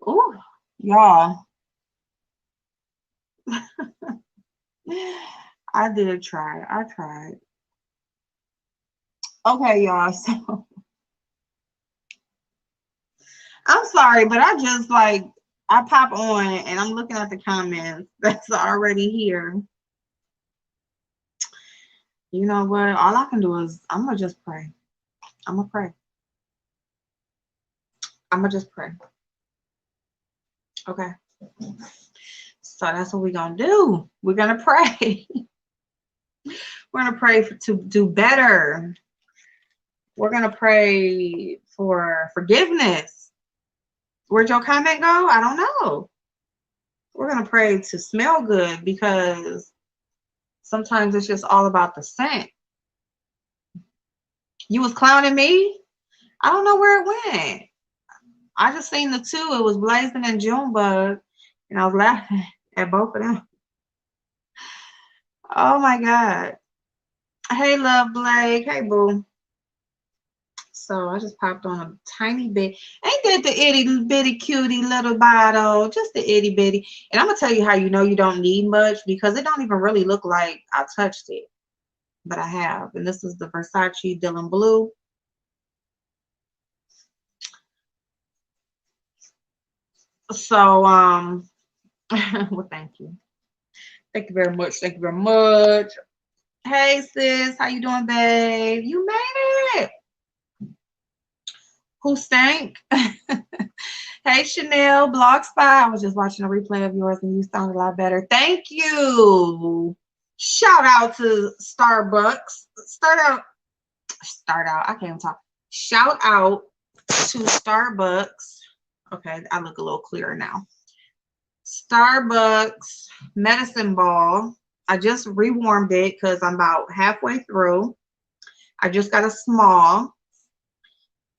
Oh, y'all. I did try. I tried. Okay, y'all. So I'm sorry, but I just like I pop on and I'm looking at the comments that's already here. You know what? All I can do is I'm gonna just pray. I'm gonna pray. I'm gonna just pray. Okay. So that's what we're gonna do. We're gonna pray. We're gonna pray to do better. We're gonna pray for forgiveness. Where'd your comment go? I don't know. We're gonna pray to smell good because sometimes it's just all about the scent. You was clowning me? I don't know where it went. I just seen the two. It was Blazing and Junebug, and I was laughing at both of them. Oh my God. Hey, Love Blake. Hey, boo. So I just popped on a tiny bit. Ain't that the itty bitty cutie little bottle? Just the itty bitty. And I'm gonna tell you how you know you don't need much because it don't even really look like I touched it, but I have. And this is the Versace Dylan Blue. So well, thank you. Thank you very much. Thank you very much. Hey sis, how you doing, babe? You made it. Who stank? Hey Chanel, Blog Spot. I was just watching a replay of yours and you sound a lot better. Thank you. Shout out to Starbucks. Start out. I can't even talk. Shout out to Starbucks. Okay, I look a little clearer now. Starbucks medicine ball. I just rewarmed it because I'm about halfway through. I just got a small,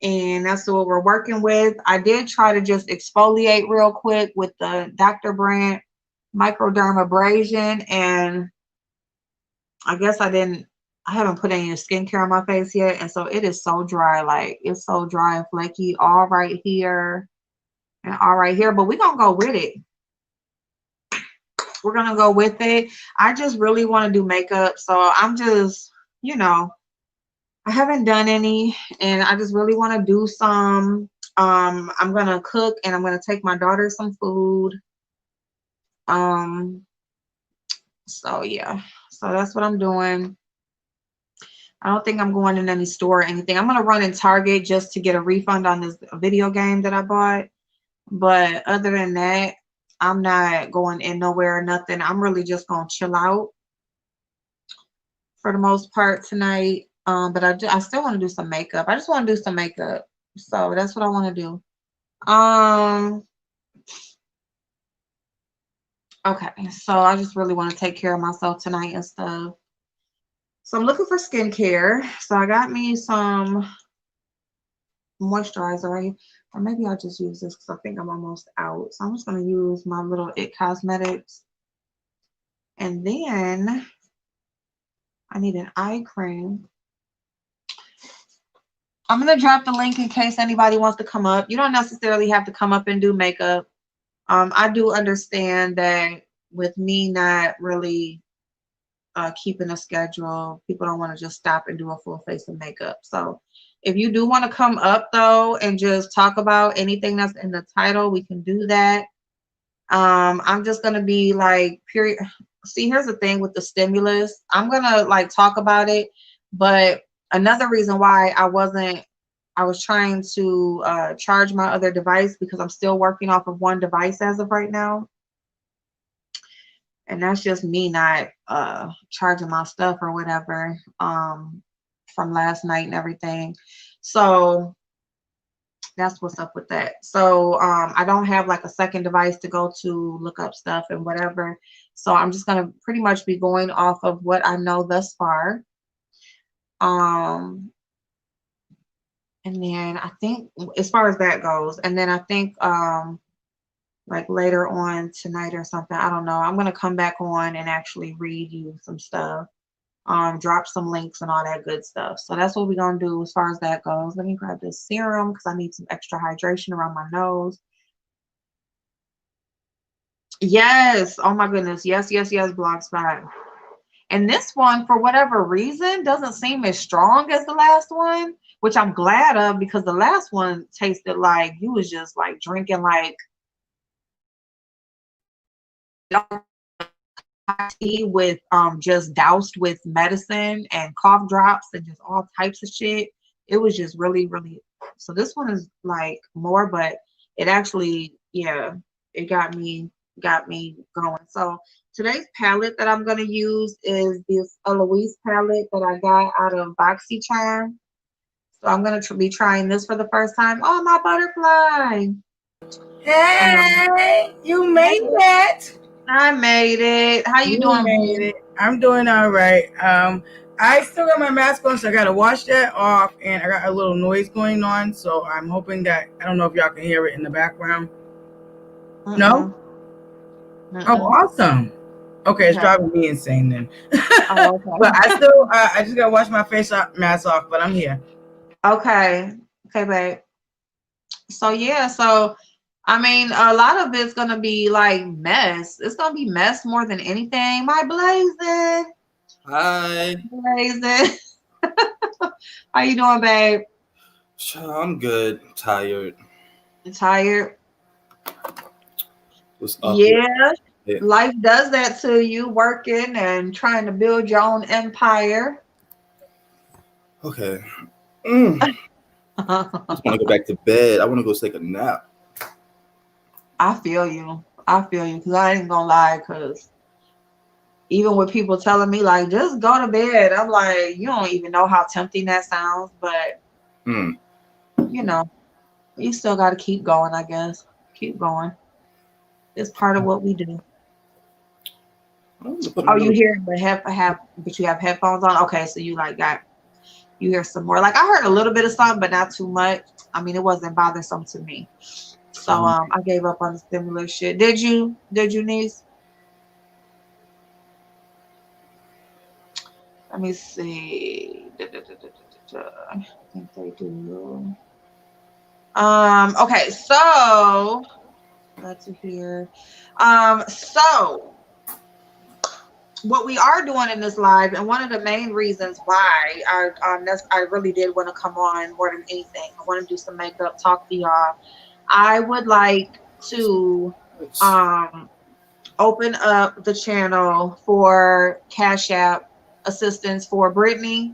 and that's what we're working with. I did try to just exfoliate real quick with the Dr. Brandt microdermabrasion, and I guess I haven't put any skincare on my face yet, and so it is so dry. Like, it's so dry and flaky all right here and all right here, but we're gonna go with it. We're gonna go with it. I just really want to do makeup, so I'm just, you know, I haven't done any, and I just really want to do some. I'm gonna cook, and I'm gonna take my daughter some food. Um, so yeah, so that's what I'm doing. I don't think I'm going in any store or anything. I'm gonna run in Target just to get a refund on this video game that I bought. But other than that, I'm not going in nowhere or nothing. I'm really just gonna chill out for the most part tonight. But I still want to do some makeup. I just want to do some makeup. So that's what I want to do. Okay, so I just really want to take care of myself tonight and stuff. So I'm looking for skincare. So I got me some moisturizer, right? Or maybe I'll just use this because I think I'm almost out. So I'm just going to use my little It Cosmetics. And then I need an eye cream. I'm going to drop the link in case anybody wants to come up. You don't necessarily have to come up and do makeup. I do understand that with me not really keeping a schedule, people don't want to just stop and do a full face of makeup. So if you do want to come up though and just talk about anything that's in the title, we can do that. I'm just gonna be like, period. See, here's the thing with the stimulus. I'm gonna like talk about it, but another reason why I was trying to charge my other device because I'm still working off of one device as of right now. And that's just me not charging my stuff or whatever from last night and everything. So that's what's up with that. So I don't have like a second device to go to look up stuff and whatever. So I'm just gonna pretty much be going off of what I know thus far. And then I think as far as that goes, and then I think like later on tonight or something, I don't know, I'm gonna come back on and actually read you some stuff, drop some links and all that good stuff. So that's what we're gonna do as far as that goes. Let me grab this serum because I need some extra hydration around my nose. Yes. Oh my goodness. Yes, yes, yes, Blogspot. And this one, for whatever reason, doesn't seem as strong as the last one, which I'm glad of because the last one tasted like you was just like drinking like tea with just doused with medicine and cough drops and just all types of shit. It was just really, really so this one is like more, but it actually, yeah, it got me going. So today's palette that I'm gonna use is this Eloise palette that I got out of BoxyCharm. So I'm gonna be trying this for the first time. Oh, my butterfly. Hey, you Hey, made it. I made it. How you You doing, made boo? it. I'm doing all right. I still got my mask on, so I gotta wash that off, and I got a little noise going on. So I'm hoping that I don't know if y'all can hear it in the background. No? Mm-mm. Oh, Mm-mm. awesome. Okay, it's Okay. driving me insane then. Oh, But I okay. still, I just gotta wash my mask off. But I'm here. Okay. Okay, babe. So yeah, so I mean, a lot of it's gonna be like mess. It's gonna be mess more than anything. My blazing, Hi. blazing. How you doing, babe? I'm good. Tired. You tired? Was up Yeah, late. life does that to you, working and trying to build your own empire. Okay. Mm. Just want to go back to bed. I want to go take a nap. I feel you. I feel you, because I ain't gonna lie, because even with people telling me like just go to bed, I'm like, you don't even know how tempting that sounds, but Mm. you know, you still got to keep going, I guess. Keep going. It's part of what we do. I'm gonna put a Oh, you little. hear but but you have headphones on. Okay, so you like got you hear some more. Like I heard a little bit of something, but not too much. I mean, it wasn't bothersome to me. So I gave up on the stimulus shit. Did you? Did you, niece? Let me see. I think they do. Okay, so glad to hear. So what we are doing in this live, and one of the main reasons why I really did want to come on more than anything, I want to do some makeup, talk to y'all. I would like to um open up the channel for Cash App assistance for Brittany.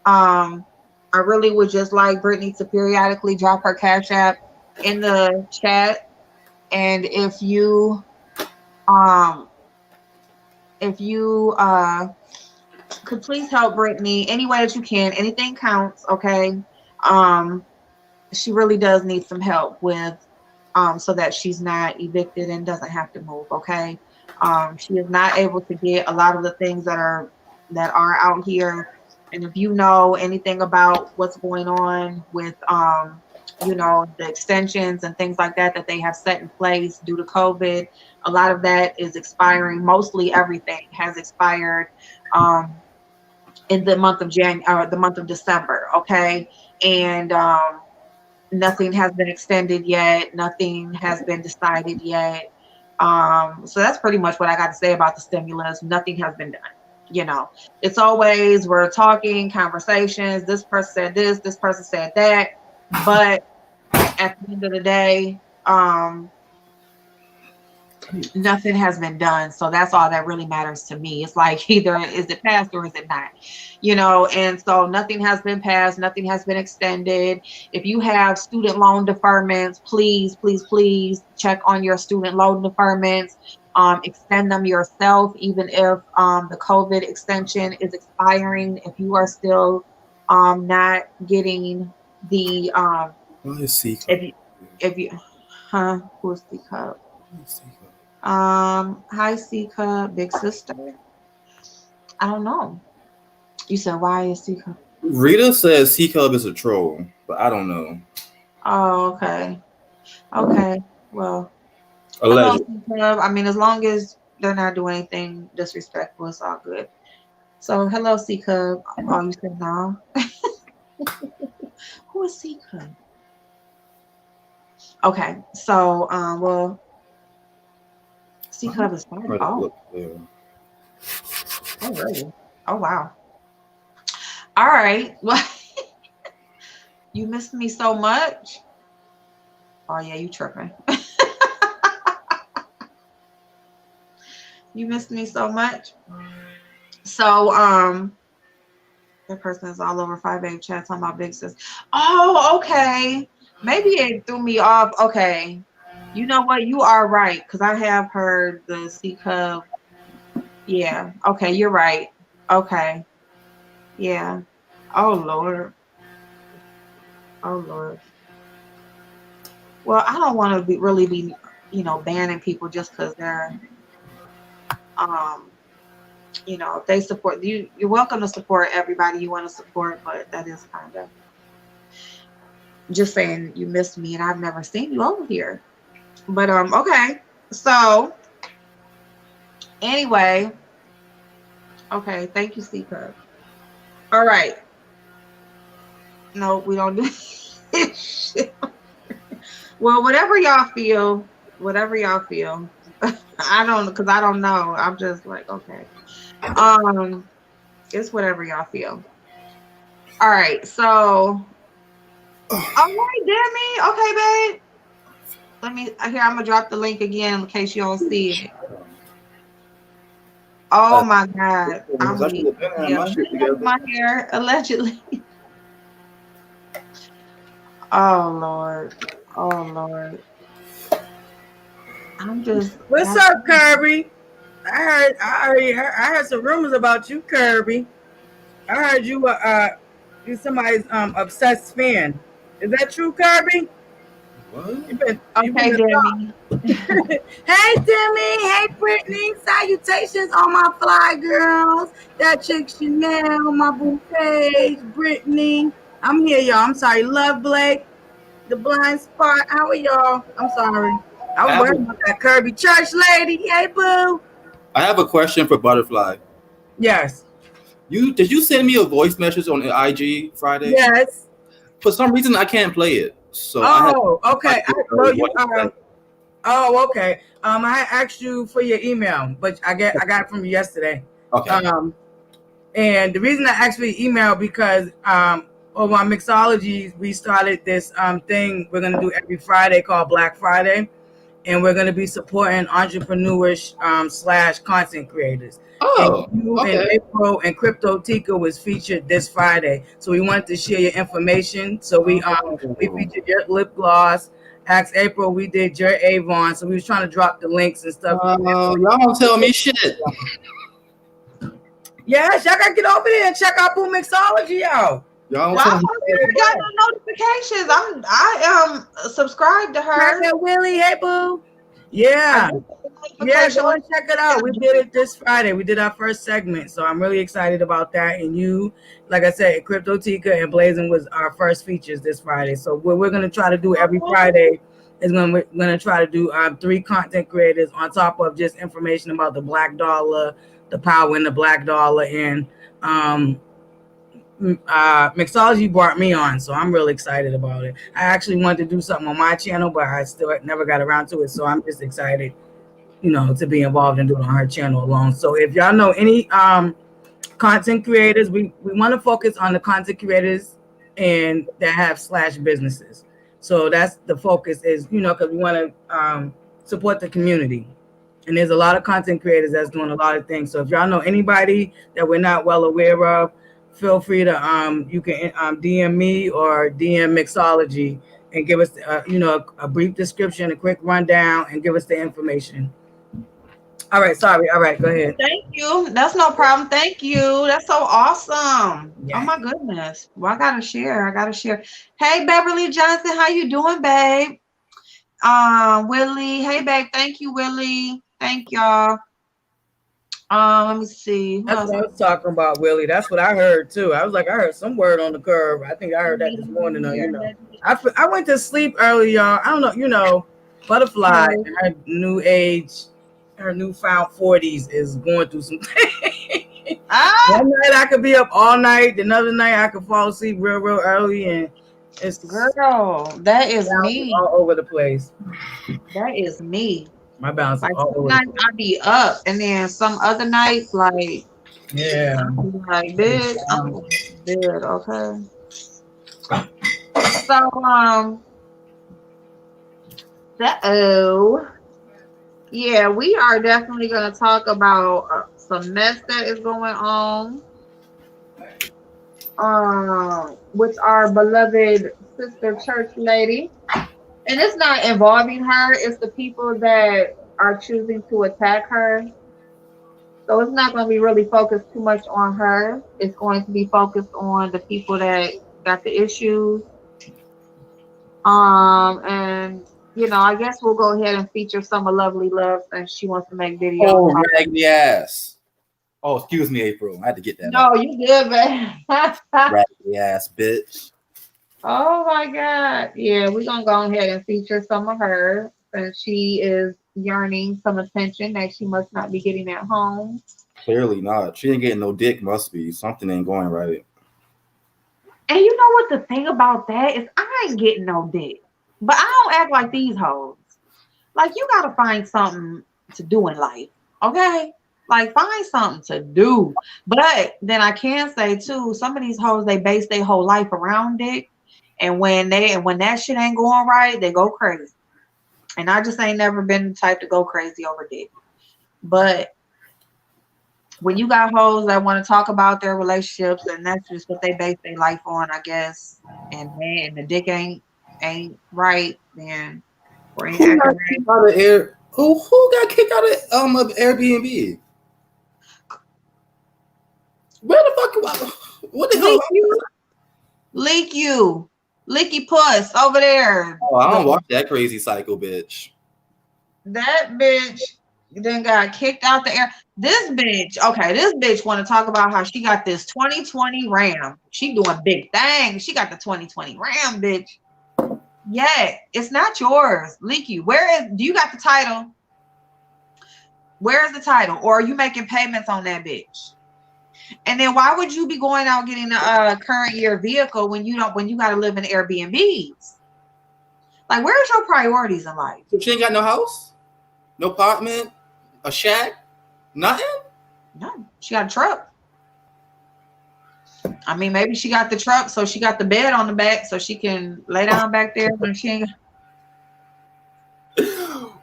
Um, I really would just like Brittany to periodically drop her Cash App in the chat, and um if you could please help Brittany any way that you can. Anything counts, okay? Um, she really does need some help with so that she's not evicted and doesn't have to move, okay? She is not able to get a lot of the things that are out here. And if you know anything about what's going on with the extensions and things like that that they have set in place due to COVID, a lot of that is expiring. Mostly everything has expired. Um, in the month of January or the month of December, okay? And nothing has been extended yet, nothing has been decided yet. So that's pretty much what I got to say about the stimulus. Nothing has been done. It's always we're talking, conversations, this person said this person said that, but at the end of the day, nothing has been done. So that's all that really matters to me. It's like either is it passed or is it not, and so nothing has been passed, nothing has been extended. If you have student loan deferments, please, please, please check on your student loan deferments. Extend them yourself, even if the COVID extension is expiring. If you are still not getting the Why is C cup? if you if you who's the cup? Why is C cup? Hi, Sika, big sister. I don't know. You said why is Sika? Rita says C cup is a troll, but I don't know. Oh, okay. Okay. Well, hello, Alleged. Sika. I mean, as long as they're not doing anything disrespectful, it's all good. So, hello, Sika. Oh, you said no. Who is Sika? Okay. So, well, C cup is started. Try to Oh, look there. oh, really? Oh, wow. All right. Well, you missed me so much. Oh, yeah, you tripping. You missed me so much. So, that person is all over 5A chat talking about big sis. Oh, okay. Maybe it threw me off. Okay. You know what? You are right. Because I have heard the C cup. Yeah. Okay. You're right. Okay. Yeah. Oh, Lord. Oh, Lord. Well, I don't want to really be, banning people just because they're, um, if they support you, you're welcome to support everybody you want to support, but that is kind of just saying you missed me and I've never seen you over here. But okay. So anyway, okay, thank you, C Cup. All right. No, we don't do shit. Well, whatever y'all feel. I don't know. I'm just like, okay. It's whatever y'all feel. All right, so all right, Demi. Okay, babe. I'm gonna drop the link again in case you don't see it. Oh my God. I'm weak. My hair, allegedly. Oh Lord. Oh Lord. What's up, Kirby? I heard some rumors about you, Kirby. I heard you're somebody's obsessed fan. Is that true, Kirby? What? Okay, Demi. Hey, Demi. Hey, Brittany. Salutations, all my fly girls. That chick Chanel, my boo Paige, Brittany. I'm here, y'all. I'm sorry. Love Blake, the blind spot. How are y'all? I'm sorry. I was worried about that Kirby church lady. Hey, boo. I have a question for Butterfly. Yes. Did you send me a voice message on IG Friday? Yes. For some reason, I can't play it. So okay. Okay. I asked you for your email, but I got it from you yesterday. Okay. And the reason I asked for your email because over on Mixology, we started this thing we're gonna do every Friday called Black Friday, and we're gonna be supporting entrepreneurs / content creators. Oh, and you okay. And April and Crypto Tika was featured this Friday, so we wanted to share your information. So we featured your lip gloss. Asked April, we did your Avon, so we was trying to drop the links and stuff. Y'all don't tell me shit. Yes, y'all gotta get over there and check out Boo Mixology out. Y'all got no notifications. I am subscribed to her. Hi, Willie. Hey, Boo. Yeah. Yeah, go and check it out. We did it this Friday. We did our first segment, so I'm really excited about that. And you, like I said, Crypto Tika and Blazing was our first features this Friday. So what we're gonna try to do every Friday is we're gonna try to do 3 content creators on top of just information about the Black Dollar, the power in the Black Dollar, and Mixology brought me on, so I'm really excited about it. I actually wanted to do something on my channel, but I still never got around to it, so I'm just excited, to be involved and do it on her channel alone. So if y'all know any content creators, we want to focus on the content creators and that have / businesses. So that's the focus is, because we want to support the community. And there's a lot of content creators that's doing a lot of things. So if y'all know anybody that we're not well aware of, feel free to you can DM me or DM Mixology and give us a brief description, a quick rundown, and give us the information. All right, sorry. All right, go ahead. Thank you. That's no problem. Thank you. That's so awesome. Yeah. Oh my goodness. Well, I gotta share. Hey, Beverly Johnson, how you doing, babe? Willie. Hey, babe. Thank you, Willie. Thank y'all. Let me see. That's what I was talking about, Willie. That's what I heard too. I was like, I heard some word on the curve. I think I heard that this morning. I went to sleep early, y'all. I don't know. Butterfly, her new age, her newfound 40s is going through some things. One night I could be up all night. Another night I could fall asleep real early, and it's girl. That is me. All over the place. That is me. My balance is Like all some over the nights place. I be up, and then some other nights, like Yeah. I be like, bitch, I'm going to bed, okay? So yeah, we are definitely gonna talk about some mess that is going on. With our beloved sister church lady. And it's not involving her, it's the people that are choosing to attack her. So it's not going to be really focused too much on her. It's going to be focused on the people that got the issues. And I guess we'll go ahead and feature some of Lovely Love since she wants to make videos. Oh, raggedy ass. Oh, excuse me, April. I had to get that No, out. you good, man. Raggedy ass bitch. Oh my God. Yeah, we're gonna go ahead and feature some of her since she is yearning some attention that she must not be getting at home. Clearly not. She ain't getting no dick. Must be something ain't going right. And you know what the thing about that is I ain't getting no dick. But I don't act like these hoes. Like you gotta find something to do in life. Okay? Like find something to do. But then I can say too, some of these hoes they base their whole life around dick. And when that shit ain't going right, they go crazy. And I just ain't never been the type to go crazy over dick. But when you got hoes that want to talk about their relationships and that's just what they base their life on, I guess, and the dick ain't right, then or ain't Who got acting kicked out of air? Who got kicked out of Airbnb? Where the fuck? What the hell? leak you, leaky puss over there. Oh, I don't watch that crazy psycho bitch. That bitch then got kicked out the air. This bitch want to talk about how she got this 2020 Ram. She doing big things. She got the 2020 Ram, bitch. Yeah, it's not yours. Leaky. Do you got the title? Where is the title? Or are you making payments on that bitch? And then why would you be going out getting a current year vehicle when you got to live in Airbnbs? Like, where's your priorities in life? So she ain't got no house, no apartment, a shack, nothing. No, she got a truck. I mean, maybe she got the truck, so she got the bed on the back, so she can lay down back there when she ain't.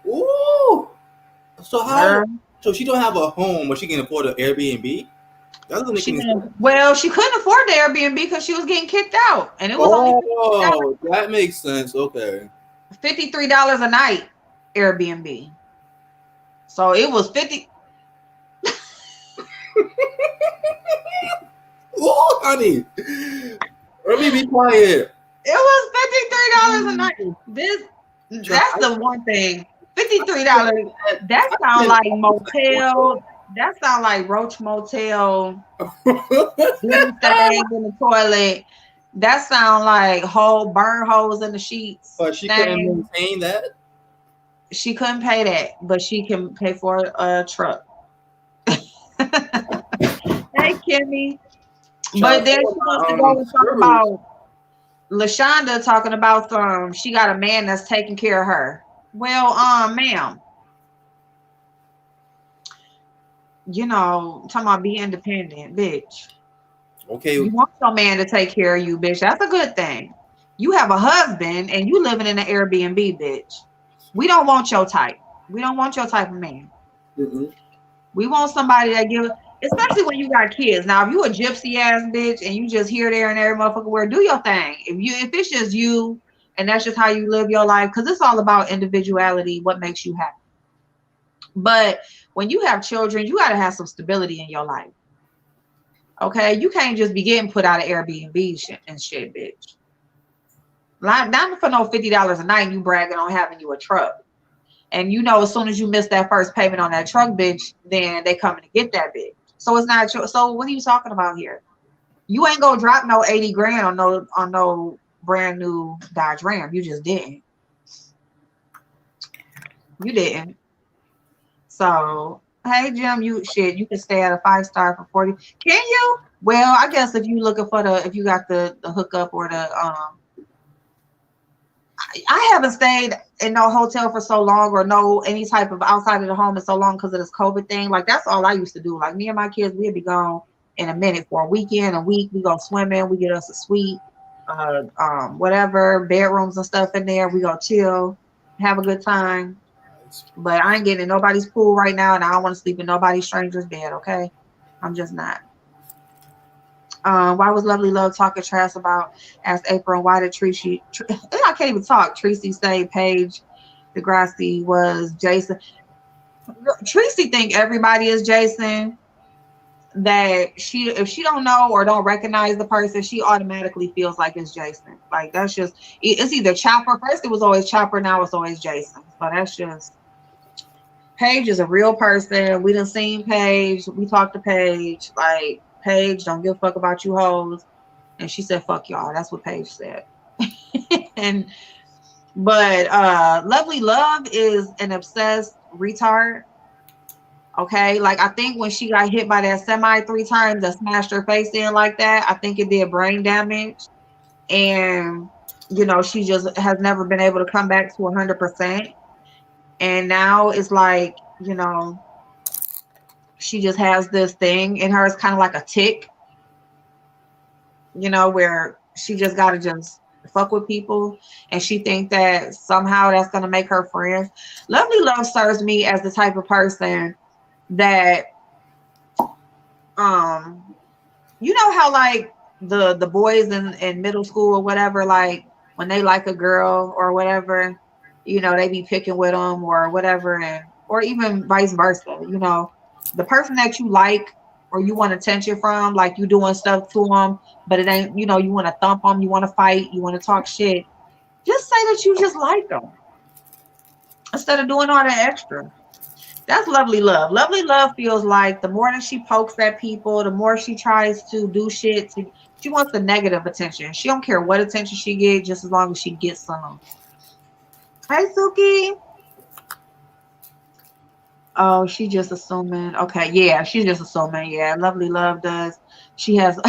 Ooh. So how? Girl. So she don't have a home, but she can afford an Airbnb. That doesn't make any sense. Well, she couldn't afford the Airbnb because she was getting kicked out, and it was Oh, that makes sense. Okay. only $53 a night Airbnb. So it was 50. Oh, honey. Let me be quiet. It was $53 a night. That's the one thing. $53. That sounds like motel. That sounds like Roach Motel. Blue stains in the toilet. That sound like burn holes in the sheets. But she couldn't maintain that. She couldn't pay that, but she can pay for a truck. Hey, Kimmy. But then she wants to go and talk about LaShonda talking about she got a man that's taking care of her. Well, ma'am, talking about be independent, bitch. Okay. You want your man to take care of you, bitch. That's a good thing. You have a husband and you living in an Airbnb, bitch. We don't want your type. We don't want your type of man. Mm-hmm. We want somebody that especially when you got kids. Now, if you a gypsy ass bitch and you just here, there, and every motherfucker where, do your thing. If it's just you and that's just how you live your life, because it's all about individuality, what makes you happy. But when you have children, you got to have some stability in your life. Okay, you can't just be getting put out of Airbnb and shit, bitch. Not for no $50 a night. You bragging on having you a truck, and as soon as you miss that first payment on that truck, bitch, then they coming to get that bitch. So it's not your. So what are you talking about here? You ain't gonna drop no 80 grand on no brand new Dodge Ram. You just didn't. You didn't. So hey, Jim, you can stay at a 5-star for 40. Can you? Well, I guess if you looking for if you got the hookup or the I haven't stayed in no hotel for so long or no any type of outside of the home in so long because of this COVID thing. Like that's all I used to do. Like me and my kids, we'd be gone in a minute for a weekend, a week. We go swimming, we get us a suite, whatever, bedrooms and stuff in there. We go chill, have a good time. But I ain't getting in nobody's pool right now, and I don't want to sleep in nobody's stranger's bed, okay? I'm just not. Why was Lovely Love talking trash about asked April, and why did Tracy I can't even talk. Tracy say Paige Degrassi was Jason. Tracy think everybody is Jason. That if she don't know or don't recognize the person, she automatically feels like it's Jason. Like that's just it's either Chopper. First it was always Chopper, now it's always Jason. So that's just Paige is a real person. We done seen Paige. We talked to Paige. Like Paige don't give a fuck about you hoes. And she said, fuck y'all. That's what Paige said. But Lovely Love is an obsessed retard. Okay. Like I think when she got hit by that semi 3 times that smashed her face in like that, I think it did brain damage. And you know, she just has never been able to come back to 100%. And now it's like, you know, she just has this thing in her. It's kind of like a tick, you know, where she just got to just fuck with people. And she think that somehow that's going to make her friends. Lovely Love serves me as the type of person that, you know how like the boys in middle school or whatever, like when they like a girl or whatever, you know, they be picking with them or whatever, and or even vice versa. You know, the person that you like or you want attention from, like you doing stuff to them, but it ain't, you know, you want to thump them, you want to fight, you want to talk shit. Just say that you just like them instead of doing all that extra. That's Lovely Love. Lovely Love feels like the more that she pokes at people, the more she tries to do shit. She wants the negative attention. She don't care what attention she gets, just as long as she gets some. Hi, Suki. Oh, she just assuming. Okay, yeah, she's just assuming. Yeah, Lovely Love does. She has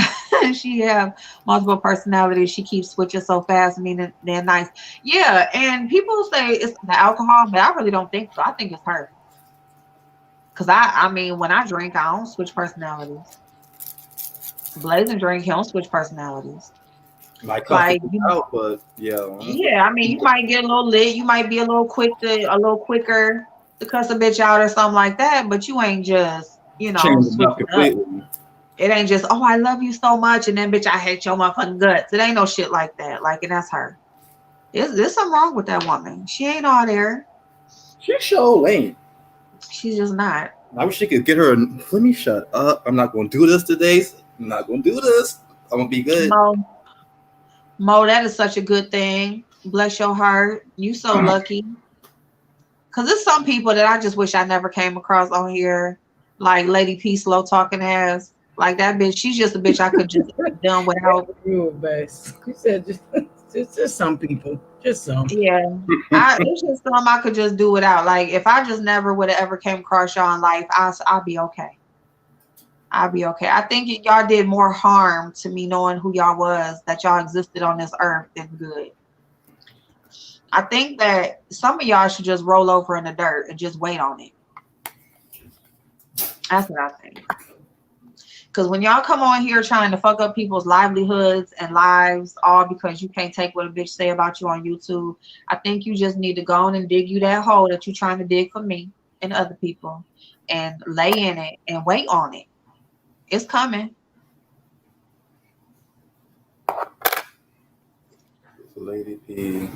she have multiple personalities. She keeps switching so fast, meaning they're nice. Yeah, and people say it's the alcohol, but I really don't think so. I think it's her. Cause I mean, when I drink, I don't switch personalities. Blazing drink, he don't switch personalities. Might Like, out, but yeah. Yeah, I mean, you might get a little lit, you might be a little quicker to cuss a bitch out or something like that, but you ain't just, you know, switching up. It ain't just, oh, I love you so much, and then bitch, I hate your motherfucking guts. It ain't no shit like that. Like, and that's her. There's something wrong with that woman. She ain't all there. She sure ain't. She's just not. I wish she could get her. Let me shut up. I'm not going to do this today. I'm not going to do this. I'm going to be good. Mo, that is such a good thing. Bless your heart. You so lucky. Because there's some people that I just wish I never came across on here. Like Lady P slow talking ass. Like that bitch. She's just a bitch I could just done without. You said just some people. Just some. Yeah. It's just some I could just do without. Like if I just never would have ever came across y'all in life, I'll be okay. I'll be okay. I think y'all did more harm to me knowing who y'all was, that y'all existed on this earth, than good. I think that some of y'all should just roll over in the dirt and just wait on it. That's what I think. Because when y'all come on here trying to fuck up people's livelihoods and lives, all because you can't take what a bitch say about you on YouTube, I think you just need to go on and dig you that hole that you're trying to dig for me and other people, and lay in it and wait on it. It's coming. Lady P.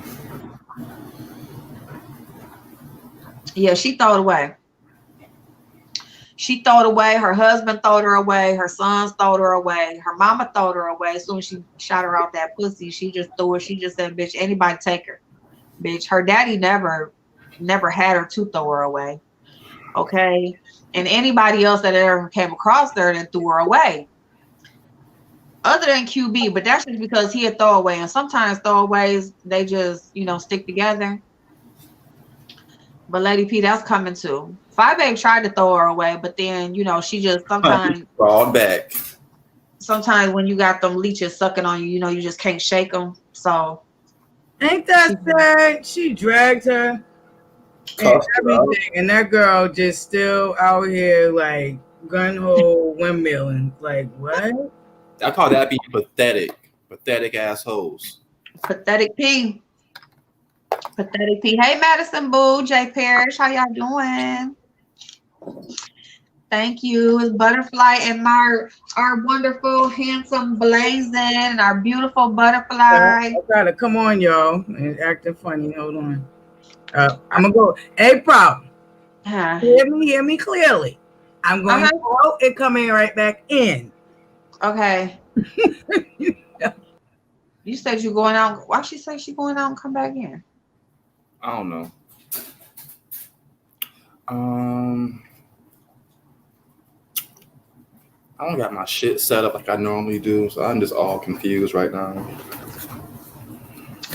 Yeah, she threw it away. She threw it away. Her husband threw her away. Her sons threw her away. Her mama threw her away. As soon as she shot her out that pussy, she just threw her. She just said, bitch, anybody take her. Bitch, her daddy never had her to throw her away. Okay? And anybody else that ever came across her then threw her away. Other than QB, but that's just because he a throwaway. And sometimes throwaways, they just, you know, stick together. But Lady P, that's coming too. Five Babe tried to throw her away, but then, you know, she just sometimes crawled back. Sometimes when you got them leeches sucking on you, you know, you just can't shake them. So Ain't that sad? She dragged her and everything, and that girl just still out here like gun ho windmilling. Like what? I call that being pathetic assholes. Pathetic P. Pathetic P. Hey, Madison Boo, Jay Parrish, how y'all doing? Thank you. It's Butterfly and our wonderful, handsome Blazing, and our beautiful Butterfly. I gotta come on, y'all, and acting funny. Hold on. I'm gonna go. Hey, problem. Hear me clearly. I'm going to go out and come in right back in. Okay. You said you're going out. Why she say she going out and come back in? I don't know. I don't got my shit set up like I normally do, so I'm just all confused right now.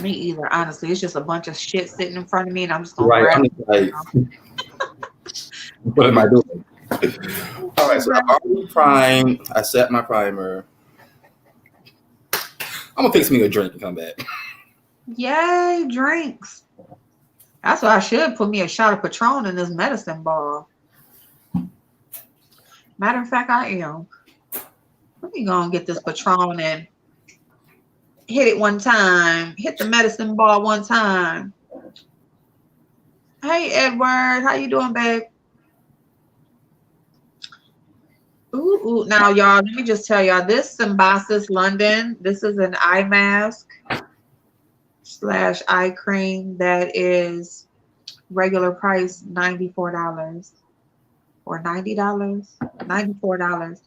Me either, honestly. It's just a bunch of shit sitting in front of me, and I'm just gonna grab it. Like, what am I doing? All right, so I'm already primed. I set my primer. I'm gonna fix me a drink and come back. Yay, drinks. That's what I should put me a shot of Patron in this medicine ball. Matter of fact, I am. Let me go and get this Patron and hit it one time. Hit the medicine ball one time. Hey, Edward. How you doing, babe? Ooh. Now, y'all, let me just tell y'all, this Symbiosis London, this is an eye mask / eye cream that is regular price $94 or $90, $94.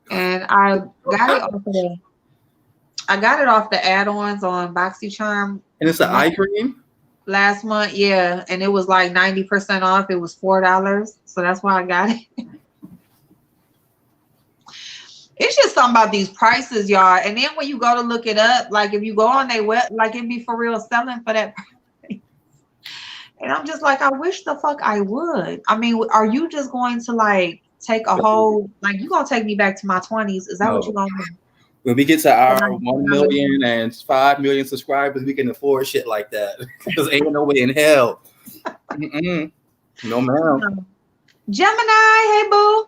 And I got it off the add-ons on BoxyCharm. And it's an eye cream? Last month, yeah. And it was like 90% off. It was $4. So that's why I got it. It's just something about these prices, y'all. And then when you go to look it up, like if you go on their web, like it'd be for real selling for that price. And I'm just like, I wish the fuck I would. I mean, are you just going to like take a whole, like you gonna take me back to my 20s? Is that what you're gonna do? When we get to our 1 million and 5 million subscribers, we can afford shit like that. Because ain't no way in hell. No, ma'am. Gemini, hey, boo.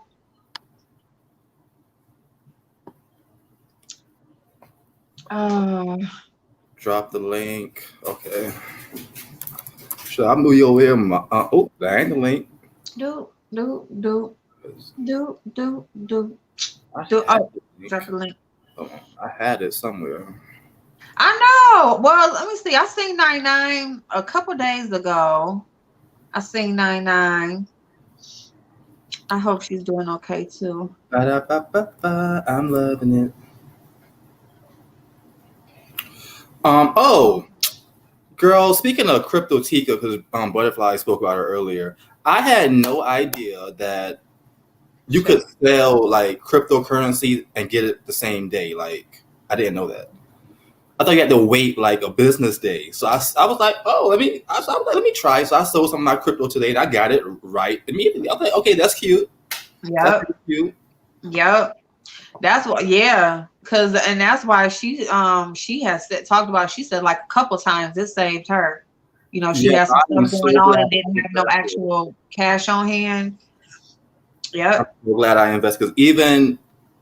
Drop the link. Okay. Should I move you over here? Oh, that ain't the link. Do. Oh, drop the link. Oh, I had it somewhere. I know. Well, let me see. I seen 99 a couple days ago. I seen 99. I hope she's doing okay too. I'm loving it. Oh, girl, speaking of Crypto Tika, because Butterfly spoke about her earlier, I had no idea that you could sell like cryptocurrency and get it the same day. Like, I didn't know that. I thought you had to wait like a business day. So I was like, oh, let me try. So I sold some of my crypto today and I got it right immediately. I was like, okay, that's cute. Yep. That's cute. Yep. That's what, yeah. And that's why she has talked about, she said like a couple times it saved her. You know, she has some stuff going on and didn't have no actual cash on hand. Yep. I'm so glad I invested because even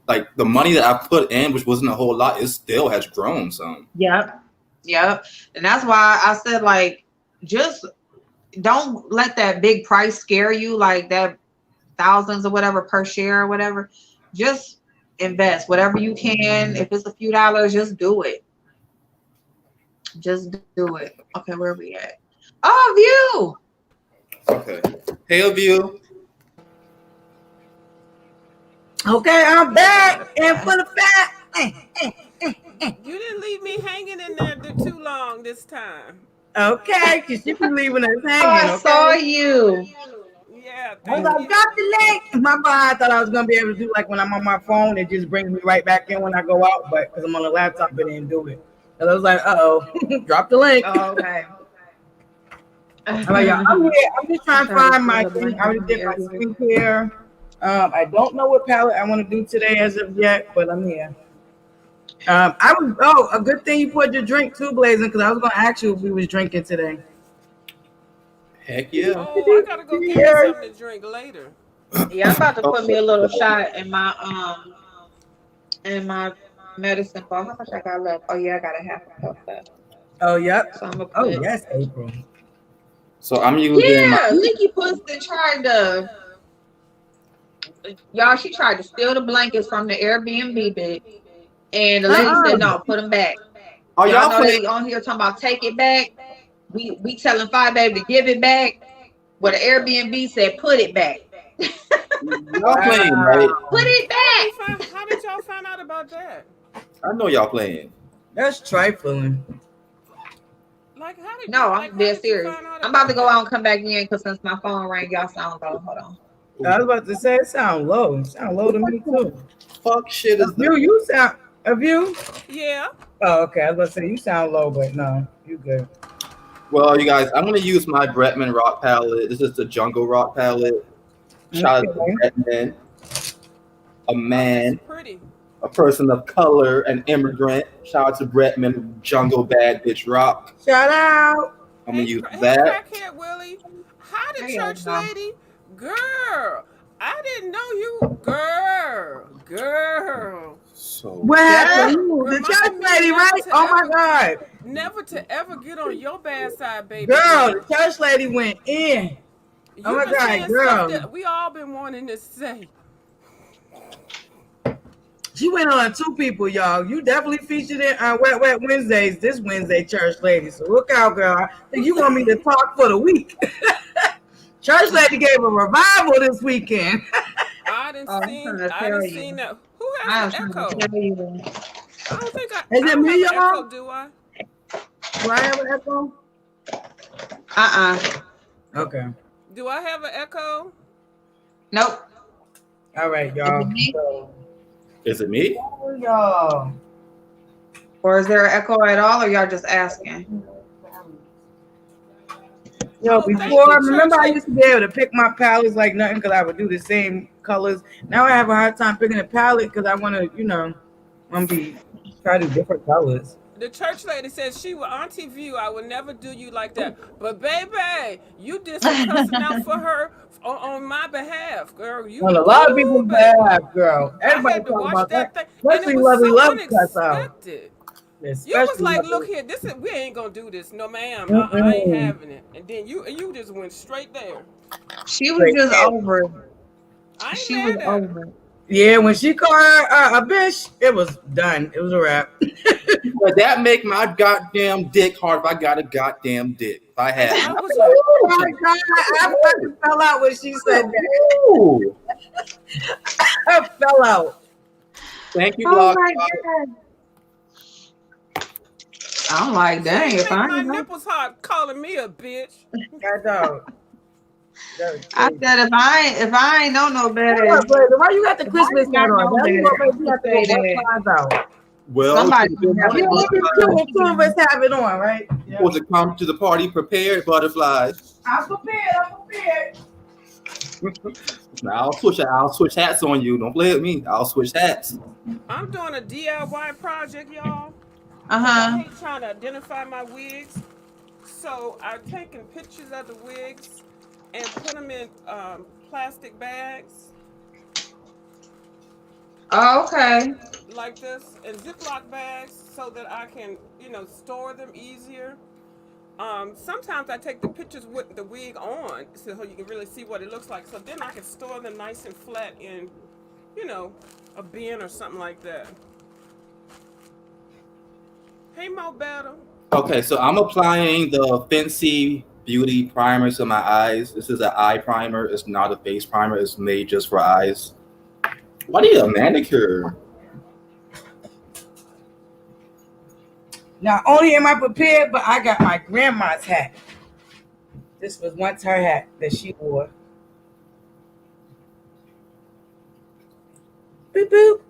like the money that I put in, which wasn't a whole lot, it still has grown some. Yep. And that's why I said like, just don't let that big price scare you, like that thousands or whatever per share or whatever. Just invest whatever you can. If it's a few dollars, just do it. Just do it. Okay, where are we at? Oh, View. Okay. Hey, View. Okay, I'm back and for the fact. You didn't leave me hanging in there too long this time. Okay, because you been leaving us hanging. I saw you. Yeah, I was like, drop the link. In my mind, I thought I was gonna be able to do like when I'm on my phone, it just brings me right back in when I go out. But because I'm on the laptop, it didn't do it. And I was like, drop the link. Oh, okay. I'm here. I'm just trying to find my thing. I already did my skincare. I don't know what palette I want to do today as of yet, but I'm here. I was. Oh, a good thing you put your drink too, blazing, because I was gonna ask you if we was drinking today. Heck yeah. Oh, I gotta go get me something to drink later. Yeah, I'm about to put me a little shot in my medicine ball. How much I got left? Oh yeah, I got a half a cup left. Oh, yep. So I'm gonna Oh, put. yes, April. So I'm using Yeah, Leaky Pussy tried to. Y'all, she tried to steal the blankets from the Airbnb bed, and the lady said no, put them back. Are Y'all y'all know playing? they on here talking about take it back. We telling Five Baby to give it back. But the Airbnb said put it back. Y'all playing, right? Put it back. How did y'all find out about that? I know y'all playing. That's trifling. Like, how did No, you, I'm dead serious. I'm about to go out and come back in because since my phone rang, y'all sound low. Hold on. I was about to say it sound low. It sound low to me too. Fuck shit is You sound of you? Yeah. Oh, okay. I was about to say you sound low, but no, you good. Well, you guys, I'm gonna use my Bretman rock palette. This is the Jungle Rock palette. Shout out to Bretman, a man, That's pretty. a person of color, an immigrant. Shout out to Bretman, Jungle Bad Bitch Rock. Shout out. I'm gonna use Hey, that. crackhead Willie. How the Hey, church y'all. lady? Girl, I didn't know you. Girl. So What happened? Girl, The my church lady, never right? to Oh my ever- God. Never to ever get on your bad side, baby. Girl, the church lady went in. You Oh my been God, saying girl. stuff that we all been wanting to say. She went on 2 people, y'all. You definitely featured in Wet Wet Wednesdays this Wednesday, church lady. So look out, girl. I think you want me to talk for the week. Church lady gave a revival this weekend. I didn't Oh, I'm seen. trying to I tell didn't you. seen that. Who I has am the trying echo? to tell you. I don't think I. Is I it don't me, have an y'all? echo, do I? Do I have an echo? Okay. Do I have an echo? Nope. All right, Is y'all. it me? is it me? Oh, y'all. Or is there an echo at all, or y'all just asking? Yo, Oh, thank before, you, remember church I lady. used to be able to pick my palettes like nothing because I would do the same colors. Now I have a hard time picking a palette because I want to, try to do different colors. The church lady says she will Auntie View. I would never do you like that. But baby, you did some cussing out for her on my behalf, girl. You, On a lot of ooh, people's baby. behalf, girl. I Everybody had to talk watch about that that. thing, and it Especially was Lovely so Love cuss out. unexpected. You was Especially like, Lovely. "Look here, we ain't gonna do this, no ma'am. I ain't having it." And then you just went straight there. She was just over it. I ain't She mad was at her. over it. Yeah, when she called her a bitch, it was done. It was a wrap. Would that make my goddamn dick hard if I got a goddamn dick? If I had I was Oh my God, I fucking fell out when she said that. Ooh. I fell out. Thank you, Oh Blog. my God. I'm like, dang, saying if make I my ain't know. nipples hard calling me a bitch. I know. I said if I ain't know no better, Why you got the if I Christmas did not hat on? know Now you better, gonna make me have to go say bust that mine out. Well, somebody good have morning, You know, butterflies. two of us have it on, right? Yeah. Supposed to come to the party prepared, butterflies. I'm prepared. Now I'll switch hats on you. Don't play with me. I'll switch hats. I'm doing a DIY project, y'all. Uh I huh. hate trying to identify my wigs. So I've taken pictures of the wigs and put them in plastic bags Oh, okay. like this, and Ziploc bags, so that I can, store them easier. Sometimes I take the pictures with the wig on so you can really see what it looks like. So then I can store them nice and flat in, a bin or something like that. Hey, Mo Better. Okay, so I'm applying the Fenty Beauty primer to my eyes. This is an eye primer. It's not a face primer. It's made just for eyes. Why do you need a manicure? Not only am I prepared, but I got my grandma's hat. This was once her hat that she wore. Boop boop.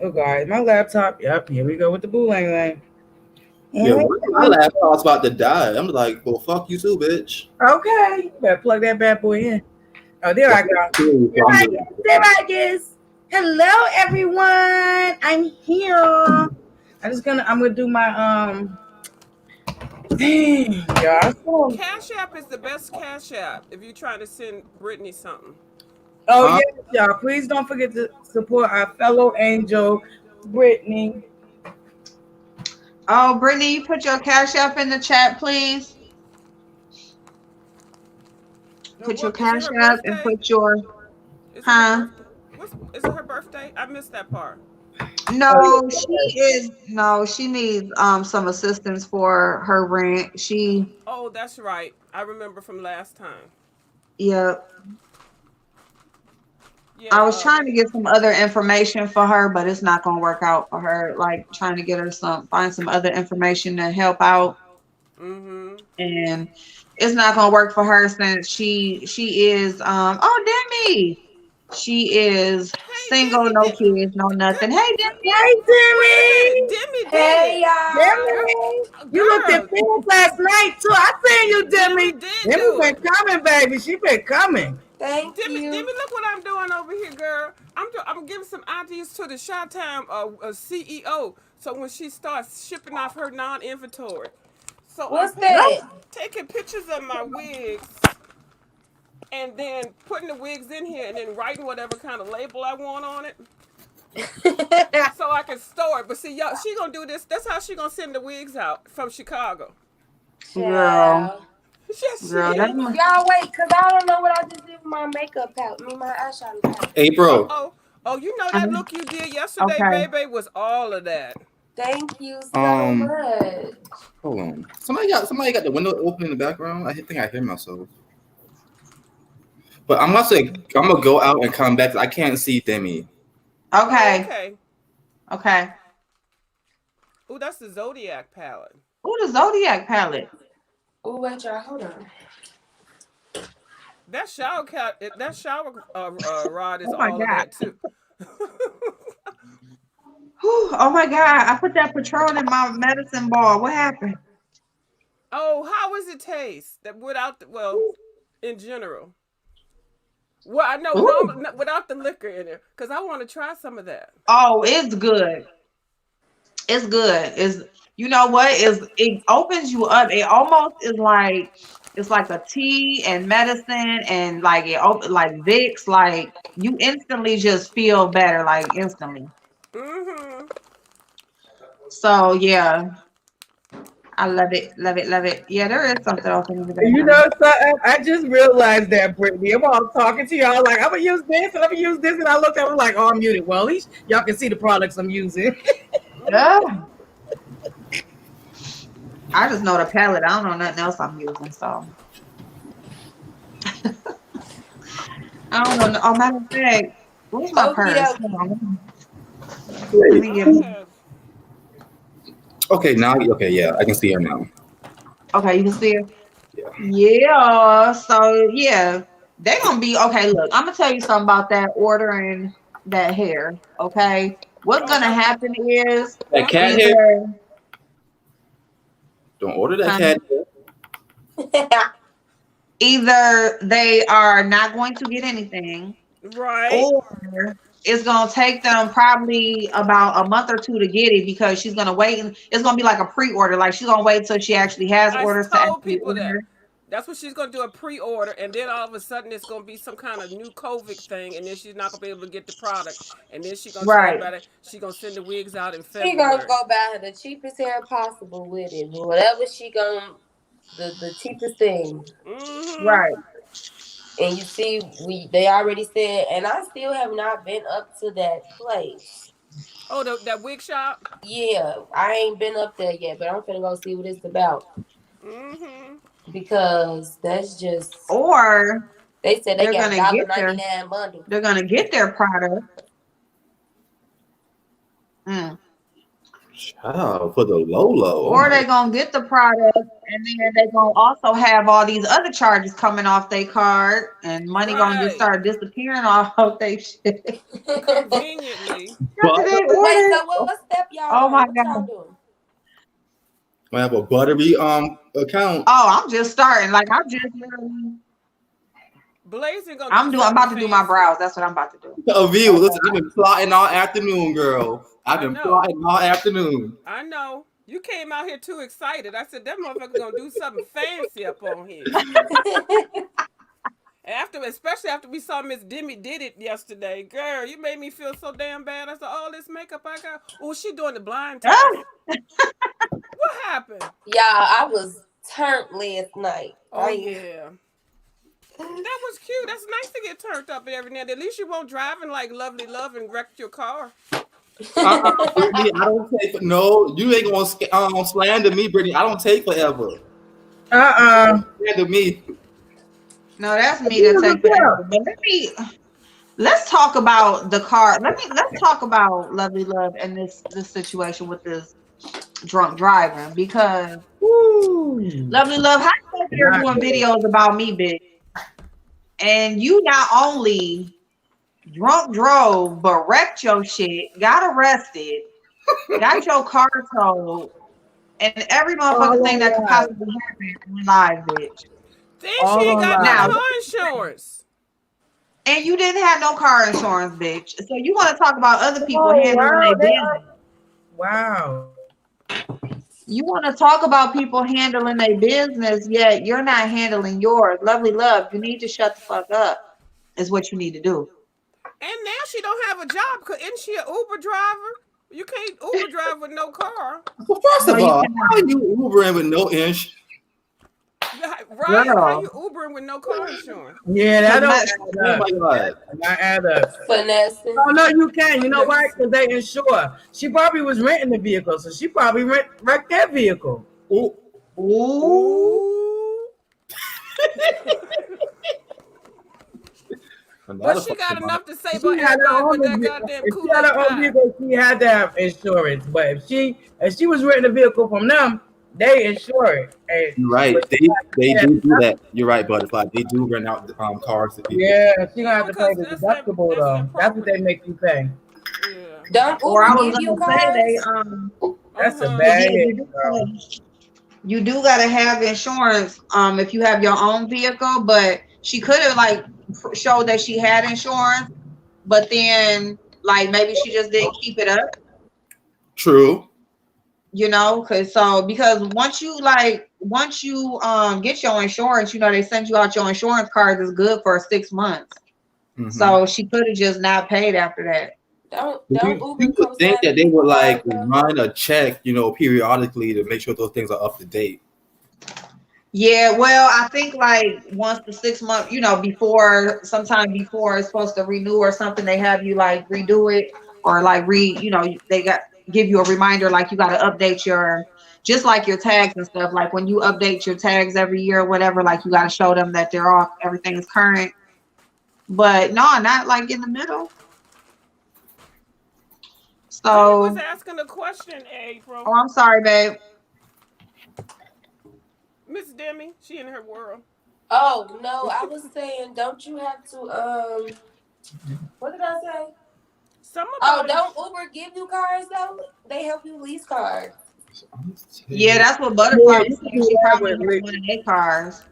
Oh God, my laptop. Yep, here we go with the boolang lang. Yeah, my laptop's about to die. I'm like, well, fuck you too, bitch. Okay, better plug that bad boy in. Oh, there I go. There I is. Hello, everyone. I'm here. I'm gonna do my Dang, y'all. Cash App is the best Cash App if you're trying to send Brittany something. Oh Huh? yes, y'all. Please don't forget to support our fellow angel, Brittany. Oh, Brittany, you put your Cash App in the chat, please. Put your What is it? Cash Her App and birthday? put your, Is it her huh? birthday? Is it her birthday? I missed that part. Oh, No, she needs some assistance for her rent. Oh, that's right. I remember from last time. Yeah, Yeah. I was trying to get some other information for her, but it's not gonna work out for her. Like trying to get her find some other information to help out, Mm-hmm. and it's not gonna work for her since she is oh Demi, she is Hey, single, Demi no did kids, no good. nothing. Hey Demi. hi, Wait a minute. Demi. Demi did Hey it. y'all. Demi, you looked at Girl, film last night too. I seen you, Demi Demi. did Demi do been it. coming, baby. She been coming. Thank Demi, you. look what I'm doing over here, girl. I'm giving some ideas to the Showtime CEO. So when she starts shipping off her non-inventory, so I'm What's that? taking pictures of my wigs and then putting the wigs in here and then writing whatever kind of label I want on it, so I can store it. But see, y'all, she gonna do this. That's how she gonna send the wigs out from Chicago. Girl, Child. Yes, she girl, that's is. Y'all wait, cause I don't know what I just did with my makeup palette. My eyeshadow palette. Uh April. oh. Oh, you know that look you did yesterday, okay. baby, was all of that. Thank you so Um, much. hold on. Somebody got the window open in the background. I think I hear myself. But I'm gonna go out and come back. I can't see Demi. Oh, Okay, okay. okay. Oh, that's the Zodiac palette. Ooh, the Zodiac palette. Oh wait, y'all, hold on. That shower rod is Oh my all of God. that too. Whew, oh my God. I put that Patron in my medicine ball. What happened? Oh, how does it taste? That without in general. Well, I know Ooh. without the liquor in it, because I want to try some of that. Oh, it's good. It's good. It's you know what? It opens you up. It almost is like it's like a tea and medicine and like like Vicks, like you instantly just feel better, like instantly. Mm-hmm. So yeah, I love it, love it, love it. Yeah, there is something else I need to get You done. know, I just realized that, Brittany. I'm all talking to y'all like I'm gonna use this and I'm gonna use this, and I looked at them like, oh, I'm muted. Well, at least y'all can see the products I'm using. Yeah. Mm-hmm. I just know the palette. I don't know nothing else I'm using. So I don't know. Oh, matter of fact, where's my Okie purse? Hold dokie. on. Let me get. I have. Okay, okay, yeah, I can see her now. Okay, you can see it. Yeah. Yeah. So yeah, they gonna be okay. Look, I'm gonna tell you something about that ordering that hair. Okay, what's Oh, gonna how? happen is That cat hair. either Don't order that huh, cat hair. either they are not going to get anything, Right. or it's gonna take them probably about a month or two to get it because she's gonna wait and it's gonna be like a pre-order. Like she's gonna wait till she actually has I orders to told actually people that. order. That's what she's gonna do, a pre-order, and then all of a sudden it's gonna be some kind of new COVID thing, and then she's not gonna be able to get the product, and then she's gonna tell Right, everybody she's gonna send the wigs out in She gonna February. go buy her the cheapest hair possible with it. Whatever she gonna the cheapest thing. Mm-hmm. right. And you see, they already said, and I still have not been up to that place. Oh, that wig shop. Yeah, I ain't been up there yet, but I'm finna go see what it's about Mm-hmm. because that's just. Or They said they they're got gonna get their $1.99 bundle. they're gonna get their product. Mm. Oh, for the Lolo. Oh Or my. they're gonna get the product and then they're gonna also have all these other charges coming off their card and money gonna just Right. start disappearing off of their shit. Conveniently. After they Wait, order. so what step y'all Oh on? my What y'all God. doing? I have a buttery account. Oh, I'm just starting. Like I'm just literally Blazing gonna I'm about to do my brows. That's what I'm about to do. A view. Listen, I've been plotting all afternoon, girl. I've been plotting all afternoon. I know. You came out here too excited. I said that motherfucker gonna do something fancy up on here. Especially after we saw Miss Demi did it yesterday. Girl, you made me feel so damn bad. I said, all this makeup I got. Oh, she doing the blind test. What happened? Y'all, I was turned last night. Oh, yeah. That was cute. That's nice to get turned up every now and then. At least you won't driving like Lovely Love and wreck your car. Brittany, I don't take no. You ain't gonna slander me, Brittany. I don't take forever. Slander me. No, that's me that take forever. But let's talk about the car. Let's talk about Lovely Love and this situation with this drunk driving, because Lovely Love, how you here doing videos about me, bitch? And you not only drunk drove, but wrecked your shit, got arrested, got your car towed, and every motherfucking thing that could possibly happen in live, bitch. Then she ain't got no car insurance. And you didn't have no car insurance, bitch. So you want to talk about other people handling their business. Wow. You want to talk about people handling their business, yet you're not handling yours. Lovely Love, you need to shut the fuck up, is what you need to do. And now she don't have a job, because isn't she an Uber driver? You can't Uber drive with no car. Well, first of all, how are you Ubering with no insurance? Right? How you Ubering with no car insurance? Yeah, that don't Oh my God. not add up. Finessing. Oh no, you can. You know why? Because they insure. She probably was renting the vehicle, so she probably wrecked that vehicle. Ooh. But she got enough to say about everybody with that goddamn Kool-Aid. If she had her own vehicle, she had to have insurance. But if she was renting a vehicle from them, they insure it. You're right. They do that. You're right, Butterfly. They do rent out cars to people. Yeah, she gonna have to pay the deductible though. That's what they make you pay. Yeah. Don't Uber give you cars? That's a bad hit, girl. You do gotta have insurance if you have your own vehicle, but she could have showed that she had insurance, but then maybe she just didn't keep it up. True. You know, because once you get your insurance, they send you out your insurance cards is good for 6 months. Mm-hmm. So she could have just not paid after that. Don't Uber. You would think that they would run a check, periodically to make sure those things are up to date. Yeah, well, I think once the 6 months, sometime before it's supposed to renew or something, they have you redo it or they give you a reminder you got to update your tags and stuff. When you update your tags every year or whatever, you got to show them that they're off, everything is current. But no, not in the middle. So I was asking a question, April. Oh, I'm sorry, babe. Miss Demi, she in her world. Oh no, I was saying, don't you have to what did I say? Don't Uber give you cars though? They help you lease cars. Yeah, that's what Butterfly was saying. She probably one of their cars.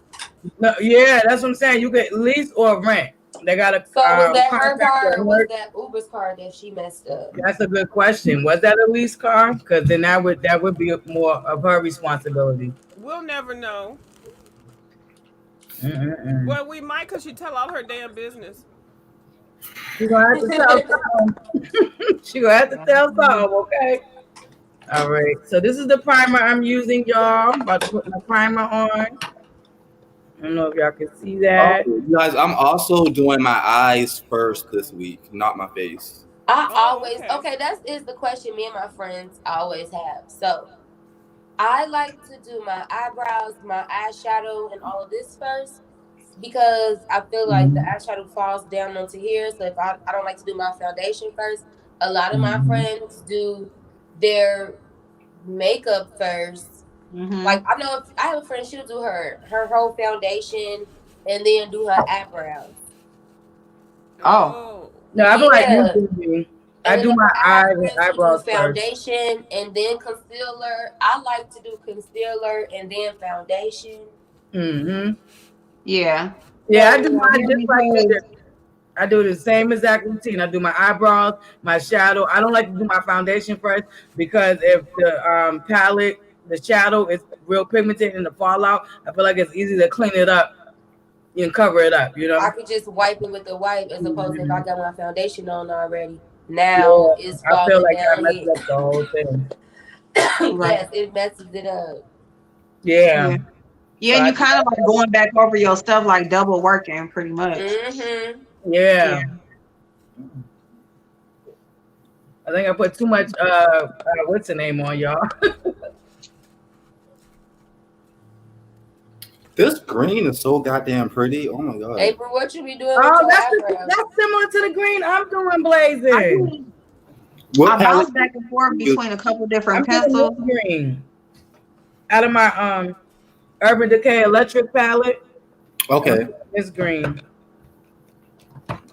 No, yeah, that's what I'm saying. You can lease or rent. They got a. So was that her car or was that Uber's car that she messed up? That's a good question. Was that a lease car? Because then that would be more of her responsibility. We'll never know. Mm-mm-mm. Well, we might, because she tell all her damn business. She's gonna have to tell something. She's gonna have to tell something, okay? All right. So this is the primer I'm using, y'all. I'm about to put my primer on. I don't know if y'all can see that. Oh, you guys, I'm also doing my eyes first this week, not my face. That is the question me and my friends always have. So I like to do my eyebrows, my eyeshadow, and all of this first because I feel like the eyeshadow falls down onto here. So if I don't like to do my foundation first. A lot of my friends do their makeup first. Mm-hmm. I know if I have a friend, she'll do her whole foundation and then do her eyebrows. Oh. No, I feel like you do. I do my eyes and eyebrows foundation first. And then concealer. I like to do concealer and then foundation. Mm-hmm. Yeah. Yeah, I So, do yeah. mine just like you Because did. I do the same exact routine. I do my eyebrows, my shadow. I don't like to do my foundation first because if the palette, the shadow is real pigmented in the fallout, I feel like it's easy to clean it up and cover it up, you I know? could just wipe it with a wipe as opposed to if I Mhm. got my foundation on already. Yeah, Now it's I feel falling like that down messes here. up the whole thing. right. Yes, it messes it up. Yeah. Yeah. Yeah, So and I you do kind of like that. going back over your stuff like double working pretty much. Mm-hmm. Yeah. Yeah. I think I put too much what's the name on y'all? This green is so goddamn pretty. Oh my god. April, what you be doing with Oh, your eyebrows? that's similar to the green I'm doing I blazing. do What I palette bounce back and forth you use? between a couple I'm different doing this pencils. green out of my Urban Decay electric palette. I'm Okay. doing this green.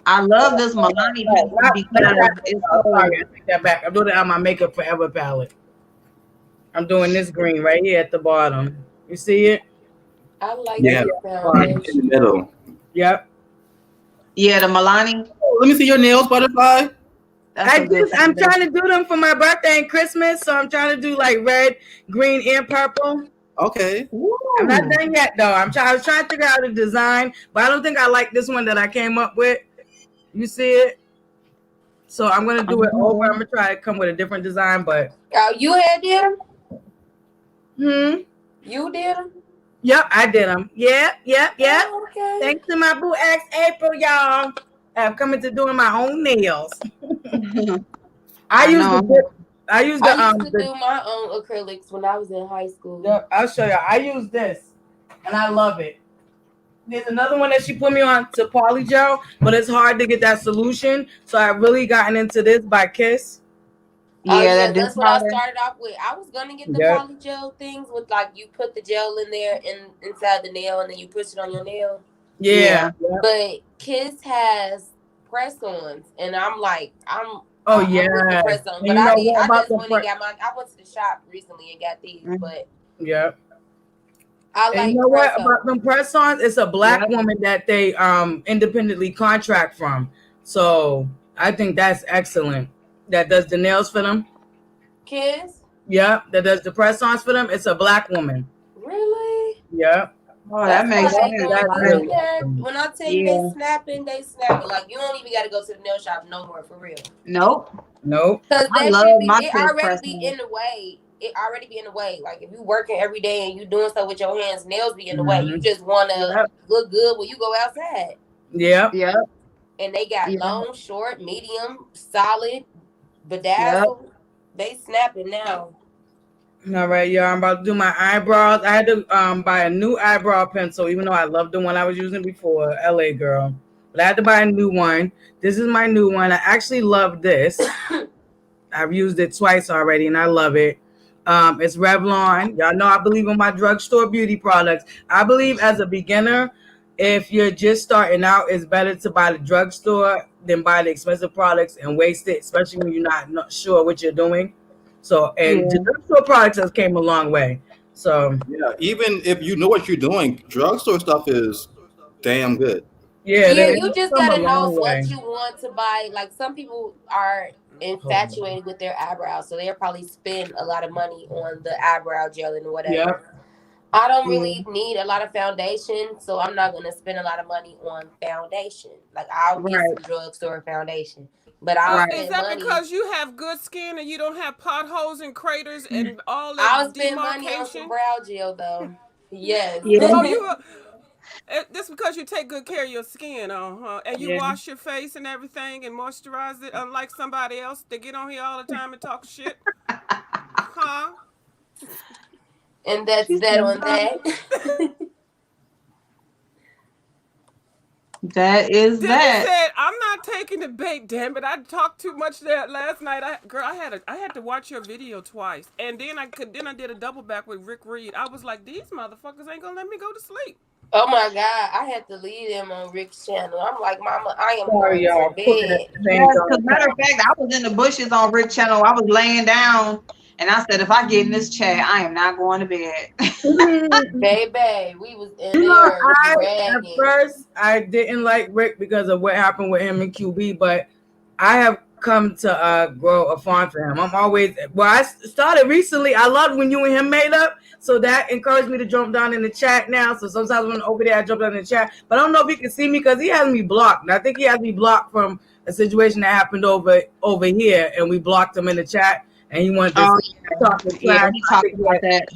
I love this Milani Oh, pencil not because that. it's Oh, sorry, so I take that back. I'm doing it on my Makeup Forever palette. I'm doing this green right here at the bottom. You see it? I like Right Yeah. this here at the bottom. In the foundation. middle. Yep. yeah, the Milani, Oh, let me see your nails, butterfly. that's a good I'm trying foundation. to do them for my birthday and Christmas, so I'm trying to do like red, green, and purple. Okay. I'm not Ooh. done yet though. I was trying to figure out the design, but I don't think I like this one that I came up with. You see it? So I'm gonna do it over. I'm gonna try to come with a different design, but Oh, you had them? You did them? Yep, I did them. Yep. Oh, okay. Thanks to my boo ex April, y'all. I'm coming to doing my own nails. I I use know. I used to do my own acrylics when I was in high school. Yep, I'll show you. I use this, and I love it. There's another one that she put me on to poly gel, but it's hard to get that solution. So I've really gotten into this by Kiss. Oh Yeah, yeah, that dip that's what I powder. started off with. I was gonna get the Yep. poly gel things with like you put the gel in there and inside the nail and then you push it on your nail. Yeah. But Kiss has press-ons, and I'm like, I'm Oh with the yeah. press-ons. And But you know I what about just the went and got my. I went to the shop recently and got these, Mhm. but Yep. I And like you know what press-ons. about them press-ons? It's a black woman that they independently contract from. So I think that's excellent. That does the nails for them. Kiss? Yep. That does the press-ons for them. It's a black woman. Really? Yep. Oh, that That's makes why sense. they doing That's good really in there. excellent. When I tell you Yeah. they snapping, they snapping. Like you don't even got to go to the nail shop no more for real. Nope. Nope. Cause I that love shit be my it Kiss already press be on. in the way. It already be in the way. Like if you working every day and you doing stuff with your hands, nails be in the way. You just wanna look good when you go outside. Yep. Yep. And they got Yep. long, short, medium, solid, Yep. bedazzled. They snapping now. All right, y'all. I'm about to do my eyebrows. I had to buy a new eyebrow pencil, even though I loved the one I was using before, LA girl. But I had to buy a new one. This is my new one. I actually love this. I've used it twice already, and I love it. It's Revlon. Y'all know I believe in my drugstore beauty products. I believe as a beginner, if you're just starting out, it's better to buy the drugstore than buy the expensive products and waste it, especially when you're not sure what you're doing. So, and the drugstore products has came a long way. So, Yeah, even if you know what you're doing, drugstore stuff is damn good. yeah, You just come a gotta know long way. what you want to buy. Like some people are infatuated with their eyebrows, so they'll probably spend a lot of money on the eyebrow gel and whatever. Yep. I don't really need a lot of foundation, so I'm not gonna spend a lot of money on foundation. Like I'll get some drugstore foundation, but I'll Is spend that money. because you have good skin and you don't have potholes and craters and all the I'll spend money on some demarcation? brow gel though. Yes. Oh, you. That's because you take good care of your skin, huh? And you Yeah. wash your face and everything and moisturize it, unlike somebody else that get on here all the time and talk shit, huh? And that's that on that. That is Debbie that. said, "I'm not taking the bait, damn it! I talked too much there last night. I had to watch your video twice, and then I did a double back with Rick Reed. I was like, these motherfuckers ain't gonna let me go to sleep. Oh my God, I had to leave them on Rick's channel. I'm like, Mama, I am Sorry, going y'all. to bed. Yes, because matter of fact, I was in the bushes on Rick Channel. I was laying down And I said, if I get in this chat, I am not going to bed. Baby, we was in You know, there at dragging. first I didn't like Rick because of what happened with him and QB, but I have come to grow a fond for him. I'm always I started recently. I loved when you and him made up, so that encouraged me to jump down in the chat now. So sometimes when I'm over there, I jump down in the chat, but I don't know if he can see me because he has me blocked. And I think he has me blocked from a situation that happened over here, and we blocked him in the chat, and he wanted to talk to Yeah, class. he talked about that.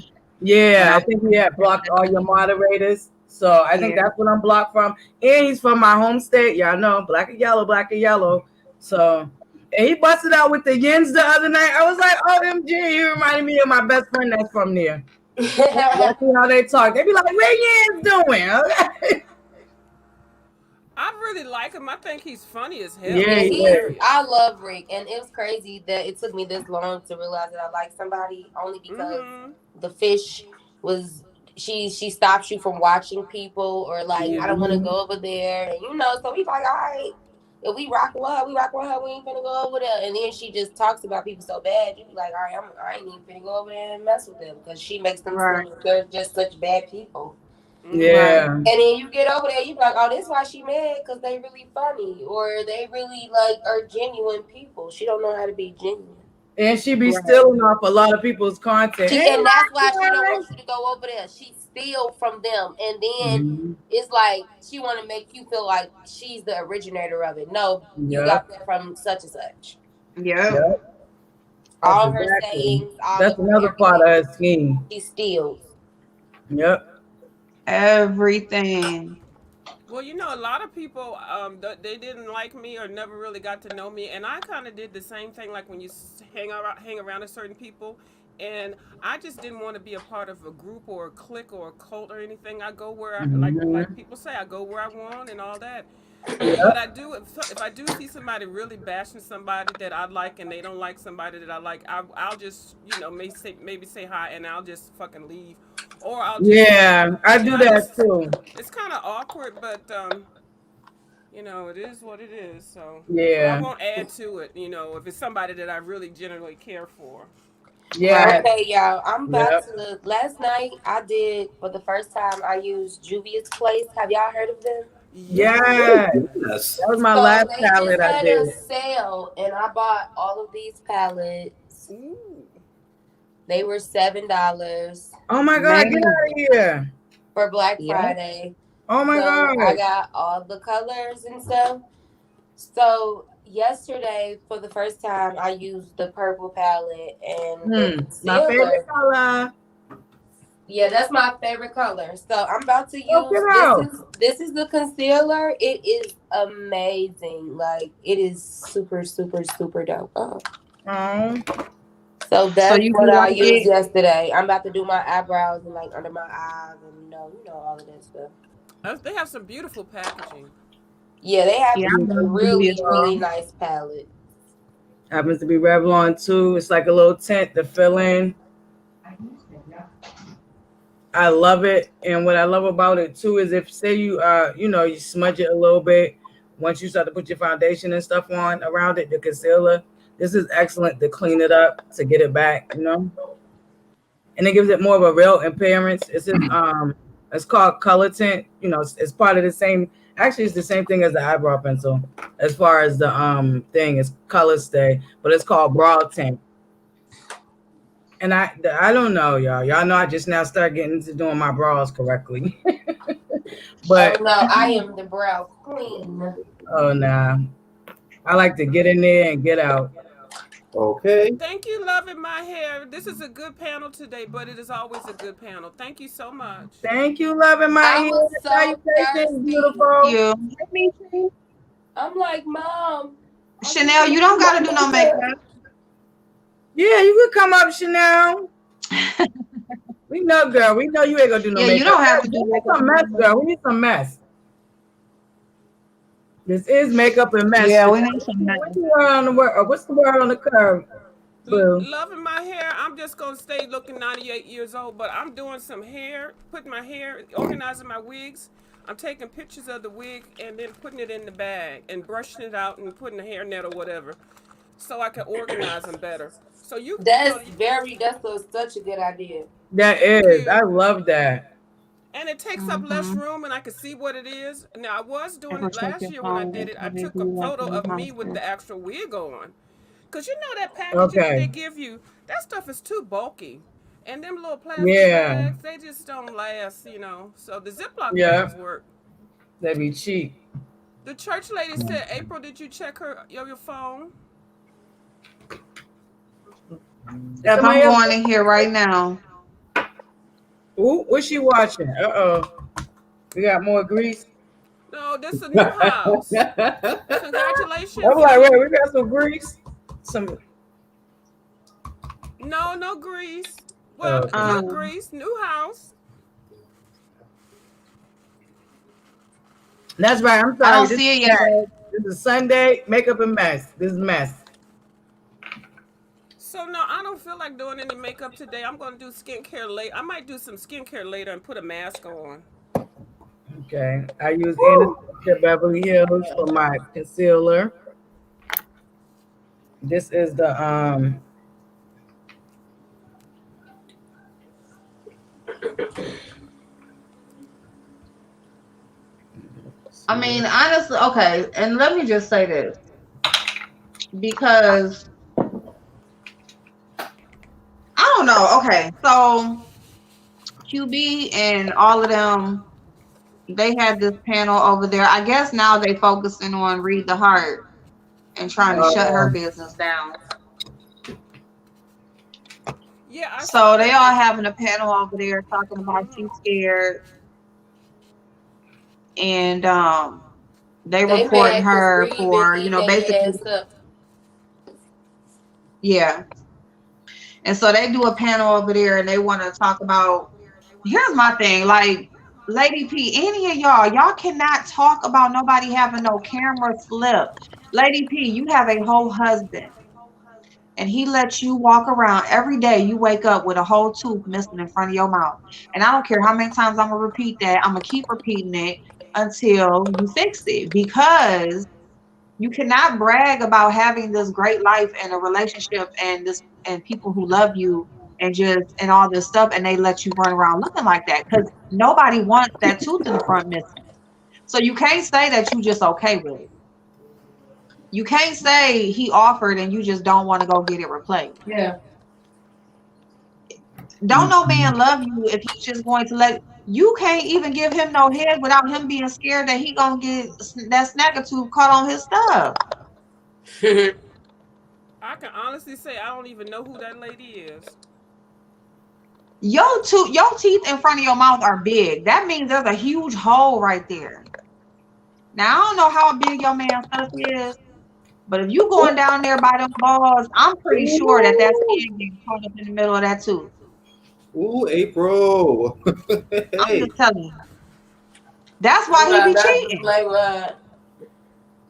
Yeah, I think he had blocked all your moderators. So I think that's what I'm blocked from. And he's from my home state. Y'all know, black and yellow, black and yellow. So, and he busted out with the yins the other night. I was like, OMG, you reminded me of my best friend that's from there. Let's see how they talk. They be like, what yins doing? Okay. I really like him. I think he's funny as hell. Yeah, Yeah, he is. I love Rick, and it was crazy that it took me this long to realize that I like somebody only because the fish was she stops you from watching people, or like I don't want to go over there, and so we like, all right, if we rock with her, we ain't finna go over there, and then she just talks about people so bad, you be like, all right, I ain't even finna go over there and mess with them because she makes them seem like they're just such bad people. Yeah. And then you get over there, you be like, oh, this is why she mad, because they really funny, or they really like are genuine people. She don't know how to be genuine. And she be stealing off a lot of people's content. And that's why she don't want you to go over there. She steal from them. And then it's like she want to make you feel like she's the originator of it. No, you got that from such and such. Yeah. All her sayings. That's another part of her scheme. She steals. Yep. Everything. Well, a lot of people, they didn't like me or never really got to know me, and I kind of did the same thing. Like when you hang around a certain people, and I just didn't want to be a part of a group or a clique or a cult or anything. I go where I like people say, I go where I want and all that. But I do if I do see somebody really bashing somebody that I like and they don't like somebody that I like, I'll just maybe say hi and I'll just fucking leave, or I'll just I do that too. It's kind of awkward, but it is what it is. So yeah, I won't add to it. If it's somebody that I really genuinely care for. Yeah. Okay, y'all. I'm about to. Last night I did for the first time. I used Juvia's Place. Have y'all heard of them? Yes. That was my last palette I did. They just had a sale, and I bought all of these palettes. Ooh. They were $7. Oh my God, get out of here. For Black Friday. Oh my God. I got all the colors and stuff. So yesterday, for the first time, I used the purple palette and my favorite color. Yeah, that's my favorite color. So I'm about to use this is the concealer. It is amazing. Like, it is super, super, super dope. So that's what I used yesterday. I'm about to do my eyebrows and like under my eyes and all of that stuff. They have some beautiful packaging. Yeah, they have really, really nice palette. Happens to be Revlon too. It's like a little tint to fill in. I love it, and what I love about it too is if say you you smudge it a little bit, once you start to put your foundation and stuff on around it, the concealer, this is excellent to clean it up, to get it back, and it gives it more of a real appearance. It's called color tint. It's part of the same. Actually, it's the same thing as the eyebrow pencil, as far as the thing is color stay, but it's called brow tint. And I don't know, y'all. Y'all know I just now start getting into doing my brows correctly. But no, I am the brow queen. Oh nah. I like to get in there and get out. Okay. Thank you, loving my hair. This is a good panel today, but it is always a good panel. Thank you so much. Thank you, loving my hair. So beautiful. I'm like, Mom. Chanel, you don't gotta do no makeup. Yeah, you could come up, Chanel. We know, girl. We know you ain't gonna do no makeup. You don't have to do makeup. Some mess, girl. We need some mess. This is makeup and mess. Yeah, we need some mess. What's the word on the curve? Loving my hair. I'm just gonna stay looking 98 years old, but I'm doing some hair, putting my hair, organizing my wigs. I'm taking pictures of the wig and then putting it in the bag and brushing it out and putting a hairnet or whatever. so I can organize them better. So That's such a good idea. That thank is. I you. love that. And it takes up less Mm-hmm. room, and I can see what it is. Now I was doing Ever it check last your year when I phone did and it. I tell they took a do like photo a new of me house with tip? the actual wig on, cause you know that packaging that they Okay. give you, that stuff is too bulky, and them little plastic Yeah. bags, they just don't last, you know. So the Ziploc Yeah. bags work. That'd be cheap. The church lady said, "April, did you check your phone?" Yep, Somebody I'm else. going in here right now. Ooh, what's she watching? We got more grease. No, this is a new house. I'm Congratulations, like, wait, you. we got some grease. Some. No, no grease. Oh, Well, okay. good grease, new house. That's right. I'm I sorry. don't This is see it yet. Sunday. This is Sunday. Makeup and mess. This is mess. So no, I don't feel like doing any makeup today. I'm gonna do skincare later. I might do some skincare later and put a mask on. Okay. I use Anastasia Beverly Hills for my concealer. This is the I mean, honestly, okay, and let me just say this because I don't know. Okay, so QB and all of them, they had this panel over there. I guess now they focusing on Read the Heart and trying to shut her um, business down. Yeah, I saw So they that. all having a panel over there talking about she's scared, and they They reporting mad because her Reed been for, eating basically, their ass up. yeah. And so they do a panel over there and they want to talk about, here's my thing, like, Lady P, any of y'all cannot talk about nobody having no camera slip. Lady P, you have a whole husband and he lets you walk around every day. You wake up with a whole tooth missing in front of your mouth. And I don't care how many times I'm going to repeat that. I'm going to keep repeating it until you fix it, because you cannot brag about having this great life and a relationship and people who love you and all this stuff, and they let you run around looking like that, because nobody wants that tooth in the front missing. So you can't say that you just okay with it. You can't say he offered and you just don't want to go get it replaced. Yeah. Don't no man love you if he's just going to let you. Can't even give him no head without him being scared that he gonna get that snacker tooth caught on his stuff. I can honestly say I don't even know who that lady is. Your teeth in front of your mouth are big. That means there's a huge hole right there. Now I don't know how big your man's stuff is, but if you going down there by them balls, I'm pretty sure that skin getting caught up in the middle of that tooth. Ooh, April. I'm Hey. just telling you. That's why he be cheating.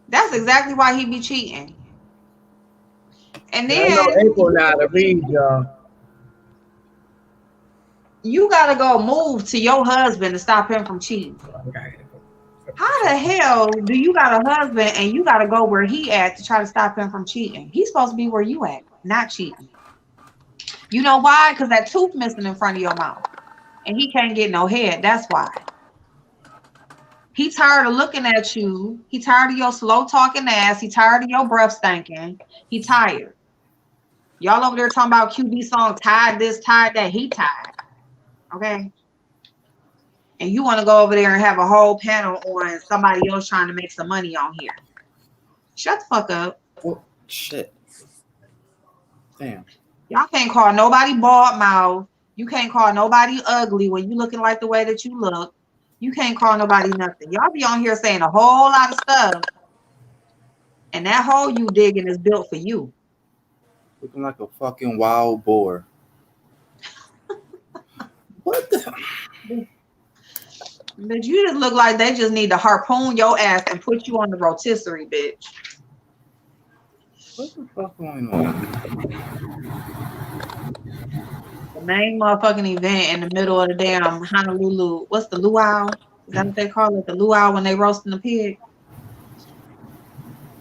That's exactly why he be cheating. And I know then April now to read, y'all. you gotta go move to your husband to stop him from cheating. Okay. How the hell do you got a husband and you gotta go where he at to try to stop him from cheating? He's supposed to be where you at, not cheating. You know why? Because that tooth missing in front of your mouth, and he can't get no head. That's why. He tired of looking at you. He tired of your slow talking ass. He tired of your breath stinking. He tired. Y'all over there talking about QB song, tired this, tired that. He tired. Okay. And you want to go over there and have a whole panel on somebody else trying to make some money on here. Shut the fuck up. Oh, shit. Damn. Y'all can't call nobody bald mouth. You can't call nobody ugly when you looking like the way that you look. You can't call nobody nothing. Y'all be on here saying a whole lot of stuff. And that hole you digging is built for you. Looking like a fucking wild boar. What the? But you just look like they just need to harpoon your ass and put you on the rotisserie, bitch. What the fuck going on? The main motherfucking event in the middle of the damn Honolulu. What's the luau? Is that what they call it? The luau when they roasting the pig?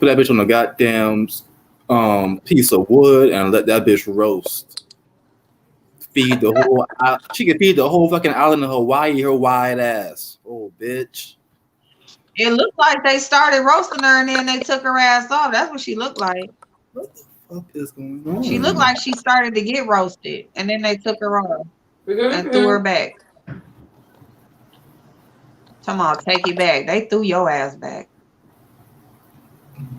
Put that bitch on the goddamn piece of wood and let that bitch roast. Feed the whole. She could feed the whole fucking island of Hawaii her wide ass. Oh, bitch. It looked like they started roasting her and then they took her ass off. That's what she looked like. What the fuck is going on? She looked like she started to get roasted and then they took her off and threw her back. Come on, take it back. They threw your ass back.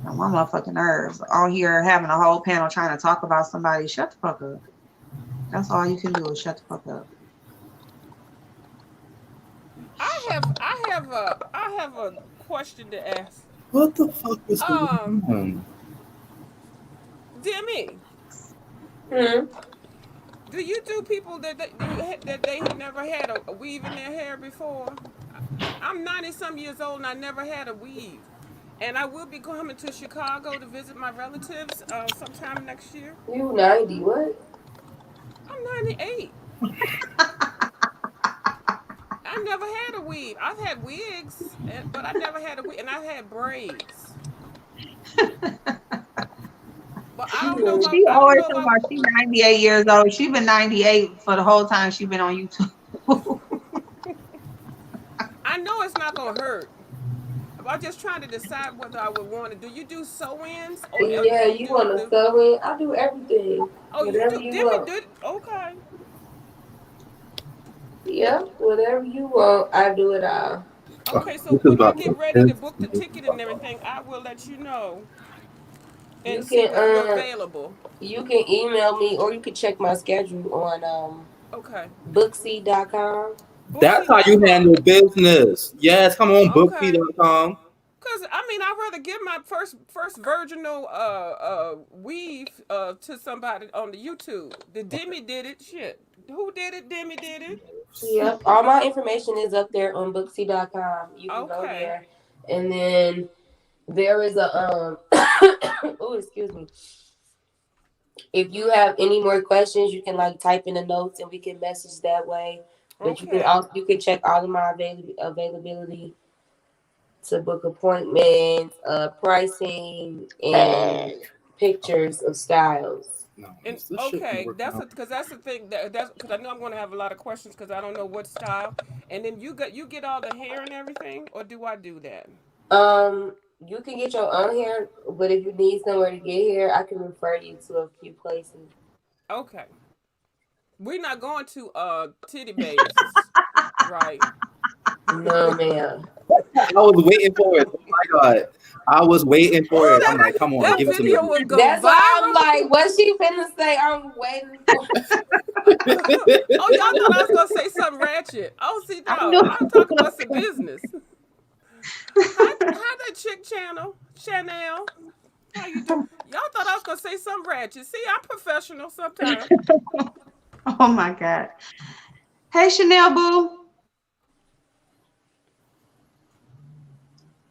My motherfucking nerves. All here having a whole panel trying to talk about somebody. Shut the fuck up. That's all you can do is shut the fuck up. I have a question to ask. What the fuck is going on? Demi, do you do people that they have never had a weave in their hair before? I'm 90-some years old and I never had a weave. And I will be coming to Chicago to visit my relatives sometime next year. You 90, what? I'm 98. I never had a weave. I've had wigs, but I never had a wig, and I've had braids. But I don't know. She always talking about she's 98 years old. She's been 98 for the whole time she's been on YouTube. I know it's not gonna hurt. I'm just trying to decide whether I would want to. Do you do sew-ins? Yeah, you want to sew in? I do everything. Oh, whatever you do? You want. Okay. Yeah, whatever you want, I do it all. Okay, so when I get ready to book the ticket and everything, I will let you know. And see when you're available. You can email me or you can check my schedule on Booksy.com. That's how you handle business. Yes, come on, Booksy.com. Because I'd rather give my first virginal weave to somebody on the YouTube. The Demi did it. Shit. Who did it? Demi did it. Yep. All my information is up there on Booksy.com. You can go there. And then there is a oh, excuse me. If you have any more questions, you can type in the notes and we can message that way. But you can check all of my availability to book appointments, pricing, and pictures of styles. No, and that's the thing that's because I know I'm going to have a lot of questions because I don't know what style. And then you get all the hair and everything, or do I do that? You can get your own hair, but if you need somewhere to get hair, I can refer you to a few places. Okay. We're not going to titty babies, right? No, ma'am. I was waiting for it. Oh my god, I was waiting for it. I'm like, come on, give it to me. That's why I'm like, what she finna say? I'm waiting for it. Oh, y'all thought I was gonna say something ratchet. Oh, see, no, I'm talking about some business. Hi, that chick Chanel. How you doing? Y'all thought I was gonna say something ratchet. See, I'm professional sometimes. Oh my god. Hey, Chanel boo.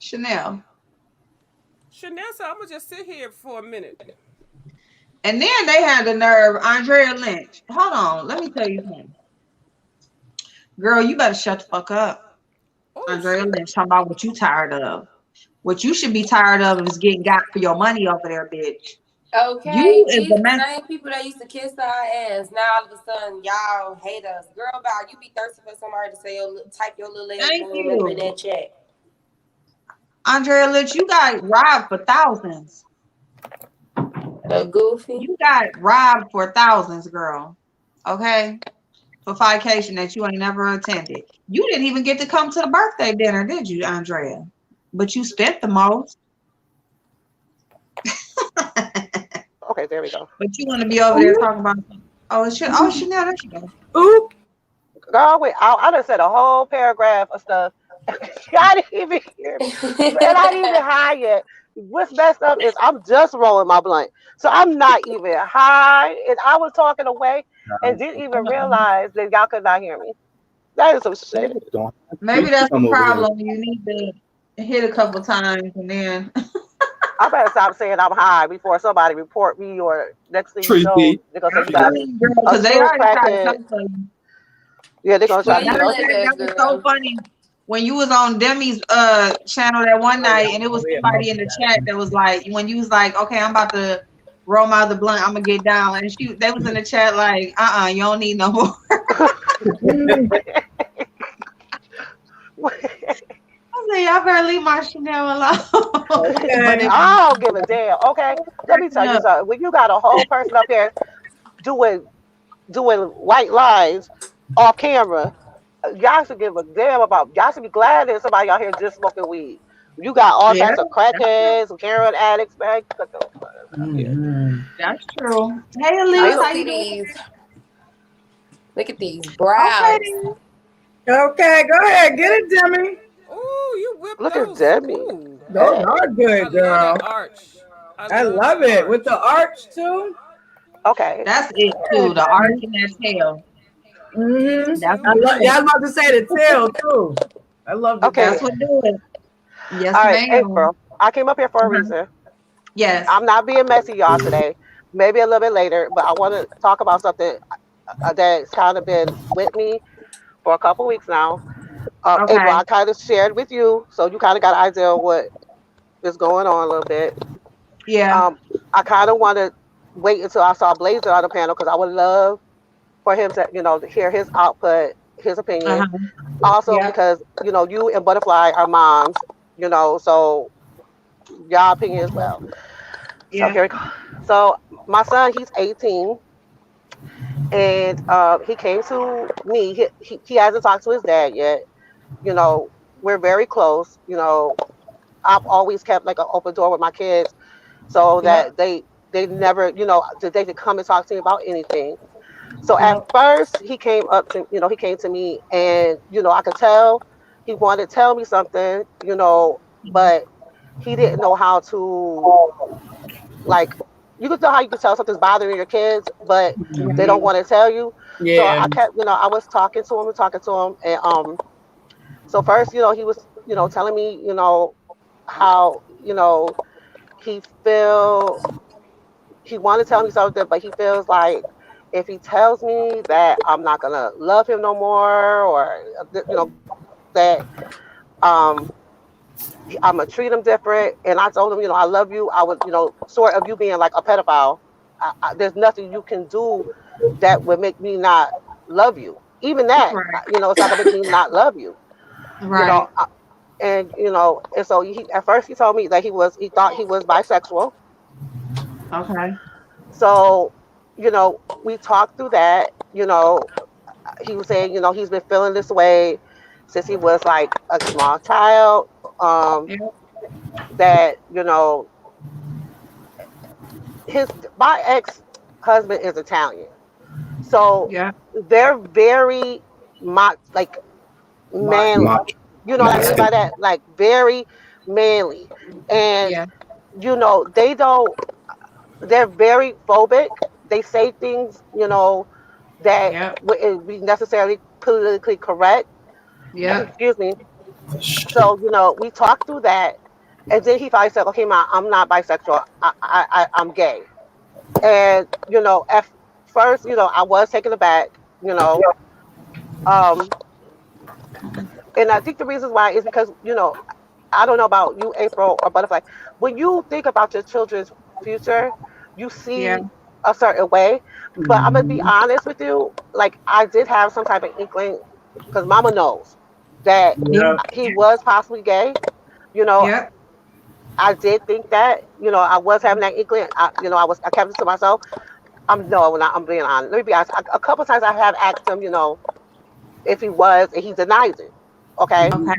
Chanel, so I'm gonna just sit here for a minute. And then they had the nerve, Andrea Lynch. Hold on, let me tell you something. Girl, you better shut the fuck up. Oh, Andrea Lynch talking about what you tired of. What you should be tired of is getting got for your money over there, bitch. Okay, you these the same people that used to kiss our ass. Now all of a sudden, y'all hate us. Girl, about you be thirsty for somebody to say type your little ass name up in that chat. Andrea Lynch, you got robbed for thousands. Goofy. You got robbed for thousands, girl. Okay? For vacation that you ain't never attended. You didn't even get to come to the birthday dinner, did you, Andrea? But you spent the most. Okay, there we go. But you want to be over there talking about Chanel, there she goes. Oop. Girl, wait, I done said a whole paragraph of stuff. I didn't even hear me. And I didn't even high yet. What's messed up is I'm just rolling my blunt. So I'm not even high. And I was talking away and didn't even realize that y'all could not hear me. That is some shit. Maybe that's the problem. You need to hit a couple times and then I better stop saying I'm high before somebody report me or next thing you know, they're gonna say because they already tried to tell you. Yeah, they're gonna try to that was so funny. When you was on Demi's channel that one night and it was somebody in the chat that was like, when you was like, okay, I'm about to roll my other blunt. I'm gonna get down. And they was in the chat like, you don't need no more. I said, y'all better leave my Chanel alone. But Okay. it I don't give a damn. Okay, let me tell you up. something. When you got a whole person up here doing white lines off camera, y'all should give a damn about. Y'all should be glad that somebody out here just smoking weed. You got all Yeah, types of crackheads, heroin addicts, man. Get the fuck out here. Mhm. that's true. Hey, They Elise, don't. how See you doing? these. Look at these Okay. brows. Okay, go ahead. Get it, Demi. Ooh, you whipped Look at those. Demi. Ooh, Those Hey. are I good, love that girl. arch. I I love love that it. arch. With the arch, too. Okay. That's it Yeah, too. The arch Demi. in that tail. Me Mm-hmm. That's too. what do Yeah, I it. was about to say the tail, too. I love the Okay. That's tail. what do it. Yes, All right, ma'am. April. I came up here for a Uh-huh. reason. Yes. I'm not being messy, y'all, today. Maybe a little bit later, but I want to talk about something that's kind of been with me for a couple weeks now. April, Okay. I kind of shared with you, so you kind of got an idea of what is going on a little bit. Yeah. Um, I kind of want to wait until I saw Blazer on the panel because I would love for him to, to hear his output, his opinion. Uh-huh. Also, Yep. because you and Butterfly are moms, so y'all opinion as well. So Yeah. here we go. So my son, he's 18, and he came to me. He hasn't talked to his dad yet. You know, we're very close. I've always kept like an open door with my kids so Yep. that they never, that they could come and talk to me about anything. So at Yep. first he came to me and, I could tell he wanted to tell me something, but he didn't know how to, like, you could tell how you could tell something's bothering your kids, but they don't Mhm. want to tell you. So Yeah. I kept, I was talking to him, and so first, he was, telling me, how, he feel he wanted to tell me something, but he feels like if he tells me that I'm not gonna love him no more, or that um I'm gonna treat him different. And I told him, I love you. I would, sort of you being like a pedophile. There's nothing you can do that would make me not love you. Even that, Right. it's not gonna make me not love you. You know, Right. uh, and so he at first he told me that he thought he was bisexual. Okay. So, we talked through that. He was saying, he's been feeling this way since he was like a small child. Um, Yep. that his my ex husband is Italian, so Yep. they're very like manly. Much You know what I mean Yep. by masculine. that? Like very manly, and Yeah. they don't. They're very phobic. They say things, that Yep. wouldn't be necessarily politically correct. Yep. Excuse me. Shit. So, we talked through that. And then he finally said, okay, Ma, I'm not bisexual. I'm gay. And, at first, I was taken aback, you know. Um, and I think the reasons why is because, I don't know about you, April or Butterfly. When you think about your children's future, you Yeah. see a certain way. But I'm gonna be Mhm. honest with you. Like I did have some type of inkling, because Mama knows that Yeah. Yep. he was possibly gay. You know, Yep. I did think that. I was having that inkling. I kept it to myself. I'm being honest. Let me be honest. A couple times I have asked him, if he was, and he denies it. Okay. Okay.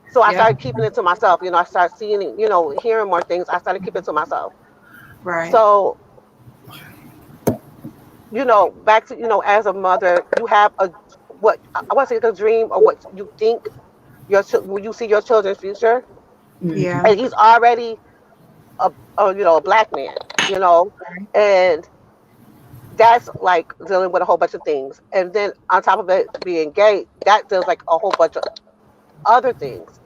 So I Yep. started keeping it to myself. I started seeing it, hearing more things. I started keeping it to myself. Right. So, back to, as a mother, you have what I want to say, a dream, or what you think when you see your children's future. Yeah. Mhm. And he's already a black man, you know, and that's like dealing with a whole bunch of things. And then on top of it being gay, that deals like a whole bunch of other things.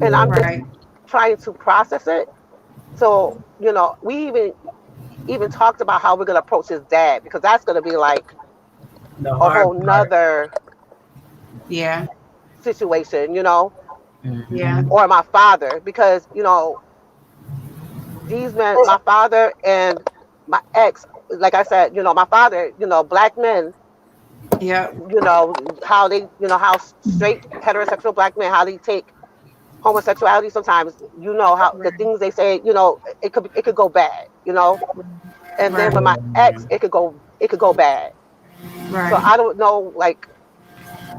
And Yeah. I'm just Right. trying to process it. So, we even talked about how we're gonna approach his dad, because that's gonna be like The a hard whole part. nother Yeah. situation, Yeah. Mhm. or my father, because these men, my father and my ex, like I said, my father, black men, Yeah. how they, how straight heterosexual black men, how they take homosexuality sometimes, how the Right. things they say, it could go bad, and then with Right. my ex, it could go bad. So Right. I don't know, like,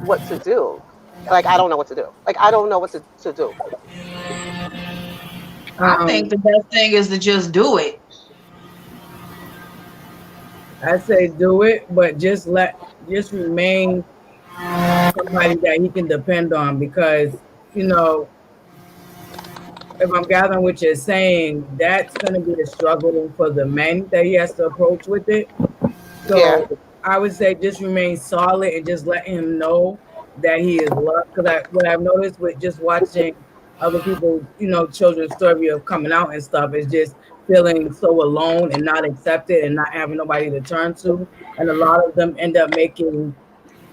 what to do. Like, I don't know what to do. Like, I don't know what to do. I think Um, the best thing is to just do it. I say do it, but just remain somebody that he can depend on because you know if I'm gathering what you're saying, that's going to be the struggle for the men that he has to approach with it. Yeah, So I would say just remain solid and just let him know that he is loved. Because what I've noticed with just watching other people, children's story of coming out and stuff is just feeling so alone and not accepted and not having nobody to turn to. And a lot of them end up making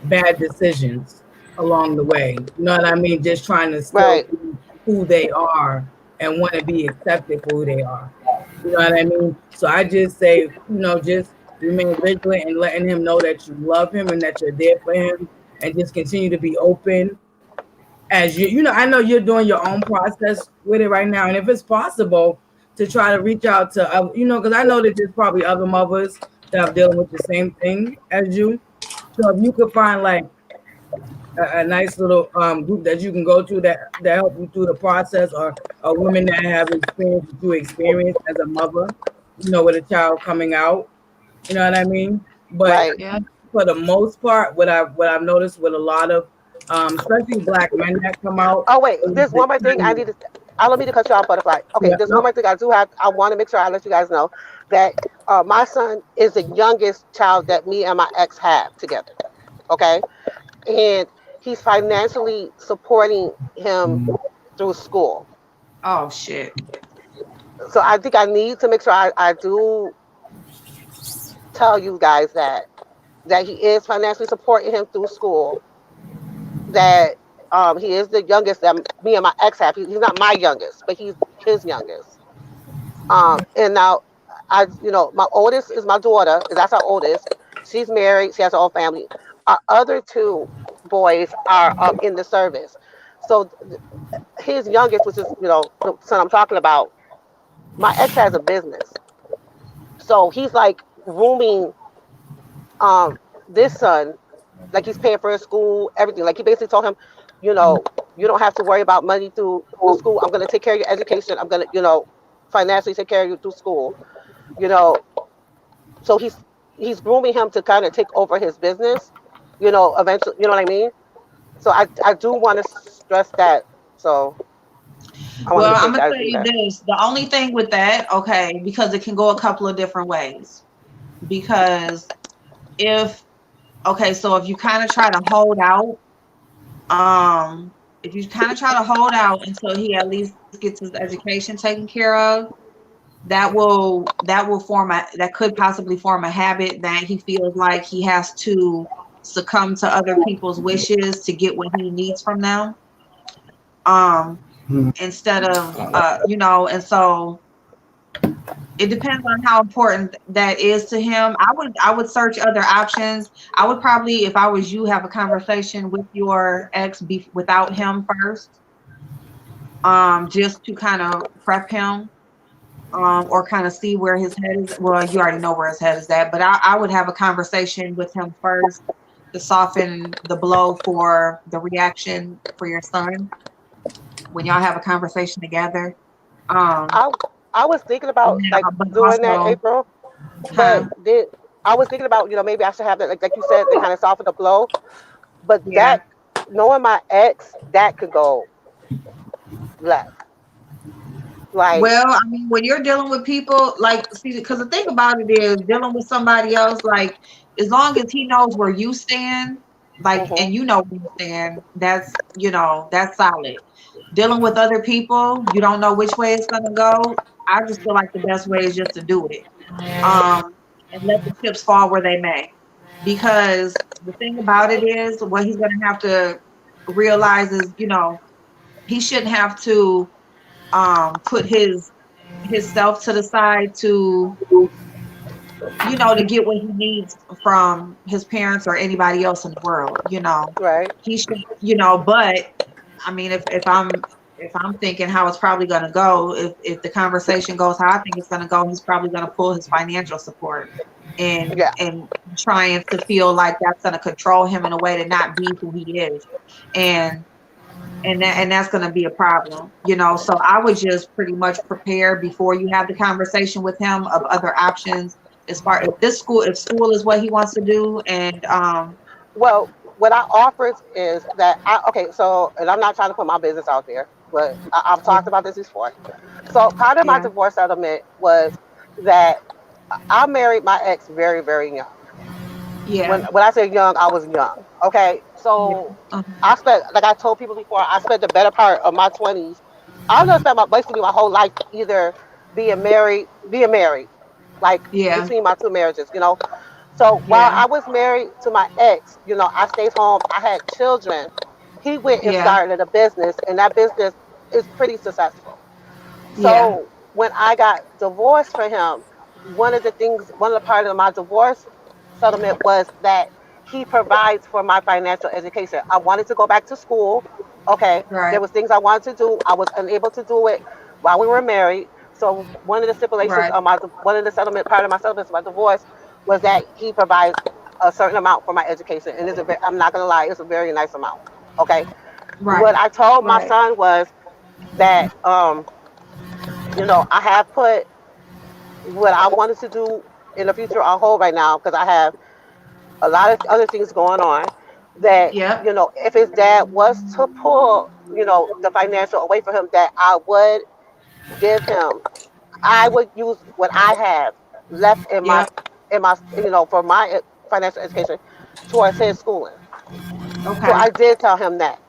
bad decisions along the way. You know what I mean? Just trying to still right, be who they are and want to be accepted for who they are. You know what I mean? So I just say, just remain vigilant and letting him know that you love him and that you're there for him and just continue to be open as I know you're doing your own process with it right now. And if it's possible to try to reach out to, because I know that there's probably other mothers that are dealing with the same thing as you. So if you could find like a nice little group that you can go to that help you through the process, or women that have experienced what you experienced as a mother, with a child coming out. You know what I mean? But right. Yeah. for the most part, what I've noticed with a lot of, especially black men that come out, Oh wait, is there's the one more thing I time. need to. I don't mean to cut you off, butterfly. Okay, Yeah, there's one no, more thing I do have. I want to make sure I let you guys know that my son is the youngest child that me and my ex have together. Okay, and he's financially supporting him through school. Oh shit. So I think I need to make sure I do tell you guys that he is financially supporting him through school. That he is the youngest that me and my ex have. He's not my youngest, but he's his youngest. And now my oldest is my daughter. That's our oldest. She's married. She has her own family. Our other two boys are in the service. So his youngest, which is the son I'm talking about, my ex has a business. So he's like rooming um this son, like he's paying for his school, everything. Like he basically told him, you know, you don't have to worry about money through the school. I'm gonna take care of your education. I'm gonna, financially take care of you through school. You know, so he's grooming him to kind of take over his business. Eventually, you know what I mean. So I do want to stress that. So I want to Well, make sure I'm you gonna guys tell do you that. this. The only thing with that, okay, because it can go a couple of different ways. Because if okay, so if you kind of try to hold out, if you kind of try to hold out until he at least gets his education taken care of, that could possibly form a habit that he feels like he has to succumb to other people's wishes to get what he needs from them. Um, instead of and so it depends on how important that is to him. I would search other options. I would probably, if I was you, have a conversation with your ex without him first, just to kind of prep him, or kind of see where his head is. Well, you already know where his head is at, but I would have a conversation with him first to soften the blow for the reaction for your son when y'all have a conversation together. Um, I I was thinking and about then, like but doing that, also, April, but huh? I was thinking about maybe I should have that, like you said, they kind of soften the blow. But Yeah. that, knowing my ex, that could go left. Like, Well, I mean, when you're dealing with people, like, see, because the thing about it is dealing with somebody else, like, as long as he knows where you stand, like, hmm and you know where you stand, that's solid. Dealing with other people, you don't know which way it's gonna go. I just feel like the best way is just to do it, and let the chips fall where they may. Because the thing about it is, what he's gonna have to realize is, he shouldn't have to put his self to the side to to get what he needs from his parents or anybody else in the world. Right. He should, but I mean, if I'm thinking how it's probably going to go, if the conversation goes how I think it's going to go, he's probably going to pull his financial support and Yeah. trying to feel like that's going to control him in a way to not be who he is, and that's going to be a problem. So I would just pretty much prepare before you have the conversation with him of other options as far if school is what he wants to do, and Well, what I offer is that okay. So, and I'm not trying to put my business out there, but I've yeah, talked about this before. So, part of my yeah, divorce settlement was that I married my ex very, very young. yeah, When I say young, I was young. Okay, yeah, so I spent, like I told people before, I spent the better part of my 20s. I was gonna spend basically my whole life either being married, like yeah, between my two marriages. So while yeah, I was married to my ex, I stayed home. I had children. He went and yeah, started a business, and that business is pretty successful. yeah, So when I got divorced from him, one of the part of my divorce settlement was that he provides for my financial education. I wanted to go back to school. Okay, there right, was things I wanted to do. I was unable to do it while we were married. So one of the stipulations right, of one of the settlement part of my settlement of my divorce was that he provides a certain amount for my education, and I'm not gonna lie, it's a very nice amount. Okay, right, what I told my right, son was that I have put what I wanted to do in the future on hold right now because I have a lot of other things going on. That yep, if his dad was to pull the financial away from him, that I would give him. I would use what I have left yep, in my for my financial education towards his schooling. So okay, I did tell him that.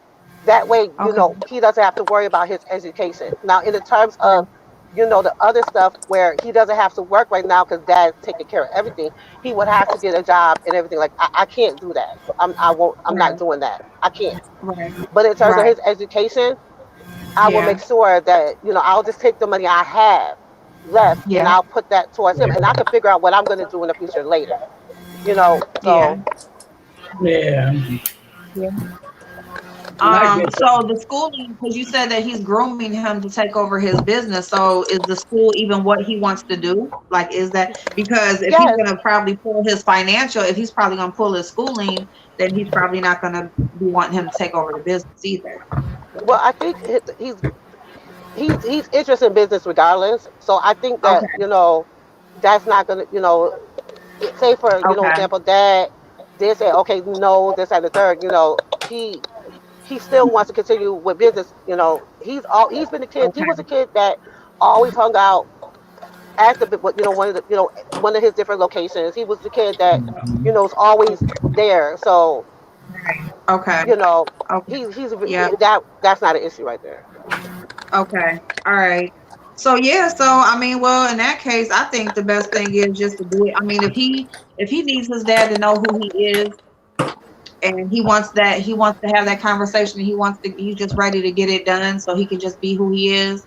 That way, okay, he doesn't have to worry about his education. Now, in the terms right, of, the other stuff where he doesn't have to work right now because dad's taking care of everything, he would have to get a job and everything. Like, I can't do that. I won't, I'm not right, doing that. I can't. right, But in terms of right, his education, I will make yeah, sure that, I'll just take the money I have left and yeah, I'll put that towards him. And I can figure out what I'm going to do in the future later, yeah, so. Yeah, yeah. I get So that. the schooling, because you said that he's grooming him to take over his business. So is the school even what he wants to do? Like, is that because if he's Yes. gonna probably pull his financial, if he's probably gonna pull his schooling, then he's probably not gonna be wanting him to take over the business either. Well, I think he's interested in business regardless. So I think that Okay, that's not gonna say for okay, example, dad did say okay, no, this and the third. He still wants to continue with business. He's been a kid. He okay, was a kid that always hung out at the one of the one of his different locations. He was the kid that was always there. So okay, you know okay. Yeah. that's not an issue right there. Okay. All right. So yeah, so I mean, well, in that case, I think the best thing is just to do it. I mean, if he needs his dad to know who he is and he wants to have that conversation, and he's just ready to get it done so he can just be who he is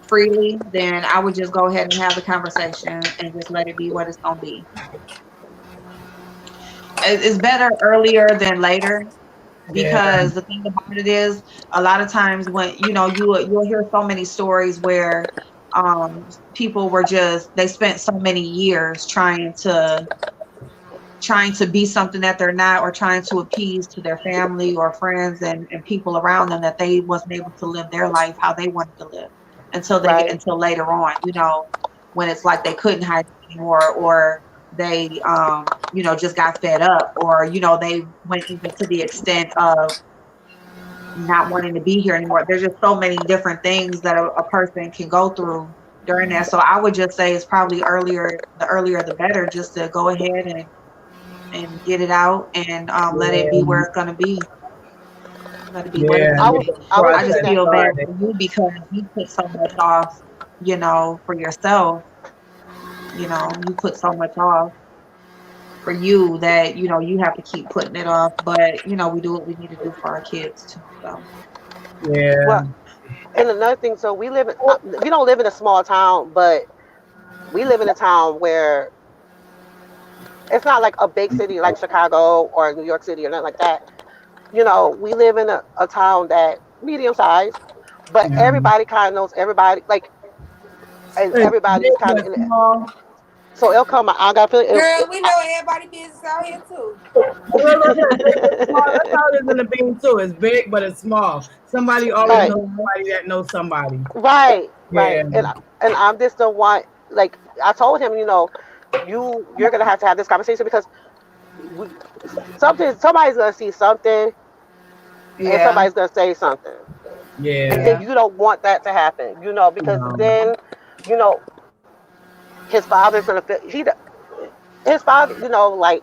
freely, then I would just go ahead and have the conversation and just let it be what it's gonna be. It's better earlier than later, Yeah, because the thing about it is a lot of times when you'll hear so many stories where people were just they spent so many years trying to be something that they're not, or trying to appease to their family or friends and people around them, that they wasn't able to live their life how they wanted to live Right. until later on, when it's like they couldn't hide anymore, or they just got fed up, or they went even to the extent of not wanting to be here anymore. There's just so many different things that a person can go through during that. So I would just say it's probably the earlier the better, just to go ahead and get it out, and let it be where yeah, it's gonna be. Let it be what it's yeah. gonna I Get would be. the I would I think just process that. feel bad started. for you because you put so much off, for yourself. You put so much off for you that you have to keep putting it off. But we do what we need to do for our kids too. So Well, Yeah, and another thing, so we don't live in a small town, but we live in a town where it's not like a big city like Chicago or New York City or nothing like that. We live in a town that medium size, but Mhm. everybody kind of knows everybody, like, and It's big everybody's kind of but in it. small. So it'll come. I got to feel Girl, we know everybody business out here too. That's what I said, big but small. That's how it is in the bean too. It's big but it's small. Somebody always right, knows somebody that knows somebody. right, Yeah. and I'm just the one. Like I told him, you're gonna have to have this conversation because we, somebody's gonna see something and Yeah. somebody's gonna say something, and Yeah. then Yeah. you don't want that to happen, because No. then, you know, his father's gonna feel his father, like,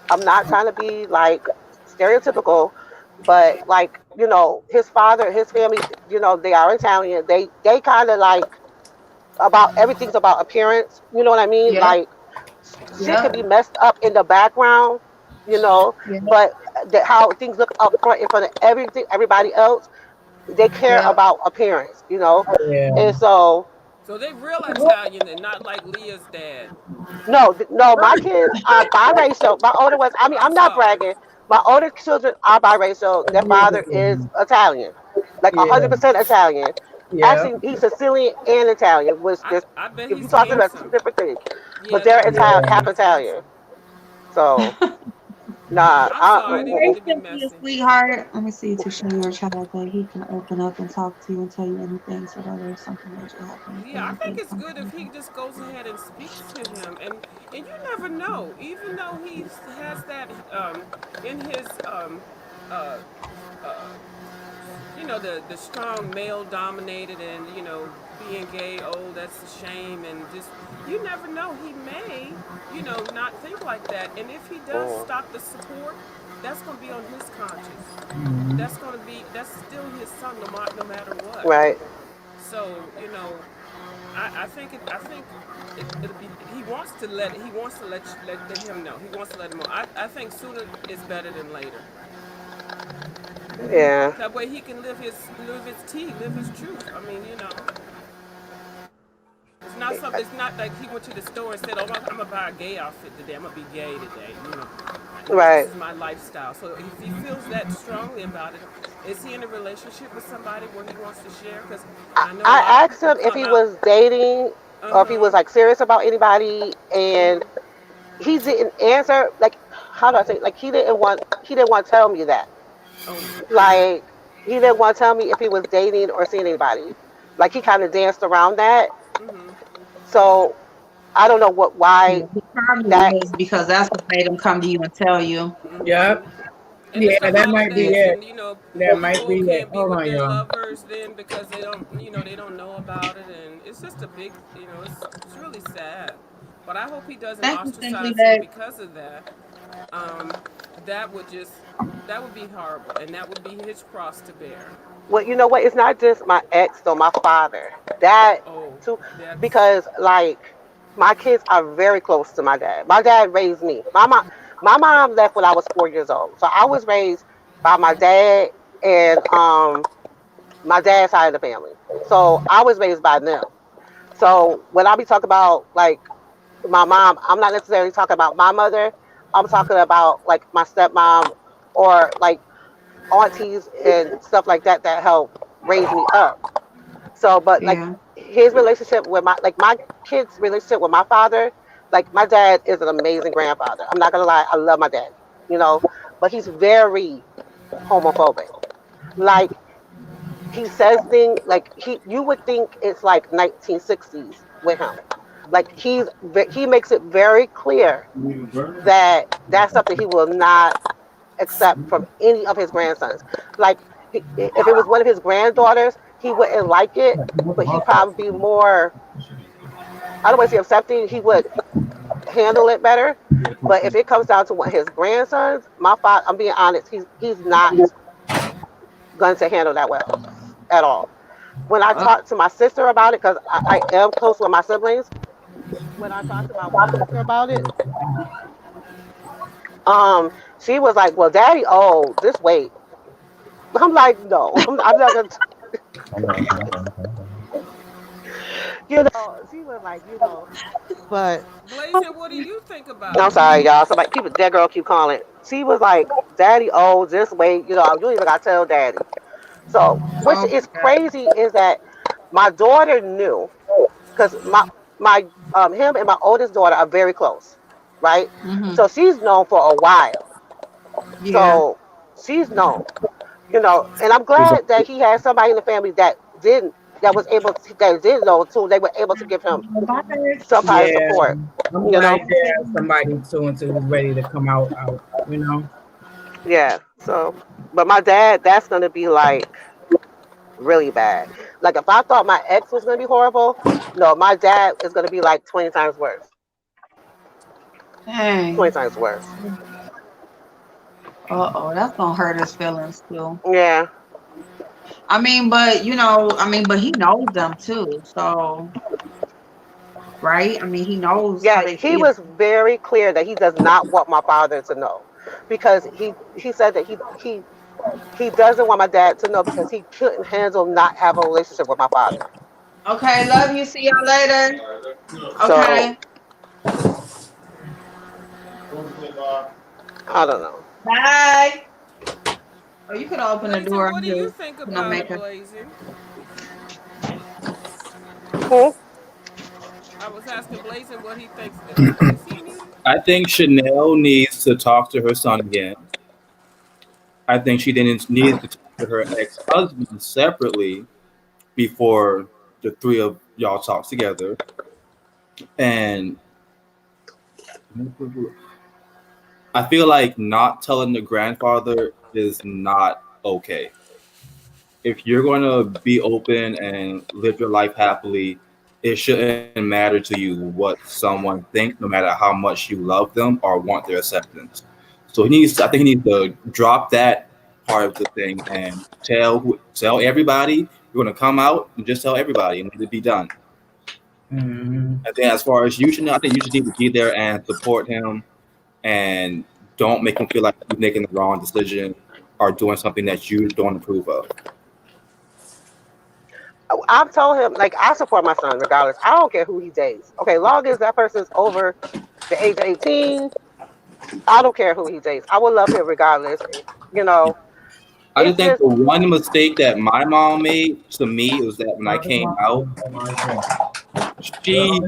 I'm not trying to be like stereotypical, but like, his father, his family, they are Italian. They kind of like about everything's about appearance. You know what I mean? Yeah. Like shit Yeah. could be messed up in the background, you know, Yeah. but how things look up front in front of everything, everybody else, they care Yeah. about appearance. Yeah. And so So they real Italian and not like Leah's dad. no, no, my kids are biracial. My older ones, I mean, I'm I'm not sorry. bragging. My older children are biracial. Their father is Italian, like Yeah. 100% Italian. Yeah. Actually, he's Sicilian and Italian, which I just, I bet if you're he's talking about two handsome. different things, but Yeah, they're that Italian, Yeah. half he's Italian. handsome. So, nah, I'm sorry, I didn't mean Hey, to be Cynthia, messy. sweetheart. Let me see to show your child that he can open up and talk to you and tell you anything. So that there's something major happening, Yeah, I please think get it's good if comfortable. he just goes ahead and speaks to him, and you never know. Even though he has that in his uh, uh, the strong male dominated and being gay, oh that's a shame, and just you never know, he may not think like that, and if he does mm, stop the support, that's going to be on his conscience. Mhm. That's still his son, no matter what. right. So I think it'll be, he wants to let him know, he wants to let him know. I think sooner is better than later. Yeah. That way he can live his truth. I mean, it's not something. It's not like he went to the store and said, "Oh, I'm gonna buy a gay outfit today. I'm gonna be gay today." This Right. is my lifestyle. So if he feels that strongly about it, is he in a relationship with somebody where he wants to share? Because I know a lot I of asked people him if come he out. was dating Uh or if he was huh. like serious about anybody, and he didn't answer. Like, how do I say? Like, he didn't want to tell me that. Oh. Like, he didn't want to tell me if he was dating or seeing anybody. Like, he kind of danced around that. Mhm. So I don't know why Yeah, he probably that. is because that's what made him come to you and tell you. Yep. Mhm. And it's Yeah, the that might be holidays, it. and That might people be it. can't be Hold with on, their y'all. lovers then because they don't know about it, and it's just a big, it's really sad. But I hope he doesn't Thank you, Simply ostracize him Babe. because of that. Um, that would just that would be horrible, and that would be his cross to bear. Well, you know what? It's not just my ex, though. My father. That Oh, too, that's because like my kids are very close to my dad. My dad raised me. My mom left when I was 4 years old, so I was raised by my dad and my dad's side of the family. So I was raised by them. So when I be talking about like my mom, I'm not necessarily talking about my mother. I'm talking about like my stepmom or like aunties and stuff like that that helped raise me up. So, but like Yeah. his relationship with my kids' relationship with my father, like my dad is an amazing grandfather. I'm not gonna lie, I love my dad, but he's very homophobic. Like he says things like you would think it's like 1960s with him. Like he makes it very clear that that's something he will not accept from any of his grandsons. Like if it was one of his granddaughters, he wouldn't like it, but he'd probably be more. I don't want to say accepting. He would handle it better. But if it comes down to one of his grandsons, my father, I'm being honest, he's not going to handle that well at all. When I talked to my sister about it, because I am close with my siblings, when I talked to my one sister about it, she was like, "Well, Daddy, oh, just wait." I'm like, "No, I'm not gonna." She was like, but Blazing, what do you think about I'm it? sorry, y'all. Somebody keep that girl keep calling. She was like, "Daddy, oh, just wait. You even got to tell Daddy." So, which Oh is my God. crazy is that my daughter knew because my him and my oldest daughter are very close, right? Hmm. So she's known for a while. Yeah. So she's known, and I'm There's glad that he had somebody in the family that was able to, that did know too. They were able to give him Bye. some kind of Yeah, support, I'm you glad know. there's somebody two and two who's ready to come out. You know. Yeah. So, but my dad, that's gonna be like really bad. Like if I thought my ex was gonna be horrible, no, my dad is gonna be like 20 times worse. Dang. 20 times worse. Uh-oh, that's gonna hurt his feelings too. Yeah. I mean, but he knows them too. So, right? I mean, he knows how Yeah, they he feel. was very clear that he does not want my father to know because he said that he doesn't want my dad to know because he couldn't handle not having a relationship with my father. Okay, love you. See y'all later. So Okay. I don't know. Bye. Oh, you could open the Blazing, door what and do you just, think you know, about make it, a. Blazing? Hmm? I was asking Blazing what he thinks. Is he muted? I think Chanel needs to talk to her son again. I think she didn't need to talk to her ex-husband separately before the three of y'all talk together. And I feel like not telling the grandfather is not okay. If you're going to be open and live your life happily, it shouldn't matter to you what someone thinks, no matter how much you love them or want their acceptance. So I think he needs to drop that part of the thing and tell everybody you're going to come out and just tell everybody and let it be done. Mhm. And then as far as you should know, I think you should need to be there and support him and don't make him feel like he's making the wrong decision or doing something that you don't approve of. I've told him like I support my son regardless. I don't care who he dates. Okay, long as that person's over the age of 18, I don't care who he dates. I will love him regardless. You know, I just it's think just the one mistake that my mom made to me was that when I came out, she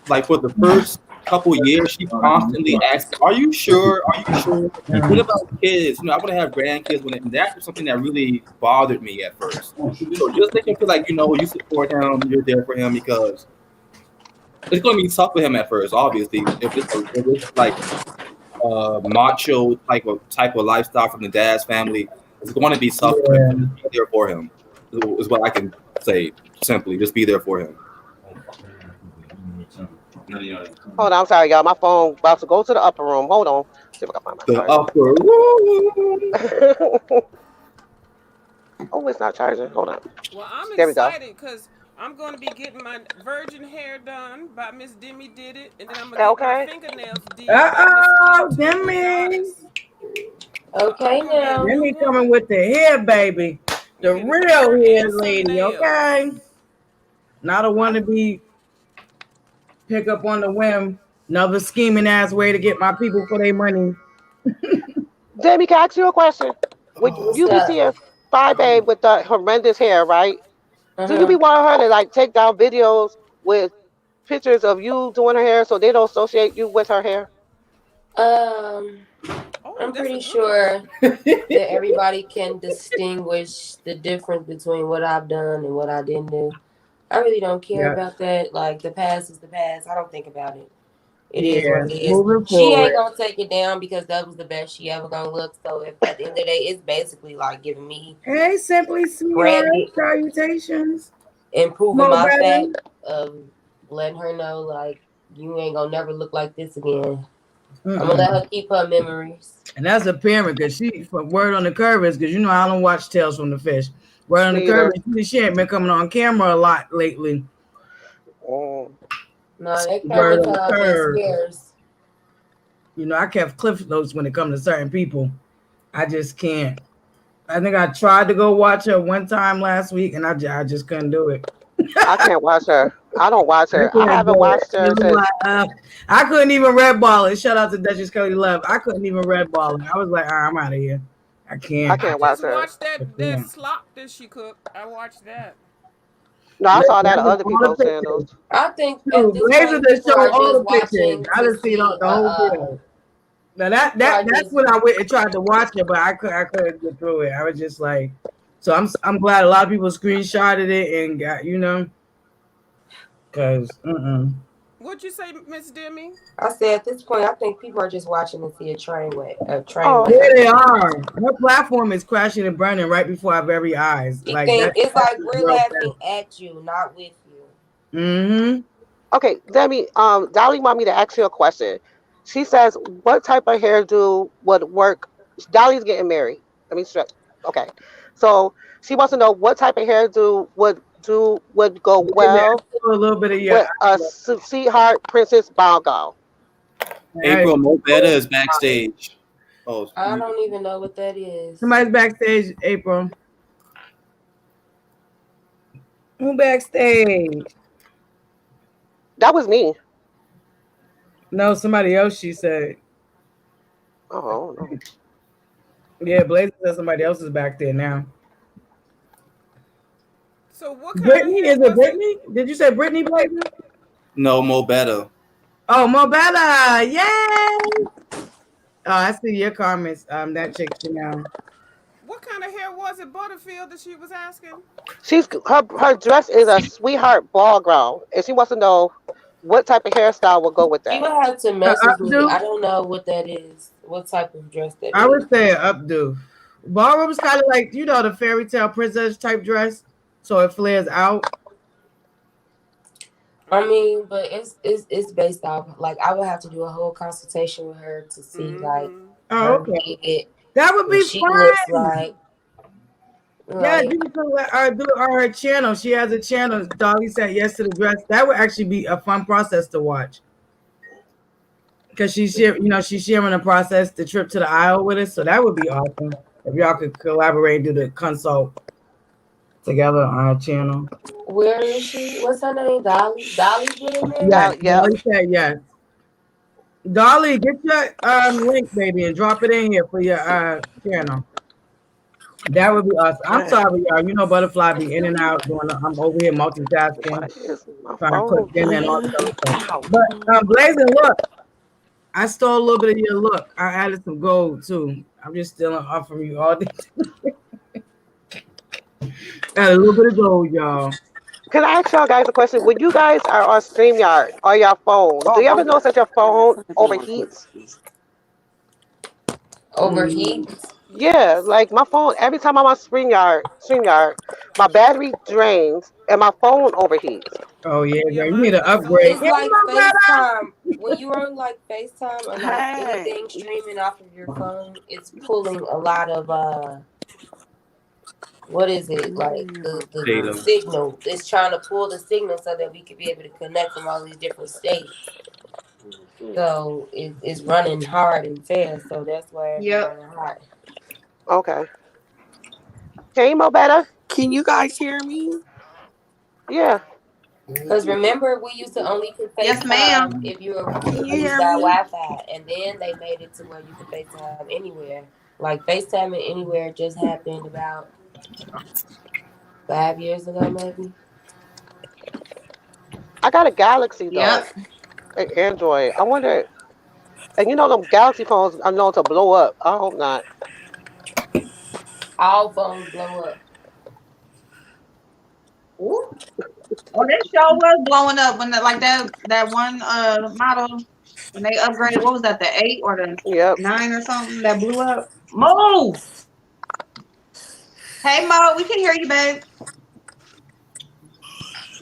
like for the first couple years, she constantly asked, "Are you sure? Are you sure? What about kids? I want to have grandkids." And that was something that really bothered me at first. So just make him feel like you support him, you're there for him because it's going to be tough for him at first. Obviously, if it's like macho type of lifestyle from the dad's family, it's going to be tough for him. So Yeah. just be there for him. Is what I can say simply. Just be there for him. hold on, I'm sorry, y'all. My phone about to go to the upper room. Hold on. See if I can find The my upper room. charger. Oh, it's not charging. Hold on. Well, I'm There we go. excited because I'm going to be getting my virgin hair done by Miss Demi Did It, and then I'm going to get my Okay. fingernails did by Miss Into the Demi. Goddess. Okay, I'm going to be a now. new Demi coming woman. with the hair, baby. I'm The getting real hair hair and some lady, nails. okay? Not a one I'm to be pick up on the whim. Another scheming ass way to get my people for their money. Jamie, can I ask you a question? When What's you be up? seeing Spy Babe with the horrendous hair, right? Do you be Uh-huh. wanting her to like take down videos with pictures of you doing her hair so they don't associate you with her hair? Um, oh, I'm that's a pretty good one. sure that everybody can distinguish the difference between what I've done and what I didn't do. I really don't care Yeah, about that. Like the past is the past. I don't think about it. It is yeah. what it is. Moving She forward. ain't gonna take it down because that was the best she ever gonna look. So if at the end of the day, it's basically like giving me Hey, simply sweetheart. credit, Salutations. improving Mo my fact baby. of letting her know like you ain't gonna never look like this again. I'm gonna let Mm-mm. her keep her memories. And that's a parent because she, for word on the curve is because I don't watch Tales from the Fish. Word on the Me curve either. is she ain't been coming on camera a lot lately. Mm. No, that Word camera on the time is curve. scarce. I kept cliff notes when it comes to certain people. I just can't. I think I tried to go watch her one time last week and I just couldn't do it. I can't watch her. I don't watch I her. I couldn't haven't do it. watched It her was since. I couldn't even red ball it. Shout out to Duchess Cody Love. I couldn't even red ball it. I was like, I'm out of here. I I can't. I can't watch just her. watched I that can't. slop that she cooked. I watched that. No, I Listen, saw I that on was other all the people's pictures. channels. I think at Dude, this Blazer point, just people showed are all just the pictures. watching I to done seen see. the whole video. Now People are that's just when I went and tried to watch it, but I couldn't get through it. I was just like, so I'm glad a lot of people screenshotted it and got because What'd you say, Miss Demi? I said at this point, I think people are just watching to see a train wreck. A train Oh, wreck. yeah okay. they are. Her platform is crashing and burning right before our very eyes. You Like think it's that's like just we're real laughing fast. at you, not with you. Mm-hmm. Okay, Demi, Dolly want me to ask you a question. She says, what type of hairdo would work? Dolly's getting married. Let me stress. Okay. So she wants to know what type of hairdo would go Maybe I well saw a little bit of your with a sweetheart princess ball gown. eyes. April Mo Better is backstage. Oh, I don't even know what that is. Somebody's backstage, April. Who backstage? That was me. No, somebody else. She said, Oh no. "Yeah, Blazer said somebody else is back there now." So what kind of Brittany, hair is it was it? Brittany? Did you say Brittany Blazer? no, Mo Better. Oh, Mobella, yay! Oh, I see your comments. That chick now. What kind of hair was it, Butterfield, that she was asking? Her dress is a sweetheart ball gown, and she wants to know what type of hairstyle will go with You that. would have to message me. Updo. I don't know what that is. What type of dress that I is. would say updo. Ballroom's kind of like the fairy tale princess type dress, so it flares out. I mean, but it's based off. Like I would have to do a whole consultation with her to see like Mm-hmm. Oh, her okay. wig, That would what be she looks fun. like. Yeah, Like you can let her do it on her channel. She has a channel. Dolly said yes to the dress. That would actually be a fun process to watch because she's sharing the process, the trip to the aisle with us. So that would be awesome if y'all could collaborate and do the consult together on our channel. where is she? What's her name? Dolly. Dolly getting married. Yes, Yep. Dolly said yes. Dolly, get your link, baby, and drop it in here for your channel. That would be awesome. I'm Dang. sorry, y'all. Butterfly be in and out doing. I'm over here Why multitasking, is my trying to phone? cook dinner and all this other stuff. Ow. But Blazing, look, I stole a little bit of your look. I added some gold too. I'm just stealing off from you all day. Add a little bit of gold, y'all. Can I ask y'all guys a question? When you guys are on StreamYard or your phone, do you ever notice that your phone overheats? Mm. Overheat. Yeah, like my phone, every time I'm on StreamYard, my battery drains and my phone overheats. Oh yeah, Yeah, girl, you need mine an do the upgrade. It's same. Yeah, like my brother. FaceTime. When you're on like FaceTime or like anything streaming off of your phone, it's pulling a lot of what is it? Like the Data. signal. It's trying to pull the signal so that we can be able to connect from all these different states. So it's running hard and fast, so that's why it be Yep. running hot. Okay. Can you know better? Can you guys hear me? Yeah. Because remember, we used to only could Yes, FaceTime ma'am. if you were Can you if you hear got me? Wi-Fi, and then they made it to where you could FaceTime anywhere. Like FaceTiming anywhere just happened about 5 years ago, maybe. I got a Galaxy though, Yep. an Android. I wonder, and you know them Galaxy phones are known to blow up. I hope not. All phones blow up. Ooh. Oh, that show was blowing up when like that one model when they upgraded. What was that? The 8 or the Yep. 9 or something that blew up. Move. Hey Mo, we can hear you, babe.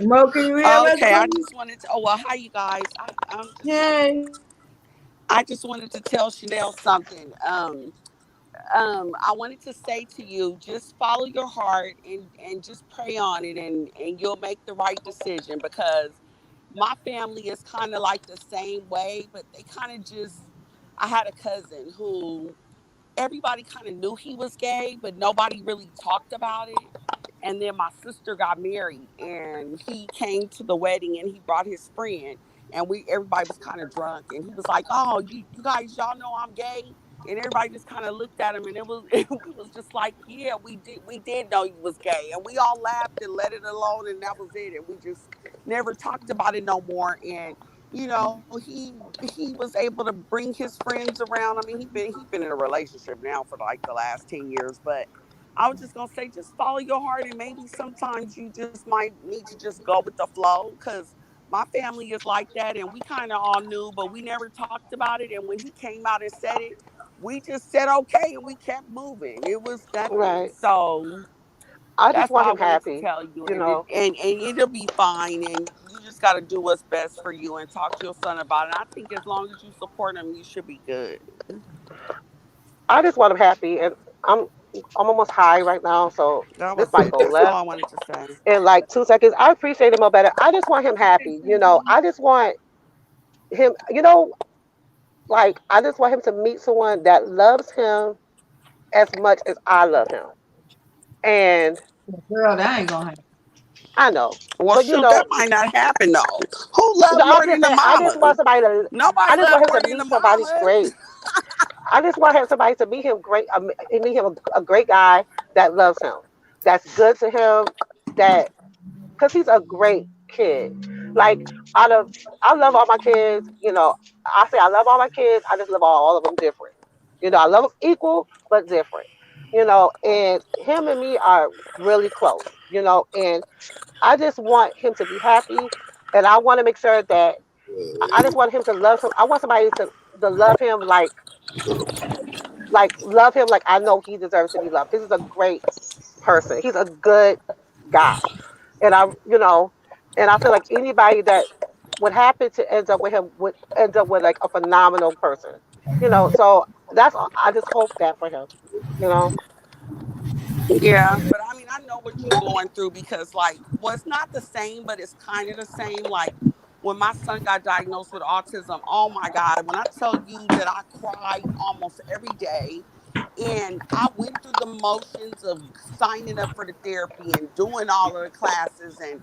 Mo, can you hear us, Okay, I please? just wanted to. Oh well, hi you guys. Yay. I just wanted to tell Chanel something. I wanted to say to you, just follow your heart and just pray on it, and you'll make the right decision because my family is kind of like the same way, but they kind of just. I had a cousin who everybody kind of knew he was gay, but nobody really talked about it. And then my sister got married, and he came to the wedding, and he brought his friend, and everybody was kind of drunk, and he was like, "Oh, you guys, y'all know I'm gay." And everybody just kind of looked at him, and we was just like, "Yeah, we did know you was gay," and we all laughed and let it alone, and that was it, and we just never talked about it no more. And he was able to bring his friends around. I mean, he been in a relationship now for like the last 10 years, but I was just gonna say, just follow your heart, and maybe sometimes you just might need to just go with the flow, because my family is like that, and we kind of all knew, but we never talked about it. And when he came out and said it, we just said okay, and we kept moving. It was nothing. Right. So I just that's want why I him wanted to happy, tell you, you and it know. and it'll be fine, and you just got to do what's best for you and talk to your son about it. I think as long as you support him, you should be good. I just want him happy, and I'm I'm almost high right now, so this might go That's all left I wanted to say. in like 2 seconds. I appreciate him more better. I just want him happy, you know. I just want him, you know, like I just want him to meet someone that loves him as much as I love him. And Girl, that ain't gonna happen. I know, Well, but you shoot, that know, might not happen though. Who love no, I'm more than just the saying. mama? I Nobody just love want him more to than the meet somebody mama. great. I just want him somebody to meet him great, meet him a great guy that loves him, that's good to him, that because he's a great kid. Like out of, I love all my kids. You know, I say I love all my kids. I just love all of them different. You know, I love them equal but different. You know, and him and me are really close. You know, and I just want him to be happy, and I want to make sure that I just want him to love him. I want somebody to love him like love him like I know he deserves to be loved. This is a great person. He's a good guy. And I, you know, and I feel like anybody that would happen to end up with him would end up with like a phenomenal person. You know, so that's all. I just hope that for him. You know, Yeah, but I mean, I know what you're going through, because, like, well, it's not the same, but it's kind of the same. Like, when my son got diagnosed with autism, oh my God, when I tell you that I cried almost every day, and I went through the motions of signing up for the therapy and doing all of the classes and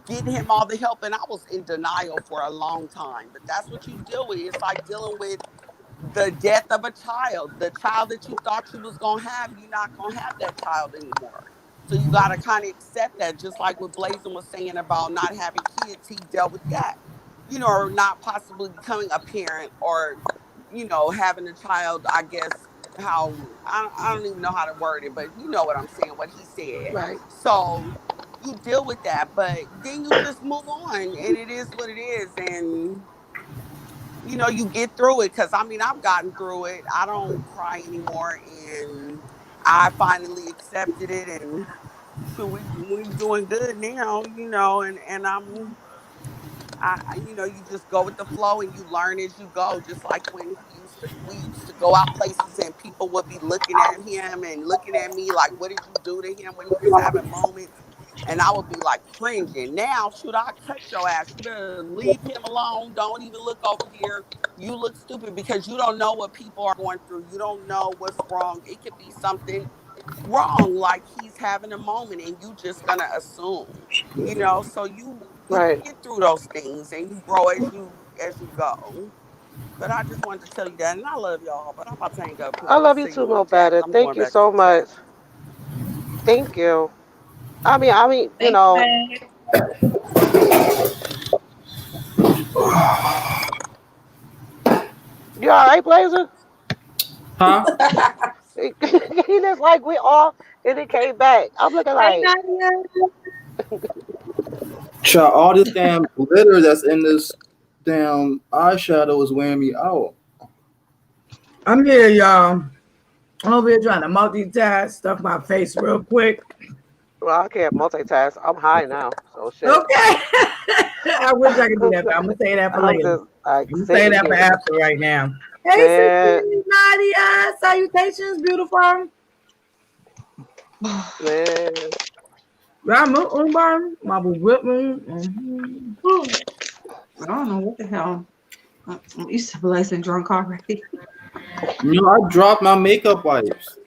getting him all the help, and I was in denial for a long time. But that's what you deal with. It's like dealing with the death of a child. The child that you thought you was gonna have, you're not gonna have that child anymore. So you gotta kind of accept that. Just like what Blazing was saying about not having kids, he dealt with that. Or not possibly becoming a parent, or having a child. I guess how I don't even know how to word it, but you know what I'm saying. What he said. right, So you deal with that, but then you just move on, and it is what it is, and you get through it. Because I mean, I've gotten through it. I don't cry anymore, and I finally accepted it, and so we doing good now, and you just go with the flow, and you learn as you go. Just like when we used to go out places, and people would be looking at him and looking at me like, "What did you do to him when he was having moments?" And I would be like cringing. Now, should I cut your ass? You better leave him alone. Don't even look over here. You look stupid, because you don't know what people are going through. You don't know what's wrong. It could be something wrong, like he's having a moment, and you just gonna assume. So you right. get through those things, and you grow as you go. But I just wanted to tell you that, and I love y'all. But I'm about to hang up, because I I'm love you seeing too, you in the Mo chat, better. because I'm Thank going you back to so the chat. much. Thank you. I mean, Thank you, man. you all right, Blazer? Huh? He just like we all, and it came back. I'm looking Hey, like, Nadia. Child, all this damn glitter that's in this damn eyeshadow is wearing me out. I'm here, y'all. I'm over here trying to multitask, stuff my face real quick. well, I can't multitask. I'm high now, so shit. Okay. I wish I could do that, but I'm gonna say that for I'm later. just like I'm gonna say sitting that for here, after right now. Hey, man, sister Nadia. Salutations, beautiful. man. Ramu Umbar, Mabu Whitman. I don't know what the hell. I'm used to blessing drunk already. I dropped my makeup wipes.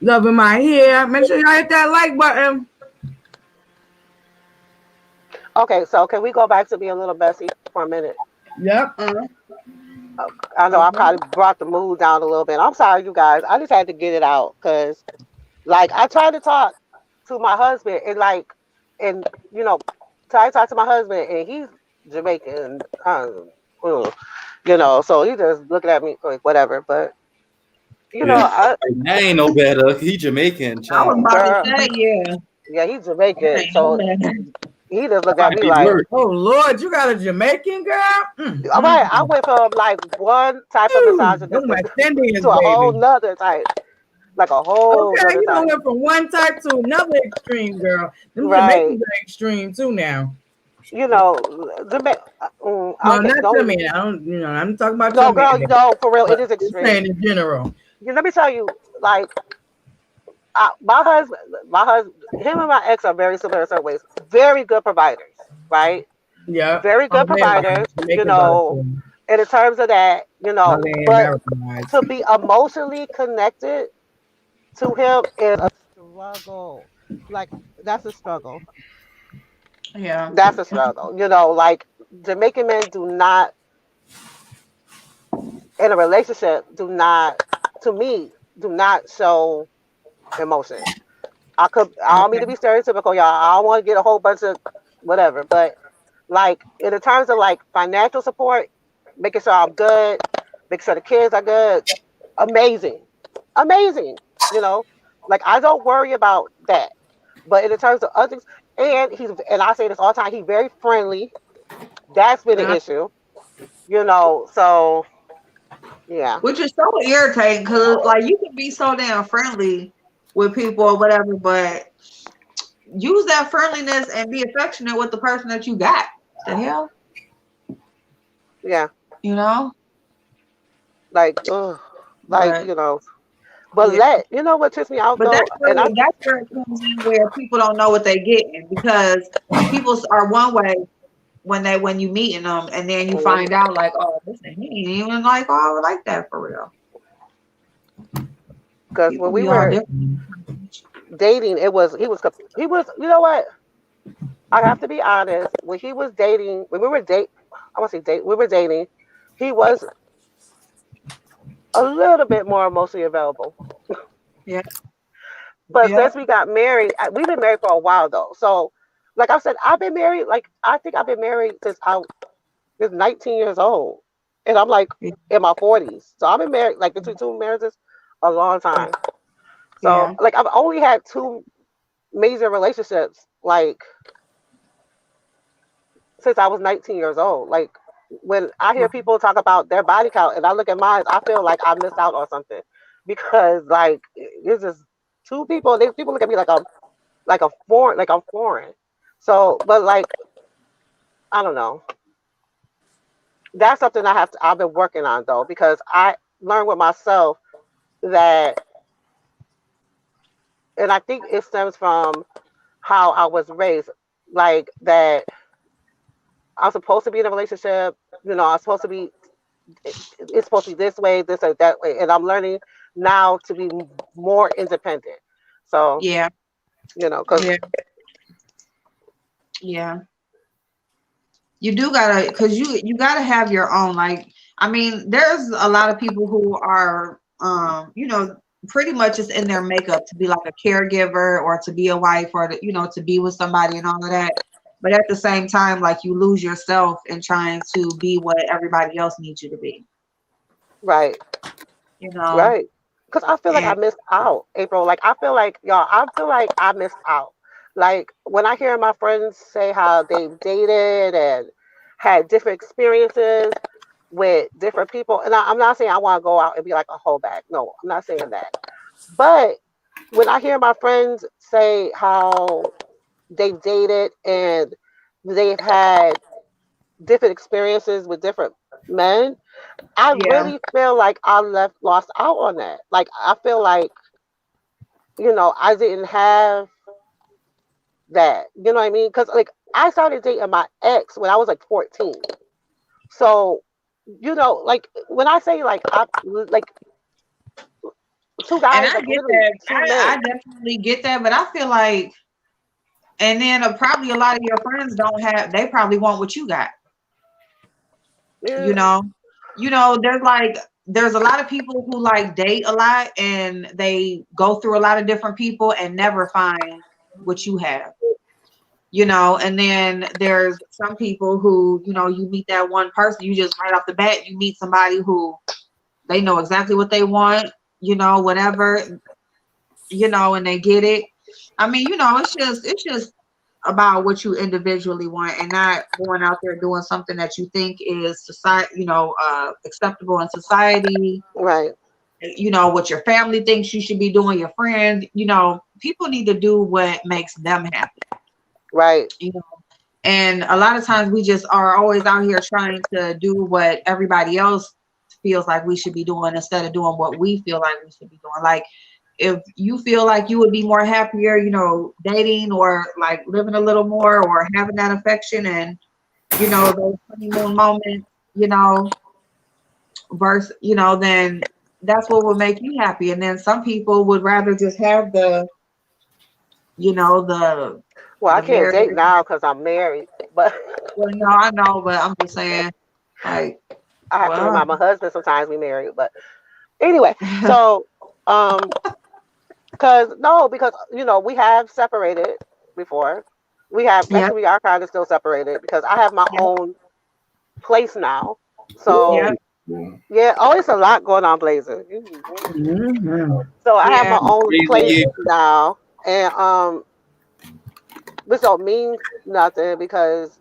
Loving my hair. Make sure y'all hit that like button. Okay, so can we go back to being a little messy for a minute? Yep. I know I Okay. probably brought the mood down a little bit. I'm sorry, you guys. I just had to get it out because, like, I tried to talk to my husband and and you know, try to talk to my husband and he's Jamaican, uh, so he just looking at me like whatever. But Yeah, I, I ain't no better. He Jamaican, I was child. about to girl, say, yeah, yeah, he's that Jamaican, ain't no so better. he just looked at Might me be like. worse. Oh Lord, you got a Jamaican girl? All right, I went from like one type of Them misogynistic West Indians, to a whole baby. nother type, like a whole Okay, nother you know, type. went from one type to another extreme, girl. Them Right. Jamaicans are extreme too now. I No, don't get not to don't. me. I don't. I'm talking about your No, man, girl, no, for real, it but is just extreme. saying in general. Let me tell you, like my husband, him and my ex are very similar in certain ways. Very good providers, right? Yeah. Very Oh, good they are. providers, Jamaicans are too. and in terms of that, No, they ain't but Americanized. to be emotionally connected to him is a struggle. Like that's a struggle. Yeah. That's a struggle. Like Jamaican men do not in a relationship do not to me do not show emotion. I don't mean Okay. to be stereotypical, y'all. I don't want to get a whole bunch of whatever, but like in the terms of like financial support, making sure I'm good, making sure the kids are good, amazing. Amazing. You know? Like I don't worry about that. But in the terms of other things, and I say this all the time, he's very friendly. That's been an Uh, issue. So yeah. which is so irritating because like you can be so damn friendly with people or whatever, but use that friendliness and be affectionate with the person that you got. The hell, Yeah. you know? Like ugh. Like, But but yeah, you know what trips me out but though? And I that's where it comes in where people don't know what they're getting because people are one way when you meeting them, and then you find out like, oh, listen, he ain't even like all like that for real. because when People we be all were different. dating, he was you know what? I have to be honest. When he was dating, when we were I want to say date, we were dating. He was a little bit more emotionally available. Yeah, But yeah, since we got married, we've been married for a while though. So, like I said, I've been married. Like I think I've been married since I was 19 years old, and I'm like yeah, in my 40s. So I've been married like between two marriages a long time. So yeah. like I've only had two major relationships like since I was 19 years old. Like when I hear people talk about their body count and I look at mine, I feel like I missed out on something because like it's just two people. People look at me like a foreign, like I'm foreign. So, but like I don't know. That's something I've been working on though because I learned with myself that, and I think it stems from how I was raised, like that I'm supposed to be in a relationship. I'm supposed to be. It's supposed to be this way, this or that way, and I'm learning now to be more independent. So Yeah, because yeah, yeah. You do gotta, cause you gotta have your own. Like, I mean, there's a lot of people who are, pretty much just in their makeup to be like a caregiver or to be a wife or to be with somebody and all of that. But at the same time, like you lose yourself in trying to be what everybody else needs you to be. right, You know, right. Because I feel like I and missed out, April. Like I feel like y'all. I feel like I missed out. Like when I hear my friends say how they've dated and had different experiences with different people, and I'm not saying I want to go out and be like a whole bag. No, I'm not saying that. But when I hear my friends say how they've dated and they've had different experiences with different men, I yeah, really feel like I lost out on that. Like I feel like, I didn't have that. You know what I mean? Because like I started dating my ex when I was like 14. So, like when I say like I like two and guys, I like get literally that. two I men. definitely get that, but I feel like And then probably a lot of your friends don't have. They probably want what you got. Yeah. There's a lot of people who like date a lot and they go through a lot of different people and never find what you have. And then there's some people who, you meet that one person, you just right off the bat, you meet somebody who they know exactly what they want, whatever, and they get it. I mean, it's just about what you individually want and not going out there doing something that you think is society, acceptable in society. Right. What your family thinks you should be doing, your friends, people need to do what makes them happy. Right. And a lot of times we just are always out here trying to do what everybody else feels like we should be doing instead of doing what we feel like we should be doing. Like, if you feel like you would be more happier, dating or like living a little more or having that affection and, those honeymoon moments, versus, then that's what will make you happy. And then some people would rather just have the, the. Well, I the can't date marriage. now because I'm married, but Well, no, I know, but I'm just saying, like, I have to well, remind my husband sometimes we married. But anyway, so because we have separated before. We have yeah, actually we are kind of still separated because I have my yeah, own place now. So yeah, yeah, oh, it's a lot going on, Blazer. Mhm. So I have yeah, my own Crazy place year. now, and this don't mean nothing because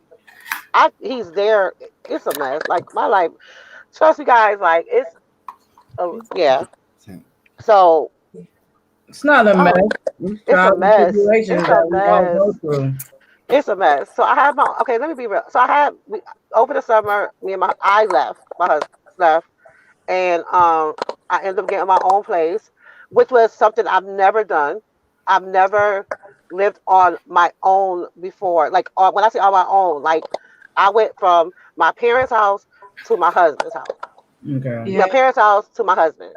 he's there. It's a mess. Like my life, trust me, guys. Like yeah. So It's not a mess. oh, It's it's trials a and mess. tribulations It's a that we all mess. go through. It's a mess. So I have my okay. Let me be real. So over the summer, I left. My husband left, and I ended up getting my own place, which was something I've never done. I've never lived on my own before. Like when I say on my own, like I went from my parents' house to my husband's house, Okay. yeah, my parents' house to my husband,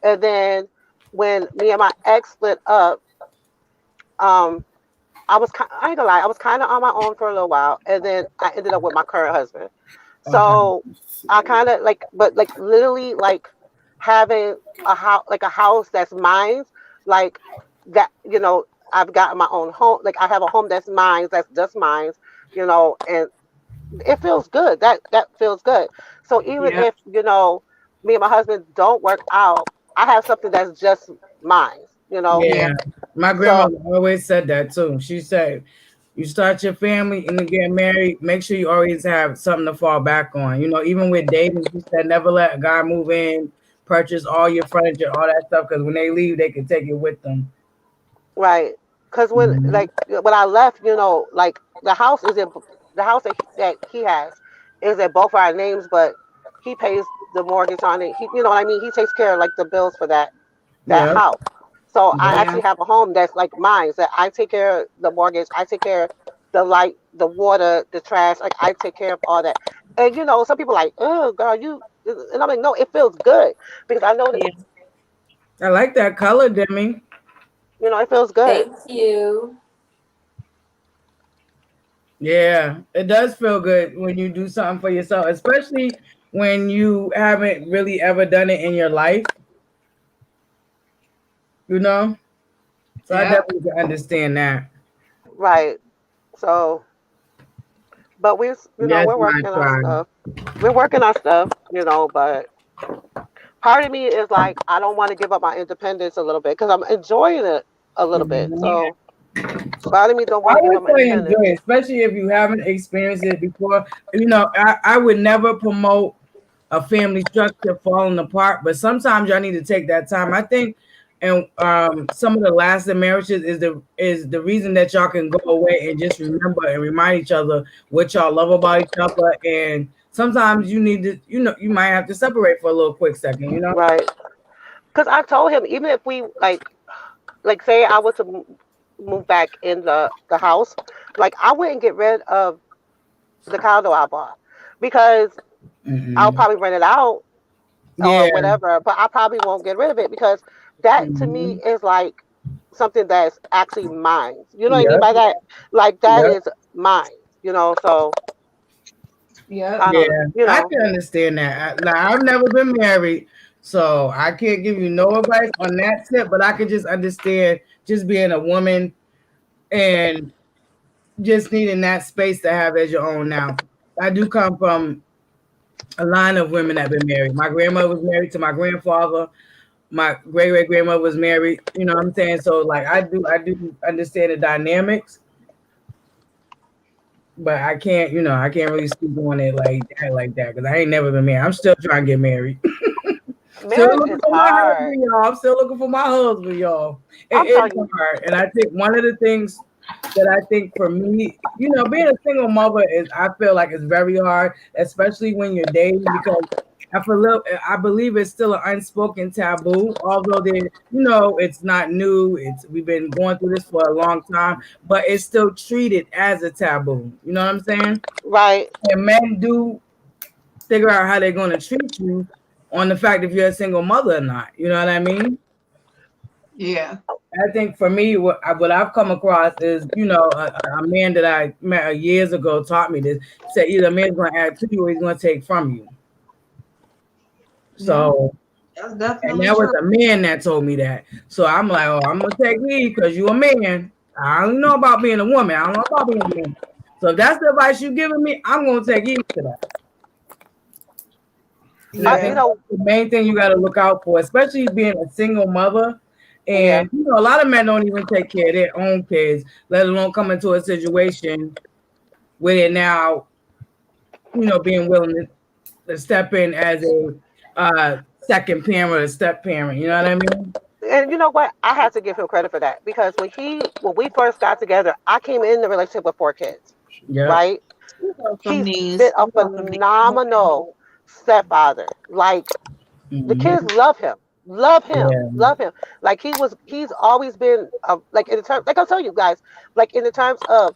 and then when me and my ex split up, um, I ain't gonna lie, I was kind of on my own for a little while, and then I ended up with my current husband. Okay. So I kind of but like literally like having a house that's mine, like that. I've got my own home. Like I have a home that's mine, that's just mine. And it feels good. That feels good. So even yeah, if me and my husband don't work out, I have something that's just mine. yeah, Yeah. My So grandmother always said that too. She said, you start your family and you get married, make sure you always have something to fall back on. Even with dating, she said never let a guy move in, purchase all your furniture, all that stuff, because when they leave, they can take it with them. right, because Mhm. when I left, like the house that he has is in both our names, but he pays the mortgage on it. You know what I mean? He takes care of like the bills for that Yep. house. So I Yep. yeah, actually have a home that's like mine. That I take care of the mortgage. I take care of the light, the water, the trash. Like I take care of all that. And some people like, oh, girl, and I'm like, no, it feels good because I know that yeah, I like that color, Demi. it feels good. Thank you. Yeah, it does feel good when you do something for yourself, especially when you haven't really ever done it in your life, you know? So I yeah, definitely can understand that. Right. So, but Yes, we're my working on tribe. stuff. We're working on stuff. But part of me is like, I don't want to give up my independence a little bit because I'm enjoying it a little bit. Mhm. yeah, So part of me don't I want to give would up my say enjoy independence. it, especially if you haven't experienced it before. I would never promote a family structure falling apart, but sometimes y'all need to take that time. I think, and some of the lasting marriages is the reason that y'all can go away and just remember and remind each other what y'all love about each other. And sometimes you need to, you might have to separate for a little quick second. Right. Because I told him even if we like say I was to move back in the house, like I wouldn't get rid of the condo I bought because I'll Hmm. probably rent it out or Yeah. whatever, but I probably won't get rid of it because that to me Hmm. is like something that's actually mine. You know what I mean Yep. by that? Like that Yep. is mine. So Yep. I don't know. Yeah, I can understand that. I've never been married, so I can't give you no advice on that tip, but I could just understand just being a woman and just needing that space to have as your own. Now, I do come from a line of women that have been married. My grandmother was married to my grandfather. My great grandmother was married. You know what I'm saying? So like I do understand the dynamics, but I can't really speak on it like that because I ain't never been married. I'm still trying to get married. Still Marriage looking is for my hard. husband, y'all. I'm still looking for my husband, y'all. I'm It's telling you, hard. And I think one of the things that I think for me, being a single mother I feel like it's very hard, especially when you're dating, because I believe it's still an unspoken taboo, although it's not new. We've been going through this for a long time, but it's still treated as a taboo. You know what I'm saying? right? And men do figure out how they're going to treat you on the fact if you're a single mother or not. You know what I mean? Yeah. I think for me, what I've come across is, a man that I met years ago taught me this. Said either a man's going to add to you or he's going to take from you. Yeah. So, That's and definitely that was true. a man that told me that. So I'm like, oh, I'm going to take me because you a man. I don't know about being a woman. I don't know about being a man. So if that's the advice you're giving me, I'm going to take heed to that. And I Yeah. You think know, that's the main thing you got to look out for, especially being a single mother. yeah, And a lot of men don't even take care of their own kids, let alone come into a situation where they're now, being willing to step in as a second parent or a step parent. You know what I mean? and you know what? I have to give him credit for that because when we first got together, I came in the relationship with 4 kids, Yep. right? We welcome He's been these. a We welcome these. phenomenal stepfather. Like the kids Mm-hmm. Yeah. love him. Like he's always been like in the terms, like I'll tell you guys, like in the terms of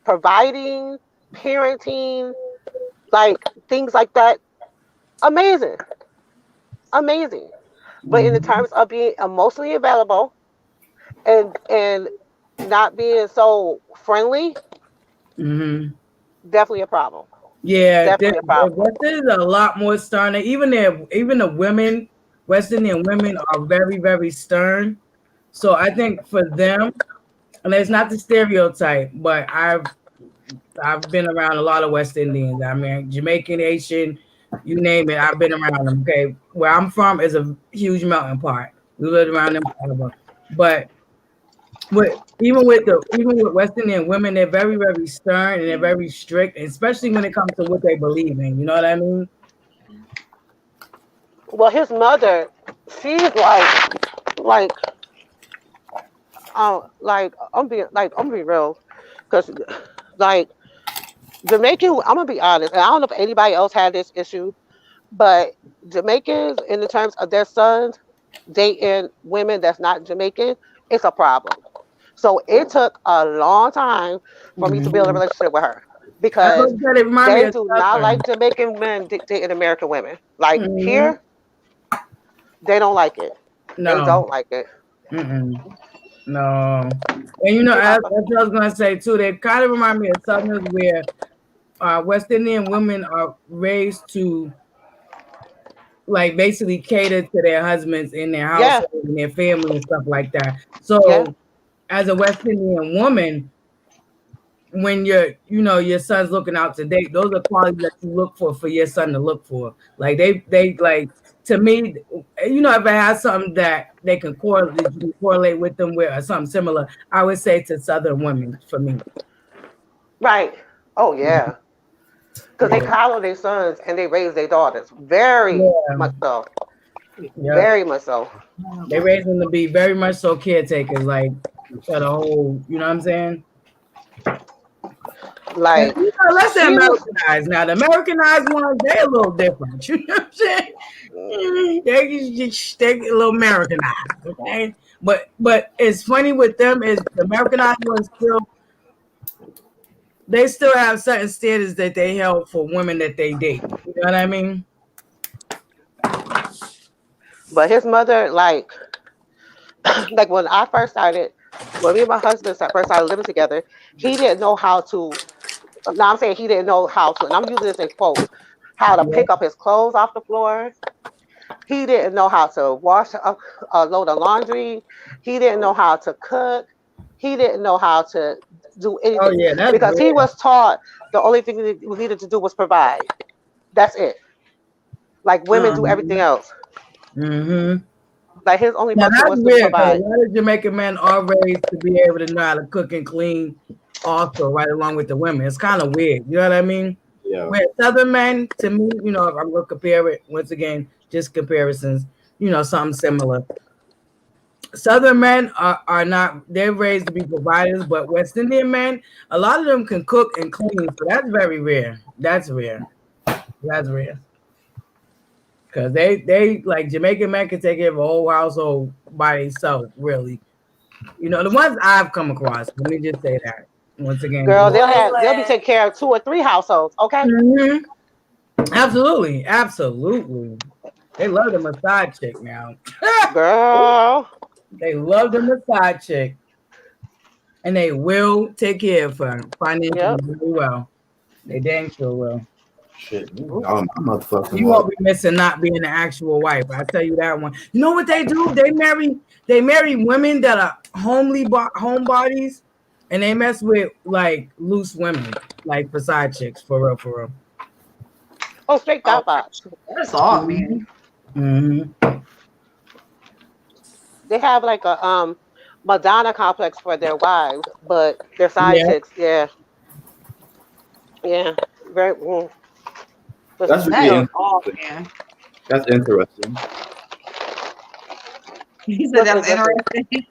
providing, parenting, like things like that. Amazing, amazing. But in the Mm-hmm. terms of being emotionally available and not being so friendly, Mm-hmm. definitely a problem. Yeah, Definitely a problem. West is a lot more stern. Even the women, West Indian women are very, very stern. So I think for them, and it's not the stereotype, but I've been around a lot of West Indians. I mean, Jamaican, Haitian, you name it. I've been around them. Okay, where I'm from is a huge melting pot. We lived around them forever. But even with West Indian women, they're very, very stern and they're very strict, especially when it comes to what they believe in. You know what I mean? Well, his mother, she's like I'm being real, because like Jamaican, I'm gonna be honest, and I don't know if anybody else had this issue, but Jamaicans, in the terms of their sons dating women that's not Jamaican, it's a problem. So it took a long time for me to build a Mm-hmm. relationship with her I because looked at it, remind me they of do not Southern. like Jamaican men dating American women. Like Mm-hmm. here, they don't like it. They No. don't like it. Mm-mm. No. And Me and my as I was gonna say too, they kind of remind me of Southerners where West Indian women are raised to like basically cater to their husbands in their yeah, household and their family and stuff like that. yeah, So as a West Indian woman, when your son's looking out to date, those are qualities that you look for your son to look for. Like they like, to me, if it has something that they can correlate with them with or something similar, I would say to Southern women for me. right. Oh yeah, because they Yeah. coddle their sons and they raise their daughters very Yeah. much so, Yep. very much so. They raise them to be very much so caretakers, like for the whole, you know what I'm saying? And, Like let's say she was, Americanized. Now, the Americanized ones, they're a little different. You know what I'm saying? They get a little Americanized, okay? But it's funny with them is the Americanized ones they still have certain standards that they held for women that they date. You know what I mean? but his mother, like when I first started when me and my husband first started living together, he didn't know how to. Now I'm saying he didn't know how to, and I'm using this in quotes, how to Yeah. pick up his clothes off the floor. He didn't know how to wash a load of laundry. He didn't know how to cook. He didn't know how to do Oh anything yeah, that's because he rare. was taught the only thing that we needed to do was provide. That's it. Like women do everything else. Mm-hmm. Like his only Now function that's was to weird because a provide. lot of Jamaican men are raised to be able to know how to cook and clean also right along with the women. It's kind of weird. You know what I mean? Yeah. Where Southern men, to me, you know, if I'm gonna compare it once again, just comparisons, you know, something similar. Southern men are not, they're raised to be providers, but West Indian men, a lot of them can cook and clean. So that's very rare. That's rare. That's rare. Because they like Jamaican men can take care of a whole household by themselves, really. You know, the ones I've come across, let me just say that once again. Girl, Just, they'll be Boy, taking care of 2 or 3 households. Okay, Mhm. Absolutely. Absolutely. They love the massage chick now. girl. They love the massage chick. And they will take care of her financially Yep. really well. They dang sure will. Shit. Oh, my motherfucking You well. won't be missing not being the actual wife. I tell you that one. You know what they do? They marry women that are homebodies, and they mess with like loose women, like for side chicks, for real, for real. Oh, straight Oh, that box. that's all, Mm-hmm. man. Mm-hmm. They have like a Madonna complex for their wives, but their side Yeah. chicks, yeah, yeah, very. Just, That's you really That is know, all, interesting. man. That's interesting. He said what's that's interesting.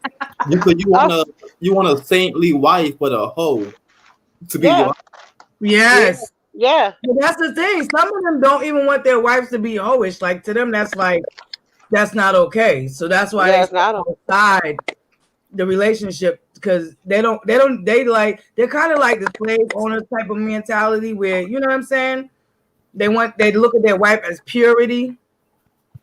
interesting. You want Oh, a saintly wife, but a hoe to be yeah, your. yeah, Yes. yeah, But that's the thing. Some of them don't even want their wives to be hoish. Like to them, that's like that's not okay. So that's why they yeah. It's step not a outside the relationship because they're kind of like the slave owner type of mentality where you know what I'm saying. They look at their wife as purity.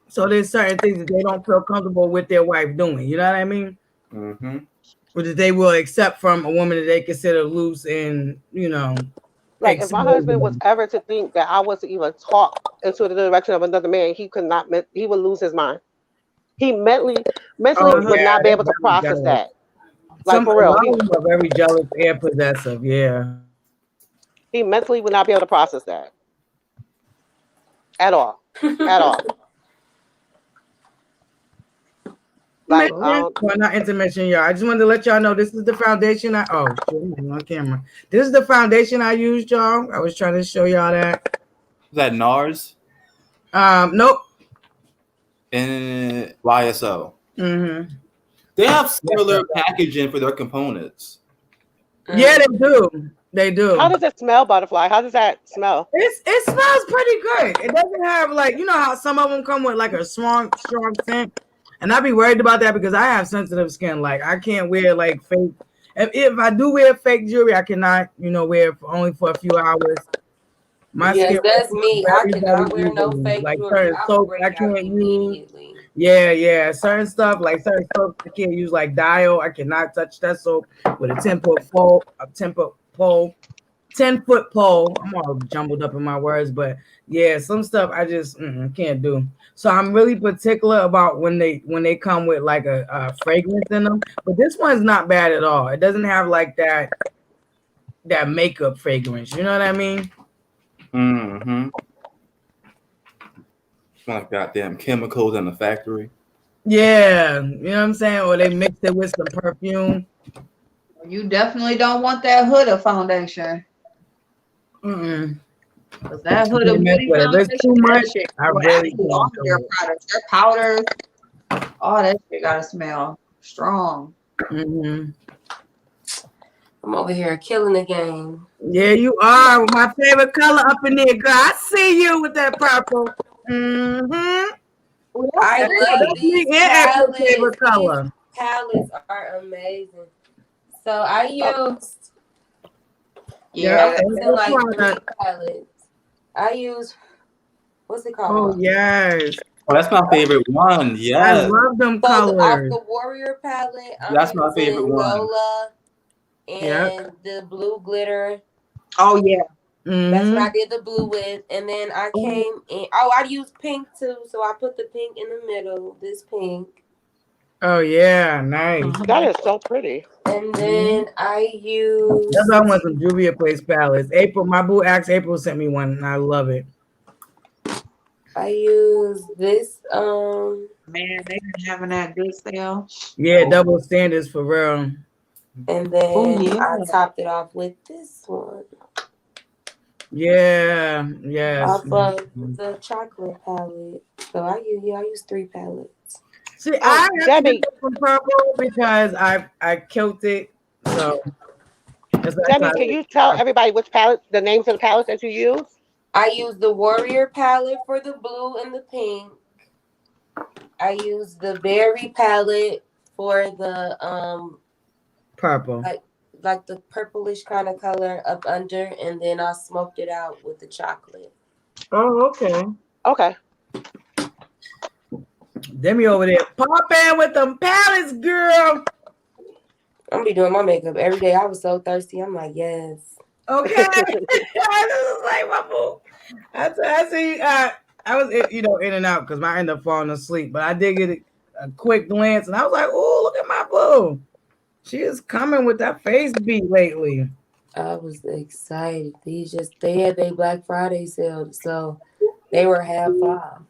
So there's certain things that they don't feel comfortable with their wife doing. You know what I mean? Mm-hmm. Or that they will accept from a woman that they consider loose and like if my expose husband was them. ever to think that I was to even talk into the direction of another man, he could not. He would lose his mind. He mentally Oh would yeah, not be they're able to very process jealous. that. Like Some for a real, lot of them are very jealous and possessive. Yeah. he mentally would not be able to process that at all, at all. Like Intermission, well, not intermission, y'all. I just wanted to let y'all know this is the foundation. Shit, I'm on camera. This is the foundation I used, y'all. I was trying to show y'all that. Is that NARS Nope. and YSL? Mm-hmm. They have Yep, similar yep, yep. packaging for their components. Yeah, they do. They how do. does it smell, butterfly? How does that smell? It smells pretty good. It doesn't have like how some of them come with like a strong scent, and I be worried about that because I have sensitive skin. Like I can't wear like fake. If I do wear fake jewelry, I cannot wear it only for a few hours. My yes, skin that's reacts me. I very, very cannot wear no easily. fake Like jewelry. certain I will soaps I break out can't use. immediately. Yeah, yeah. Certain stuff like certain soaps I can't use like Dio. I cannot touch that soap with a 10-foot pole. I'm all jumbled up in my words, but yeah, some stuff I just can't do. So I'm really particular about when they come with like a fragrance in them. But this one's not bad at all. It doesn't have like that makeup fragrance. You know what I mean? Mm-hmm. Smell like goddamn chemicals in the factory. Yeah, you know what I'm saying? Or they mix it with some perfume. You definitely don't want that Huda foundation. Mm-mm. Because that I Huda can't mess booty with it. If it's foundation, too that much, shit, I well, really actually all can't of their do products, their powders, all that shit gotta smell strong. it. Mm-hmm. I'm over here killing the game. Yeah, you are my favorite color up in there, girl. I see you with that purple. Mm-hmm. Well, I that's love That's pretty. me these and April's palettes. favorite These color. palettes are amazing. So I used Yeah, Yeah, in like that's 3 palettes. I use what's it oh called? yes. Oh, that's my favorite one. I Yes, love them So off colors. the Warrior palette, I'm that's my favorite using one. Yola Yep. and the blue glitter. Oh yeah. That's what I Mm-hmm. did the blue with. And then I Oh, came in. Oh, I used pink too. So I put the pink in the middle. This pink. Oh yeah, nice. That is so pretty. And then I used. That's why I want some Juvia Place palettes. April, my boo asked April sent me one, and I love it. I used this. man, they've been having that good sale. Yeah, double standards for real. And then Oh yeah. I topped it off with this one. Yeah, yes. Off of the chocolate palette. So I use 3 palettes. See, I have to do Debbie, this from purple because I killed it. So that's Debbie, can you tell everybody which palette, the names of the palettes that you use? I used the Warrior palette for the blue and the pink. I used the Berry palette for the purple. like the purplish kind of color up under, and then I smoked it out with the chocolate. Oh, okay. Okay. Demi over there popping with them palettes, girl. I'm gonna be doing my makeup every day. I was so thirsty. I'm like, yes. Okay. I was like, my boo. I see. I was, in and out because I ended up falling asleep. But I did get a quick glance, and I was like, "Oh, look at my boo. She is coming with that face beat lately." I was excited. They had their Black Friday sale, so they were half off.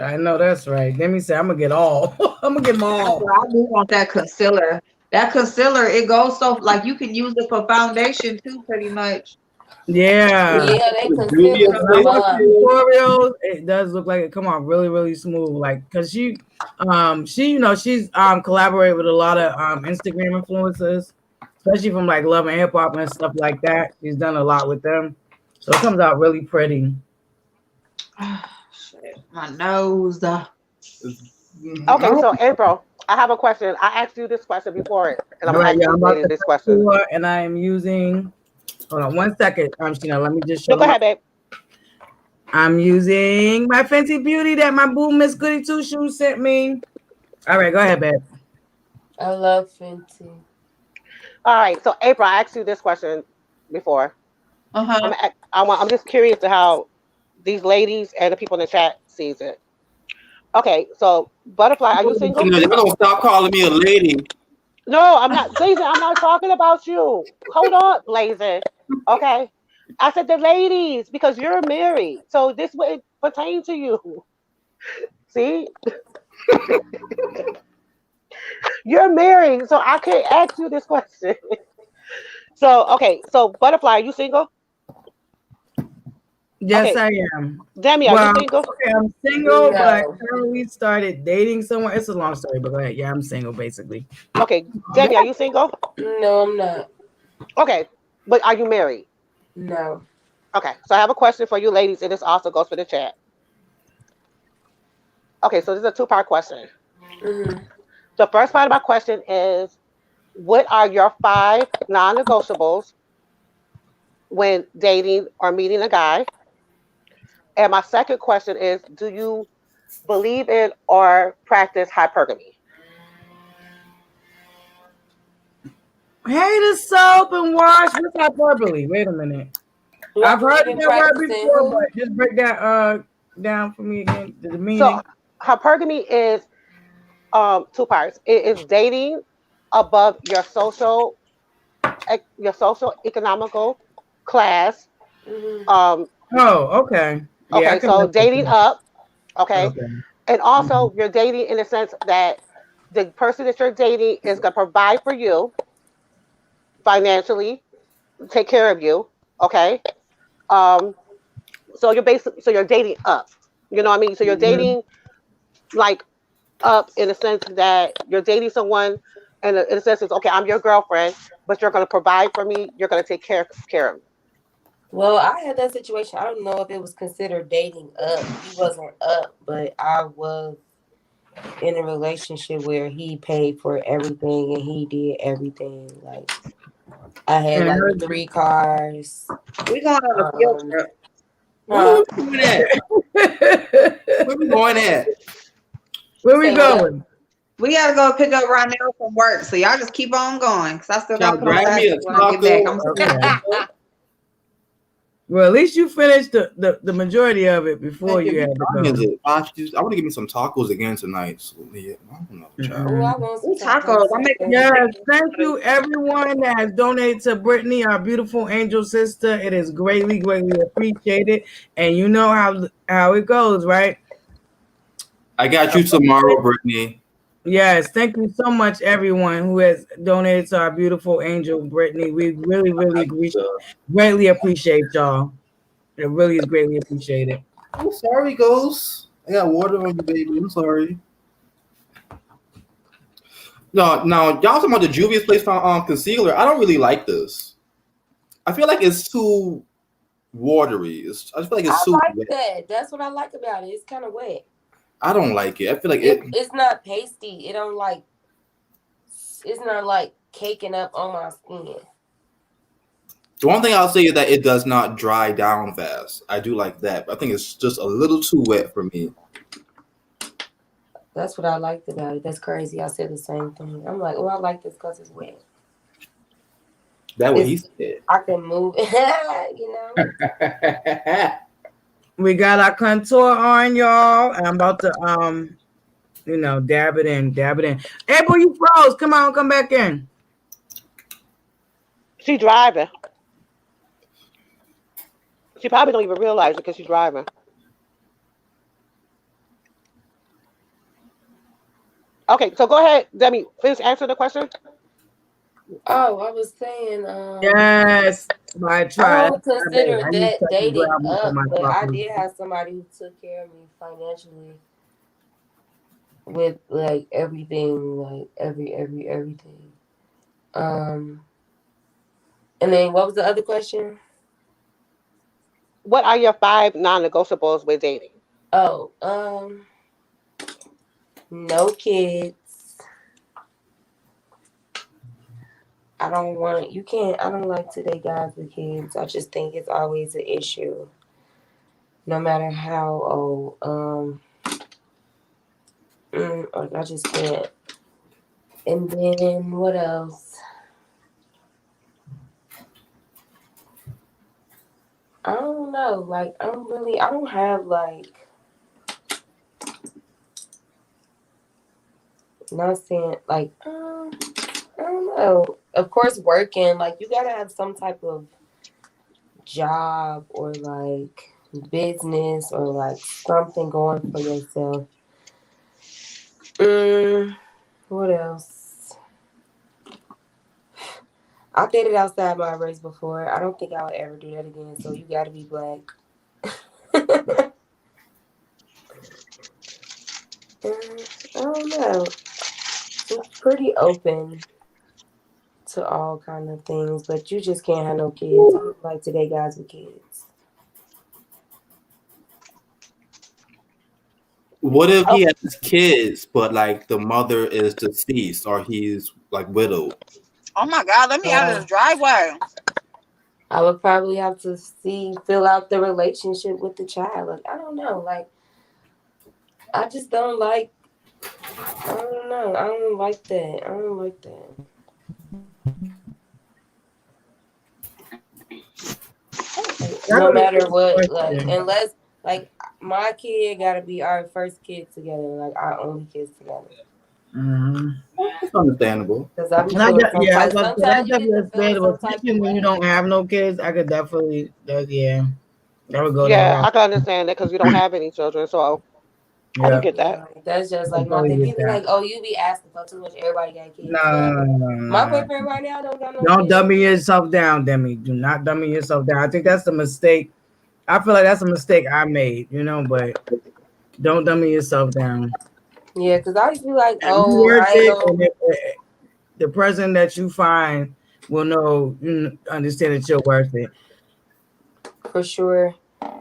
I know that's right. Let me say, I'm gonna get all. I'm gonna get them all. I do want that concealer. That concealer, it goes so like you can use it for foundation too, pretty much. Yeah. Yeah, they Julia consider Place Watching fun. tutorials, it does look like it come out really, really smooth. Like, cause she's collaborated with a lot of Instagram influencers, especially from like Love and Hip Hop and stuff like that. She's done a lot with them, so it comes out really pretty. Shit, my nose. Okay, so April, I have a question. I asked you this question before, and I'm All right, asking I'm about you to this question. and I am using. Hold on 1 second, Sheena. Let me just show No, go ahead, babe. I'm using my Fenty Beauty that my boo Miss Goody Two Shoes sent me. All right, go ahead, babe. I love Fenty. All right, so April, I asked you this question before. Uh-huh. I'm just curious to how these ladies and the people in the chat sees it. Okay, so Butterfly, are you single? Y'all don't stop calling me a lady. No, I'm not, Blazing. I'm not talking about you. Hold on, Blazing. Okay, I said the ladies because you're married, so this would pertain to you. See, you're married, so I can't ask you this question. So okay, so Butterfly, are you single? Yes, Okay. I am. Demi, are you single? Okay, I'm single, but I No. currently started dating someone. It's a long story, but go ahead. Yeah, I'm single, basically. Okay, Demi, are you single? No, I'm not. Okay, but are you married? No. Okay, so I have a question for you ladies, and this also goes for the chat. Okay, so this is a two-part question. Mm-hmm. The first part of my question is, what are your 5 non-negotiables when dating or meeting a guy? And my second question is, do you believe in or practice hypergamy? Hey, the soap and wash. What's hyperbole? Wait a minute. I've heard that word before, but just break that down for me again. The meaning. So hypergamy is 2 parts. It is dating above your social economical class. Mm-hmm. Okay. Yeah, Okay, so dating up. Okay. And also you're dating in the sense that the person that you're dating is going to provide for you financially, take care of you. Okay. So you're dating up. You know what I mean? So you're dating like up in the sense that you're dating someone, and in a sense it's okay, I'm your girlfriend, but you're going to provide for me. You're going to take care of me. Well, I had that situation. I don't know if it was considered dating up. He wasn't up, but I was in a relationship where he paid for everything and he did everything. Like I had like 3 cars. We going on a field trip. Where we going at? Where we going at? Where we Say what? going? We gotta go pick up Ronell from work, so y'all just keep on going, cause I still gotta Y'all put on grab me a classes when I get back. taco. Okay. Well, at least you finished the majority of it before you had to I go. want to give me some tacos again tonight. So, yeah, I don't know, child. Oh, I want some Ooh, tacos. I'm making Yes, thank you everyone that has donated to Brittany, our beautiful angel sister. It is greatly, greatly appreciated. And you know how it goes, right? I got you tomorrow, Brittany. Yes, thank you so much, everyone who has donated to our beautiful angel Brittany. We really, really greatly appreciate y'all. It really is greatly appreciated. Oh, sorry, Ghost. I got water on you, baby. I'm sorry. No, now y'all talking about the Juvia's Place concealer. I don't really like this. I feel like it's too watery. I just feel like it's too like wet. that. That's what I like about it. It's kind of wet. I don't like it. I feel like it's not pasty. It don't like. It's not like caking up on my skin. The one thing I'll say is that it does not dry down fast. I do like that, but I think it's just a little too wet for me. That's what I liked about it. That's crazy. I said the same thing. I'm like, oh, I like this because it's wet. That's what he said. I can move it, you know. We got our contour on, y'all. I'm about to dab it in. April, you froze. Come on, come back in. She driving. She probably don't even realize it because she's driving. Okay, so go ahead, Demi. Finish answer the question. Oh, I was saying, Yes, I tried. I don't consider that dating up, but I did have somebody who took care of me financially with like everything, like everything. And then what was the other question? What are your 5 non-negotiables with dating? Oh, no kids. I don't like to date guys with kids. I just think it's always an issue. No matter how old. I just can't. And then what else? I don't know. Like, I don't have like, not saying like, I don't know. Of course, working, like, you gotta have some type of job or like business or like something going for yourself. What else? I dated outside my race before. I don't think I would ever do that again. So you gotta be black. I don't know. It's pretty open to all kind of things, but you just can't have no kids. I don't like today guys with kids. What if he has kids, but like the mother is deceased or he's like widowed? Oh my God, let me out of this driveway. I would probably have to fill out the relationship with the child. Like, I don't know. Like, I just don't like, I don't know. I don't like that. Like, no matter what, like, unless, like, my kid gotta be our first kid together, like, our only kids together. It's understandable. Because I be that's definitely understandable. Especially when you don't have no kids, I could definitely, that would go. Yeah, I can understand that because you don't have any children, so I can get that. Like, that's just like my thing. People be like, oh, you be asking for too much. Everybody got kids. No. My boyfriend right now don't got no kids. Don't dummy yourself down, Demi. Do not dummy yourself down. I think that's a mistake. I feel like that's a mistake I made, but don't dummy yourself down. Yeah, because I used to be like, the person that you find will understand that you're worth it. For sure.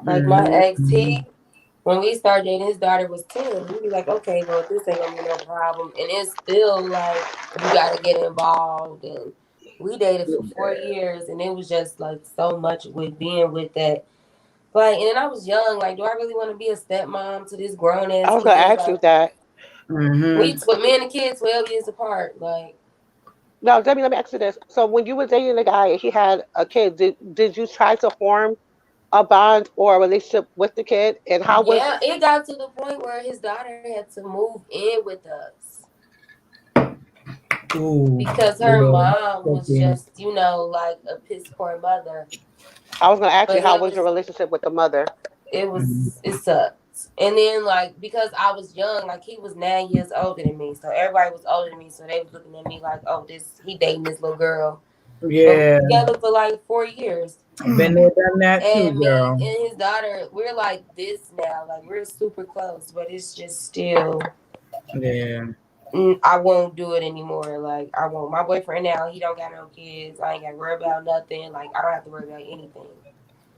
Like my ex, when we started dating, his daughter was 10. We'd be like, okay, well, this ain't gonna be no problem. And it's still like, you gotta get involved. And we dated for 4 years, and it was just like so much with being with that. Like, and then I was young. Like, do I really want to be a stepmom to this grown ass? I was gonna ask you that. Mm-hmm. But me and the kids 12 years apart. Like, Now, Debbie, let me ask you this. So when you were dating a guy and he had a kid, did you try to form a bond or a relationship with the kid? And how was yeah, it got to the point where his daughter had to move in with us Ooh, because her yeah. mom was Okay. just, like a piss poor mother. I was gonna ask you But how was your relationship with the mother? Mhm. it sucked. And then like because I was young, like he was 9 years older than me, so everybody was older than me, so they was looking at me like, oh, this he dating this little girl. But we Yeah, were together for like 4 years. I've been there, done that too, And me girl. and his daughter, we're like this now. Like we're super close, but it's just still Yeah, I won't do it anymore. Like I won't. My boyfriend now, he don't got no kids. I ain't got to worry about nothing. Like I don't have to worry about anything.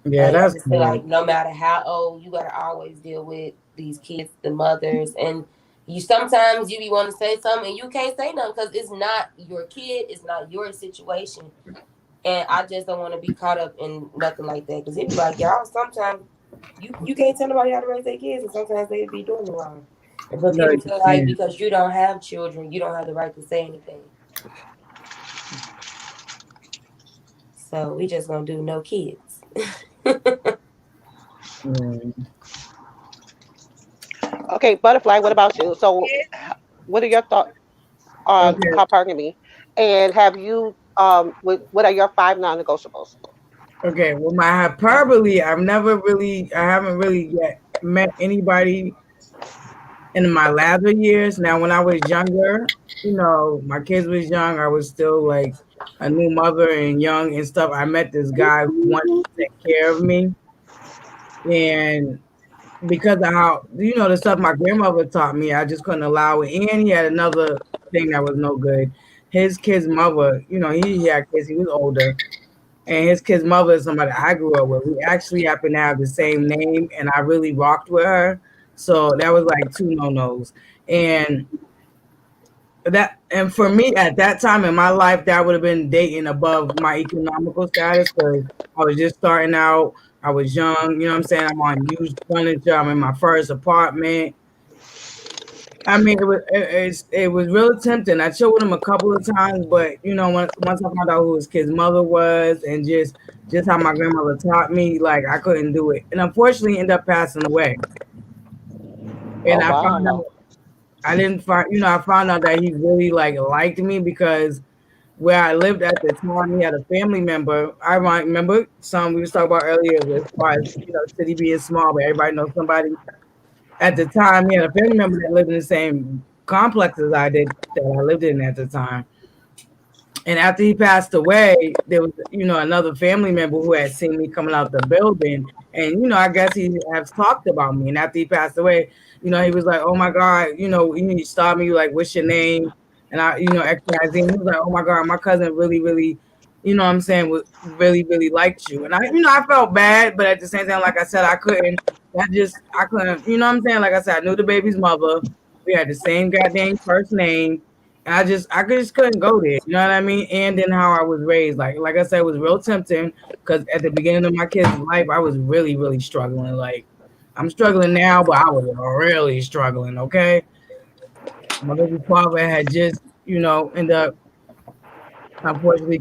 yeah, Like I that's just feel good. like no matter how old, you gotta always deal with these kids, the mothers, and you sometimes you be want to say something and you can't say nothing because it's not your kid, it's not your situation, and I just don't want to be caught up in nothing like that because it be like y'all sometimes you can't tell nobody how to raise their kids, and sometimes they be doing it wrong. But No, people you feel like can't. because you don't have children, you don't have the right to say anything. So we just gonna do no kids. Yeah. Okay, Butterfly, what about you? So what are your thoughts on Okay, hypergamy? And have you what are your five non-negotiables? okay. Well, my hyperbole, I haven't really yet met anybody in my latter years. Now, when I was younger, my kids was young. I was still like a new mother and young and stuff. I met this guy who wanted to take care of me, and because of how the stuff my grandmother taught me, I just couldn't allow it. And he had another thing that was no good. His kid's mother, he had kids. He was older, and his kid's mother is somebody I grew up with. We actually happen to have the same name, and I really rocked with her. So that was like two no nos, and for me at that time in my life, that would have been dating above my economical status because I was just starting out. I was young, you know what I'm saying? I'm on used furniture. I'm in my first apartment. I mean, it was real tempting. I showed him a couple of times, but once I found out who his kid's mother was and just how my grandmother taught me, like I couldn't do it. And unfortunately, he ended up passing away. Oh And I found out wow. I didn't find, I found out that he really like liked me because where I lived at the time, he had a family member. I remember some we was talking about earlier as far as city being small, but everybody knows somebody. At the time, he had a family member that lived in the same complex as I did that I lived in at the time. And after he passed away, there was, another family member who had seen me coming out the building. And, I guess he has talked about me. And after he passed away, he was like, oh my God, he stopped me, like, what's your name? And I, XYZ. And he was like, oh my God, my cousin really, really, what I'm saying, was really, really liked you. And I felt bad, but at the same time, like I said, I couldn't, what I'm saying? Like I said, I knew the baby's mother. We had the same goddamn first name. I just couldn't go there. You know what I mean? And then how I was raised, like I said, it was real tempting because at the beginning of my kids' life, I was really, really struggling. Like I'm struggling now, but I was really struggling. Okay, my baby father had just, ended up unfortunately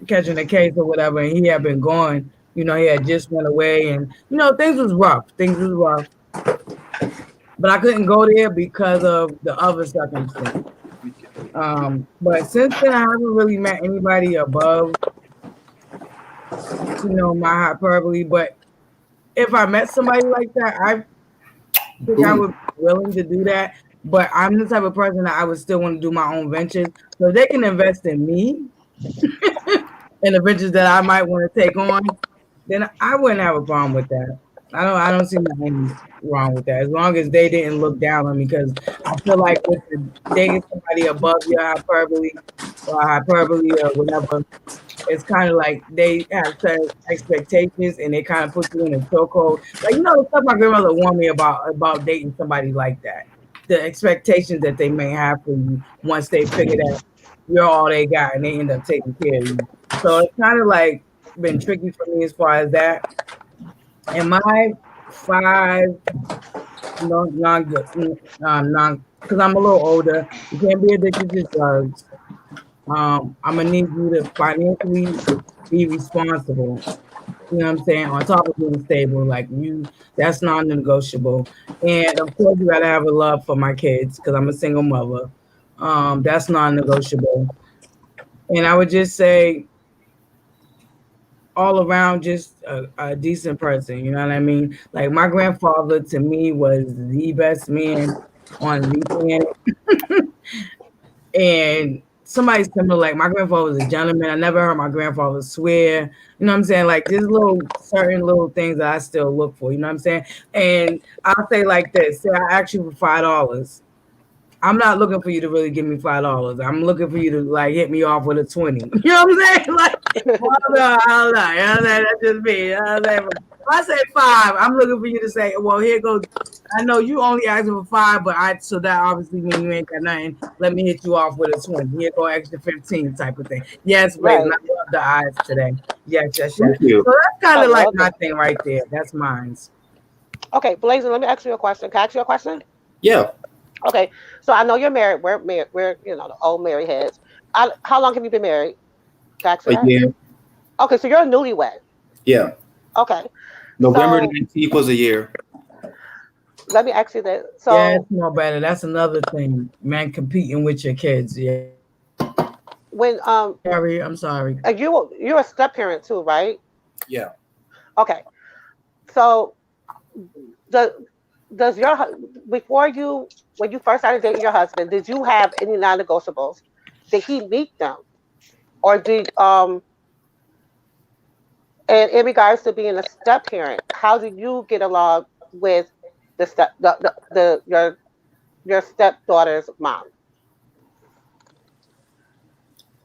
catching a case or whatever, and he had been gone. He had just went away, and things was rough. Things was rough, but I couldn't go there because of the other circumstance. But since then, I haven't really met anybody above, my hyperbole. But if I met somebody like that, I think I Boom. would be willing to do that. But I'm the type of person that I would still want to do my own ventures. So if they can invest in me and the ventures that I might want to take on, then I wouldn't have a problem with that. I don't see nothing wrong with that as long as they didn't look down on me because I feel like with dating somebody above your hyperbole or hyperbole or whatever, it's kind of like they have certain expectations and they kind of put you in a chokehold. Like the stuff my grandmother warned me about dating somebody like that. The expectations that they may have for you once they figure that you're all they got and they end up taking care of you. So it's kind of like been tricky for me as far as that. And my five non non because I'm a little older. You can't be addicted to drugs. I'm gonna need you to financially be responsible. You know what I'm saying? On top of being stable, like you, that's non-negotiable. And of course, you gotta have a love for my kids because I'm a single mother. That's non-negotiable. And I would just say, all around, just a decent person. You know what I mean? Like my grandfather to me was the best man on the planet. And somebody similar, like my grandfather was a gentleman. I never heard my grandfather swear. You know what I'm saying? Like there's little certain little things that I still look for. You know what I'm saying? And I'll say like this: say I ask you for $5. I'm not looking for you to really give me $5. I'm looking for you to like hit me off with a 20. You know what I'm saying? Like, well, no, I don't know. You know what I'm saying? That's just me. You know what I'm saying? But if I say 5, I'm looking for you to say, well, here goes. I know you only asking for 5, but so that obviously means you ain't got nothing. Let me hit you off with a 20. Here go extra 15 type of thing. Yes, Blaze, Right. I love the eyes today. Yes. Thank So you. that's kind I of like love my it. thing right there. That's mine. Okay, Blazing, let me ask you a question. Can I ask you a question? Yeah, Okay, so I know you're married. We're married. We're the old married heads. How long have you been married? Can I ask you a that? year. Okay, so you're a newlywed. Yeah, Okay, November so 19th was a year. let me ask you this. Yeah, So it's more better. That's another thing, man. Competing with your kids. Yeah. when Sorry, I'm sorry. you're a step parent too, right? Yeah. Okay, so the does before you when you first started dating your husband, did you have any non-negotiables? Did he meet them, or did and in regards to being a step parent, how do you get along with the step the your stepdaughter's mom?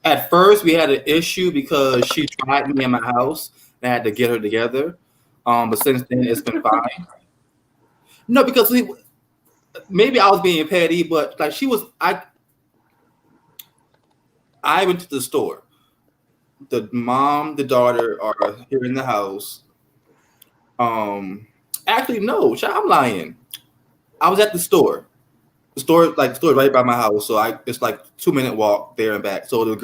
At first, we had an issue because she tried me in my house and I had to get her together. But since then, it's been fine. No, because maybe I was being petty, but like she was, I went to the store. The mom, the daughter are here in the house. Um, Actually, no, I'm lying. I was at the store. The store right by my house, so it's like 2 minute walk there and back. So the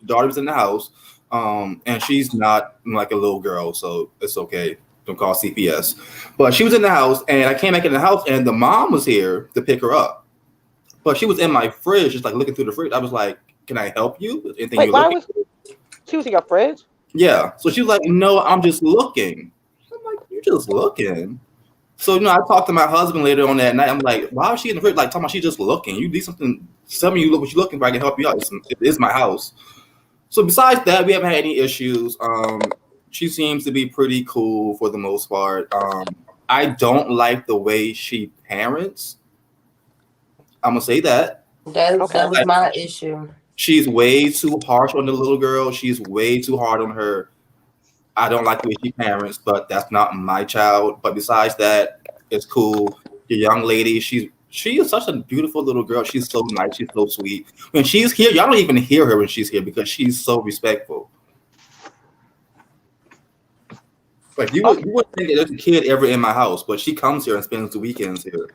daughter was in the house, and she's not like a little girl, so it's okay. Don't call CPS. But she was in the house, and I came back in the house, and the mom was here to pick her up. But she was in my fridge, just like looking through the fridge. I was like, "Can I help you? Is anything Wait, you're why looking?" was she was in your fridge? Yeah. So she was like, "No, I'm just looking." I'm like, "You just looking?" So I talked to my husband later on that night. I'm like, "Why is she in the fridge? Like, talking about she just looking. You need something. Tell me you look what you're looking for. I can help you out. It is my house." So besides that, we haven't had any issues. She seems to be pretty cool for the most part. I don't like the way she parents. I'm gonna say that. Okay. That was Like, my issue. she's way too harsh on the little girl. She's way too hard on her. I don't like the way she parents, but that's not my child. But besides that, it's cool. The young lady, she is such a beautiful little girl. She's so nice. She's so sweet. When she's here, y'all don't even hear her when she's here because she's so respectful. Like Okay. you wouldn't think that there's a kid ever in my house, but she comes here and spends the weekends here.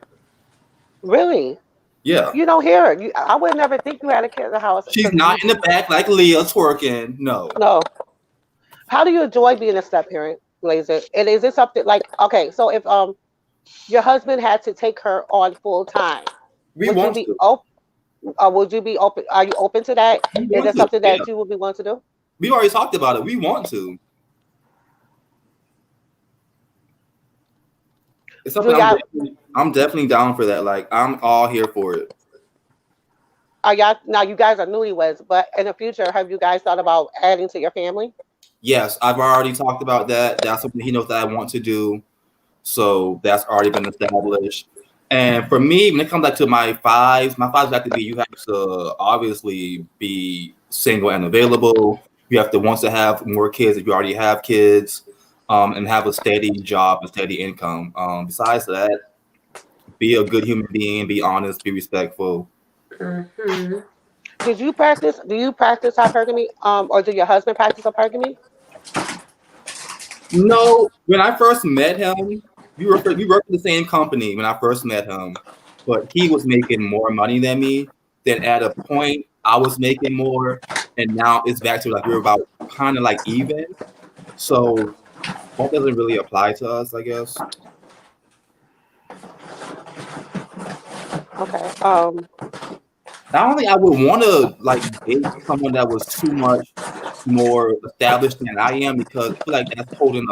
Really? Yeah. You don't hear her. I would never think you had a kid in the house She's because not in the back like Leah twerking. No. no. How do you enjoy being a step parent, Blazer? And is it something like okay? So if your husband had to take her on full time, We would you want be to. open? Would you be open? Are you open to that? We Is want it to. something Yeah. that you would be willing to do? We already talked about it. We want to. It's Do something y'all I'm definitely down for that. Like I'm all here for it. are y'all now? You guys are newlyweds, but in the future, have you guys thought about adding to your family? Yes, I've already talked about that. That's something he knows that I want to do. So that's already been established. And for me, when it comes back to my fives have to be you have to obviously be single and available. You have to want to have more kids if you already have kids, and have a steady job, a steady income. Besides that, be a good human being, be honest, be respectful. Hmm. Did you practice? Do you practice hypergamy? Or do your husband practice hypergamy? No, when I first met him, we worked at the same company when I first met him, but he was making more money than me. Then at a point, I was making more, and now it's back to like we're about kind of like even. So that doesn't really apply to us, I guess. Okay. I don't think I would want to like date someone that was too much more established than I am because I feel like that's holding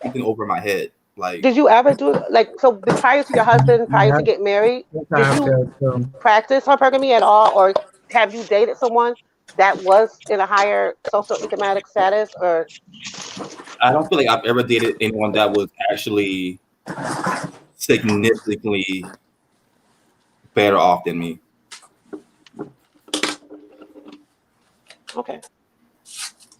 something over my head. Like Did you ever do like so prior to your husband, prior Yeah, to getting married? that Did sounds you good too. practice hypergamy at all, or have you dated someone that was in a higher socioeconomic status? Or I don't feel like I've ever dated anyone that was actually significantly better off than me. okay,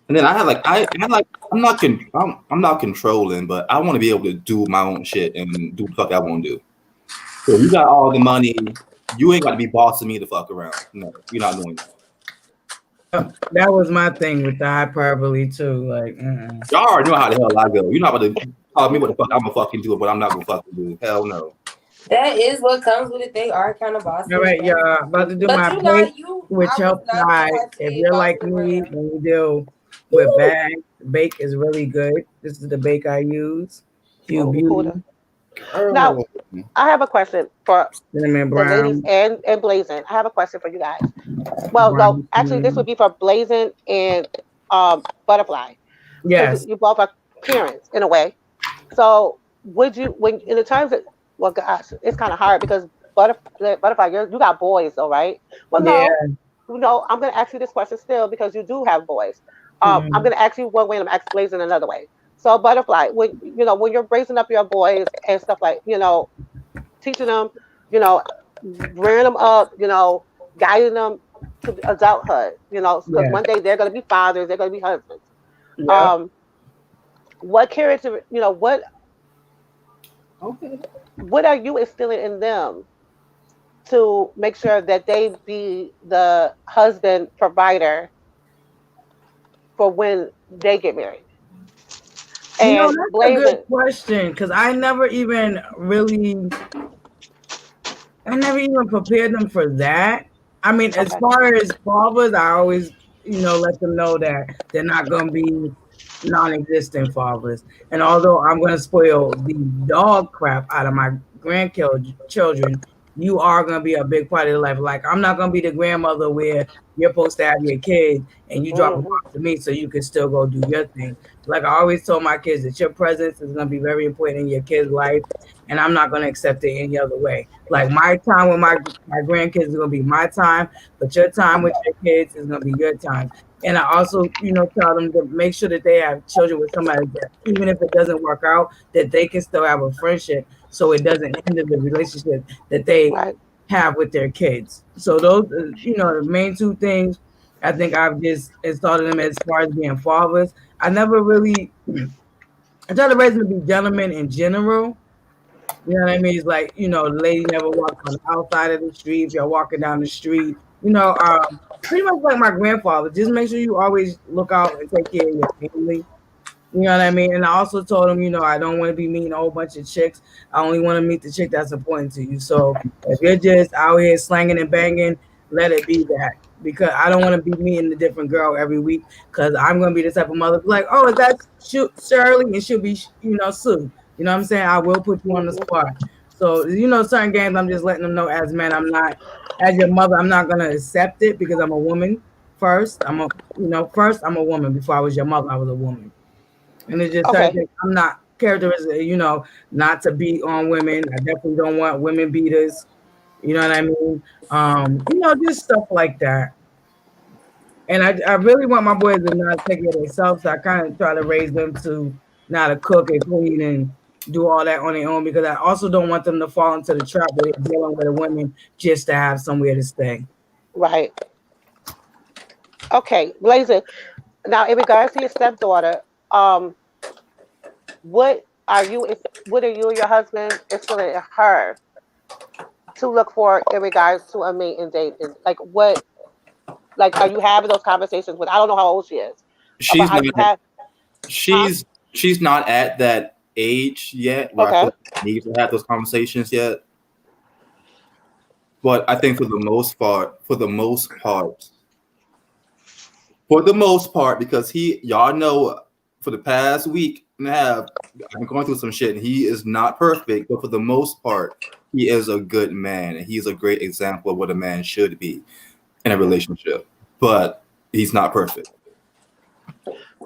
And then I had like I'm not controlling, but I want to be able to do my own shit and do the fuck I want to do. So you got all the money, you ain't got to be bossing me to fuck around. No, you're not doing that. That was my thing with the hyperbole too. Like, Y'all already know how the hell I go. You're not about to tell me what the fuck I'm gonna fucking do, but I'm not gonna fucking do. Hell no. That is what comes with it. They are kind of bossy. all right, y'all, about to do But my you bake, not you. which I was helps not guys. the one to If be you're bossed like me, around. when you deal with bags, bake is really good. This is the bake I use. Hue oh, Beauty, cool. Now I have a question for cinnamon the ladies brown, and Blazing. I have a question for you guys. Well, no, brown actually, this would cinnamon. be for Blazing and Butterfly, because Yes, you both are parents in a way. So, would you, when in the terms that, well, gosh, it's kind of hard because Butterfly, you got boys, though, right? Well, yeah. no, no, I'm going to ask you this question still because you do have boys. I'm Mhm. going to ask you one way and I'm going to ask Blazing another way. So, Butterfly, when you're raising up your boys and stuff like, teaching them, you know, rearing them up, guiding them to adulthood, because Yeah, one day they're going to be fathers, they're going to be husbands. yeah. Um, what character, Okay. what are you instilling in them to make sure that they be the husband provider for when they get married? And That's a good Blazing, question because I never even prepared them for that. I mean, as okay, far as fathers, I always, let them know that they're not going to be non-existent fathers. And although I'm going to spoil the dog crap out of my grandchildren, you are going to be a big part of their life. Like, I'm not going to be the grandmother where you're supposed to have your kids and you drop them hmm off to me so you can still go do your thing. Like I always told my kids that your presence is going to be very important in your kid's life, and I'm not going to accept it any other way. Like my time with my grandkids is gonna be my time, but your time with your kids is gonna be your time. And I also, tell them to make sure that they have children with somebody that even if it doesn't work out, that they can still have a friendship so it doesn't hinder the relationship that they right, have with their kids. So those the main two things I think I've just installed in them as far as being fathers. I never really I try to raise them to be gentlemen in general. You know what I mean? It's like, the lady never walks on the outside of the street. If you're walking down the street, pretty much like my grandfather. Just make sure you always look out and take care of your family. You know what I mean? And I also told him, I don't want to be meeting a whole bunch of chicks. I only want to meet the chick that's important to you. So if you're just out here slanging and banging, let it be that. Because I don't want to be meeting a different girl every week. Because I'm going to be the type of mother like, oh, is that Shirley? And she'll be, Sue. You know what I'm saying? I will put you on the hmm spot. So, certain games, I'm just letting them know as men, I'm not, as your mother, I'm not going to accept it because I'm a woman first. First I'm a woman. Before I was your mother, I was a woman. And it's just certain okay, things. I'm not characteristic, not to beat on women. I definitely don't want women beaters. You know what I mean? Just stuff like that. And I really want my boys to not take care of themselves. So I kind of try to raise them to not to cook and clean and do all that on their own because I also don't want them to fall into the trap where they're dealing with a woman just to have somewhere to stay. right, okay, Blazing. Now, in regards to your stepdaughter, um, what what are you and your husband instilling in her to look for in regards to a mate and dating? Like what? Like, are you having those conversations with? I don't know how old she is, but She's are not you have? Huh? she's not at that age yet where I feel Okay. like I need to have those conversations yet. But I think for the most part, because y'all know, for the past week and a half, I've been going through some shit, and he is not perfect, but for the most part, he is a good man, and he's a great example of what a man should be in a relationship. But he's not perfect.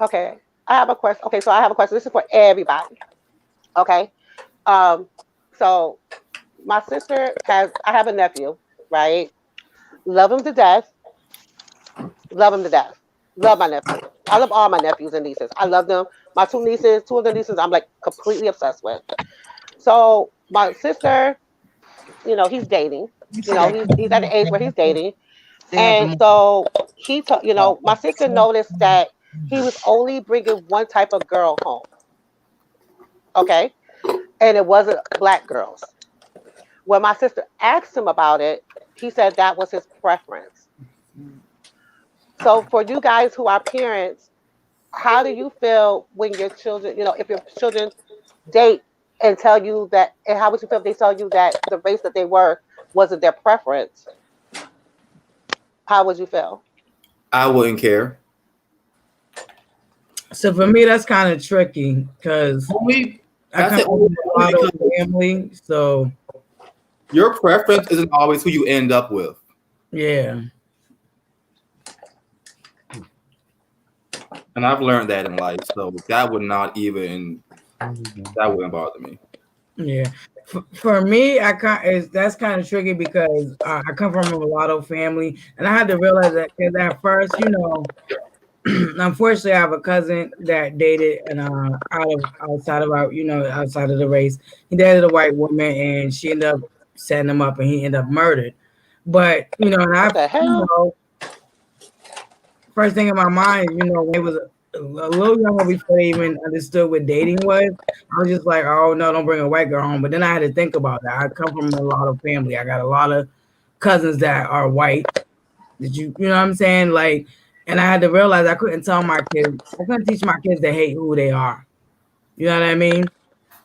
Okay, I have a question. Okay, so I have a question. This is for everybody. Okay, um, so my sister I have a nephew, right? Love him to death. Love him to death. Love my nephew. I love all my nephews and nieces. I love them. My two of the nieces, I'm like completely obsessed with. So my sister, he's dating. He's at the age where he's dating, and so my sister noticed that he was only bringing one type of girl home. Okay, and it wasn't black girls. When my sister asked him about it, he said that was his preference. So for you guys who are parents, how do you feel when your children, if your children date and tell you that, and how would you feel if they tell you that the race that they were wasn't their preference? How would you feel? I wouldn't care. So for me, that's kind of tricky because I come from a lot of family, so your preference isn't always who you end up with. Yeah. And I've learned that in life, so that wouldn't bother me. Yeah. For me, that's kind of tricky because I come from a mulatto family, and I had to realize that because at first, unfortunately, I have a cousin that dated and outside of the race. He dated a white woman, and she ended up setting him up, and he ended up murdered. But and what the hell? First thing in my mind, when it was a little younger before they even understood what dating was, I was just like, oh no, don't bring a white girl home. But then I had to think about that. I come from a lot of family. I got a lot of cousins that are white. You know what I'm saying? Like, and I had to realize I couldn't teach my kids to hate who they are. You know what I mean?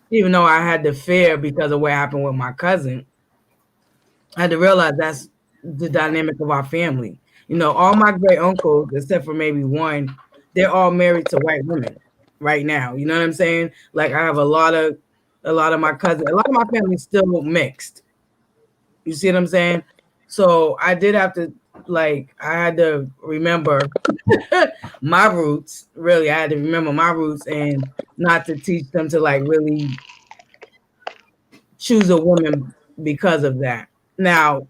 Even though I had the fear because of what happened with my cousin, I had to realize that's the dynamic of our family. All my great uncles, except for maybe one, they're all married to white women right now. You know what I'm saying? Like I have a lot of my cousins, a lot of my family still mixed. You see what I'm saying? So I did have to, I had to remember my roots. Really, I had to remember my roots and not to teach them to really choose a woman because of that. Now,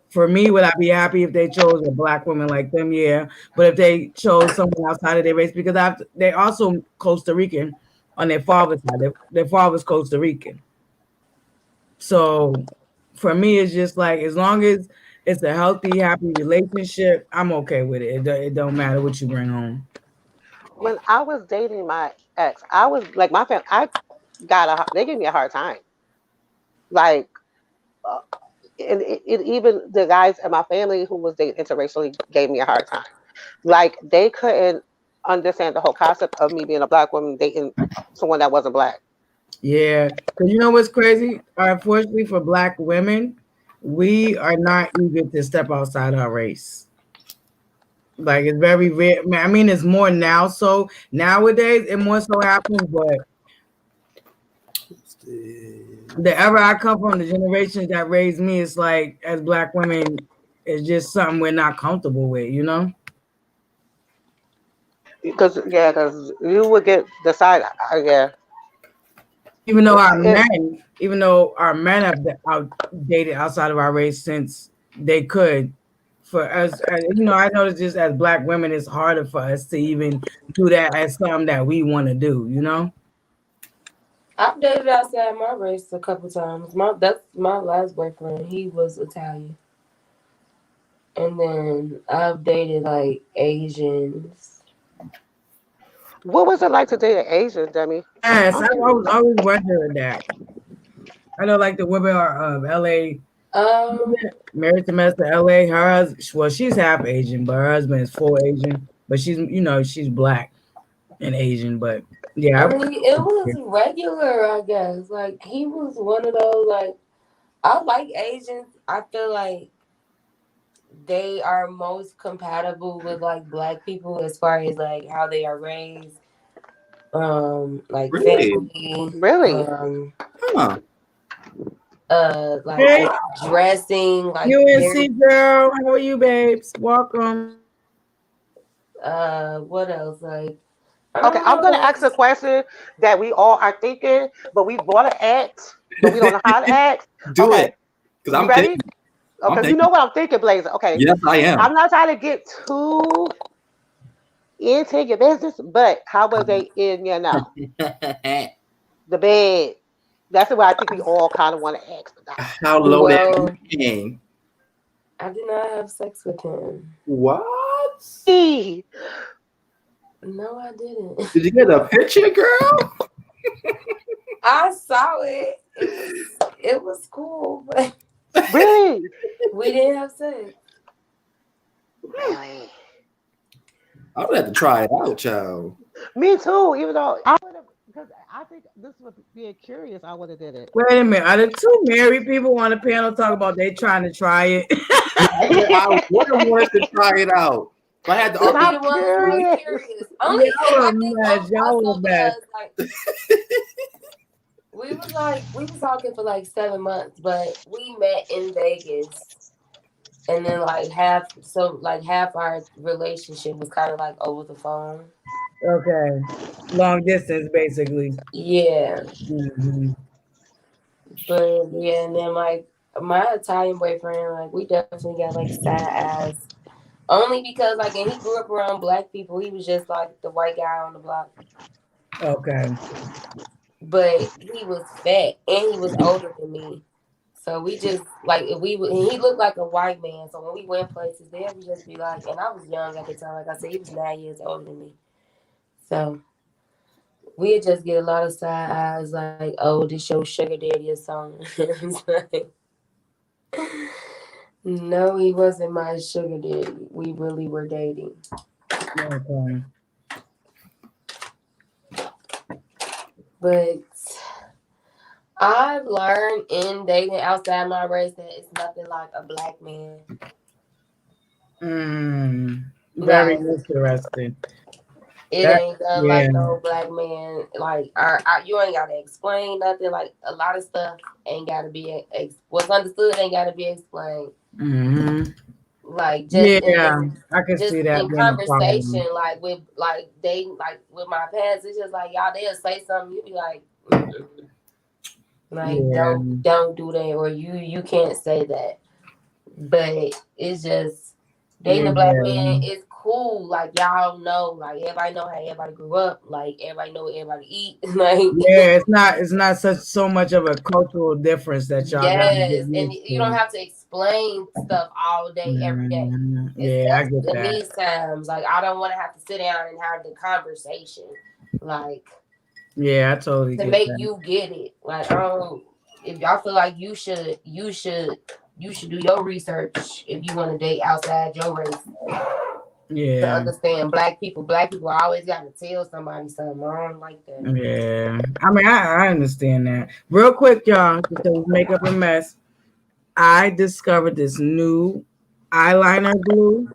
for me, would I be happy if they chose a black woman like them? Yeah. But if they chose someone outside of their race, because they're also Costa Rican on their father's side. Their father's Costa Rican. So for me, it's just like, as long as it's a healthy, happy relationship, I'm okay with it. It don't matter what you bring home. When I was dating my ex, I was like, my family, they gave me a hard time. Like, uh, and even the guys in my family who was dating interracially gave me a hard time. Like, they couldn't understand the whole concept of me being a black woman dating someone that wasn't black. Yeah, because you know what's crazy? Unfortunately for black women, we are not eager to step outside our race. Like, it's very rare. I mean, it's more now. So nowadays, it more so happens. But the era I come from, the generations that raised me, it's like, as black women, it's just something we're not comfortable with. Because you would get the side. Yeah. Even though our men have dated outside of our race since they could. For us, I noticed just as black women, it's harder for us to even do that as something that we want to do. I've dated outside my race a couple times. That's my last boyfriend. He was Italian. And then I've dated like Asians. What was it like to date an Asian, Demi? Yes, I was always wondering that. I know, like, the women are of LA. Married to Master LA. Her husband, she's half Asian, but her husband is full Asian. But she's black and Asian. But yeah, I mean, it was regular, I guess. Like, he was one of those, like, I like Asians. I feel like they are most compatible with like black people as far as like how they are raised, like Really? family, Really? Huh. like Hey, dressing, like very, UNC girl, how are you, babes? Welcome. what else? Like, I Okay, don't I'm gonna know. ask a question that we all are thinking, but we want to ask, but we don't know how to ask. Do Okay, it. Because you I'm ready? thinking. I'm Okay, you thinking. know what I'm thinking, Blazer. Okay, Yes, I am. I'm not trying to get too into your business, but how was they in your know? The bed. That's what I think we all kind of want to ask about. How low that Well, came. I did not have sex with him. What? Eee. No, I didn't. Did you get a picture, girl? I saw it. It was cool, but Really? we didn't have sex. Really? I would have to try it out, child. Me too. Even though I would have, because I think this would be curious. I would have did it. Wait a minute. Are the two married people on the panel talk about they trying to try it? I would have wanted to try it out. If I had the We Because be I'm the ones who are curious. curious. Only, Y'all I a think mess. Y'all a also mess. because like we was talking for like 7 months, but we met in Vegas, and then half our relationship was kind of like over the phone. Okay. Long distance, basically. Yeah, Hmm. but yeah, and then like my Italian boyfriend, like we definitely got like side eyes. Only because like, and he grew up around black people. He was just like the white guy on the block. Okay. But he was fat and he was older than me. So we just like if we would, and he looked like a white man. So when we went places, they would just be like, and I was young at the time. Like I said, he was 9 years older than me. So we'd just get a lot of side eyes, like, "Oh, this your sugar daddy or something." It's like, no, he wasn't my sugar daddy. We really were dating. Okay. But I've learned in dating outside my race that it's nothing like a black man. Very Like interesting. it That ain't done yeah. like no black man. Like you ain't gotta explain nothing. Like a lot of stuff ain't gotta be what's understood ain't gotta be explained. Hmm. Like Yeah, I can just see that in being a problem. conversation, like with like dating, like with my parents, it's just like y'all they'll say something, you be like, mm-mm. Like Yeah. don't do that, or you can't say that. But it's just dating a black man Yeah. is cool. Like y'all know, like everybody know how everybody grew up. Like everybody know what everybody eat. Like Yeah, it's not so much of a cultural difference that y'all gotta get yes, and used you don't to. have to explain stuff all day, every day. It's Yeah, I that's get in that. these times. Like I don't want to have to sit down and have the conversation, like Yeah, I totally to get make that. you get it. Like I don't. If y'all feel like you should do your research if you want to date outside your race to Yeah. understand black people. Black people always got to tell somebody something. I don't like that. Yeah. I mean, I understand that. Real quick, y'all, because makeup a mess. I discovered this new eyeliner glue.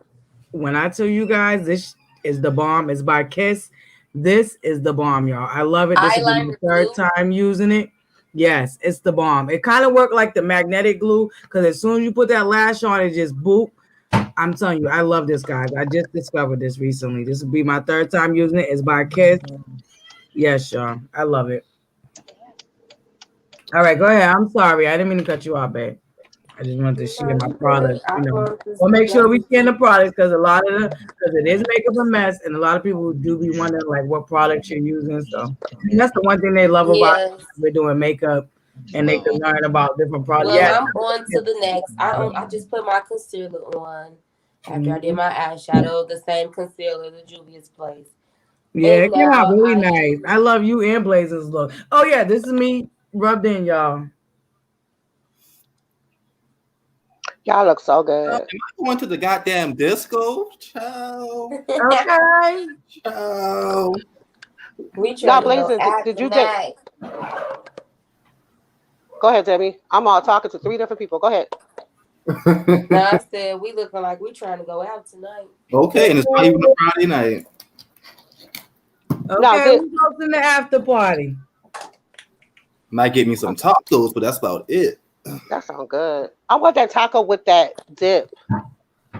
When I tell you guys this is the bomb, it's by Kiss. This is the bomb, y'all. I love it. This will be my Eyeliner third glue. time using it. Yes, it's the bomb. It kind of worked like the magnetic glue because as soon as you put that lash on, it just boop. I'm telling you, I love this, guys. I just discovered this recently. This will be my third time using it. It's by Kiss. Yes, y'all. I love it. All right, go ahead. I'm sorry. I didn't mean to cut you off, babe. I just wanted to share No, my you good. products, I want to Well, make sure we share see. the products because because it is makeup a mess, and a lot of people do be wondering like what products you're using. So and that's the one thing they love about it. Yes. We're doing makeup, and they can learn about different products. Well, Yeah. I'm on to the next. I just put my concealer on after I did my eyeshadow, the same concealer the Juvia's Place. Yeah, And it came out now really I nice. use I love you and Blazers look. Oh yeah, this is me rubbed in, y'all. Y'all look so Am good. I going to the goddamn disco? Ciao. Okay. we Now, trying to go Blazer, after did you get? night. Go ahead, Debbie. I'm all talking to 3 different people. Go ahead. Now I said we looking like we trying to go out tonight. Okay, and it's not even a Friday night. Now, Okay, who's hosting the after party? Might get me some tacos, but that's about it. that sounds good. I want that taco with that dip.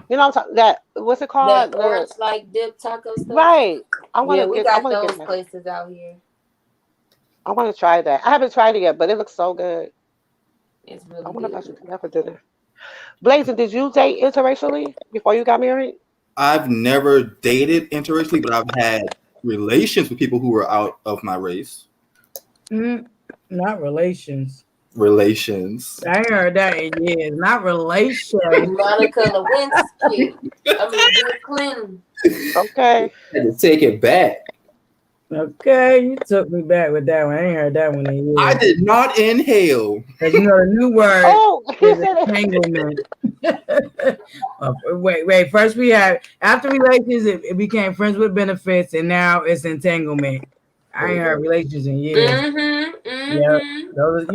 You know what I'm talking? That what's it called? That orange like dip taco stuff. Right. I Yeah, want to we get. I got want to those get that. places out here. I want to try that. I haven't tried it yet, but it looks so good. It's I really wonder if I good. should do that for dinner. Blazing, did you date interracially before you got married? I've never dated interracially, but I've had relations with people who were out of my race. Not relations. Relations. I ain't heard that in years. Not relations. Monica Lewinsky. Bill Clinton. Okay. Had to take it back. Okay, you took me back with that one. I ain't heard that one in years. I did not inhale. Because you know the new word Oh, he is said it. entanglement. Wait. First we had after relations, it became friends with benefits, and now it's entanglement. I ain't heard relations in years. Yeah, those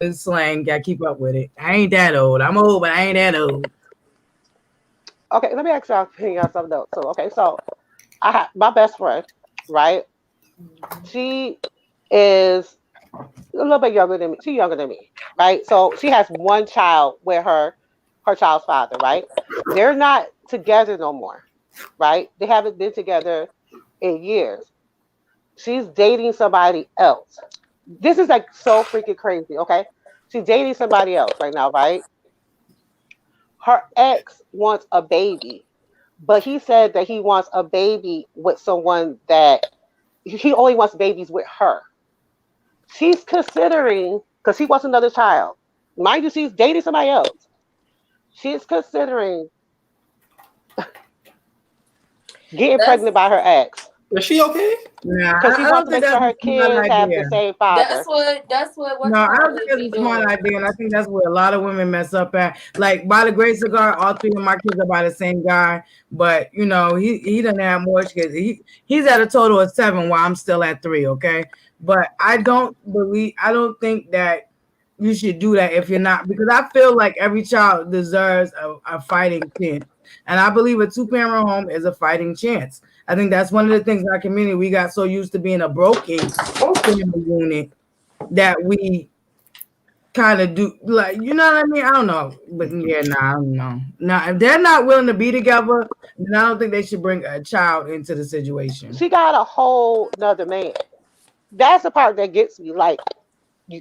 it's slang. Got to keep up with it. I ain't that old. I'm old, but I ain't that old. Okay, let me ask y'all something else. So, okay, so I have my best friend, right? She is a little bit younger than me. She's younger than me, right? So she has one child with her child's father, right? They're not together no more, right? They haven't been together in years. She's dating somebody else. This is like so freaking crazy, okay? She's dating somebody else right now, right? Her ex wants a baby, but he said that he wants a baby with someone that he only wants babies with her. She's considering, because he wants another child. Mind you, she's dating somebody else. She's considering getting That's pregnant by her ex Is she okay? Nah, because he I wants don't to think make that's sure her a smart kids have idea. the same father. what No, you I call don't think it be that's a smart doing. idea, and I think that's where a lot of women mess up at. Like by the grace of God, all 3 of my kids are by the same guy, but he doesn't have more kids. He's at a total of 7, while I'm still at 3. Okay, but I don't think that you should do that if you're not, because I feel like every child deserves a fighting chance, and I believe a 2-parent home is a fighting chance. I think that's one of the things in our community. We got so used to being a broken family unit that we kind of do, like, you know what I mean? I don't know, but yeah, I don't know. Now, if they're not willing to be together, then I don't think they should bring a child into the situation. She got a whole nother man. That's the part that gets me. Like,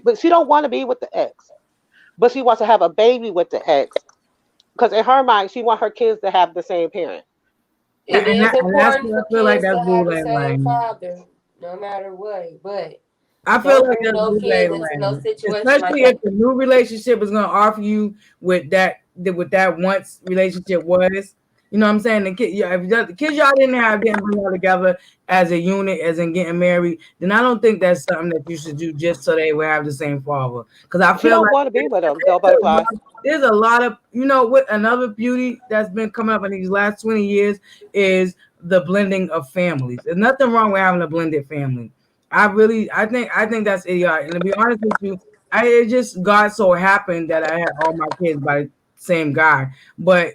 but she don't want to be with the ex, but she wants to have a baby with the ex because in her mind, she wants her kids to have the same parent. It And, is and that's important what for I feel like kids that's to have the bootleg same language. father, no matter what. But I feel don't like bring that's no bootleg kids into no language, situation like especially that. if the new relationship is going to offer you with that once relationship was. You know what I'm saying? The kid, yeah, if the kids y'all didn't bring y'all together as a unit, as in getting married, then I don't think that's something that you should do just so they will have the same father. Because I She feel don't like want to be with him though, butterfly. there's a lot of, what another beauty that's been coming up in these last 20 years is the blending of families. There's nothing wrong with having a blended family. I think that's idiotic. And to be honest with you, it just God so happened that I had all my kids by the same guy. But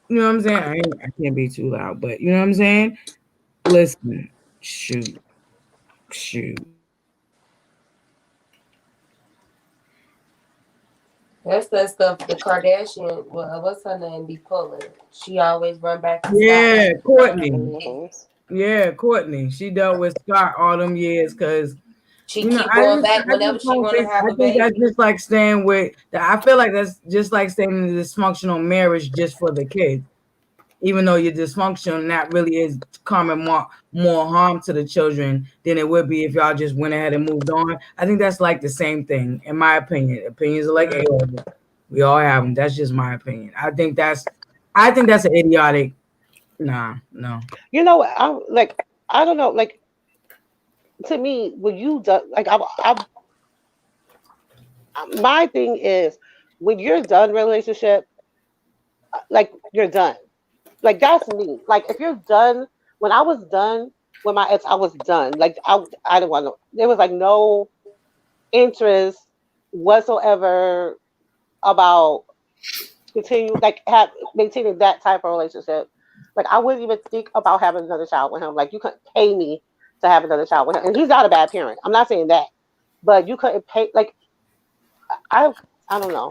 you know what I'm saying? I can't be too loud, but you know what I'm saying? Listen, shoot. That's that stuff the Kardashian, well, what's her name, be pulling. She always run back to Scott Yeah, like Courtney. Mhm. Yeah, Courtney. She dealt with Scott all them years because she keep going back I whenever just she don't want to think, have I a think that's baby. just like staying with I feel like that's just like staying in a dysfunctional marriage just for the kids. Even though you're dysfunctional, and that really is causing more harm to the children than it would be if y'all just went ahead and moved on. I think that's like the same thing, in my opinion. Opinions are like we all have them. That's just my opinion. I think that's an idiotic. Nah, no. You know what? I'm like, I don't know. Like to me, when you do, like, my thing is when you're done relationship, like you're done. Like that's me. Like if you're done, when I was done with my ex, I was done. Like I don't want to. There was like no interest. whatsoever about maintaining that type of relationship. Like I wouldn't even think about having another child with him. Like you couldn't pay me to have another child with him, and he's not a bad parent. I'm not saying that, but you couldn't pay. Like I I don't know,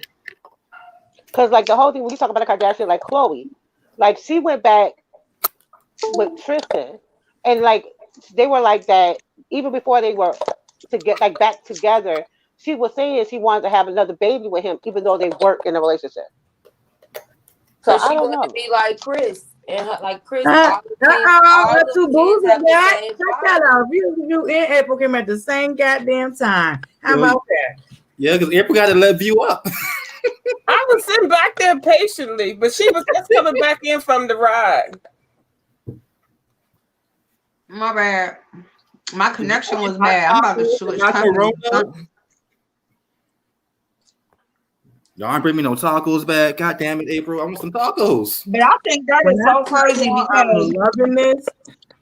because like the whole thing when you talk about the Kardashian, like Chloe, like she went back with Tristan, and like they were like that even before they were to get like back together. She was saying she wanted to have another baby with him, even though they weren't in a relationship. So Cause I she don't wanted to know. be like Chris, and like Chris, Uh-oh, all that's the two kids booze have in the that. same Check that father. out. You and April came at the same goddamn time. How Yo, about that? yeah, because April got to let view up. I was sitting back there patiently, but she was just coming back in from the ride. My bad. My connection was bad. I'm about to switch Not company. Corona. Y'all ain't bring me no tacos back. God damn it, April. I want some tacos. But I think that When is I so tell crazy y'all because I'm loving this,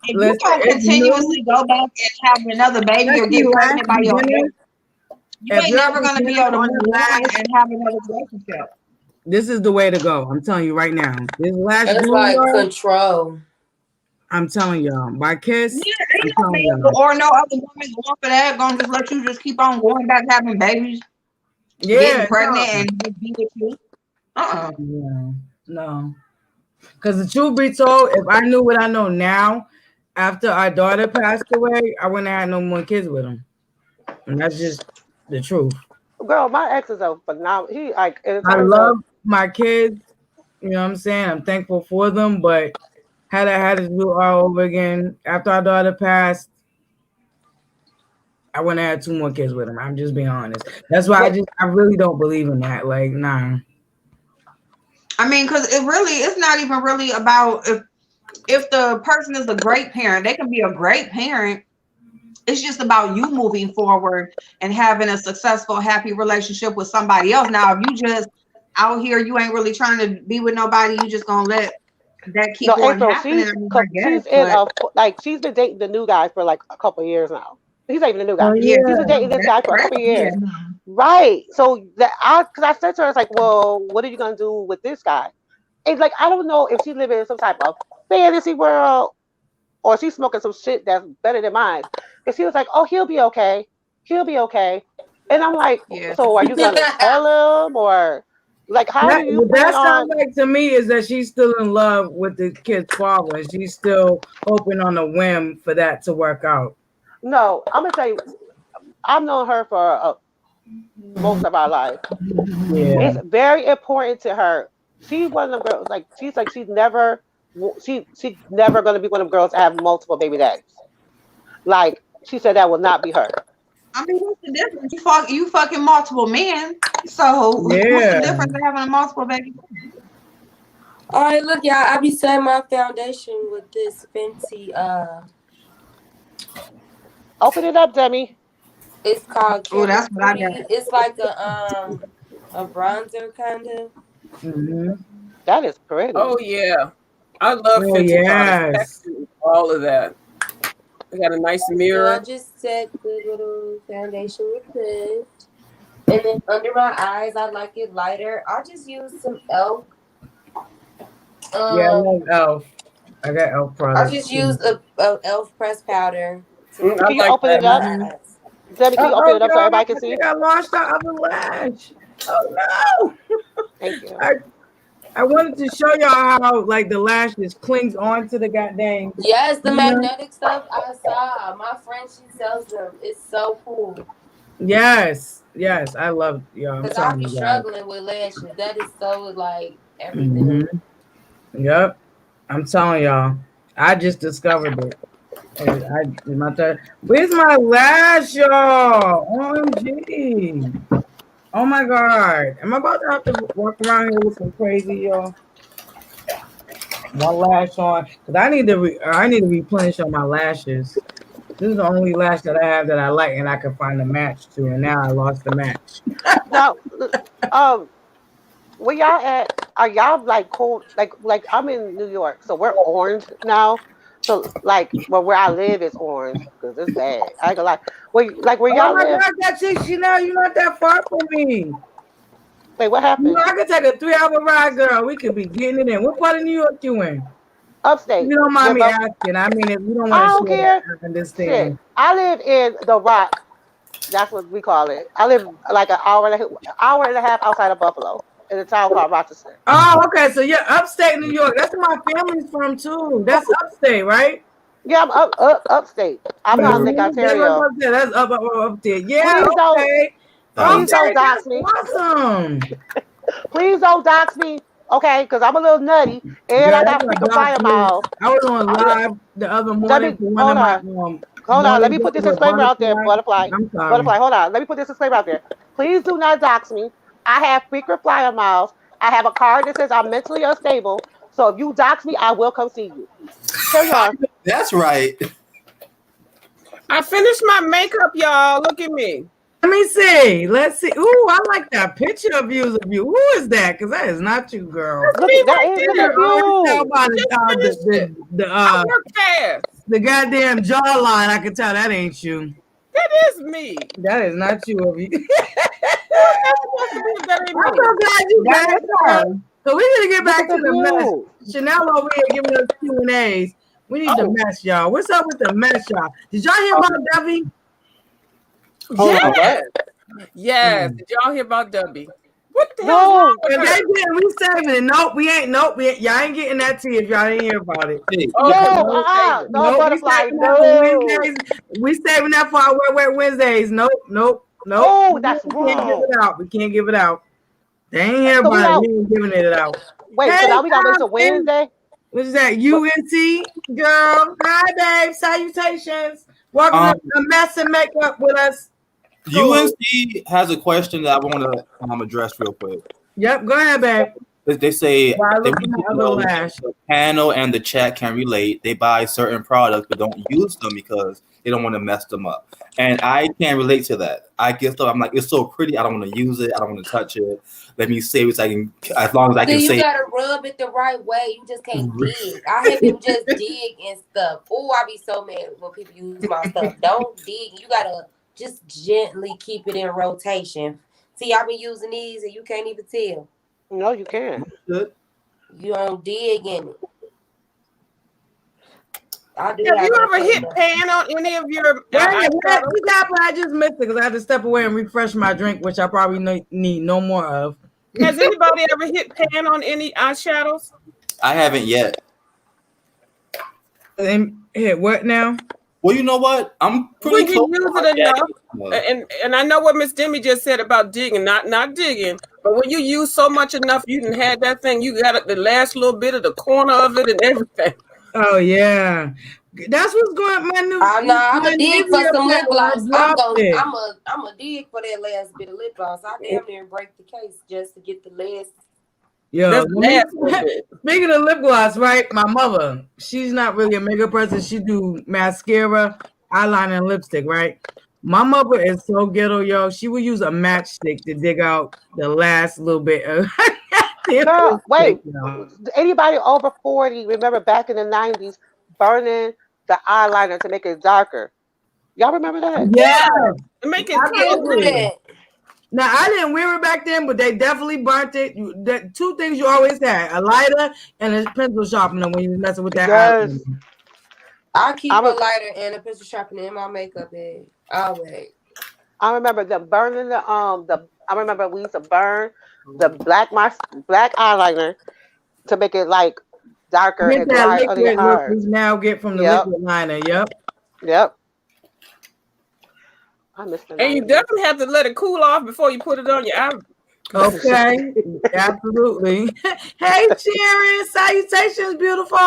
if you listen, don't it's new. continuously go back and have another baby or Especially get last pregnant by your beginning. ex, you If ain't you're never gonna be beginning able to on move the on last, and have another relationship. this is the way to go. I'm telling you right now. This last It's New like Year, control. I'm telling y'all. My kiss, Yeah, I'm ain't no telling man y'all. or no other woman going for that. Gonna just let you just keep on going back having babies, getting Yeah, pregnant, no. and just be with you. Yeah, no. Because the truth be told, if I knew what I know now, after our daughter passed away, I wouldn't have had no more kids with him. And that's just the truth. Girl, my ex is a phenomenal. He like in I terms of love my kids. You know what I'm saying? I'm thankful for them, but had I had to do it all over again after our daughter passed, I wouldn't have had two more kids with him. I'm just being honest. That's why what I really don't believe in that. Like, nah. I mean, because it's not even really about if the person is a great parent, they can be a great parent. It's just about you moving forward and having a successful, happy relationship with somebody else. Now, if you just out here, you ain't really trying to be with nobody, you just gonna let that keep no on April. happening. I mean, I guess, She's in but a like she's been dating the new guy for like a couple of years now. He's not even a new guy. Oh yeah, She's been yeah. dating this that's guy for a couple of crazy. Yeah, years. Right. So that because I said to her, it's like, well, what are you gonna do with this guy? It's like I don't know if she's living in some type of fantasy world or she's smoking some shit that's better than mine. Because she was like, oh, he'll be okay. He'll be okay. And I'm like, yeah. so are you gonna tell him or like how do you What plan that on? sounds like to me is that she's still in love with the kid's father, and she's still hoping on a whim for that to work out. No, I'm gonna tell you, I've known her for most of our life. Yeah. It's very important to her. She's one of them girls. Like she's never gonna be one of them girls that have multiple baby daddies. Like she said that will not be her. I mean, what's the difference? You fucking multiple men. So what's the Yeah. difference in having a multiple baby? All right, look, y'all. I be setting my foundation with this Fenty. Open it up, Demi. It's called Oh, that's what I got. Chemistry. It's like a bronzer kind of. Mm-hmm. That is pretty. Oh yeah, I love Oh Fenty products. yes. Texture, all of that. They got a nice So I mirror. just set the little foundation with this, and then under my eyes, I like it lighter. I just use some Elf. Yeah, I Um, love Elf. I got Elf I products just use too. a Elf press powder to I Can put you like open under it that. up? my Mm-hmm. eyes. Demi, can you open Uh-oh, it up so y'all, everybody I can see? think I launched the other lash. Oh no. Thank you. I wanted to show y'all how like the lash just clings onto the goddamn. Yes, the You know? magnetic stuff I saw. My friend, she sells them. It's so cool. Yes, yes, I love y'all. I'm Cause I telling be you guys. struggling with lashes. That is so like Mm-hmm. everything. Yep, I'm telling y'all. I just discovered it. My third. Where's my lash, y'all? OMG. Oh my god. Am I about to have to walk around here with some crazy, y'all? One lash on. Because I need to replenish on my lashes. This is the only lash that I have that I like and I can find a match to. And now I lost the match. Now, um, where y'all at? Are y'all like cold? Like I'm in New York, so we're orange now. So like, well, where I live is orange because it's bad. I ain't gonna lie. where Oh y'all my live? God, that chick Chanel, you're not that far from me. Wait, what You happened? know, I could take a 3-hour ride, girl. We could be getting it in. What part of New York you in? If Upstate. you don't mind Where me both? asking, I mean, if you don't want I to don't share that, care. I Shit. understand. I live in the Rock. That's what we call it. I live like an hour and a half outside of Buffalo in a town called Rochester. Oh, okay. So you're upstate New York. That's where my family's from too. That's upstate, right? Yeah, I'm upstate. I'm not Lake Mhm. They look Ontario. up there. That's up there. Yeah, Please don't, okay. please don't Okay, dox me. that's awesome. Please don't dox me, okay? Because I'm a little nutty and Girl, I that's got my freaking doc fire too. miles. I was on Uh, live the other Let morning me for one of hold my on. Hold on. Let morning me put this visits with disclaimer out there, Butterfly. Butterfly. I'm sorry. Butterfly, hold on. Let me put this disclaimer out there. Please do not dox me. I have frequent flyer miles. I have a card that says I'm mentally unstable. So if you dox me, I will come see you. Carry on. That's right. I finished my makeup, y'all. Look at me. Let me see. Let's see. Ooh, I like that picture of you. Who is that? Because that is not you, girl. Look, Me that right is look You're at there. always tell you. by I just finished it. I work fast. the goddamn jawline. I can tell that ain't you. That is me. That is not you. Of you. That's supposed to be if that ain't I'm me. so glad you That back, is girl. her. So we need to get Look back at the to the mess. view. Chanel over here giving us Q&As. We need the Oh, mess, y'all. What's up with the mess, y'all? Did y'all hear about Debbie? Hold on. yes. What? Yes. Did y'all hear about Debbie? What the hell is wrong No. with If her? they didn't, we saving it. Nope, we ain't. Nope, y'all ain't getting that tea if y'all didn't hear about it. Hey, Okay, No. we'll save it. No Nope, we butterfly. saving that for No. Wednesdays. We saving that for our wet Wednesdays. Nope. Oh, We that's can't give wrong. it out. We can't give it out. They ain't hear So we about it. got We ain't giving it out. wait. So Hey, now we got to wait till Thompson. Wednesday. What is that? But UNC girl. Hi, babe. Salutations. Welcome to um, a mess and makeup with us. UNC has a question that I want to address real quick. Yep, go ahead, babe. They say While I they look for want my you to other know lash. the panel and the chat can relate. They buy certain products but don't use them because they don't want to mess them up. And I can't relate to that. I get stuff. I'm like, it's so pretty. I don't want to use it. I don't want to touch it. Let me save it so I can, as long as I can See, you save. gotta rub it the right way. You just can't dig. I hate people just dig and stuff. Oh, I be so mad when people use my stuff. Don't dig. You gotta just gently keep it in rotation. See, I be using these and you can't even tell. no, you can't. Good. You don't dig in it. I do Have have you that ever kind of hit stuff. pan on any of your Wait, eyeshadow? what happened? I just missed it because I had to step away and refresh my drink, which I probably need no more of. Has anybody ever hit pan on any eyeshadows? I haven't yet. And hit what now? Well, you know what? I'm pretty When you close use to my it enough, daddy. and I know what Miss Demi just said about digging, not digging, but when you use so much enough, you done had that thing. You got the last little bit of the corner of it and everything. Oh yeah, that's what's going. My new, I'm my a dig for Nivea some lip palette, I gloss. dropped it. I'm a dig for that last bit of lip gloss. I damn near break the case just to get the last. Yo, That's the last little bit. speaking of lip gloss, right? My mother, she's not really a makeup person. She do mascara, eyeliner, and lipstick, right? My mother is so ghetto, yo. She would use a matchstick to dig out the last little bit of Girl, lipstick, wait. yo. Anybody over 40 remember back in the 90s burning the eyeliner to make it darker? Y'all remember that? Yes, Make I it still do absolutely. that. Now I didn't wear it back then, but they definitely burnt it. The two things you always had: a lighter and a pencil sharpener when you was messing with that Yes. eyeliner. I keep I'm a a, lighter and a pencil sharpener in my makeup bag. Always. I remember them burning the I remember we used to burn the black eyeliner to make it like darker Get and that dry under your liquid look we heart. now get from the Yep. liquid liner. Yep. Yep. I miss the and you 90s. definitely have to let it cool off before you put it on your eye. Okay. Absolutely. Hey, Sharon. Salutations, beautiful.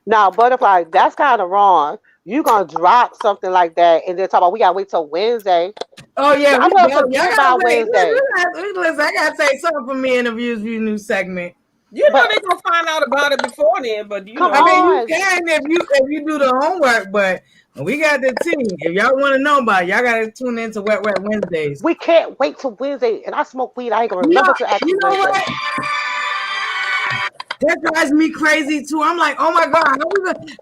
Now, butterfly, that's kind of wrong. You gonna drop something like that and then talk about we gotta wait till Wednesday. Oh yeah, I'm we gonna go. Y'all forget gotta by wait. Wednesday. Listen, I gotta say something for me in the Views View News segment. You know But they're gonna find out about it before then, but you come I know. mean, you on, can if you do the homework, but we got the tea. If y'all want to know about it, y'all gotta tune into Wet Wednesdays. we can't wait till Wednesday. And I smoke weed. I ain't gonna You know, remember to you actually know Wednesday. what? That drives me crazy too. I'm like, oh my God,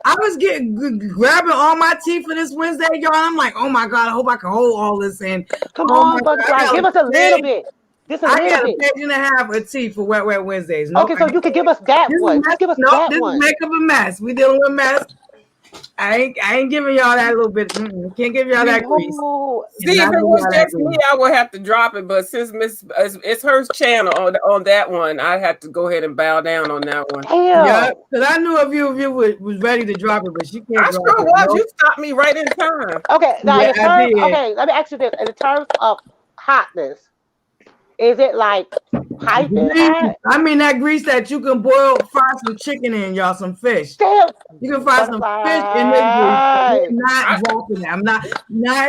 I was getting grabbing all my teeth for this Wednesday, y'all. I'm like, oh my God, I hope I can hold all this in. Come Oh my on, God, Butterfly. Give us a little bit. Just a I little got a bit. page and a half of teeth for Wet Wednesdays. Nope. Okay, so you can give us that This is one. mess. Just give us Nope, that this is one. makeup a mess. We dealing with mess. I ain't giving y'all that little bit. Can't give y'all that grease. No. See, if it was just me, I would have to drop it. But since it's her channel on that one, I had to go ahead and bow down on that one. Damn. Yeah, because I knew a few of you was ready to drop it, but she can't. I sure was. You stopped me right in time. Okay, now Yeah, I did. okay, let me ask you this. In the terms of hotness, is it like piping hot? I mean that grease that you can fry some chicken in, y'all, some fish. Damn. You can find some fish in this grease. We're not dropping it. I'm not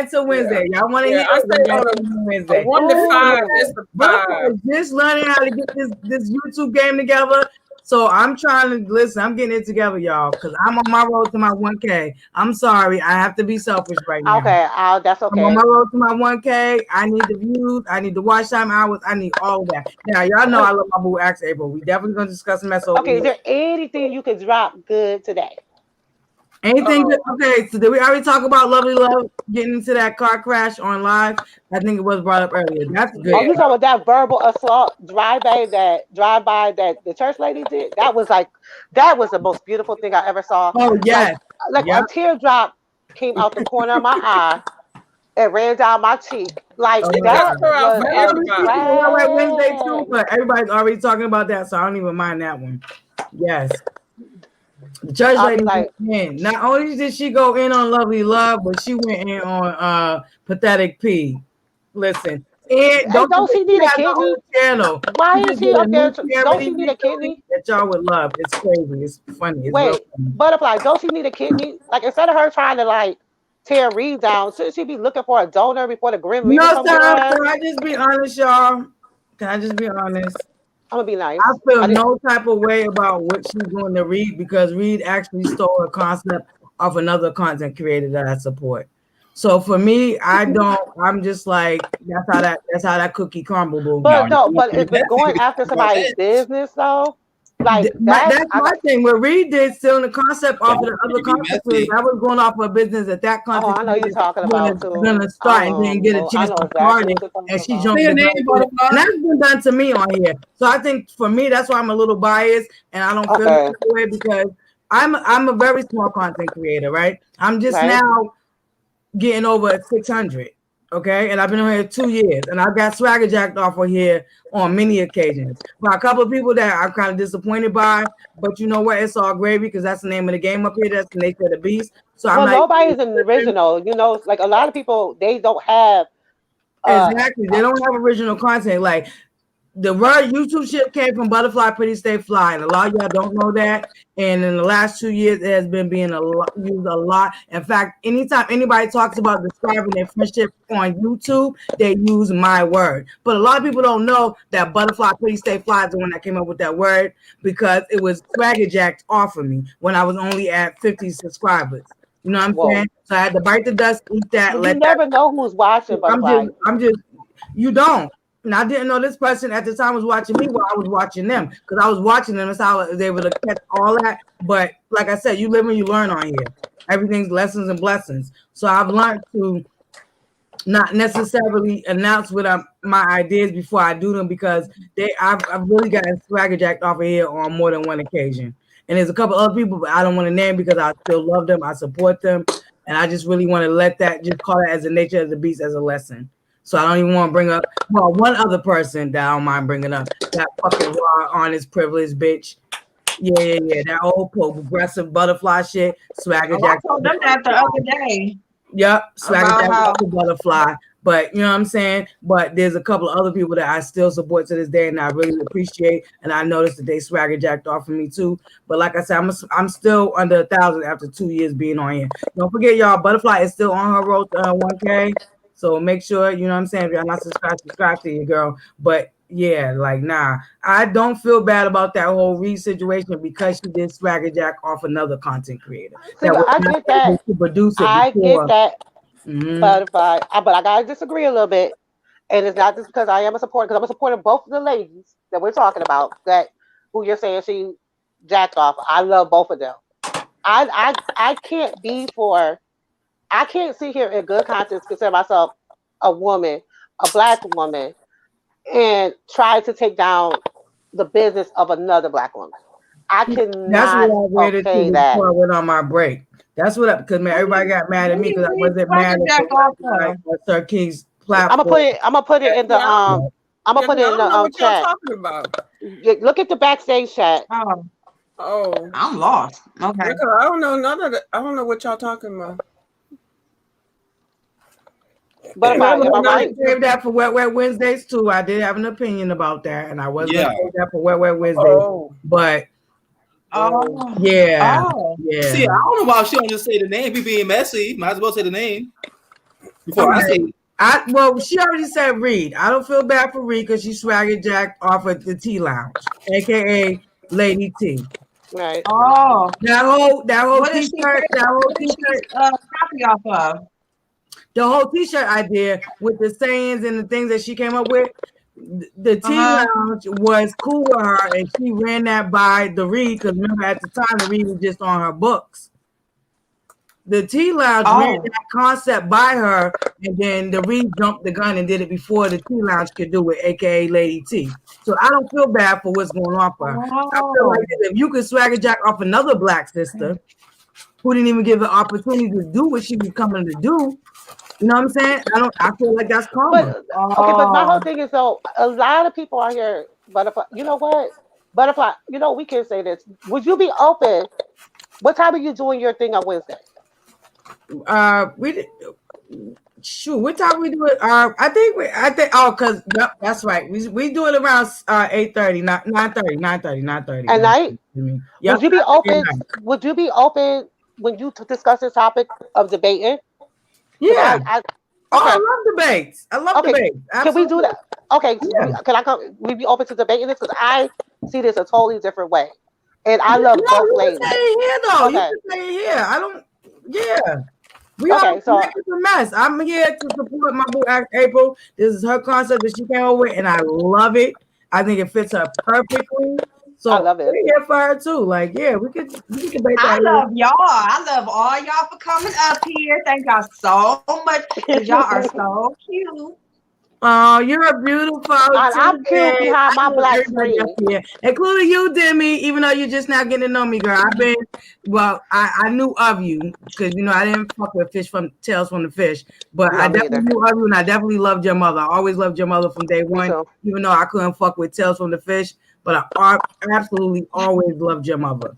until Wednesday. Y'all want to hear I it? say on Wednesday. a 1 to 5, it's the Butterfly 5. is just learning how to get this YouTube game together. So I'm trying to listen. I'm getting it together, y'all, because I'm on my road to my 1K. I'm sorry, I have to be selfish right now. Okay, that's okay. I'm on my road to my 1K. I need the views. I need the watch time hours. I need all of that. Now, y'all know I love my boo Axe April. We definitely gonna discuss mess over. Okay, is there anything you could drop good today? Anything good? Okay, so did we already talk about Lovely Love getting into that car crash on live? I think it was brought up earlier. That's good. Oh, you talking about that verbal assault drive-by that the church lady did? That was the most beautiful thing I ever saw. Oh yes. Like a teardrop came out the corner of my eye and ran down my cheek. Like that was a Wednesday too, but everybody's already talking about that, so I don't even mind that one. Yes. The church lady not only did she go in on Lovely Love, but she went in on Pathetic P. Listen. And don't she need a kidney? Why is she up there? Don't she need a kidney? That y'all would love. It's crazy. It's funny. It's real funny. Butterfly, don't she need a kidney? Like instead of her trying to tear Reed down, shouldn't she be looking for a donor before the Grim Reaper comes around? Can I just be honest, y'all? Can I just be honest? I'm gonna be nice. I feel no type of way about what she's going to Reed because Reed actually stole a concept of another content creator that I support. So for me, I'm just like that's how that cookie crumble. But if it's going after somebody's business though, that's my thing. What Reed did stealing the concept off of the other concept that was going off of a business that concept. Oh, I know you're talking about too. Gonna start and then get a chance to start it, and she jumped. And that's been done to me on here. So I think for me, that's why I'm a little biased, and I don't feel that way because I'm a very small content creator, right? I'm just now getting over 600. Okay, and I've been on here 2 years, and I got swagger jacked off of here on many occasions. By a couple of people that I'm kind of disappointed by, but you know what? It's all gravy because that's the name of the game up here. That's the nature of the beast. So I'm like, nobody's an original. You know, like a lot of people, they don't have exactly. They don't have original content. Like the word YouTube shit came from Butterfly Pretty Stay Fly, and a lot of y'all don't know that. And in the last 2 years, it has been being used a lot. In fact, anytime anybody talks about describing their friendship on YouTube, they use my word. But a lot of people don't know that Butterfly Pretty Stay Fly is the one that came up with that word because it was swagger jacked off of me when I was only at 50 subscribers. You know what I'm saying? So I had to bite the dust, eat that. You never know who's watching, Butterfly. You don't. And I didn't know this person at the time was watching me while I was watching them because I was watching them. That's how I was able to catch all that. But like I said, you live and you learn on here. Everything's lessons and blessings. So I've learned to not necessarily announce what my ideas before I do them because I've really gotten swagger jacked off of here on more than one occasion. And there's a couple other people, but I don't want to name because I still love them. I support them. And I just really want to just call it as the nature of the beast as a lesson. So I don't even want to bring up one other person that I don't mind bringing up. That fucking raw, honest, privileged bitch. Yeah. That old progressive butterfly shit. Swagger Jack. I told them that the other day. Yep. Swagger Jack butterfly. But you know what I'm saying? But there's a couple of other people that I still support to this day and I really appreciate. And I noticed that they swagger jacked off of me too. But like I said, I'm still under 1,000 after 2 years being on here. Don't forget, y'all, Butterfly is still on her road to 1K. So make sure, you know what I'm saying, if you're not subscribed to your girl. But yeah, I don't feel bad about that whole Reed situation because she did swagger jack off another content creator. I get that. I get that. Butterfly. But I gotta disagree a little bit. And it's not just because I am a supporter, because I'm a supporter of both of the ladies that we're talking about, who you're saying she jacked off. I love both of them. I can't be for. I can't sit here in good conscience consider myself a woman, a black woman, and try to take down the business of another black woman. I That's what cannot I read it okay to that. before I went on my break. That's what because everybody got mad at me because I wasn't mad at Jack off of? Sir King's I'm gonna platform. put it. I'm gonna put it in the Yeah, I'm gonna yeah, 'cause put it I in don't the know what y'all chat. talking about. Look at the backstage chat. Oh, Oh, I'm lost. Okay. because I don't know none of the. I don't know what y'all talking about. Butterfly, Remember, am I I right? saved that for Wet Wet Wednesdays too. I did have an opinion about that, and I was Yeah. gonna save that for Wet Wet Wednesdays. Oh, But Oh. yeah, Oh. See, I yeah. don't know why she don't just say the name. Be being messy. Might as well say the name before I say it. Well, she already said Reed. I don't feel bad for Reed because she swagger jacked off at the Tea Lounge, aka Lady T. Right. Oh. That whole What did she T-shirt, say? What did she copy off of? the whole T-shirt idea with the sayings and the things that she came up with. The Tea Lounge was cool with her, and she ran that by the Reed because remember at the time the Reed was just on her books. The Tea Lounge ran that concept by her, and then the Reed jumped the gun and did it before the Tea Lounge could do it, aka Lady T. So I don't feel bad for what's going on for her. I feel like if you could swagger jack off another black sister who didn't even give her opportunity to do what she was coming to do, you know what I'm saying? I feel like that's karma. But okay, but my whole thing is though, a lot of people out here, butterfly. You know what, butterfly? You know we can say this. Would you be open? What time are you doing your thing on Wednesday? Shoot, what time we do it? I think because yep, that's right. We do it around 8:30, 9:30. At night? Yep, Would you be open? Would you be open when you discuss this topic of debating? Yeah. Okay. I love debates. I love debates. Absolutely. Can we do that? Okay. Yeah. Can I come? We be open to debating this because I see this a totally different way, and I love both ladies. You can say it here though. Okay. You can say it here. I don't. Yeah. We are so a mess. I'm here to support my boo April. This is her concept that she came up with, and I love it. I think it fits her perfectly. So I love it. We're here for her too. Like, yeah, we could debate that. I love y'all. I love all y'all for coming up here. Thank y'all so much because y'all are so cute. Oh, you're beautiful. I'm cute behind my black screen. Including you, Demi, even though you're just not getting to know me, girl. I knew of you because, you know, I didn't fuck with Tales from the Fish, but I definitely knew of you and I definitely loved your mother. I always loved your mother from day one, even though I couldn't fuck with Tales from the Fish, but I absolutely always loved your mother.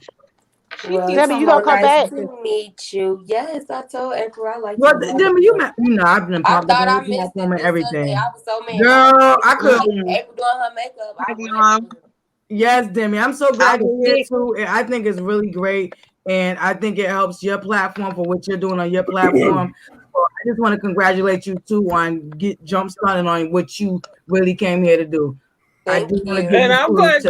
Well, Demi, you don't come back. To meet you. Yes, I told April I like. Well, Demi, you know, I've been popped up on the platform and everything. Sunday. I was so mad. Girl, I could. April doing her makeup. Yes, Demi, I'm so glad you're here too. And I think it's really great, and I think it helps your platform for what you're doing on your platform. So I just want to congratulate you too on jump starting on what you really came here to do. Thank you. And I'm glad.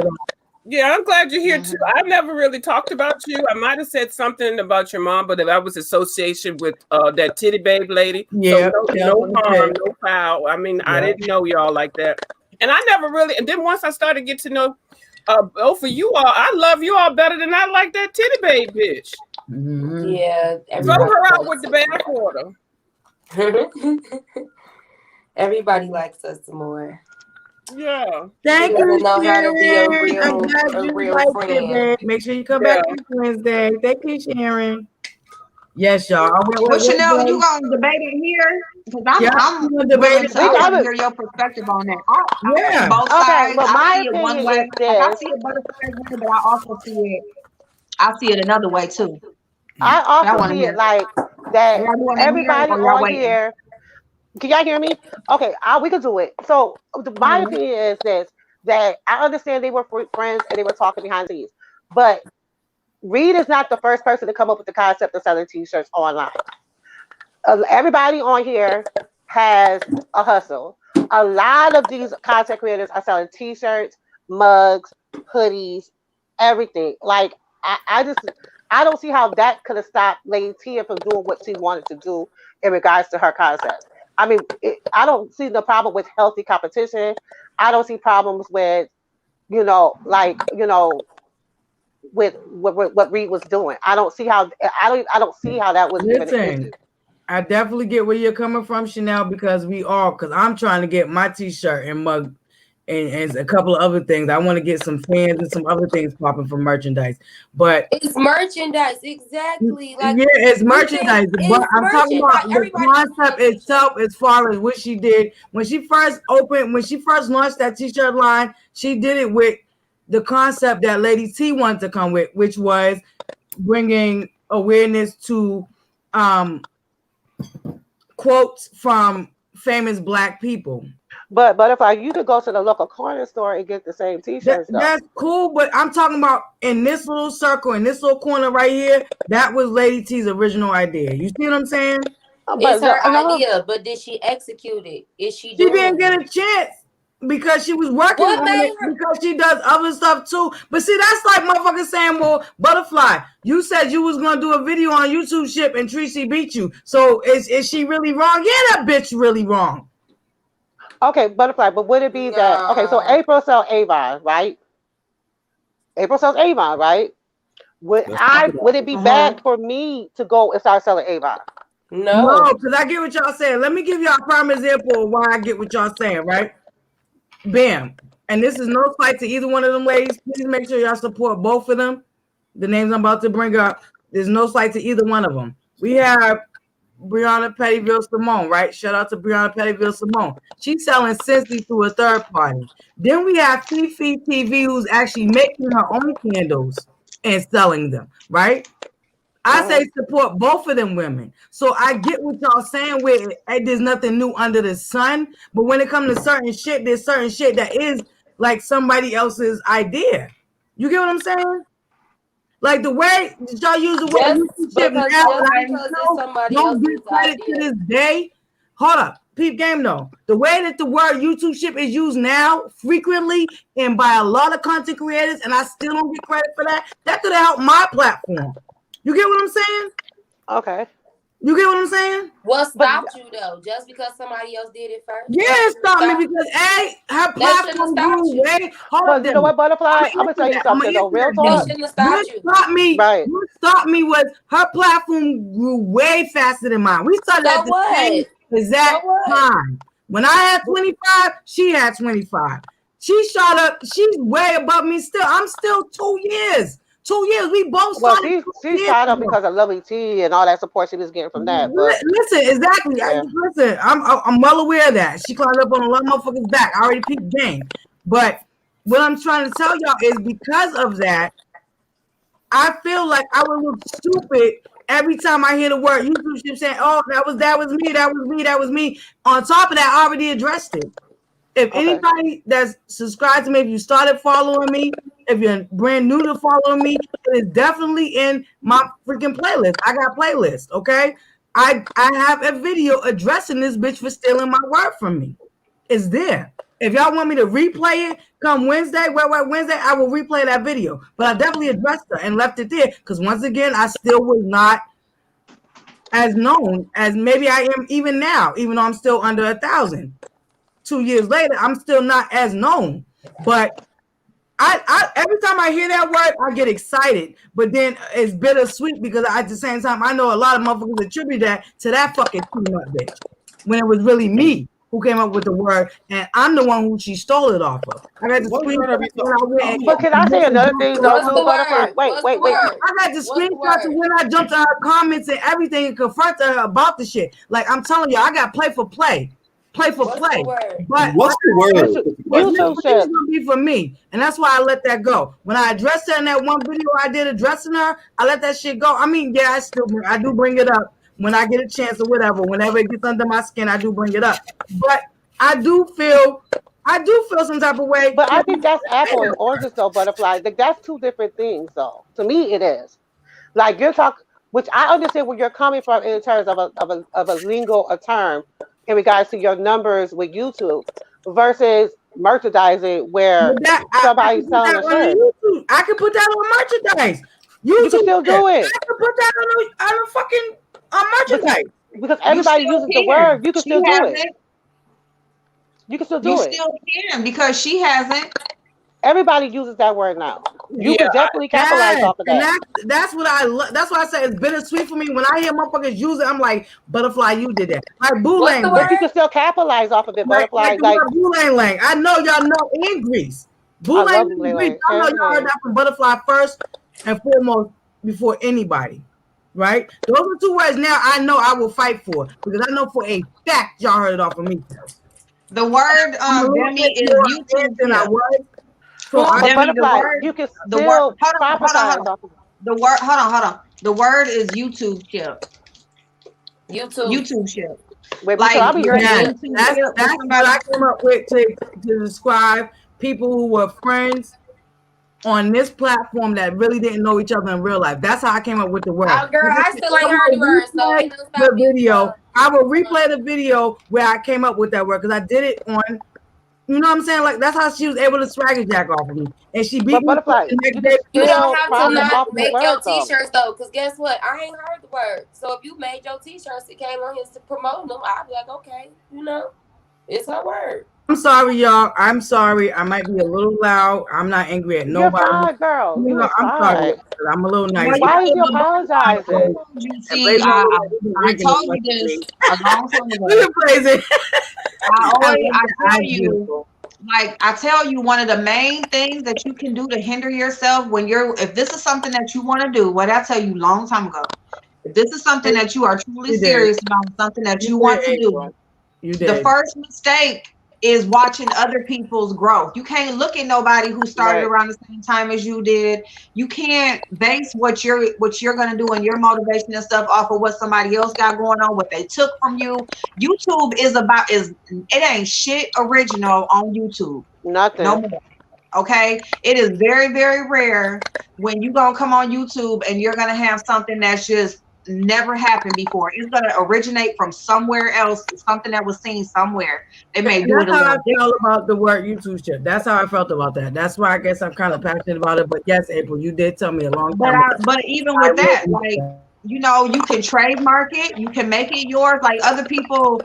Yeah, I'm glad you're here too. I never really talked about you. I might have said something about your mom, but that was association with that titty babe lady. Yeah, so no harm, no foul. I mean, I didn't know y'all like that, and I never really. And then once I started to get to know for you all, I love you all better than I like that titty babe bitch. Mm-hmm. Yeah, throw her out with the bathwater. Everybody likes us more. Yeah. Thank you. Know how to be a real friend. Make sure you come back next Wednesday. Thank you, Sharon. Yes, y'all. Well, Chanel, you gonna debate it here? Because I'm willing to hear your perspective on that. I see both sides. Well, I see it one way. I see it butterfly way, but I also see it another way too. I also see it like that. Everybody on here. Can y'all hear me? Okay, we could do it. So my opinion is this: that I understand they were friends and they were talking behind the scenes, but Reed is not the first person to come up with the concept of selling T-shirts online. Everybody on here has a hustle. A lot of these content creators are selling T-shirts, mugs, hoodies, everything. Like I don't see how that could have stopped Lady Tia from doing what she wanted to do in regards to her concept. I mean, I don't see the problem with healthy competition. I don't see problems with, with what Reed was doing. I don't see how that was even an Listen, issue. I definitely get where you're coming from, Chanel, because I'm trying to get my t-shirt and mug and a couple of other things. I want to get some fans and some other things popping for merchandise. But It's merchandise, exactly. Like yeah, it's you think merchandise. But it's I'm talking merchandise. about the Everybody wants to concept get a itself t-shirt. as far as what she did. When she first launched that t-shirt line, she did it with the concept that Lady T wanted to come with, which was bringing awareness to quotes from famous Black people. But Butterfly, you could go to the local corner store and get the same t-shirts though. That's cool, but I'm talking about in this little circle, in this little corner right here, that was Lady T's original idea. You see what I'm saying? It's her No, idea, but did she execute it? Is she She doing didn't get it? a chance because she was working What on made it, her? because she does other stuff too. But see, that's like motherfuckers saying, well, Butterfly, you said you was gonna do a video on YouTube ship and Tracy beat you. So is she really wrong? Yeah, that bitch really wrong. Okay, Butterfly, but would it be that okay? So Nah. April sells Avon, right? April sells Avon, right? Let's talk about Would it it. be bad for me to go and start selling Avon? No, No. because I get what y'all saying. Let me give y'all a prime example of why I get what y'all saying, right? Bam. And this is no slight to either one of them ladies. Please make sure y'all support both of them. The names I'm about to bring up, there's no slight to either one of them. We have Brianna Pettyville Simone, right? Shout out to Brianna Pettyville Simone. She's selling Scentsy through a third party. Then we have Fifi TV, who's actually making her own candles and selling them, right? I say support both of them women. So I get what y'all saying with there's nothing new under the sun. But when it comes to certain shit, there's certain shit that is like somebody else's idea. You get what I'm saying? Like the way y'all use the word YouTube ship now, Just I because it's still somebody don't else's give credit to idea. this day. Hold up. Peep game though. The way that the word YouTube ship is used now frequently and by a lot of content creators, and I still don't get credit for that, that could have helped my platform. You get what I'm saying? Okay. You get what I'm saying? What stopped you though? Just because somebody else did it first? Yeah, it stopped me because her platform grew way. Hold up, But you know what, Butterfly? I'm gonna tell you something though. Real talk. What stopped me? Right. What stopped me was her platform grew way faster than mine. We started at the same exact time. When I had 25, she had 25. She shot up. She's way above me still. I'm still 2 years. 2 years. We both Well, started. she shot up because of Lovely T and all that support she was getting from that. But Listen, exactly. Yeah. Listen, I'm well aware of that. She climbed up on a lot of motherfuckers' back. I already peeped game. But what I'm trying to tell y'all is because of that, I feel like I would look stupid every time I hear the word YouTube ship saying, "Oh, that was me." On top of that, I already addressed it. If anybody that's subscribed to me, if you started following me, if you're brand new to following me, it is definitely in my freaking playlist. I got playlists, okay? I have a video addressing this bitch for stealing my word from me. It's there. If y'all want me to replay it come Wednesday, Wednesday, I will replay that video. But I definitely addressed her and left it there because once again, I still was not as known as maybe I am even now, even though I'm still under 1,000. 2 years later, I'm still not as known. But I every time I hear that word, I get excited. But then it's bittersweet because at the same time, I know a lot of motherfuckers attribute that to that fucking peanut bitch when it was really me who came up with the word, and I'm the one who she stole it off of. I got the screenshot. But can I say another thing though too, Butterfly? Wait. I got the screenshots of when I jumped to her comments and everything and confronted her about the shit. Like I'm telling you, I got play for play. But What's the word? YouTube ship is gonna be for me, and that's why I let that go. When I addressed her in that one video I did addressing her, I let that shit go. I mean, yeah, I do bring it up when I get a chance or whatever. Whenever it gets under my skin, I do bring it up. But I do feel some type of way. But I think that's apple and oranges though, Butterfly. Like that's two different things though. To me, it is. Like you're talking, which I understand where you're coming from in terms of a lingo, a term in regards to your numbers with YouTube versus merchandising where somebody's selling a shirt. I can put that on merchandise. You can still do it. I can put that on a fucking merchandise. Because everybody uses the word, you can still do it. You can still do it. You still can because she hasn't. Everybody uses that word now. You can definitely capitalize Yes, off of and that. that's what I love. That's why I say it's bittersweet for me when I hear motherfuckers use it. I'm like, butterfly, you did that. Like boo What's the lang, But you word? can still capitalize off of it, like butterfly. the Like word boo lang lang. I know y'all know in Greece. Boo I lang love in Greece. Lele. I know y'all heard that from butterfly first and foremost before anybody. Right? Those are two words now I know I will fight for because I know for a fact y'all heard it off of me first. The word I'm a little Demi bit is more YouTube advanced than I tip. was. So I But Demi, the butterfly, word, you can the word. still Hold capitalize on. off of it. The word. Hold on. The word is YouTube chip. YouTube. YouTube chip. Wait, so Like I'll be you're in a yes, YouTube that's chip with what I somebody. came up with to describe people who were friends on this platform that really didn't know each other in real life. That's how I came up with the word. Oh, girl, I still ain't I heard the will word, so replay ain't no the stop me. video. I will replay the video where I came up with that word because I did it on. You know what I'm saying? Like that's how she was able to swagger jack off of me, and she beat But me butterfly, the next you can day. You don't still have to profit not off of the make your word though. t-shirts though, because guess what? I ain't heard the word. So if you made your t-shirts, it came on here to promote them. I'd be like, okay, it's her word. I'm sorry, y'all. I'm sorry. I might be a little loud. I'm not angry at You're nobody. fine, girl. You You know, is I'm sorry. fine. I'm a little No, nice. you're Why is good, you but butterfly, I apologizing? told you. And See, Blaze I told you this a long time Look ago. at Blaze. I tell I'm you, beautiful. like I tell you, one of the main things that you can do to hinder yourself when if this is something that you want to do, what I tell you long time ago, if this is something that you are truly You did. serious about, something that you You want did, to do, April. You the did. first mistake is watching other people's growth. You can't look at nobody who started Right. around the same time as you did. You can't base what you're gonna do and your motivation and stuff off of what somebody else got going on, what they took from you. YouTube it ain't shit original on YouTube. No Nothing. more. Okay. It is very, very rare when you gonna come on YouTube and you're gonna have something that's just never happened before. It's gonna originate from somewhere else, something that was seen somewhere. They may And do that's it a how I little different. felt about the word YouTube shit. That's how I felt about that. That's why I guess I'm kind of passionate about it. But yes, April, you did tell me a long time ago. But even I with will that, do like, that. you can trademark it, you can make it yours. Like other people,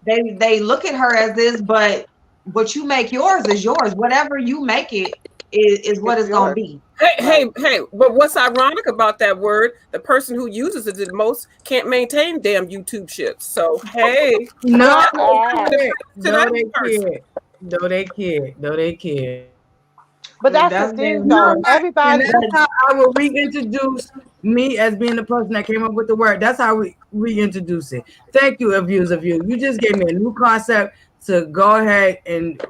they look at her as this, but what you make yours is yours. Whatever you make it is what It's it's gonna yours. be. Hey, Right. hey! But what's ironic about that word? The person who uses it the most can't maintain damn YouTube shit. So hey, No, to they can't. No, that they person. can't. No, they can't. No, they can't. But that's the That's thing very You know though. true. what? And Everybody that's But how I will reintroduce me as being the person that came up with the word. That's how we reintroduce it. Thank you, abuse of you. You just gave me a new concept to go ahead and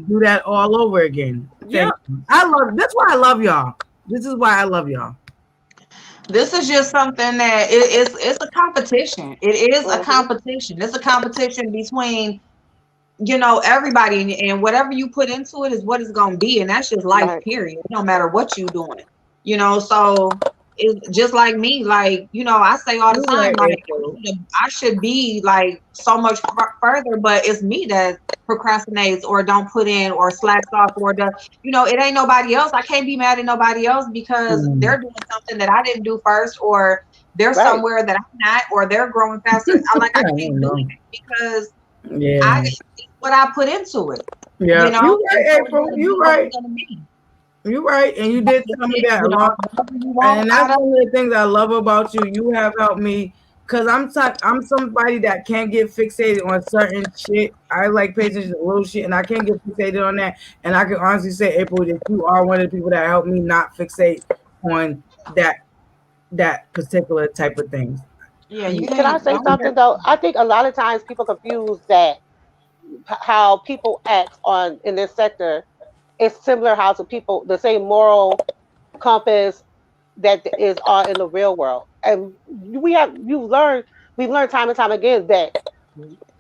do that all over again. Yeah, Thank you. That's why I love y'all. This is why I love y'all. this is just something that it's a competition. It is a hmm competition. It's a competition between everybody, and whatever you put into it is what it's gonna be, and that's just life. right. Period. No matter what you doing. So it's just like me. Like I say all the You're time. right, Like April. I should be like so much further, but it's me that procrastinates or don't put in or slacks off or it ain't nobody else. I can't be mad at nobody else because Mm. they're doing something that I didn't do first, or they're Right. somewhere that I'm not, or they're growing faster. I I can't don't do know. that because Yeah. it's what I put into it. Yeah. You And right, so it's April. gonna be You what it's right. gonna be. You right. And you You have did to tell me pick, that a lot. whatever you want And that's out of one of the things I love about you. You have helped me because I'm somebody that can't get fixated on certain shit. I like pay attention to little shit, and I can't get fixated on that. And I can honestly say, April, that you are one of the people that helped me not fixate on that particular type of things. yeah, you Can I can't say don't something though? I think a lot of times people confuse that how people act on in this sector is similar how to people the same moral compass that is on in the real world. And we've learned time and time again that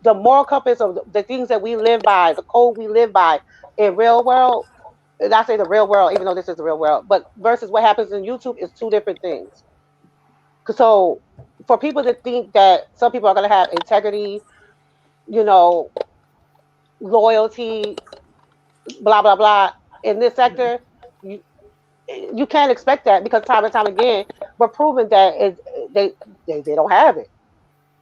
the moral compass of the things that we live by, the code we live by in real world, and I say the real world, even though this is the real world, but versus what happens in YouTube is two different things. So for people to think that some people are going to have integrity, you know, loyalty, blah blah blah in this sector, you, you can't expect that because time and time again we're proving that they, they don't have it.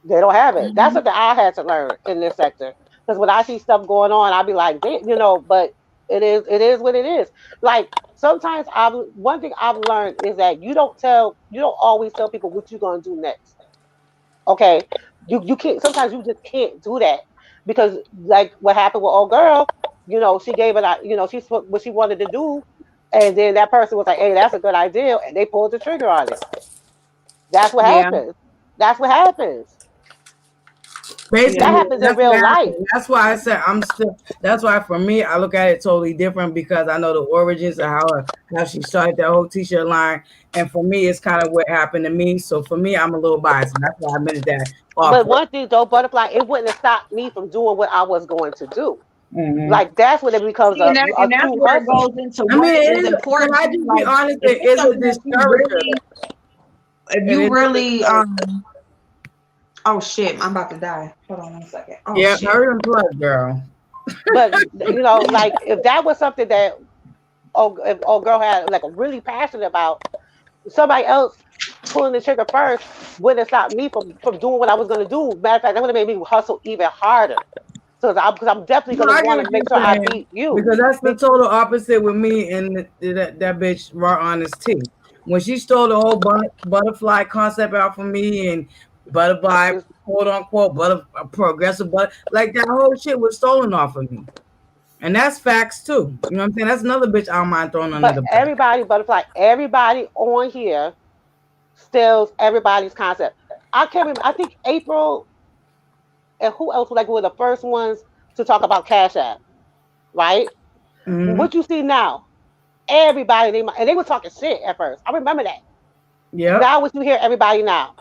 They don't have it. That's Mhm. something I had to learn in this sector. Because when I see stuff going on, I'll be like, but It is what it is. Like sometimes one thing I've learned is that you don't always tell people what you're gonna do next. Okay, you can't. Sometimes you just can't do that because like what happened with old girl, she gave it. She spoke what she wanted to do, and then that person was like, "Hey, that's a good idea," and they pulled the trigger on it. That's what Yeah, happens. That's what happens. That yeah, Basically, happens in that's what real life. happened. That's why I said I'm still. That's why for me, I look at it totally different because I know the origins of how she started that whole t-shirt line, and for me, it's kind of what happened to me. So for me, I'm a little biased, and that's why I admitted that off. But one thing though, butterfly, it wouldn't have stopped me from doing what I was going to do. Mm-hmm. Like that's when it becomes see, a and that's true where it hustle. goes into I what mean, it is is. Can important I to you. just be Like, honest? if It it's is a something that you discourager. really, if It you is a really, discourager. oh shit, I'm about to die. Hold on 1 second. Oh Yeah, shit. hurry and plug, girl. But like if that was something that if old girl had like a really passionate about, somebody else pulling the trigger first wouldn't have stopped me from doing what I was gonna do. Matter of fact, that would have made me hustle even harder. So because I'm definitely No, gonna I get want what to make sure you're I saying beat you. because that's the total opposite with me and that bitch raw honest T. When she stole the whole butterfly concept out from me and butterfly quote unquote progressive like that whole shit was stolen off of me, and that's facts too. You know what I'm saying? That's another bitch I don't mind throwing under But the bus. everybody, butterfly, everybody on here steals everybody's concept. I can't remember. I think April and who else like were the first ones to talk about Cash App, right? Mm-hmm. What you see now, everybody and they were talking shit at first. I remember that. Yep. Now what you hear everybody now.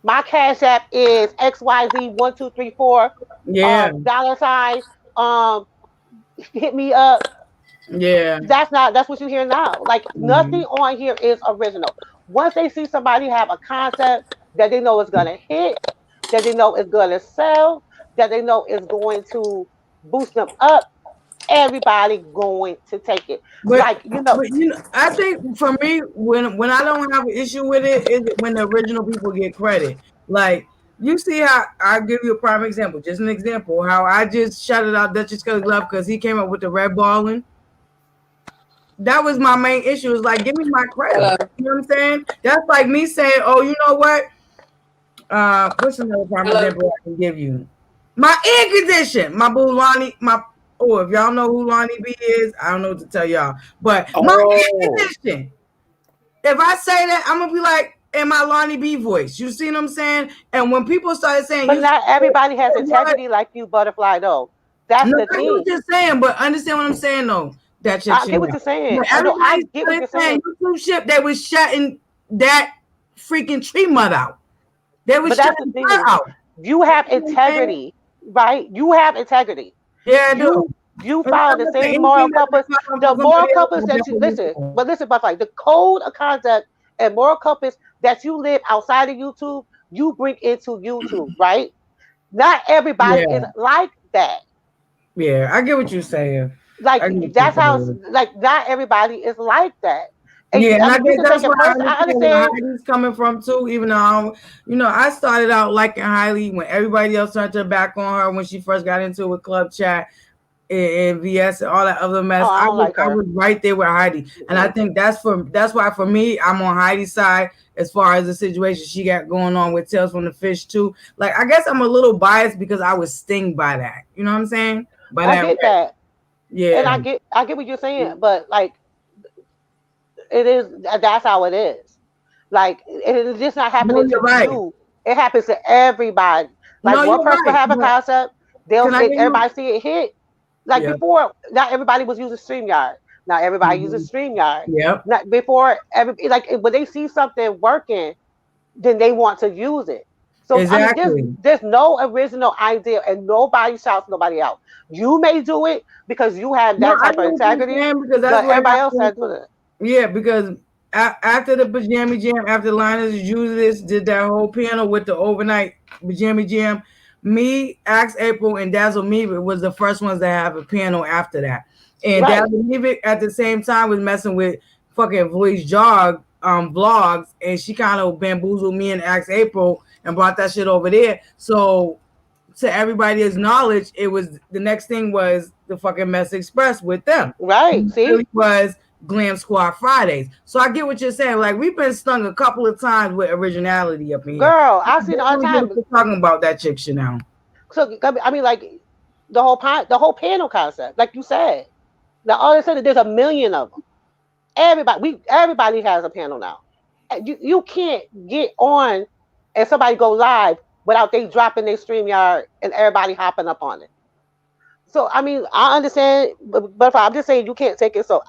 My Cash App is XYZ1234 Yeah. dollar sign. Um hit me up. Yeah. That's what you hear now. Like Mm-hmm. nothing on here is original. Once they see somebody have a concept that they know is gonna hit, that they know is gonna sell, that they know is going to boost them up, everybody going to take it. But Like, I think for me, when I don't have an issue with it, is when the original people get credit. Like you see how I'll give you a prime example, just an example, how I just shouted out Duchess Kelly Love because he came up with the red balling. That was my main issue. Is like, give me my credit. Hello. You know what I'm saying? That's like me saying, oh, you know what? What's another prime Hello. example I can give you? My air condition, my boo Lonnie, if y'all know who Lonnie B is, I don't know what to tell y'all. But my air Oh, condition. If I say that, I'm gonna be like in my Lonnie B voice. You see what I'm saying? And when people started saying but you not everybody has what? integrity like you, butterfly though. That's No, the I get what thing. you're saying, but understand what I'm saying though. That shit, I you get know. what you're saying. When I know I everybody get what started you're saying saying. YouTube shit, they was shutting that freaking tree mud out. They was But that's the shutting her thing. out. You have You know what I'm saying? integrity, right? You have integrity. Yeah, I do. You And follow I'm the not saying same moral anything that compass. I come The from moral somebody else compass is that you listen, definition. but listen, but like the code of conduct and moral compass that you live outside of YouTube, you bring into YouTube, right? Not everybody is Yeah, like that. yeah, I get what you're saying. Like I get what you're that's how saying. like not everybody is like that. Yeah, And and I I mean you guess can take that's it why I personal. I understand where understand. Heidi's coming from too. Even though I started out liking Heidi when everybody else turned their back on her when she first got into it with Club Chat and VS and all that other Oh, mess. I don't like I her. was right there with Heidi, and I Mm-mm. think that's why for me I'm on Heidi's side as far as the situation she got going on with Tales from the Fish too. Like I guess I'm a little biased because I was stung by that. You know what I'm saying? By I that, get that. And yeah. I get what you're saying, but like it is that's how it is. Like it's just not No, happening you're to right. you. It happens to everybody. Like No, one you're person will right. have a But concept, they'll can I say give you? everybody see it hit. Like Yeah. before, not everybody was using StreamYard. Now everybody uses Mhm. StreamYard. Yep. Not before every like when they see something working, then they want to use it. So I mean, Exactly. there's no original idea, and nobody shouts nobody out. You may do it because you have No, that I type of know what you're integrity, saying because that's but what everybody else happened. has it. Yeah, because after the pajama jam, after Linus Julius did that whole piano with the overnight pajama jam, me, Axe April, and Dazzle Meavick was the first ones to have a piano after that. And Right. Dazzle Meavick at the same time was messing with fucking Voice Jog vlogs, and she kind of bamboozled me and Axe April and brought that shit over there. So to everybody's knowledge, it was the next thing was the fucking Mess Express with them. Right. See, it was Glam Squad Fridays. So I get what you're saying. Like we've been stung a couple of times with originality up in here. girl, I seen it all the time. Talking about that chick Chanel. So I mean, like the whole panel concept, like you said. Now all of a sudden, there's a million of them. Everybody has a panel now. You can't get on and somebody go live without they dropping their StreamYard and everybody hopping up on it. So I mean, I understand, but I'm just saying you can't take it. So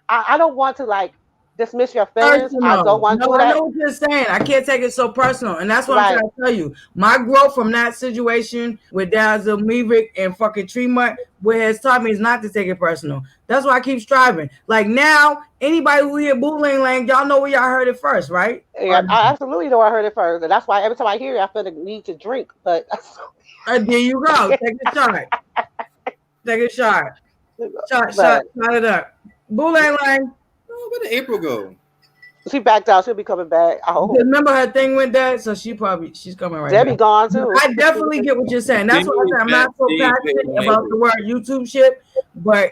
I don't want to like dismiss your feelings. Personal. I don't want to do that. I know what you're saying. I can't take it so personal, and that's what I'm trying to tell you. My growth from that situation with Dazzle Mevick and fucking Tremont, what has taught me is not to take it personal. That's why I keep striving. Like now, anybody who hear Boo Lang Lang, y'all know where y'all heard it first, right? Yeah, I absolutely know I heard it first, and that's why every time I hear it, I feel the need to drink. But there you go. Take a shot. Take a shot. Shot it up. Boo Lang Lang. Oh, where did April go? She backed out. She'll be coming back. I hope. Remember her thing with that, so she's coming right Debbie back. gone too. I definitely get what you're saying. That's why I'm not so passionate about the word YouTube shit. But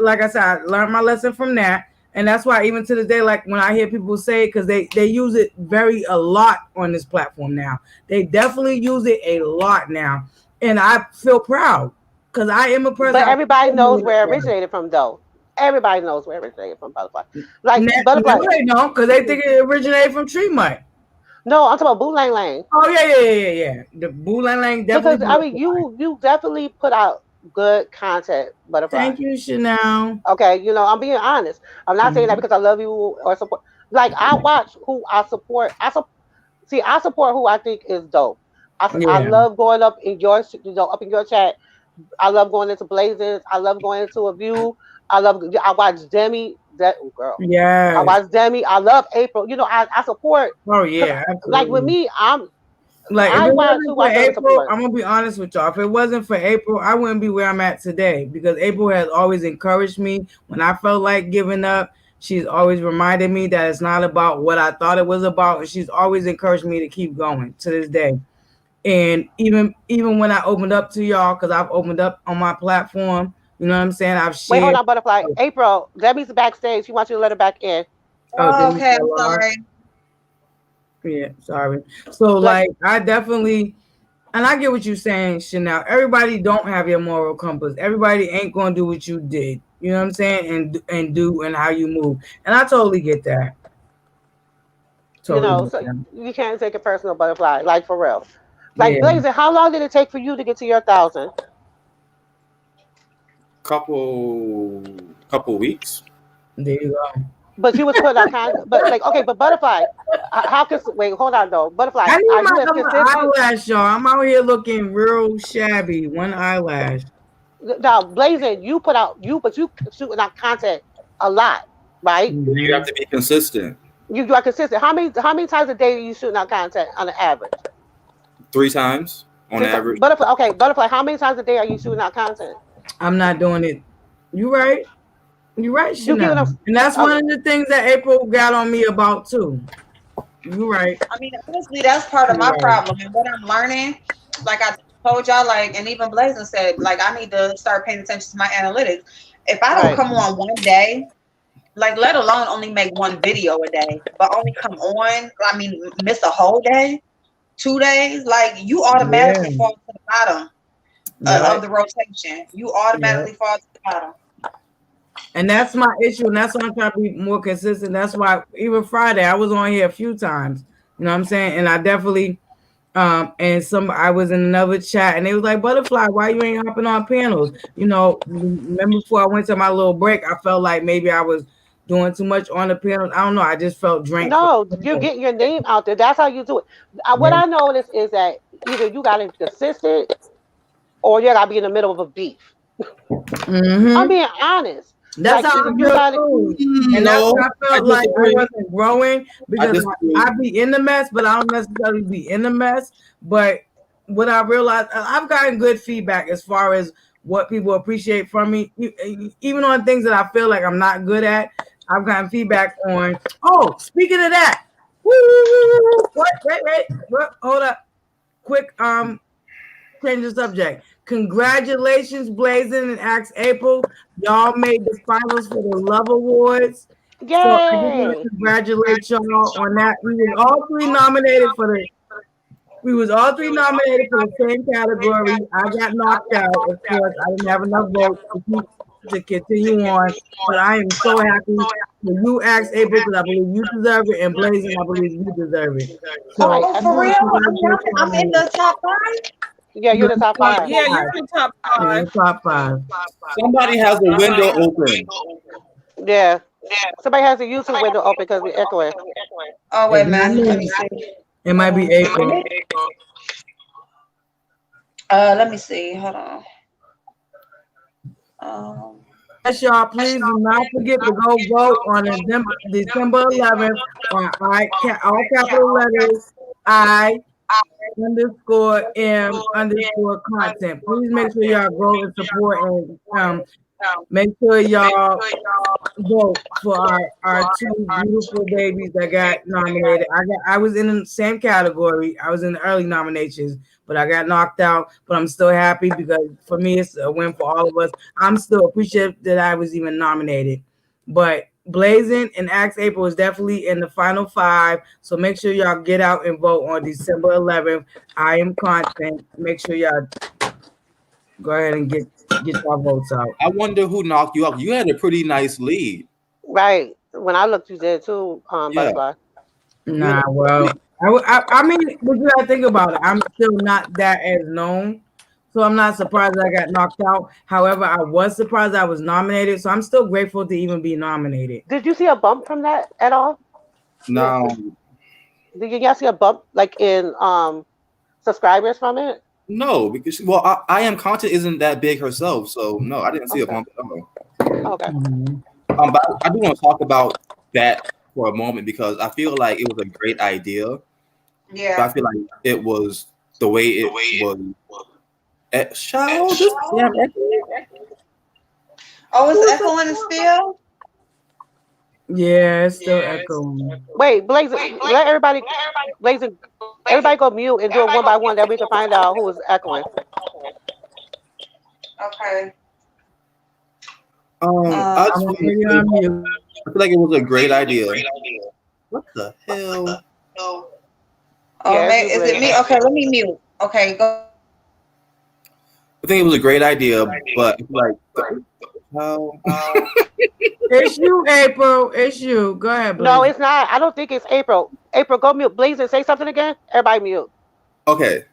like I said, I learned my lesson from that. And that's why even to this day, like when I hear people say, because they use it a lot on this platform now. They definitely use it a lot now. And I feel proud because I am a person. But everybody knows where it originated from, though. Everybody knows where it originated from, Butterfly. Like Butterfly. They know because they think it originated from Tremont. No, I'm talking about Boo Lang Lang. Oh yeah. The Boo Lang Lang definitely. Because I mean, you definitely put out good content, Butterfly. Thank you, Chanel. Okay, you know I'm being honest. I'm not saying that because I love you or support. Like I watch who I support. I support who I think is dope. I love going up in your chat. I love going into Blazers. I love going into A View. I watch Demi. That girl. Yeah. I watch Demi. I love April. You know, I support. Oh yeah. Absolutely. Like with me, I'm like if it wasn't for April, I'm gonna be honest with y'all. If it wasn't for April, I wouldn't be where I'm at today because April has always encouraged me when I felt like giving up. She's always reminded me that it's not about what I thought it was about, and she's always encouraged me to keep going to this day. And even when I opened up to y'all, because I've opened up on my platform, you know what I'm saying? I've shared. Wait, hold on, Butterfly. April, Debbie's backstage. She wants you to let her back in. Oh, okay, I'm sorry. Yeah, sorry. So like I definitely, and I get what you're saying, Chanel. Everybody don't have your moral compass. Everybody ain't gonna do what you did. You know what I'm saying? And how you move. And I totally get that. So you can't take it personal, Butterfly. Like for real. Like Blazer, how long did it take for you to get to your 1,000? Couple weeks. There you go. But you was putting out content. But like, okay, but Butterfly, wait, hold on though. Butterfly, I need my eyelash, y'all. I'm out here looking real shabby. One eyelash. Now, Blazer, you shooting out content a lot, right? You have to be consistent. You are consistent. How many times a day are you shooting out content on the average? 3 times on average. Butterfly, how many times a day are you shooting out content? I'm not doing it. You're right, Chanel. And that's one of the things that April got on me about too. You're right. I mean, honestly, that's part of my problem. And what I'm learning, like I told y'all, like, and even Blazing said, like, I need to start paying attention to my analytics. If I don't come on one day, like, let alone only make one video a day, but only come on, I mean, miss a whole day, 2 days, like, you automatically fall to the bottom of the rotation. You automatically fall to the bottom. And that's my issue, and that's why I'm trying to be more consistent. That's why even Friday I was on here a few times. You know what I'm saying? And I definitely I was in another chat and they was like, Butterfly, why you ain't hopping on panels? You know, remember before I went to my little break, I felt like maybe I was doing too much on the panels. I don't know. I just felt drained. No, you're getting your name out there. That's how you do it. What I noticed is that either you got to be consistent or you got to be in the middle of a beef. I'm being honest. That's like, how you got it. And that's what I felt like I wasn't growing because I be in the mess, but I don't necessarily be in the mess. But what I realized, I've gotten good feedback as far as what people appreciate from me, even on things that I feel like I'm not good at. I've gotten feedback on. Oh, speaking of that, wait, hold up, quick change the subject. Congratulations, Blazing and Axe April. Y'all made the finals for the Love Awards. So I just want to Yay! congratulate y'all on that. We was all three nominated for the same category. I got knocked out. Of course, I didn't have enough votes to continue on. But I am so happy that you asked April because I believe you deserve it, and Blazing, I believe you deserve it. So All right, Oh, for real? I'm in the top 5. Yeah, you're the top 5. Yeah, you're in the top You're in 5. the top 5. Somebody has a window open. Yeah. Somebody has the YouTube window open because we're echoing. Oh, wait a minute. Let me see. It might be April. Let me see. Hold on. Yes, y'all, please do not forget to go vote on December 11th on all capital letters I_M_content. Please make sure y'all go and support and make sure y'all vote for our two beautiful babies that got nominated. I was in the same category. I was in the early nominations, but I got knocked out. But I'm still happy because for me it's a win for all of us. I'm still appreciative that I was even nominated. But Blazing and Axe April is definitely in the final 5. So make sure y'all get out and vote on December 11th. I am content. Make sure y'all go ahead and get your votes out. I wonder who knocked you out. You had a pretty nice lead. Right. When I looked, you did too, Butterfly. Nah, well, I mean, what you gotta think about it. I'm still not that as known, so I'm not surprised I got knocked out. However, I was surprised I was nominated, so I'm still grateful to even be nominated. Did you see a bump from that at all? No, Did you guys see a bump like in subscribers from it? no, because I am content isn't that big herself, so no, I didn't see a bump at all. Okay. Mhm. But I do want to talk about that for a moment because I feel like it was a great idea. But I Yeah. feel like it was the way it was. Oh, it's echoing and still? Yeah, it's still echoing. Wait, Blazing, let everybody, Blazing, everybody go mute and do it one by one that we can find out who is echoing. Okay. I feel like it was a great idea. What the hell? Oh, Yeah, man, is it me? Okay, let me mute. Okay, go. I think it was a great idea, but like, how? It's you, April. It's you. Go ahead, Blazing. No, it's not. I don't think it's April. April, go mute. Blazing, say something again. Everybody mute. Okay.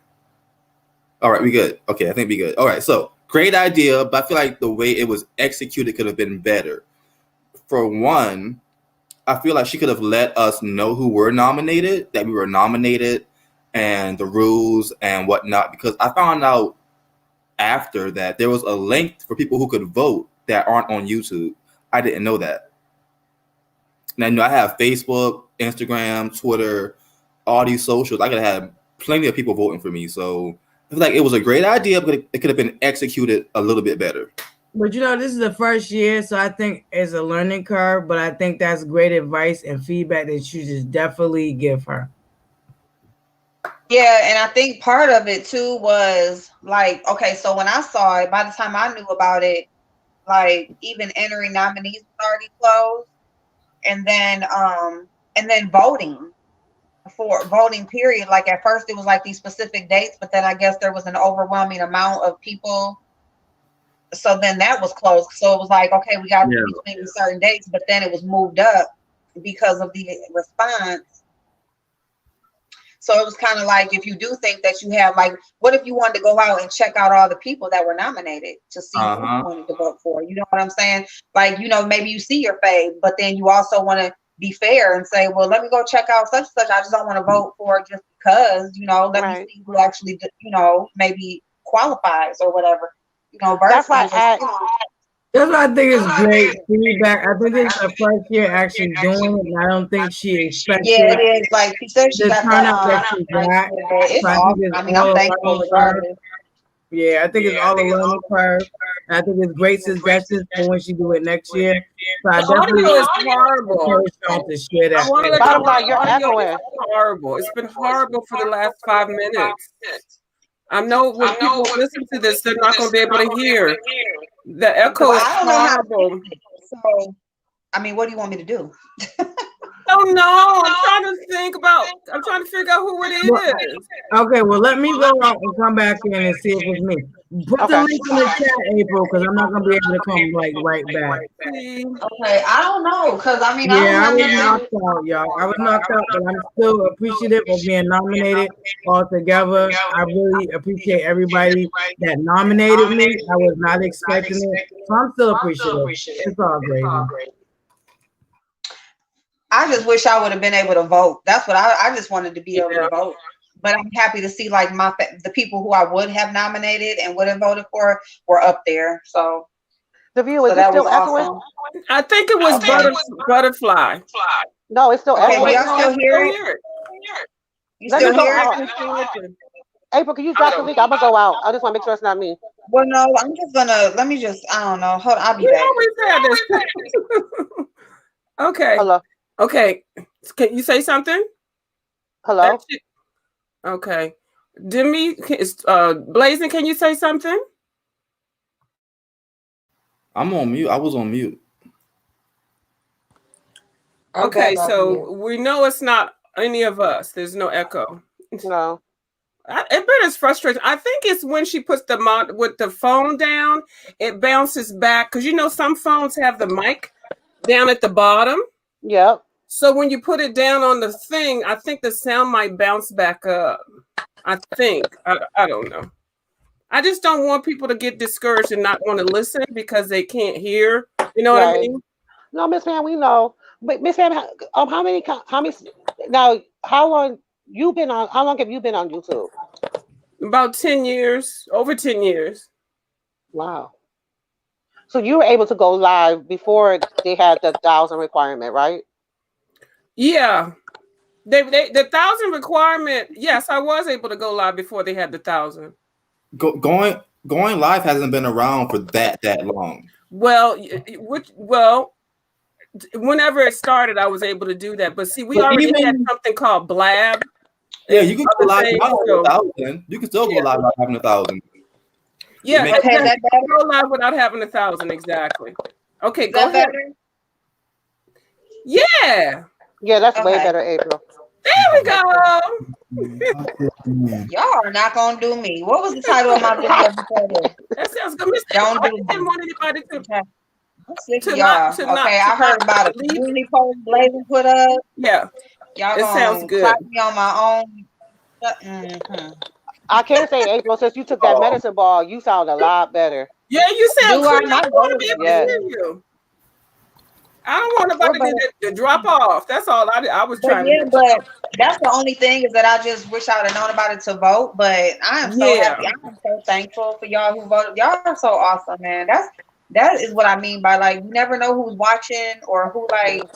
All right, we good. Okay, I think we good. All right, so great idea, but I feel like the way it was executed could have been better. For one, I feel like she could have let us know who were nominated, that we were nominated, and the rules and whatnot, because I found out after that there was a link for people who could vote that aren't on YouTube. I didn't know that. Now, I have Facebook, Instagram, Twitter, all these socials. I could have plenty of people voting for me. So I feel like it was a great idea, but it could have been executed a little bit better. But this is the first year, so I think it's a learning curve. But I think that's great advice and feedback that you just definitely give her. Yeah, and I think part of it too was like, okay, so when I saw it, by the time I knew about it, like even entering nominees was already closed, and then voting period. Like at first it was like these specific dates, but then I guess there was an overwhelming amount of people. So then that was closed. So it was like, okay, we got between certain dates, but then it was moved up because of the response. So it was kind of like, if you do think that you have, like, what if you wanted to go out and check out all the people that were nominated to see who you wanted to vote for? You know what I'm saying? Like, maybe you see your fave, but then you also want to be fair and say, well, let me go check out such and such. I just don't want to vote for it just because, let me see who actually, maybe qualifies or whatever. That's why that's why I think it's great feedback. I think it's her first year actually doing it, and I don't think she expected. Yeah, it is. Like she said, she got that she got. It's awesome. I mean, I'm thankful regardless. Yeah, I think it's all a learning curve. I think it's great suggestions for when she do it next year. So I definitely is horrible. To share that. You're echoing. Horrible. It's been horrible for the last 5 minutes. I know when people listen to this, they're not going to be able to hear. The echo Well, is I don't know how to horrible. fix it. So, I mean, what do you want me to do? Oh no, I'm trying to figure out who it is. Okay, well, let me go out and come back in and see if it's me. Put the Okay. link in the chat, April, because I'm not gonna be able to come like right back. See? Okay, I don't know, cause I mean, Yeah, I I was don't have knocked out, y'all. I was knocked out, but I'm still appreciative of being nominated all together. I really appreciate everybody that nominated me. I was not expecting it, so I'm still appreciative. It's all great. I just wish I would have been able to vote. That's what I just wanted to be able to vote. But I'm happy to see like the people who I would have nominated and would have voted for were up there. So The view is that still was echoing? awesome. I think it was Butterfly. No, it's still Okay, do echoing. y'all still hear it? You Let me still go hear out. it? April, can you drop the link? I'm gonna go out. I just want to make sure it's not me. Well, no, I'm just gonna I don't know. Hold on, I'll be We back. always had this. Okay. Hello. Okay. Can you say something? Hello. Okay. Demi, Blazing, can you say something? I'm on mute. I was on mute. Okay, so we know it's not any of us. There's no echo. No. It is frustrating. I think it's when she puts with the phone down, it bounces back because you know some phones have the mic down at the bottom. Yep. So when you put it down on the thing, I think the sound might bounce back up. I think. I don't know. I just don't want people to get discouraged and not want to listen because they can't hear. You know what I mean? No, Miss Pam, we know. But Miss Pam, how many now? How long you been on? How long have you been on YouTube? About 10 years, over 10 years. Wow. So you were able to go live before they had the 1,000 requirement, right? Yeah. The 1,000 requirement. Yes, I was able to go live before they had the 1,000. Going live hasn't been around for that long. Well, whenever it started, I was able to do that. But see, we already had something called Blab. Yeah, you can go live without 1,000. You can still go live without having 1,000. Yeah, go live without having 1,000 exactly. Okay, go ahead. Yeah. Yeah, that's way better, April. There we go. Y'all are not gonna do me. What was the title of my video before this? That sounds good. Don't do I didn't want anybody to y'all. Okay, I heard about a community post Blazing put up. Yeah. Y'all it sounds good. clap me on my own. Mm-hmm. I can't say, April, since you took that medicine ball, you sound a lot better. Yeah, you sound I want to be able to hear you. I don't want nobody to drop off. That's all I was trying to do. But that's the only thing is that I just wish I would have known about it to vote. But I am so happy. I am so thankful for y'all who voted. Y'all are so awesome, man. That is what I mean by like you never know who's watching or who like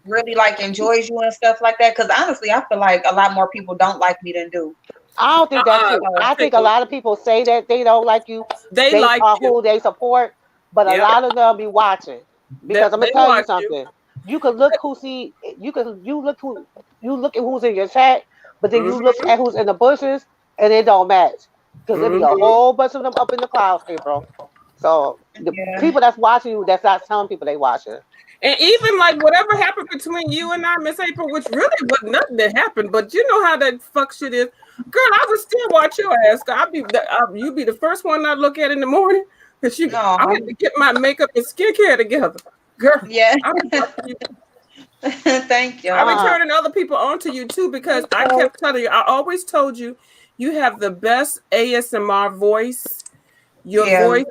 really like enjoys you and stuff like that. Because honestly, I feel like a lot more people don't like me than do. I don't think that's true. I think a lot of people say that they don't like you. They like who they support, but a lot of them be watching. Because I'm gonna tell you something. You can look you look at who's in your chat, but then you look at who's in the bushes, and it don't match. Because there be a whole bunch of them up in the clouds, April. So the people that's watching you, that's not telling people they watching. And even like whatever happened between you and I, Miss April, which really was nothing that happened, but you know how that fuck shit is. Girl, I would still watch your ass. You be the first one I look at in the morning. Cause I had to get my makeup and skincare together. Girl. Yeah. Thank you. I've been turning other people onto you too because I kept telling you, I always told you, you have the best ASMR voice. Your voice,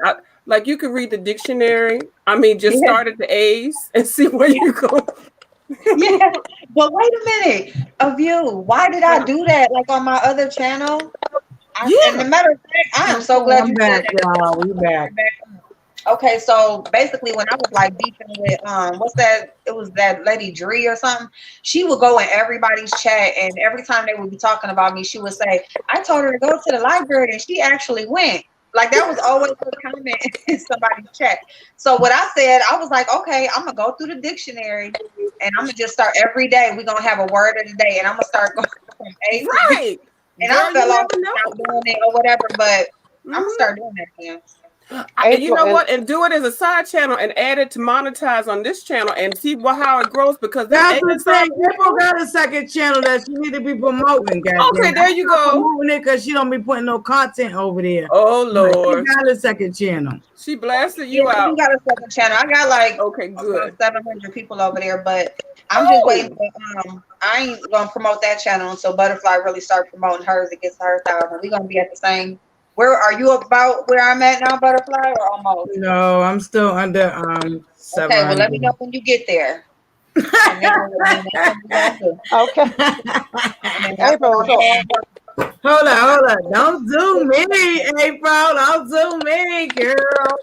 like you could read the dictionary. I mean, just start at the A's and see where you go. Yeah, but wait a minute. Of you, why did I do that? Like on my other channel? And the matter of fact, I am so glad you back, y'all. We back. Okay, so basically, when I was like beefing with what's that? It was that lady Dree or something. She would go in everybody's chat, and every time they would be talking about me, she would say, "I told her to go to the library, and she actually went." Like that was always a comment in somebody's chat. So what I said, I was like, okay, I'm gonna go through the dictionary, and I'm gonna just start every day. We're gonna have a word of the day, and I'm gonna start going from A to B. And Girl, I you fell off never without know. doing it or whatever, but I'm gonna Mhm. start doing that again. And you know April, what? And do it as a side channel and add it to monetize on this channel and see how it grows because them That's the ASR thing. April people. got a second channel that she need to be promoting. Goddamn. Okay, there you I'm not go. promoting it because she don't be putting no content over there. Oh But she Lord, got a second channel. she blasted Yeah, you I do out. got a second channel. I got like Okay, about good. 700 people over there, but I'm just waiting Oh, for I ain't gonna promote that channel until Butterfly really start promoting hers. It gets to her 1,000. We're gonna be at the same. Where are you about where I'm at now, Butterfly, or almost? No, I'm still under Okay, well let me know 700. when you get there. And then that's what we're gonna do. okay. And then that's April, what so Hold on. Don't do me, April. Don't do me, girl.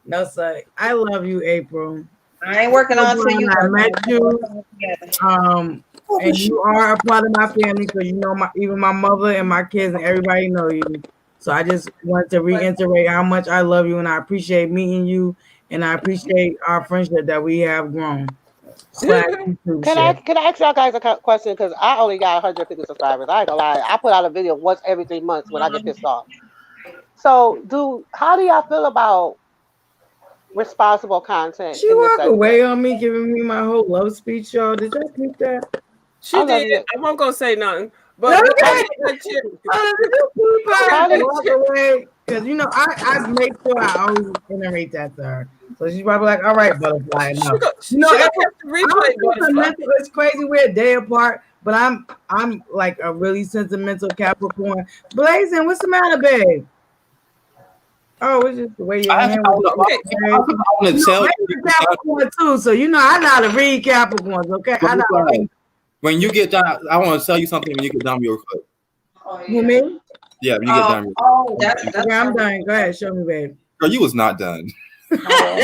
No, sir. I love you, April. I ain't working So on to glad you. I Working met on you. together. And you are a part of my family because you know even my mother and my kids and everybody know you. So I just want to reiterate how much I love you and I appreciate meeting you and I appreciate our friendship that we have grown. Slash YouTube shit. can I ask y'all guys a question? Because I only got 150 subscribers. I ain't gonna lie. I put out a video once every 3 months when I get pissed off. So, how do y'all feel about responsible content She in this walked segment? away on me, giving me my whole love speech, y'all. Did y'all keep that? she I love did. you. I won't go say nothing, but Okay. I'm gonna let you. Did you keep I'm her gonna How and do let walk you. away? Because you know, I make sure I always iterate that to her. So she's probably like, all right, Butterfly, enough. You know, She gonna April, catch the I'm replay, Butterfly. sentimental. It's crazy. We're a day apart, but I'm like a really sentimental Capricorn. Blazing, what's the matter, babe? Oh, it's just the way your I, hand I, was. Okay, I want You to know, tell baby's you, a Capricorn too, so you know I know how to read Capricorns. Okay, I know how to read. when you get done, I want to tell you something when you get done real quick. Oh Who yeah. me? Yeah, when you get done. That's Okay, I'm done. Go ahead, show me, babe. Girl, you was not done. oh,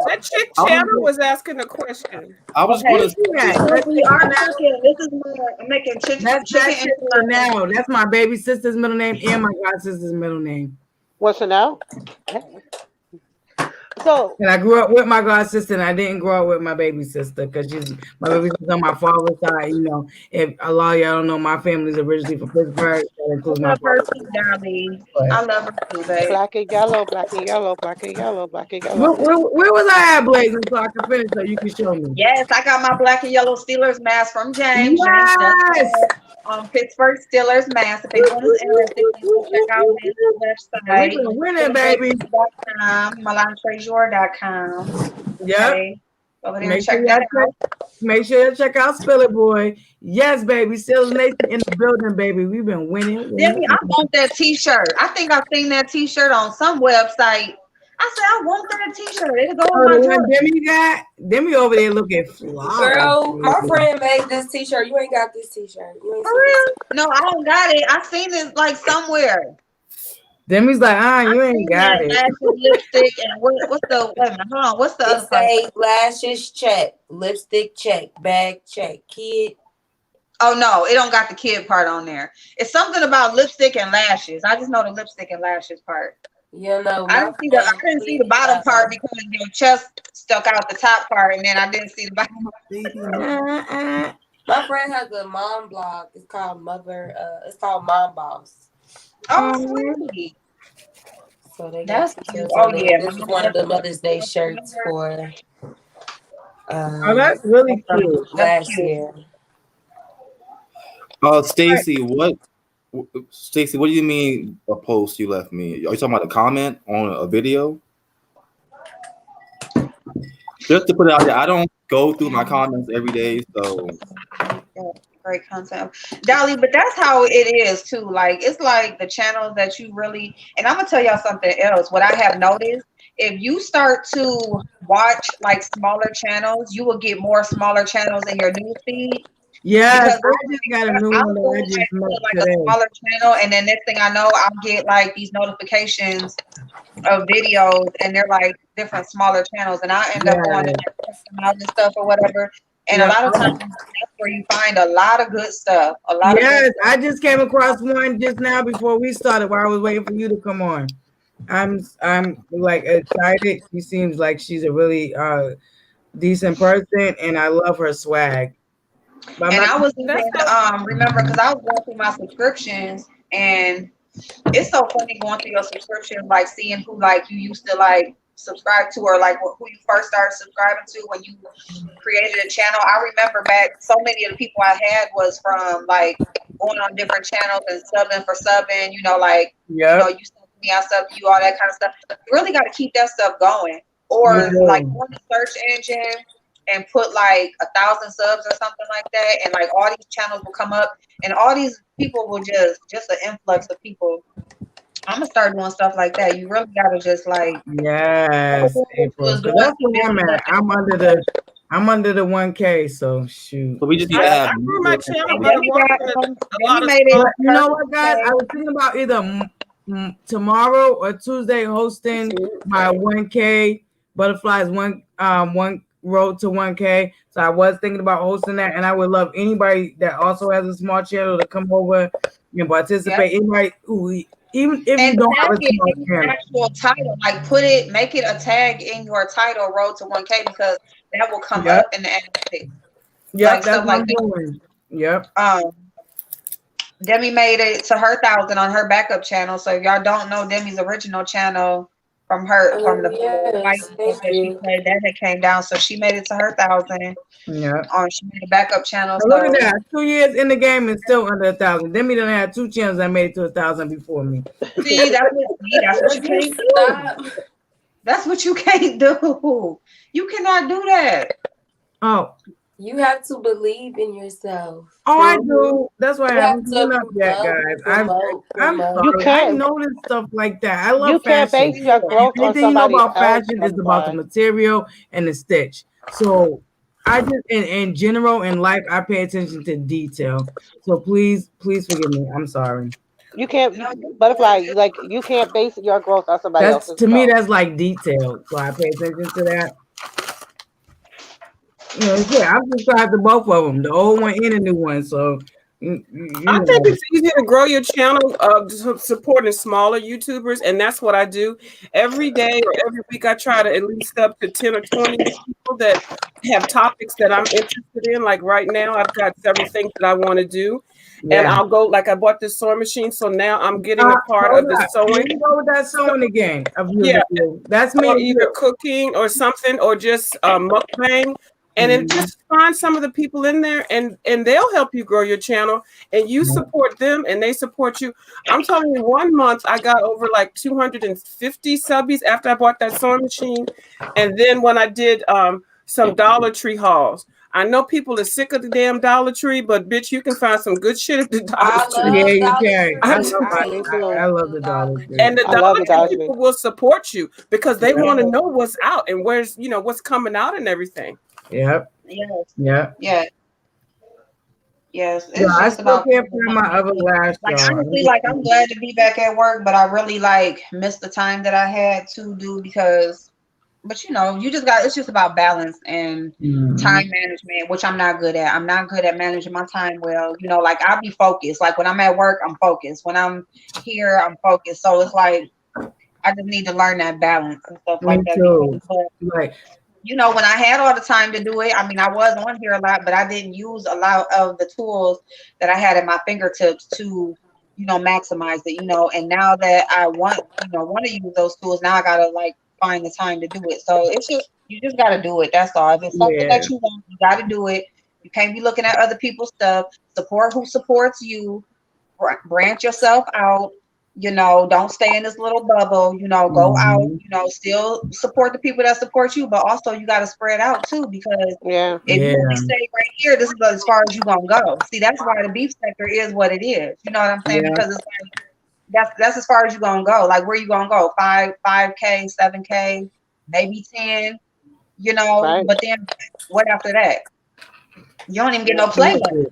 that chick I was, channel was asking a question. I was okay. going Where's to she at? So That's we are cooking. This is more. I'm making that's chicken and Chanel. That's my baby sister's middle name and my god sister's middle name. what's Chanel? So, And I grew up with my god sister, and I didn't grow up with my baby sister because she's my baby sister on my father's side. You know, if a lot of y'all don't know, my family's originally from Pittsburgh. That includes I my love her father's too, Dolly. side. I love her too, babe. black and yellow, black and yellow, black and yellow, black and Where, yellow. where, where was I at, Blazing, so I can finish so you can show me? Yes, I got my black and yellow Steelers mask from James. James does Yes. Pittsburgh Steelers mask. If anyone is interested, please go check out his We've website. been winning, baby. MelanTreasure.com. Yep. Okay. Over there and Make sure check y'all that out. make sure you check out Spill It Boy. Yes, baby. Sales Nation in the building, baby. We've been winning. Demi, I want that t-shirt. I think I've seen that t-shirt on some website. I said, I want that t-shirt. It'll go in Oh, my the one drawer. Demi got? Demi over there looking flawless. Girl, my friend made this t-shirt. You ain't got this t-shirt. You ain't For seen this. real? No, I don't got it. I seen it like somewhere. Demi's like, I you ain't seen got that it. lashes, lipstick, and what's the wait a minute, hold on. What's the It other part? say lashes check, lipstick check, bag check, kid. Oh no, it don't got the kid part on there. It's something about lipstick and lashes. I just know the lipstick and lashes part. You know, I my didn't see friend, the bottom part because your chest stuck out the top part, and then I didn't see the bottom. my friend has a mom blog. It's called It's called Mom Boss. Oh, sweetie. So they got That's t-shirts cute. on Oh there. yeah. This is one of the Mother's Day shirts for Oh, that's really cute. last year. Stacy, Stacy, what do you mean a post you left me? Are you talking about a comment on a video? Just to put it out there, I don't go through my comments every day, so Great content, Dolly. But that's how it is too. Like it's like the channels that you really. And I'm gonna tell y'all something else. What I have noticed, if you start to watch like smaller channels, you will get more smaller channels in your news feed. Yes, Because I just got a new I'll one go that I like just met to like a today. smaller channel, and then next thing I know, I'll get like these notifications of videos, and they're like different smaller channels, and I end up going to like check them out and stuff or whatever. And a Yeah. lot of times, that's where you find a lot of good stuff. A lot of good Yes, stuff. I just came across one just now before we started while I was waiting for you to come on. I'm like excited. She seems like she's a really decent person and I love her swag. But And I was That's even remember because I was going through my subscriptions, and it's so funny going through your subscriptions, like seeing who like you used to like subscribe to, or like who you first started subscribing to when you created a channel. I remember back, so many of the people I had was from like going on different channels and subbing for subbing, like, yep. you sub me, I sub you, all that kind of stuff. You really got to keep that stuff going. Or like go on the search engine and put like 1,000 subs or something like that, and like all these channels will come up, and all these people will just an influx of people. I'm gonna start doing stuff like that. You really gotta just like Yes, April. So that's where I'm at. I'm under the 1K. So shoot. So we just need to I have. grew my channel by Demi got working some- a lot Demi of made stuff. it. But you know what, guys? I was thinking about either tomorrow or Tuesday hosting my 1K butterflies one road to 1K. So I was thinking about hosting that, and I would love anybody that also has a small channel to come over and participate. Anybody who, even if you don't have a small channel, actual title, like make it a tag in your title, road to 1K, because that will come up in the analytics. Yep, like that's stuff what like I'm that. doing. Yep. Demi made it to her 1,000 on her backup channel. So if y'all don't know Demi's original channel from the Yes, fight that she played, that had came down. So she made it to her 1,000. Yeah. She made a backup channel. So look at that. 2 years in the game and still under 1,000. Demi done had 2 channels that made it to 1,000 before me. See, that's what you can't do. That's what you can't do. You cannot do that. Oh. You have to believe in yourself. Oh, I do. That's why I haven't done up yet, guys. I'm sorry. You can't. I notice stuff like that. I love You can't fashion. base your growth on Anything you know somebody about else. fashion is about the material and the stitch. So I just in general in life I pay attention to detail. So please forgive me. I'm sorry. You can't butterfly, like you can't base your growth on somebody else's. To me, that's like detail. So I pay attention to that. Yeah, I've subscribed to both of them, the old one and the new one. So I think it's easier to grow your channel supporting smaller YouTubers, and that's what I do every day or every week. I try to at least up to 10 or 20 people that have topics that I'm interested in. Like right now, I've got several things that I want to do, and I'll go. Like I bought this sewing machine, so now I'm getting a part of the sewing. Go with that sewing again. That's me. Or either cooking or something, or just mukbang. And then just find some of the people in there, and they'll help you grow your channel, and you support them and they support you. I'm telling you, 1 month I got over like 250 subbies after I bought that sewing machine. And then when I did some Dollar Tree hauls, I know people are sick of the damn Dollar Tree, but bitch, you can find some good shit at the Dollar Tree. Yeah, you can. I love the Dollar Tree. And the Dollar Tree people will support you because they want to know what's out and where's what's coming out and everything. Yep. Yes. Yeah. Yeah. Yes. It's I still can't find my other lash. Honestly, I'm glad to be back at work, but I really missed the time that I had to do but you just it's just about balance and time management, which I'm not good at. I'm not good at managing my time well. I'll be focused. Like when I'm at work, I'm focused. When I'm here, I'm focused. So it's like I just need to learn that balance and stuff like that. Right. When I had all the time to do it, I mean, I was on here a lot, but I didn't use a lot of the tools that I had at my fingertips to, maximize it, and now that I want to use those tools, now I got to find the time to do it. So it's just, you just got to do it. That's all. If it's something that you want, you got to do it. You can't be looking at other people's stuff. Support who supports you. Branch yourself out. Don't stay in this little bubble, go out, still support the people that support you, but also you got to spread out too, because if you only stay right here, this is as far as you're going to go. See, that's why the beef sector is what it is. You know what I'm saying? Because it's that's as far as you're going to go. Like, where you going to go? 5K, 7K, maybe 10, but then what after that? You don't even get no play button.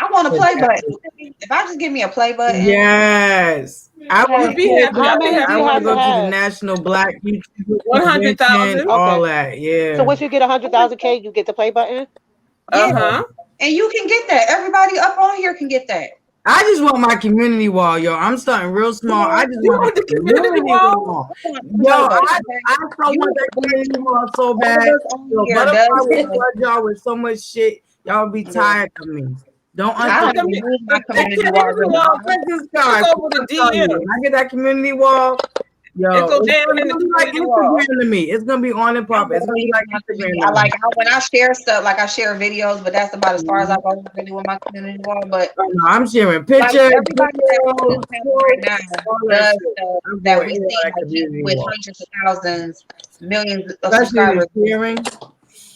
I want a play button. If I just give me a play button. Yes. I want to be happy. I want to go to the National Black YouTube 100,000. All that. Yeah. So once you get 100,000K, you get the play button? And you can get that. Everybody up on here can get that. I just want my community wall, yo. I'm starting real small. I just want the community wall. Yo, I so want that community wall so bad. Yo, Butterfly would flood y'all with so much shit. Y'all will be tired of me. Don't I don't understand. even use my The community wall community really. wall Business goes cards. over the I'm telling you, DM. when I get that community wall, yo, It go it's down in the gonna be like community wall. Instagram to me. It's gonna be on and I pop. It's gonna be like Instagram I to me. like when I share stuff, like I share videos, but that's about as far as I go really with my community wall. But Oh, no, I'm sharing like pictures, everybody that's on this videos, panel right now all that does shit. stuff I'm that going we in on see that like community with wall. hundreds of thousands, millions of Especially the subscribers, sharing.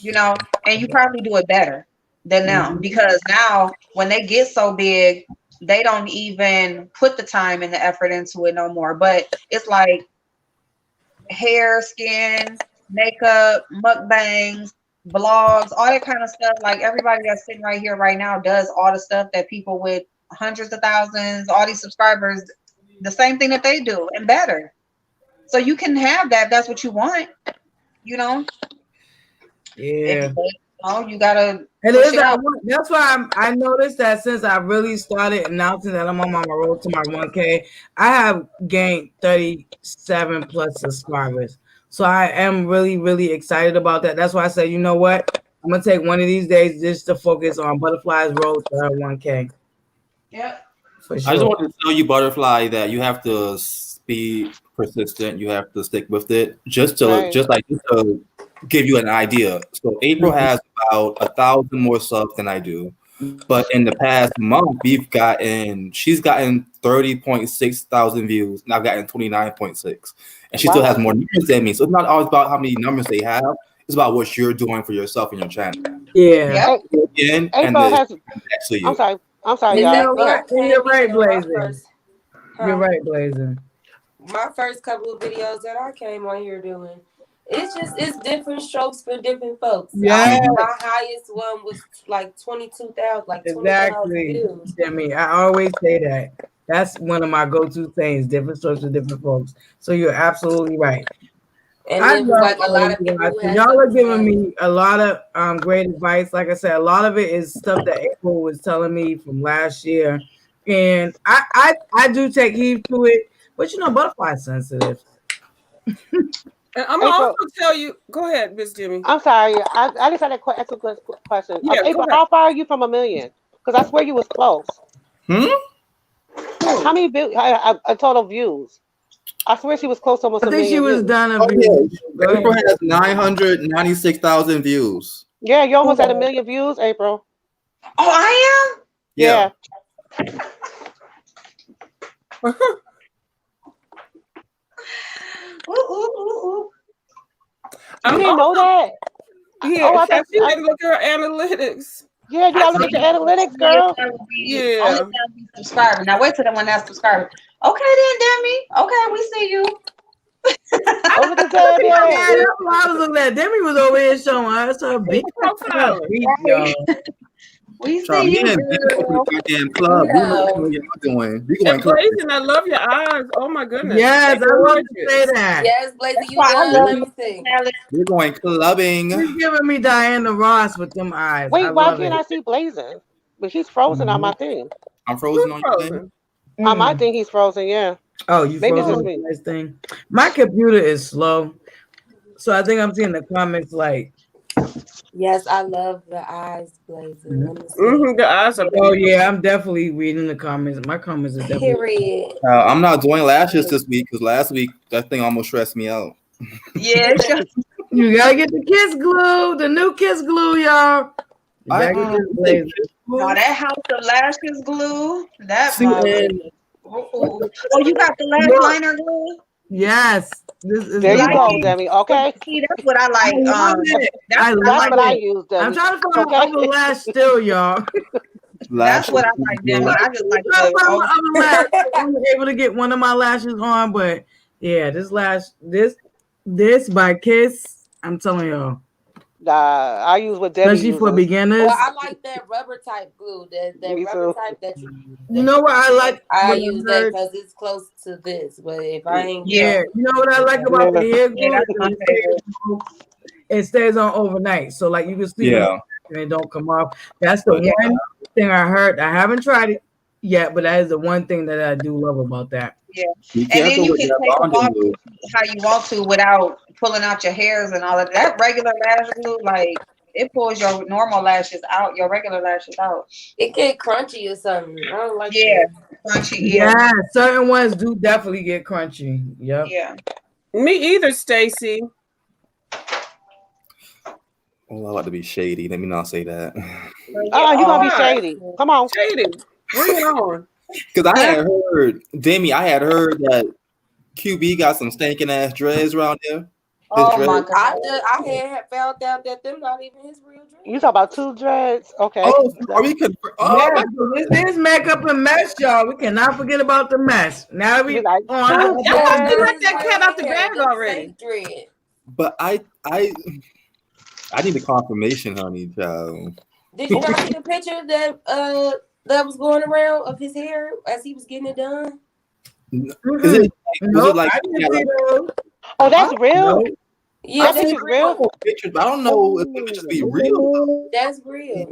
you know, and you probably do it better than them Mhm. because now when they get so big, they don't even put the time and the effort into it no more. But it's like hair, skin, makeup, mukbangs, blogs, all that kind of stuff. Like everybody that's sitting right here right now does all the stuff that people with hundreds of thousands, all these subscribers, the same thing that they do and better. So you can have that. If that's what you want, you know. Yeah. You gotta It push is. it out. That's why I noticed that since I really started announcing that I'm on my road to my 1K, I have gained 37 plus subscribers. So I am really, really excited about that. That's why I said, you know what? I'm gonna take one of these days just to focus on Butterfly's road to her 1K. Yep. For I just sure. want to tell you, Butterfly, that you have to be persistent. You have to stick with it. Just to give you an idea. So April has about 1,000 more subs than I do, but in the past month, she's gotten 30.6 thousand views, and I've gotten 29.6, and she still has more numbers than me. So it's not always about how many numbers they have. It's about what you're doing for yourself and your channel. Yeah. Yep. April has. Actually, I'm sorry, And you y'all. know Exactly. I what? And came you're right, in on my Blazing. first. You're right, Blazing. My first couple of videos that I came on here doing. It's different strokes for different folks. Yeah. My highest one was like 22,000, like 20,000 Exactly, views. Jimmy. I always say that. That's one of my go-to things. Different strokes for different folks. So you're absolutely right. And I it was love like a all lot of of you people guys. who had Y'all are something to giving say. me a lot of great advice. Like I said, a lot of it is stuff that April was telling me from last year, and I do take heed to it. But you know, Butterfly's sensitive. And I'm gonna April, also tell you. Go ahead, Miss Jimmy. I'm sorry. I just had ask a quick question. Yeah, go April, ahead. how far are you from a million? Because I swear you was close. How many total views? I swear she was close to almost I a think she million was views. done a Oh few. yeah, April has 996,000 views. Yeah, you almost had a million views, April. Oh, I am? Yeah. Ooh, ooh, ooh, ooh. You didn't know that? Yeah, Oh, I she had thought. to look at her analytics. Yeah, you gotta look at your analytics, girl. Yeah. Only time we subscribing. Now wait till the one that's subscribing. Okay then, Demi. Okay, we see you. Oh, look at Yeah, Debbie. that's what I was looking at. Demi was over here showing us her beat. Profile. Y'all. We Child, see me you, and Demi go to girl. the goddamn club. We don't know No. what y'all doing. We going And club. Blazing, I love your eyes. Oh my goodness. Yes, They're I wanted to gorgeous. say that. Yes, Blazing, That's you why I done. love Let you, me see. Pallette. We're going clubbing. She's giving me Diana Ross with them eyes. I Wait, why love can't it. I see Blazing? But he's frozen on my thing. I'm frozen on your thing. Frozen. On my thing, he's frozen. Yeah. Oh, you Maybe frozen it's on me. this thing? My computer is slow, so I think I'm seeing the comments like, Yes, I love the eyes, Blazing. Let me see. The eyes are oh beautiful. yeah, I'm definitely reading the comments. My comments are definitely. Period. I'm not doing lashes this week because last week that thing almost stressed me out. Yeah, sure. You gotta get the kiss glue, the new kiss glue, y'all. You gotta get this Blazing. Now that house of lashes glue, that See, mother. and Oh, you got the lash liner glue? Yes, this is There you Like go, it? Demi. Okay. See, that's what I like. I love it. That's I what That's love what I it. use, I'm Demi. trying to find my Okay. other lash still, y'all. that's lashes. what I like, Demi. I just like I the found my other lash. I was able to get one of my lashes on, but yeah, this by Kiss, I'm telling y'all, I use what Debbie especially for uses. beginners. Well, I like that rubber type glue. That Me rubber too. type that You know what I like? I What use that because it's close to this. But if I ain't Yeah, you know what I like about the hair glue? that's my favorite. It stays on overnight, so like you can sleep in it Yeah. and it don't come off. That's the one thing I heard. I haven't tried it yet, but that is the one thing that I do love about that. Yeah. Be And then careful you with can that take them bonding off glue. how you want to without pulling out your hairs and all of that. That regular lash glue, like it pulls your normal lashes out, your regular lashes out. It get crunchy or something. I don't like Yeah, that. crunchy. Yeah, certain ones do definitely get crunchy. Yep. Yeah. Me either, Stacy. Oh, I like to be shady. Let me not say that. But Oh, you're gonna be Why? shady. Come on. Shady. Bring it on. Because I had heard, Demi, I had heard that QB got some stinking ass dreads around there. His Oh my dreads. god. I had found out that them not even his real dreams. You talk about two dreads? Okay. Oh, are we could? Oh, Yeah, my so this is makeup and mess, y'all. We cannot forget about the mess. Now we You like on two to Y'all the must dreads? have let that cat out the bag already. Dread. But I need the confirmation, honey, child. Did you not see the picture that was going around of his hair as he was getting it done? Is it? Was it like? I didn't see those. Oh, that's real. Nope. Yeah, That that's picture's real. Pictures, but I don't know if the pictures be real. That's real.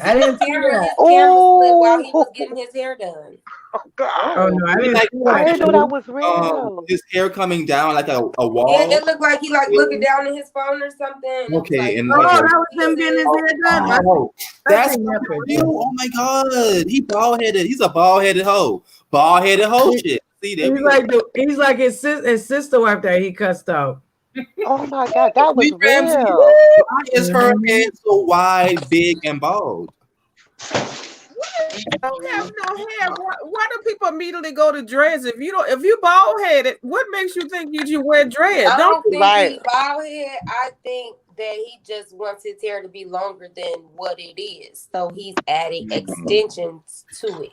I didn't see Camera, that. his camera slipped while he was getting his hair done. Oh God. Oh no, I didn't Like, see I didn't know that that. was real. His hair coming down like a wall. Yeah, it looked like he looking down at his phone or something. And Okay, like, and Oh, okay. that was him getting his hair done. Oh, that's seen that real. picture. Oh my god, he bald headed. He's a bald headed hoe. Bald headed hoe shit. See, there He's we go. he's like his sister wife that he cussed out. Oh my God, that was Lee Ramsey, real. why is her head so wide, big, and bald? Don't have no hair. Why do people immediately go to dreads? If you bald headed, what makes you think you should wear dreads? I don't think Right. he's bald head. I think that he just wants his hair to be longer than what it is. So he's adding extensions to it.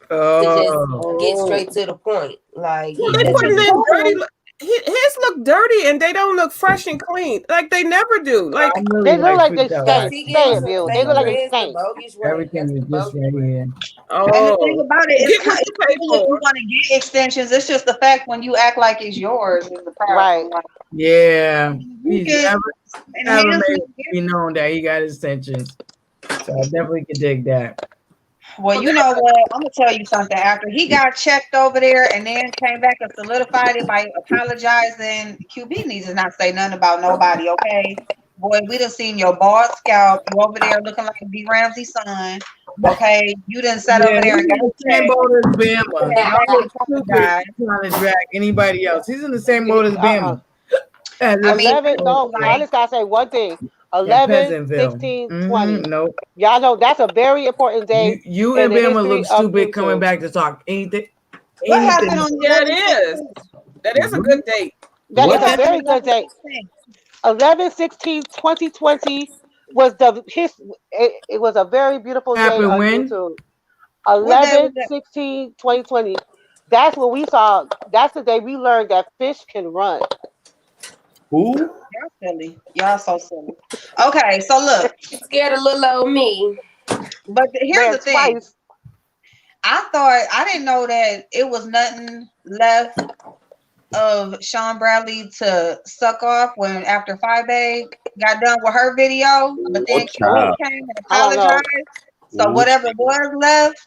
To just get straight to the point. Like Well, they putting in dirty. His look dirty and they don't look fresh and clean. Like they never do. Like They look like they freaked out. stank. he Stay gave it, us Bill. the They look like they dreads, the stank. bogus dreads. Everything That's is the just bogus right dreads. here. And the thing oh, about it, get what it's you pay cool if you for. want to get extensions. It's just the fact when you act like it's yours is the problem. Right. Like, Yeah, you he's get never made enhancements. it be known that he got extensions. So I definitely can dig that. Well, you know what? I'm gonna tell you something. After he got checked over there and then came back and solidified it by apologizing, QB needs to not say nothing about nobody, okay? Boy, we done seen your bald scalp. You over there looking like D. Ramsey's son. Okay, you done sat over there and got he's in the same checked. boat as Bama. Yeah, Y'all look apologize. stupid trying to drag anybody else. He's in the same boat as Bama. I mean, 11, no, I like, just gotta say one thing. Yeah, 11, Pleasantville. 16, 20. Nope. Y'all know that's a very important day. You in and the Bama history look of stupid coming YouTube. back to talk anything. what happened on Yeah, it is. That is a good date. That What is a happened very on good day. 11/16? 11/16/2020 was it was a very beautiful day Happened on when? YouTube. What day was that? 11/16/2020. That's what we saw. That's the day we learned that fish can run. Who? Y'all silly. Y'all so silly. Okay, so look, You scared of little old me. but here's Man, the thing. twice. I didn't know that it was nothing left of Sean Bradley to suck off when after 5A got done with her video, but then child. QB came and I don't know. apologized. So Ooh. whatever was left,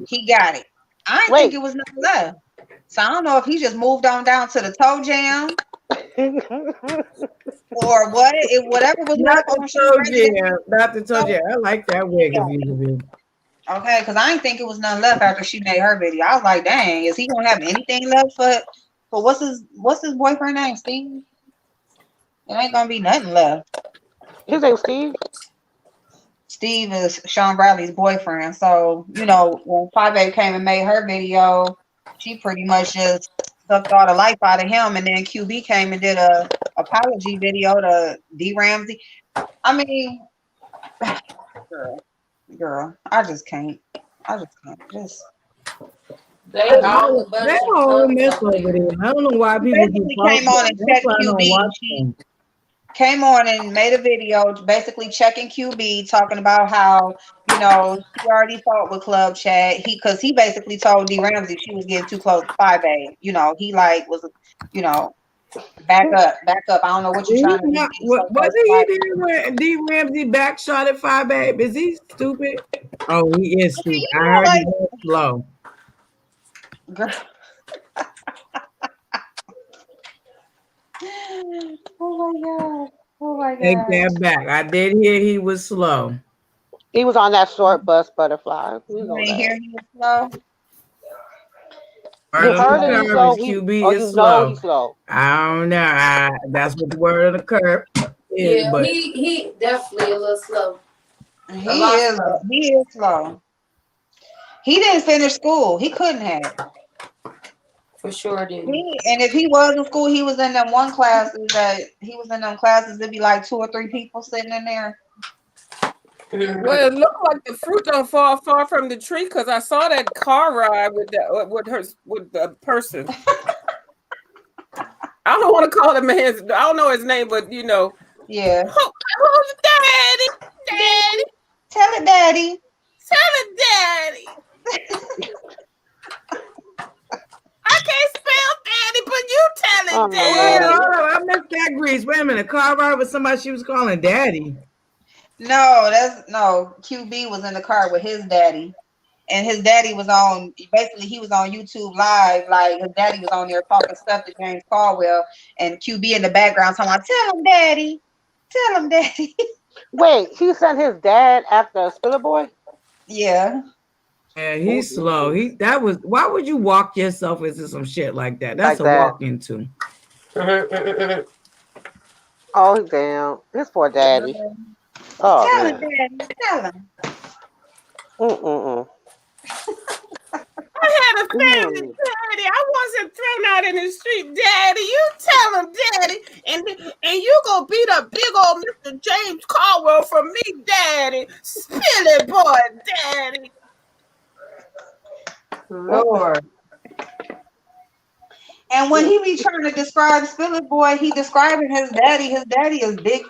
he got it. I didn't Wait. think it was nothing left. So I don't know if he just moved on down to the toe jam or what. Whatever was Not left the on Sean Bradley. Not the toe jam. I like that wig of you. Okay, because I didn't think it was none left after she made her video. I was like, dang, is he gonna have anything left for what's his boyfriend name? Steve? It ain't gonna be nothing left. His name's Steve. Steve is Sean Bradley's boyfriend. So, you know, when 5A came and made her video, she pretty much just sucked all the life out of him. And then QB came and did a apology video to D. Ramsey. I mean, girl, I just can't. Just They all a bunch They of all cunts mess over over there. there. I don't know why people basically do came on and checked I don't QB. watch She them. came on and made a video basically checking QB, talking about how, you know, he already fought with Club Chat. Because he basically told D. Ramsey she was getting too close to 5A. You know, he like was, you know, back up. I don't know what you're trying to do. What did he do when D. Ramsey back shot at 5A? Is he stupid? Oh, he is stupid. I heard he was slow. Girl. Oh my God. Oh my Take god. that back. I did hear he was slow. He was on that short bus, Butterfly. We You know ain't that. hear he was slow? Word You of heard the that he's curve slow. is We, QB oh, is you know he's slow. slow. I don't know. That's what the word of the curve is, Yeah, but he definitely a little slow. A He lot is. slow. He is slow. He didn't finish school. He couldn't have. For sure, dude. And if he was in school, he was in them one classes that he was in them classes. It'd be like 2 or 3 people sitting in there. Well, it looked like the fruit don't fall far from the tree because I saw that car ride with the person. I don't want to call him I don't know his name, but you know. Yeah. Who's daddy? Daddy, Tell it, Daddy. tell it, daddy. I can't spell daddy, but you tell it, Oh, wait, daddy. Lord. hold on. I missed that, Grease. Wait a minute. Car ride with somebody she was calling daddy. No. QB was in the car with his daddy, and his daddy was on. Basically, he was on YouTube Live. Like his daddy was on there talking stuff to James Caldwell, and QB in the background talking about, "Tell him, Daddy. Tell him, Daddy." Wait, he sent his dad after Spiller Boy? Yeah. Yeah, Oh, he's slow. Why would you walk yourself into some shit like that? That's like a that. walk into. Oh, damn. His poor daddy. Oh, Tell him, man. Daddy. Tell him. Mm-mm-mm. I had a family, Mm. daddy. I wasn't thrown out in the street, daddy. You tell him, daddy, and you gonna beat up big old Mr. James Caldwell for me, daddy. Spill it, boy, daddy. Lord. And when he be trying to describe Spiller Boy, he describing his daddy. His daddy is big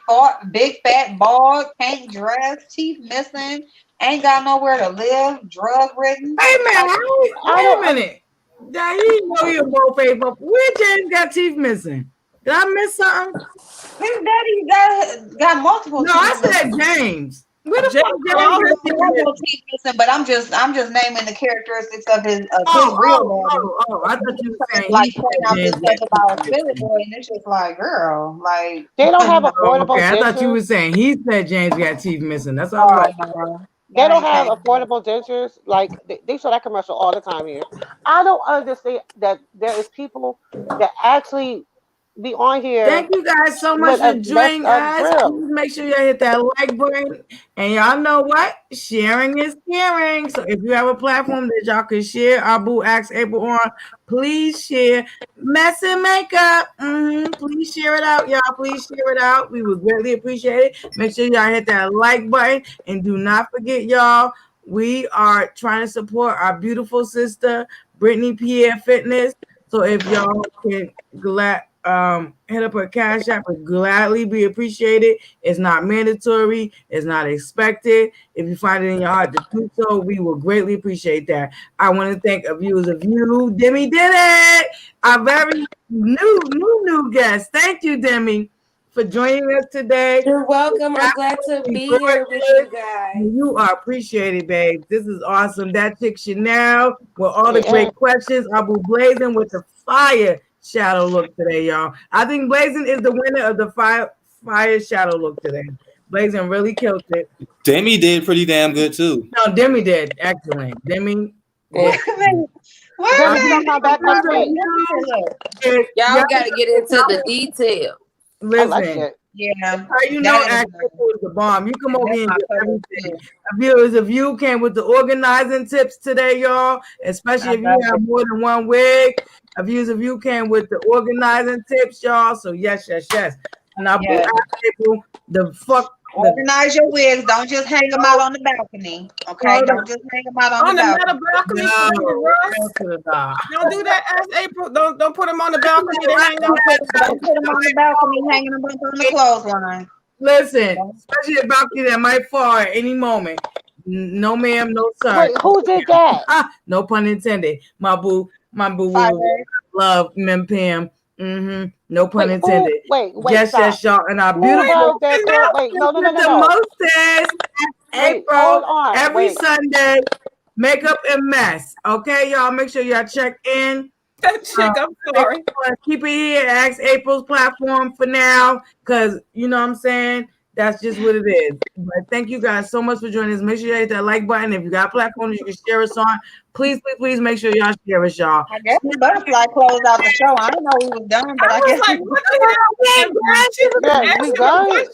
fat, bald, can't dress, teeth missing, ain't got nowhere to live, drug ridden. Hey man, I wait a don't. minute. Now you know you're both faithful. Where James got teeth missing? Did I miss something? His daddy got multiple No, teeth I said missing. James. Where the James fuck James Caldwell. got teeth Got missing? no teeth missing, but I'm just naming the characteristics of his Oh, real oh, daddy. oh, oh. I thought you were Trying to saying like he point said out this James stuff got about teeth Spiller missing. Boy, and it's just like, girl, like They don't have no, Oh, affordable okay. I thought you were dentures. saying he said James got teeth missing. That's what I was like. no, They that don't ain't have case. affordable dentures. Like they show that commercial all the time here. I don't understand that there is people that actually be on here Thank you guys so much with for a messed joining up us. grill. Please make sure you hit that like button. And y'all know what? Sharing is caring. So if you have a platform that y'all can share, our boo asked April on, please share. Mess and makeup. Please share it out, y'all. Please share it out. We would greatly appreciate it. Make sure y'all hit that like button. And do not forget, y'all, we are trying to support our beautiful sister, Brittany Pierre Fitness. So if y'all can hit up her cash app, would gladly be appreciated. It's not mandatory, it's not expected. If you find it in your heart to do so, we will greatly appreciate that. I want to thank a viewers of you. Demi did it, our very new guest. Thank you, Demi, for joining us today. You're welcome. I'm glad to be here with you guys. You are appreciated, babe. This is awesome. That chick Chanel with all the Yeah. great questions. Abu Blazing with the fire shadow look today, y'all. I think Blazing is the winner of the fire shadow look today. Blazing really killed it. Demi did pretty damn good too. No, Demi did excellent. Demi. Yeah. Demi, you don't come back next week. Y'all got to get into the detail. I like Listen. it. Yeah, How you know that Axel is the bomb. You come over that's here and my get favorite everything. too. Viewers of you came with the organizing tips today, y'all. Especially I if you love have it. more than one wig. Viewers of you came with the organizing tips, y'all. So yes. Now, Yeah. people, Organize your wigs. Don't just hang them out on the balcony. Okay, don't just hang them out on On the the balcony. metal balcony for them to rust. Don't do that, as April. Don't put them on the balcony to hang out. Don't put them on the balcony, hanging them up on the clothesline. Listen, especially a balcony that might fall at any moment. No, ma'am, no, sir. Wait, who did that? No pun intended. My boo, love, Mem Pam. No pun intended. Wait, Yes, stop. y'all. And our Who beautiful held that girl? Wait, no. the mostest Wait, April hold on. every Wait. Sunday. Makeup and mess. Okay, y'all. Make sure y'all check in. That chick, I'm sorry. Keep it here. Ask April's platform for now, because you know what I'm saying. That's just what it is. But thank you guys so much for joining us. Make sure you hit that like button. If you got platforms you can share us on, please make sure y'all share us, y'all. I guess the butterfly closed out the show. I didn't know we was done, but I was guess like, what the hell? Yeah, we done.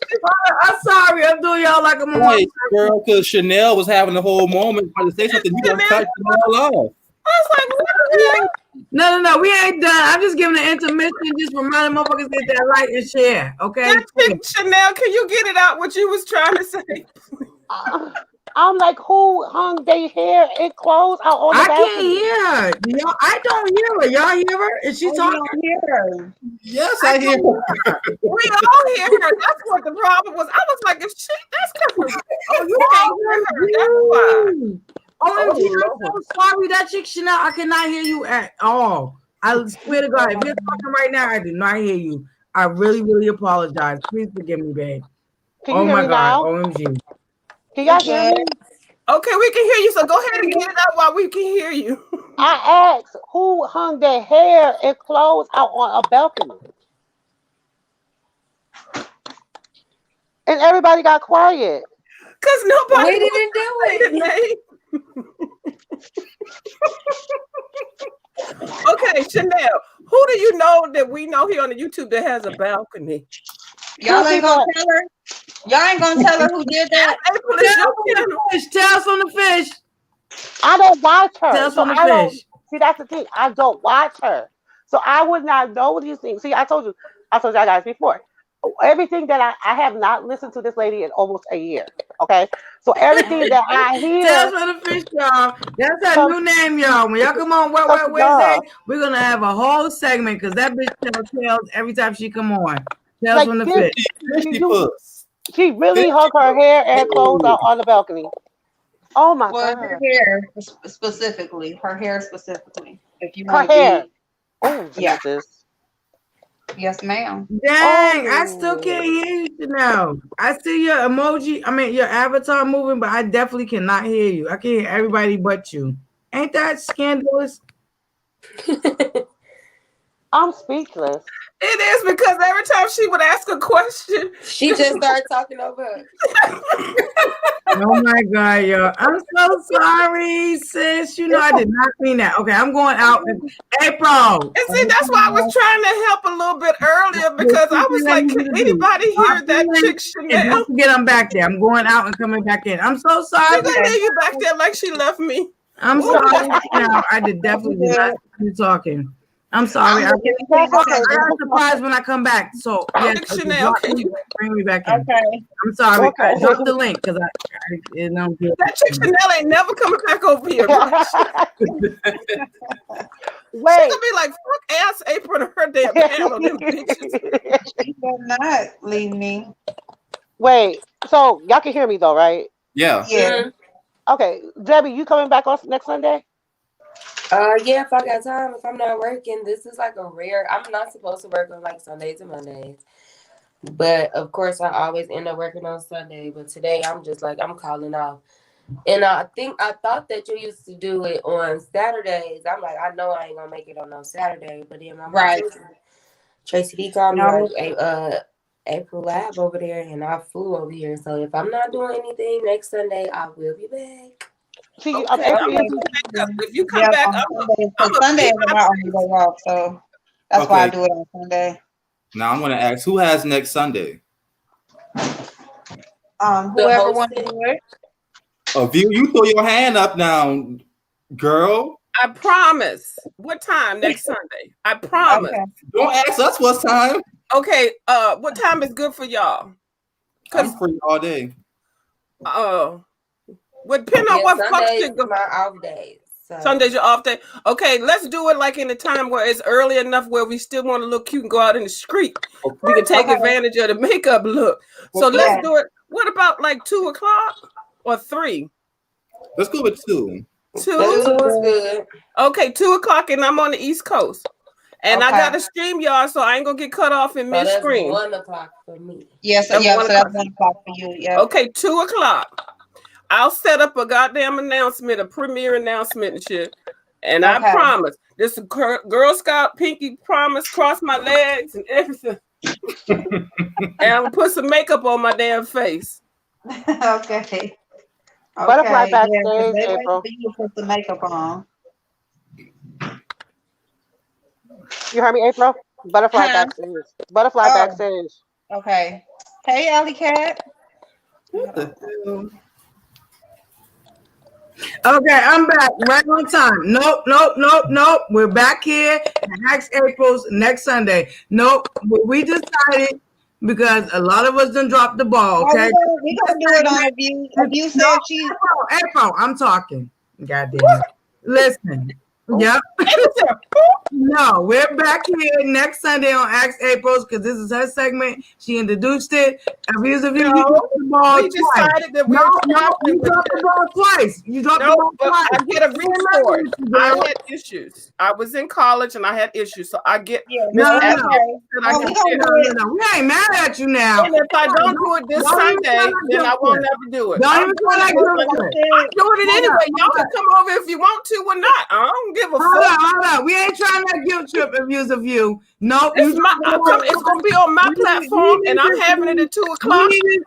I'm sorry. I'm doing y'all like I'm on. Right, girl, because Chanel was having the whole moment trying to say something. You got to cut Chanel off. I was like, what the hell? No, we ain't done. I'm just giving an intermission, just reminding motherfuckers to hit that like and share. Okay. That chick, Chanel, can you get it out what you was trying to say? I'm like, who hung their hair and clothes out on the I balcony? can't hear her. Y'all, I don't hear her. Y'all hear her? Is she talking? don't hear her. Yes, I hear. We all hear her. That's what the problem was. I was like, if she, that's because you can't hear her. That's why. OMG, I'm so sorry. That chick Chanel, I cannot hear you at all. I swear to God, if you're talking right now, I do not hear you. I really, really apologize. Please forgive me, babe. Can you hear me now? OMG. Can y'all hear me? Okay, we can hear you. So go ahead and get it out while we can hear you. I asked who hung their hair and clothes out on a balcony. And everybody got quiet. Because nobody We didn't do it. Okay, Chanel, who do you know that we know here on the YouTube that has a balcony? Y'all ain't gonna tell her? Y'all ain't gonna tell her who did that? April, it's your channel. Tell us on the fish. I don't watch her. Tell us So on the I don't fish. see, that's the thing. I don't watch her. So I would not know these things. See, I told you guys before. Everything that I have not listened to this lady in almost a year. Okay. So everything that I hear. Tell us on the fish, y'all. That's our new name, y'all. When y'all come on Wet Wednesday, we're gonna have a whole segment because that bitch tells every time she come on. Tell us on the fish. She really hung her hair and clothes out on the balcony. Oh my God. Her hair specifically. Her hair specifically. If you Her want hair. Oh, yeah. Jesus. Yes, ma'am. Dang, I still can't hear you, Chanel. I see your emoji, your avatar moving, but I definitely cannot hear you. I can hear everybody but you. Ain't that scandalous? I'm speechless. It is because every time she would ask a question, she just started talking over her. Oh my God, yo. I'm so sorry, sis. You know I did not mean that. Okay, I'm going out in April. And see, that's why I was trying to help a little bit earlier because I was like, can anybody hear that chick Chanel? Don't forget I'm back there. I'm going out and coming back in. I'm so sorry. She's gonna leave you back there like she left me. I'm sorry. No, I definitely did not be talking. I'm sorry. I got surprised when I come back. So yes, Chanel, can you bring me back in? Okay. I'm sorry. Okay. I dropped the link because that chick Chanel ain't never coming back over here. Wait. She's gonna be like, fuck ass April and her damn panel. Them bitches. She will not leave me. Wait. So y'all can hear me though, right? Yeah. Yeah. Okay, Debbie, you coming back on next Sunday? Yeah, if I got time, if I'm not working. This is like a rare. I'm not supposed to work on like Sundays and Mondays, but of course I always end up working on Sunday. But today I'm just like I'm calling off, and I thought that you used to do it on Saturdays. I'm like I know I ain't gonna make it on no Saturday, but then my Tracy D called me like April Lab over there, and I flew over here. So if I'm not doing anything next Sunday, I will be back. See, okay, if you come back, Sunday is my only day off, so that's why I do it on Sunday. Now I'm gonna ask who has next Sunday. Whoever wants to do it. Oh, you throw your hand up now, girl. I promise. What time next Sunday? I promise. Okay. Don't ask us what time. Okay. What time is good for y'all? I'm free all day. Would depend on what Sundays function. My off days. So. Sundays your off day. Okay, let's do it like in a time where it's early enough where we still want to look cute and go out in the street. We can take advantage of the makeup look. So let's do it. What about like 2:00 or 3? Let's go with 2. 2 is good. Okay, 2:00, and I'm on the East Coast. And I got a stream, y'all, so I ain't gonna get cut off in mid-stream. 1:00 for me. Yes, so that's 1:00 for you. Yeah. Okay, 2:00. I'll set up a goddamn announcement, a premiere announcement and shit. And I promise, this Girl Scout pinky promise, cross my legs and everything. And I'm gonna put some makeup on my damn face. Okay. Butterfly Okay. backstage, Yeah, they wait April. for you to put the makeup on. You heard me, April? Butterfly Huh? backstage. Butterfly Oh, backstage. okay. Hey, Alley Cat. What the hell? Okay, I'm back right on time. Nope. We're back here next April's next Sunday. Nope, we decided because a lot of us done dropped the ball. Oh, Okay, we gonna do it on Abuse. Abuse said she. April, I'm talking. God damn it. Listen. Yep. No, we're back here next Sunday on Ask April's because this is her segment. She introduced it. Abuse of you, you dropped the ball We twice. decided that we No, were you dropped the ball twice. You dropped the ball but twice. I get a resource. I had issues. I was in college and I had issues, so I get No. Okay. I we can gonna share. do it. We ain't mad at you now. And if I don't do it this Sunday, then I won't never do it. Don't I'm even try that guilt trip. doing it anyway. Y'all can come over if you want to or not. I don't give a fuck. Hold up. We ain't trying that guilt trip Abuse of you. Nope. It's gonna be on my platform, and I'm having it at 2:00.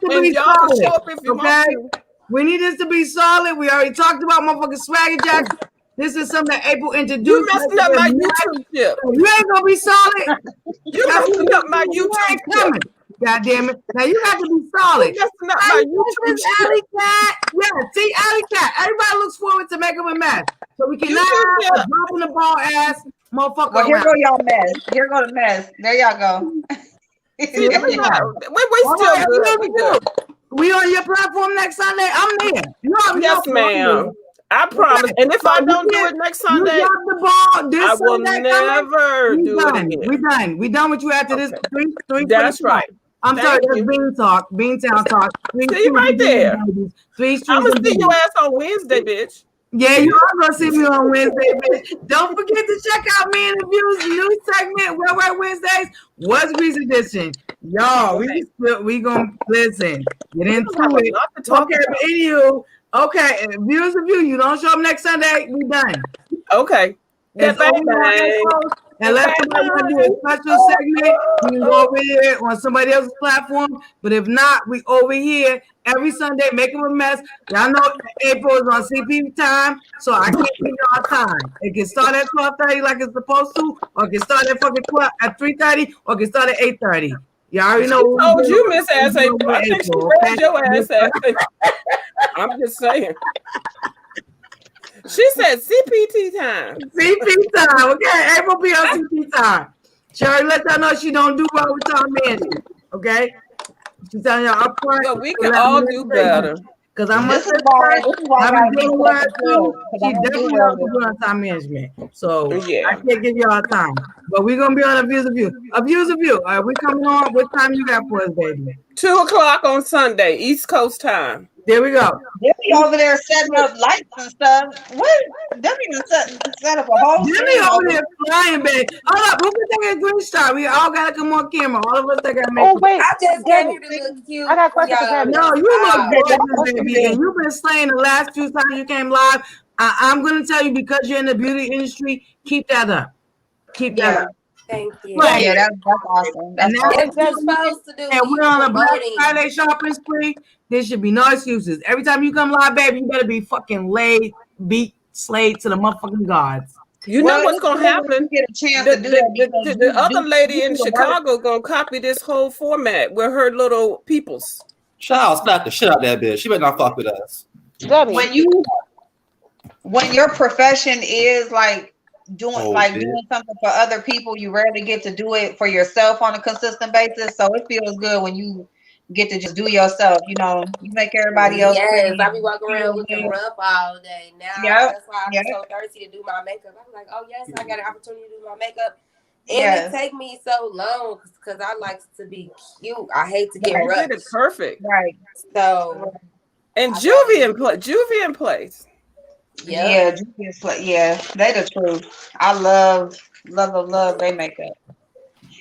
And y'all can show up if you want to. We need this to be solid. We already talked about motherfucking Swagger Jack. This is something that April introduced. You messing up my YouTube chip. You ain't gonna be solid. You messing up my YouTube chip. God damn it. Now you got to be solid. You messing up my YouTube chip. Alley Cat. Yeah, see, Alley Cat. Everybody looks forward to Makeup and Match. So we cannot have a dropping the ball ass motherfucker. Well, here go y'all mess. Here go the mess. There y'all go. See, we still good. We good. We on your platform next Sunday? I'm there. Yes, ma'am. I promise. And if I don't do it next Sunday, you got the ball this I will Sunday never do it again. We done with you after this. Three. That's right. I'm sorry, that's Bean Talk, Beantown Talk. See right there. I'm gonna see your ass on Wednesday, bitch. Yeah, you are gonna see me on Wednesday, bitch. Don't forget to check out me and the Views new segment, Where Wednesdays, What's Grease Edition. Y'all, we gonna listen, get into it. Okay, but anywho, okay, Views of You don't show up next Sunday, we done. Okay. It's over. Unless somebody want to do a special segment, we can go over here on somebody else's platform. But if not, we over here every Sunday, making a mess. Y'all know April is on CP time, so I can't give y'all time. It can start at 12:30 like it's supposed to, or it can start at fucking 3:30, or it can start at 8:30. Y'all already know. She told you, Miss Ass April. I think she read your ass. I'm just saying. She said CPT time. CP time. Okay, April be on CP time. She already let y'all know she don't do well with time management. Okay? She's telling y'all up front. But we can all do better. Because I'm This is why I'm doing well too. She I don't do definitely well don't do on time management. So Yeah. I can't give y'all time. But we're gonna be on Abuse of You. Abuse of You. We coming on. What time you got for us, baby? 2:00 on Sunday, East Coast time. There we go. They be over there setting up lights and stuff. What? Them even set up a whole Jimmy scene over over there flying, baby. Hold up, who can take a green star? We all gotta come on camera. All of us that gotta make. Oh wait, I just Debbie, came here to look cute. I got a question for Y'all. Debbie. No, you look Wow. gorgeous, baby. And you've been slaying the last few times you came live. I'm gonna tell you because you're in the beauty industry, keep that up. Keep that up. Thank you. Right. Yeah, that's awesome. That's And awesome. That's what you're supposed to do. And we're on a Black Promoting. Friday shopping spree. There should be no excuses. Every time you come live, baby, you better be fucking laid, beat, slayed to the motherfucking gods. You know what's gonna happen? You get a chance to do that. The other lady in Chicago gonna copy this whole format with her little peoples. Child, slap the shit out of that bitch. She better not fuck with us. Debbie. When your profession is like doing bitch. doing something for other people, you rarely get to do it for yourself on a consistent basis. So it feels good when you get to just do yourself. You know, you make everybody else. Yes, I be walking around looking rough all day. Now that's why I'm so thirsty to do my makeup. I'm like, oh yes, I got an opportunity to do my makeup. And it take me so long because I like to be cute. I hate to get rough. It's perfect. Right. So and Juvie in place. Yeah, they the truth. I love they makeup.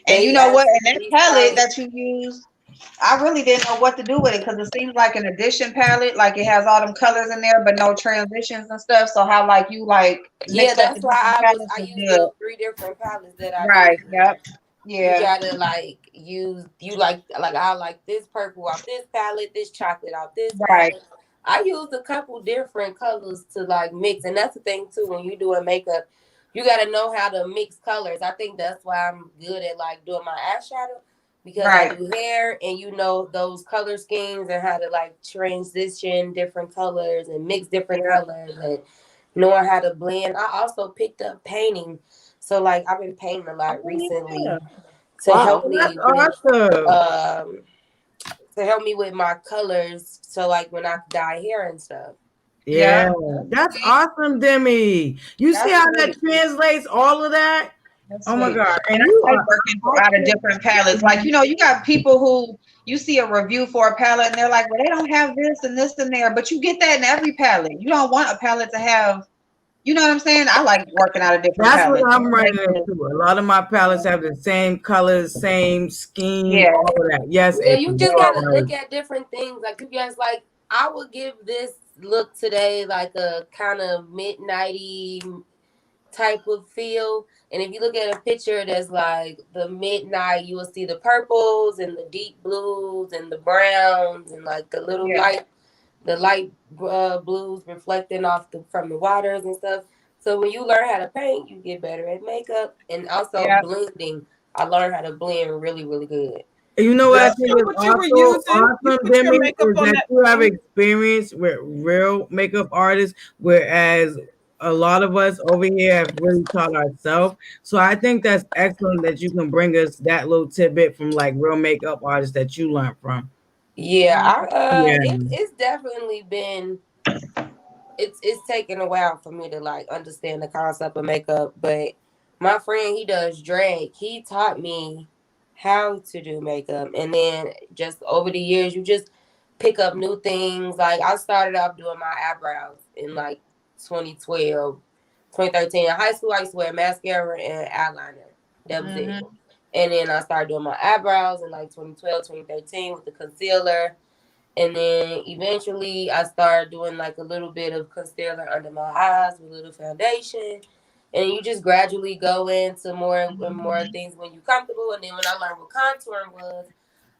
And you know what? And that palette that you use, I really didn't know what to do with it because it seems like an addition palette, like it has all them colors in there, but no transitions and stuff. So how like you like Yeah, mix up the that's different why palettes I is use good. the 3 different palettes that I do. Right. Yep. You Yeah. gotta like use you like I like this purple off this palette, this chocolate off this Right. palette. I used a couple different colors to like mix, and that's the thing too. When you doing makeup, you gotta know how to mix colors. I think that's why I'm good at like doing my eyeshadow because I Right. do hair, and you know those color schemes and how to like transition different colors and mix different Yeah. colors and knowing how to blend. I also picked up painting, so like I've been painting a lot Oh, yeah. recently to help Wow. That's me with awesome. to help me with my colors. So like when I dye hair and stuff. Yeah, Yeah. that's Sweet. awesome, Demi. You see That's how that sweet. translates all of that? That's Oh my sweet. God. And And you I like are working out of awesome. different palettes. Like, you know, you got people who you see a review for a palette and they're like, well, they don't have this and this in there, but you get that in every palette. You don't want a palette to have, you know what I'm saying? I like working out of different That's what palettes. I'm It running makes it- into. A lot of my palettes have the same colors, same scheme, Yeah. all of that. Yes, Yeah, April, you you just are gotta right. look at different things. Like you guys like I would give this look today like a kind of midnighty type of feel. And if you look at a picture that's like the midnight, you will see the purples and the deep blues and the browns and like the little Yeah. light blues reflecting off from the waters and stuff. So when you learn how to paint, you get better at makeup and also Yeah. blending. I learned how to blend really, really good. You know what I Yeah. think Show is what you were also using. You awesome, put your Demi, makeup is on that that you have thing. experience with real makeup artists, whereas a lot of us over here have really taught ourselves. So I think that's excellent that you can bring us that little tidbit from like real makeup artists that you learned from. Yeah, Yeah. it's definitely been it's taken a while for me to like understand the concept of makeup, but my friend he does drag. He taught me how to do makeup, and then just over the years, you just pick up new things. Like I started off doing my eyebrows in like 2012, 2013. In high school, I used to wear mascara and eyeliner. That was it. Mm-hmm. And then I started doing my eyebrows in like 2012, 2013 with the concealer. And then eventually I started doing like a little bit of concealer under my eyes with a little foundation. And you just gradually go into more and more things when you're comfortable. And then when I learned what contouring was,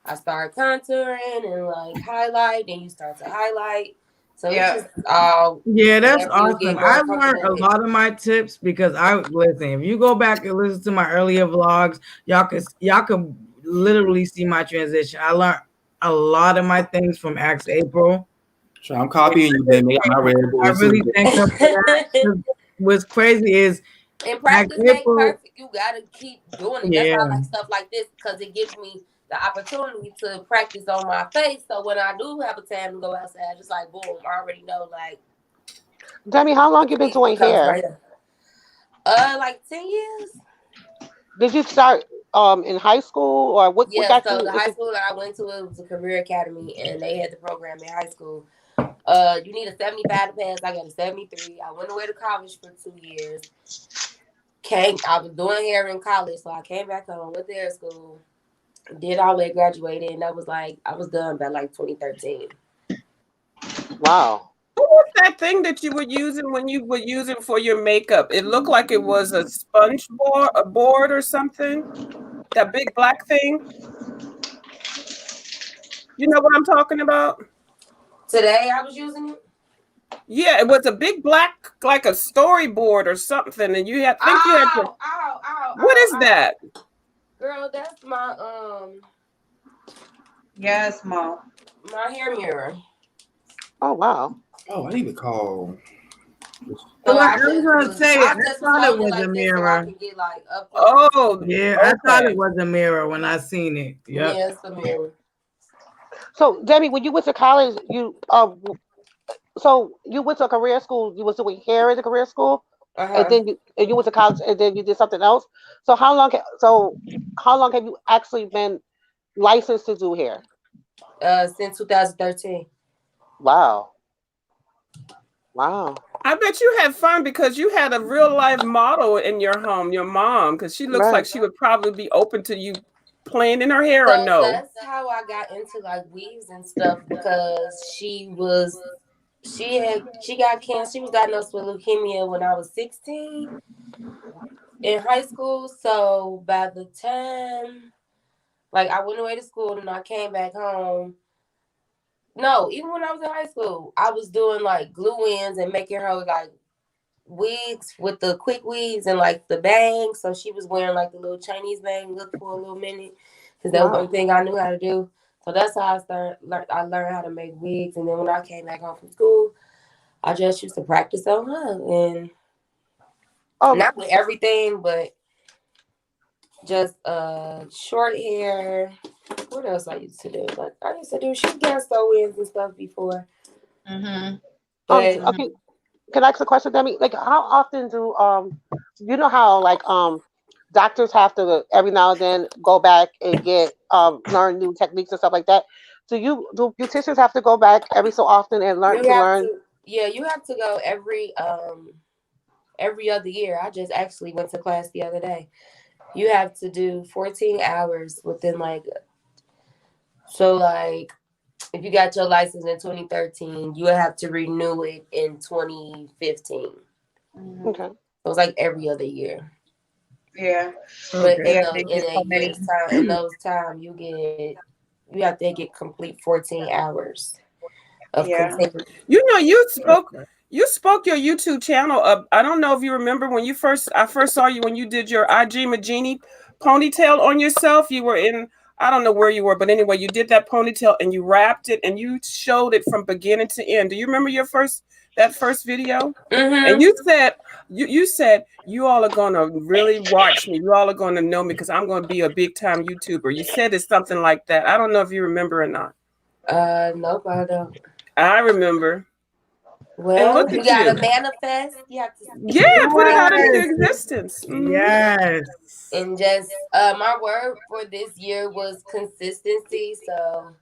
I started contouring and like highlight. Then you start to highlight. So it's Yeah. just all Yeah, that's whatever you awesome. get I more learned comfortable a with. lot of my tips because I listen. If you go back and listen to my earlier vlogs, y'all could literally see my transition. I learned a lot of my things from Ask April. So I'm copying you, baby. I got my Red I Bulls really too. thank her for that. 'Cause what's crazy is And Ask practice make April. perfect. You gotta keep doing it. That's why I Yeah, like stuff like this because it gives me the opportunity to practice on my face. So when I do have a time to go outside, just like boom, I already know like Demi, how long you been it doing comes hair? right up. Like 10 years. Did you start in high school or what Yeah. got So you the high into school that I went to it was a career academy, and they had the program in high school. You need a 75 to pass. I got a 73. I went away to college for 2 years. I was doing hair in college, so I came back home, went to hair school, did all that, graduated, and that was like I was done by like 2013. wow. What was that thing that you were using when you were using for your makeup? It looked like it was a sponge board, a board or something. That big black thing. You know what I'm talking about? Today I was using it. Yeah, it was a big black, like a storyboard or something, and you had think you had to. Ow, ow, ow, What ow, is ow. that? Girl, that's my Yes, Mo. my hair mirror. Oh wow. Oh, I need to call. So I was gonna say I I just was thought it holding it was a like this so I mirror. can get like up close. Oh, Yeah, I thought it okay. was a mirror when I seen it. Yep. Yeah, it's a mirror. So Demi, when you went to college, so you went to a career school. You was doing hair in the career school, and Uh-huh. then you went to college, and then you did something else. So how long have you actually been licensed to do hair? Since 2013. Wow. Wow. I bet you had fun because you had a real life model in your home, your mom, because she looks like Right. she would probably be open to you playing in her hair or So no? that's how I got into like weaves and stuff because she got cancer. She was diagnosed with leukemia when I was 16 in high school. So by the time like I went away to school and I came back home. No, even when I was in high school, I was doing like glue-ins and making her like wigs with the quick weaves and like the bangs. So she was wearing like the little Chinese bang look for a little minute because that was the only thing I knew how to do. So that's how I learned how to make wigs. And then when I came back home from school, I just used to practice on her and not with everything, but just short hair. What else I used to do? Like I used to do shoe gas sew-ins and stuff before. Mm-hmm. But Okay. Can I ask a question, Demi? Like, how often do you know how like doctors have to every now and then go back and get learn new techniques and stuff like that? Do beauticians have to go back every so often and learn you to have learn? to, yeah, you have to go every other year. I just actually went to class the other day. You have to do 14 hours within like like if you got your license in 2013, you would have to renew it in 2015. Okay. It was like every other year. Yeah. But Okay. in Yeah, the they in get so a many. year's time, in those time, you have to get complete 14 hours of Yeah. continuous. You know, you spoke your YouTube channel up. I don't know if you remember when I first saw you when you did your IG Magini ponytail on yourself. You were in, I don't know where you were, but anyway, you did that ponytail and you wrapped it and you showed it from beginning to end. Do you remember that first video? And Mm-hmm. you said you all are gonna really watch me. You all are gonna know me because I'm gonna be a big time YouTuber. You said it's something like that. I don't know if you remember or not. Nope, I don't. I remember. And Well, look you at gotta you. manifest. You have to Yeah, put it speak out into Yes. existence. Yes. and just my word for this year was consistency. So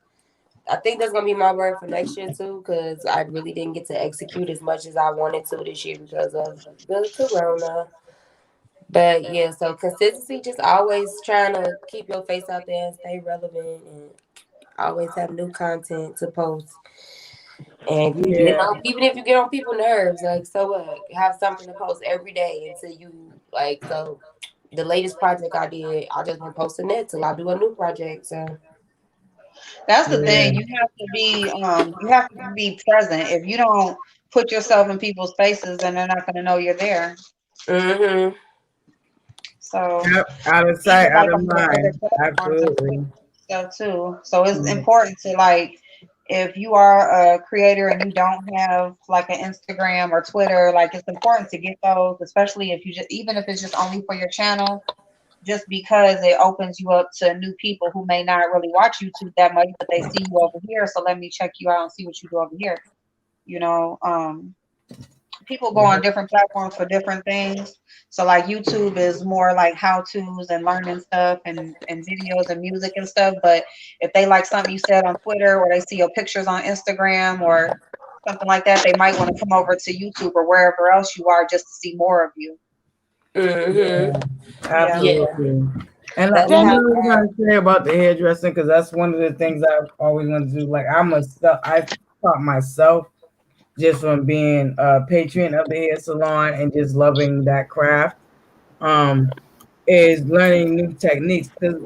I think that's gonna be my word for next year too, because I really didn't get to execute as much as I wanted to this year because of the corona. But yeah, so consistency, just always trying to keep your face out there and stay relevant and always have new content to post. And Yeah. even if you get on people's nerves, like so what? Have something to post every day until you like so the latest project I did, I just been posting that till I do a new project. So That's the Yeah. thing. You have to be present. If you don't put yourself in people's faces, then they're not going to know you're there. mm-hmm. So Yep. Out of sight, even out like of on the other mind. platforms and Absolutely. stuff too. So it's Yeah. important to like if you are a creator and you don't have like an Instagram or Twitter, like it's important to get those, especially if you just even if it's just only for your channel, just because it opens you up to new people who may not really watch YouTube that much, but they see you over here. So let me check you out and see what you do over here. You know, people go on different platforms for different things. So like YouTube is more like how to's and learning stuff and videos and music and stuff. But if they like something you said on Twitter or they see your pictures on Instagram or something like that, they might want to come over to YouTube or wherever else you are just to see more of you. Mm-hmm. Yeah. Yeah. Yeah. Absolutely. And That's you know Demi, what I was gonna say about the hairdressing because that's one of the things I've always wanted to do. Like I taught myself just from being a patron of the hair salon and just loving that craft. Um, is learning new techniques. Because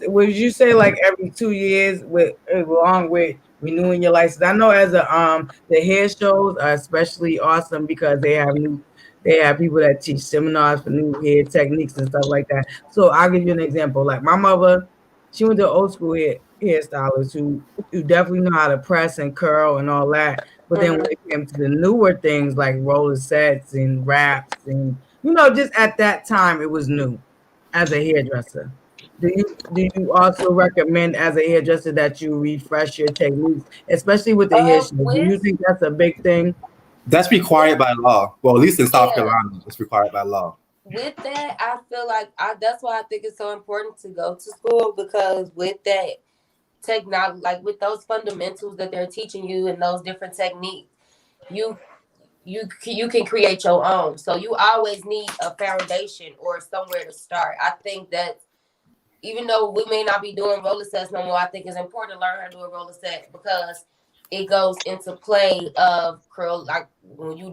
would you say like every 2 years with along with renewing your license? I know as a the hair shows are especially awesome because they have people that teach seminars for new hair techniques and stuff like that. So I'll give you an example. Like my mother, she went to old school hairstylists who definitely know how to press and curl and all that. But then when mm-hmm. it came to the newer things like roller sets and wraps and just at that time it was new as a hairdresser. Do you also recommend as a hairdresser that you refresh your techniques, especially with the hair shows? Do you With think that's a big thing? That's required by law. Well, at least in South yeah, Carolina, it's required by law. with that, I feel like that's why I think it's so important to go to school because with that technology, like with those fundamentals that they're teaching you and those different techniques, you you can create your own. So you always need a foundation or somewhere to start. I think that even though we may not be doing roller sets no more, I think it's important to learn how to do a roller set because it goes into play of curl, like when you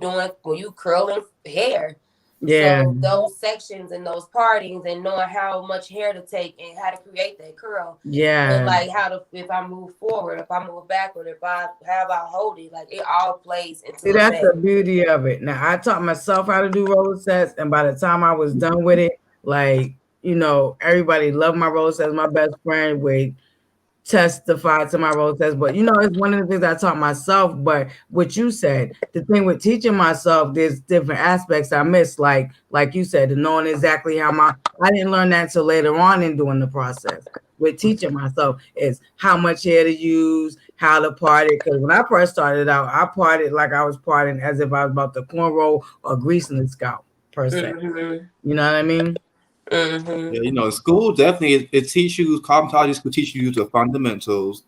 curling hair. Yeah. So those sections and those partings and knowing how much hair to take and how to create that curl. Yeah. And like how to, if I move forward, if I move backward, how I hold it, like it all plays into See, that's the beauty of it. Now I taught myself how to do roller sets, and by the time I was done with it, like, you know, everybody loved my roller sets. My best friend would testify to my roller sets, but you know, it's one of the things I taught myself. But what you said, the thing with teaching myself, there's different aspects I missed, like you said, the knowing exactly how I didn't learn that until later on in doing the process. With teaching myself is how much hair to use, how to part it. Because when I first started out, I parted like I was parting as if I was about to cornrow or greasing the scalp per se. Mm-hmm. You know what I mean? Mm-hmm. Yeah, you know, school definitely it teaches you, cosmetology school teach you the fundamentals,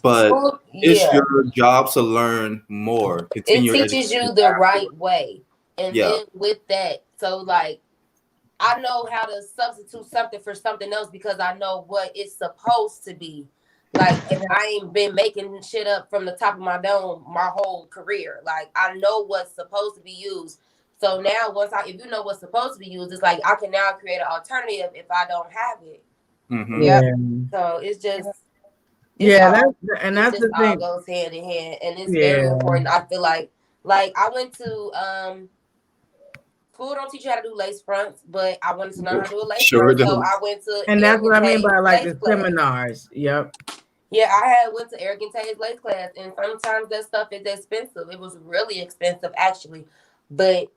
but it's your job to learn more. Continue it teaches you the right way, and then with that, so like I know how to substitute something for something else because I know what it's supposed to be. Like, and I ain't been making shit up from the top of my dome my whole career. Like, I know what's supposed to be used. So now, if you know what's supposed to be used, it's like I can now create an alternative if I don't have it. Mm-hmm. Yeah. So it's just that's the thing. All goes hand in hand, and it's very important. I feel like I went to school don't teach you how to do lace fronts, but I wanted to learn how to do a lace front, so I went to. And that's what I mean by like the seminars. Yep. Yeah, I went to Eric and Tay's lace class, and sometimes that stuff is expensive. It was really expensive, actually. But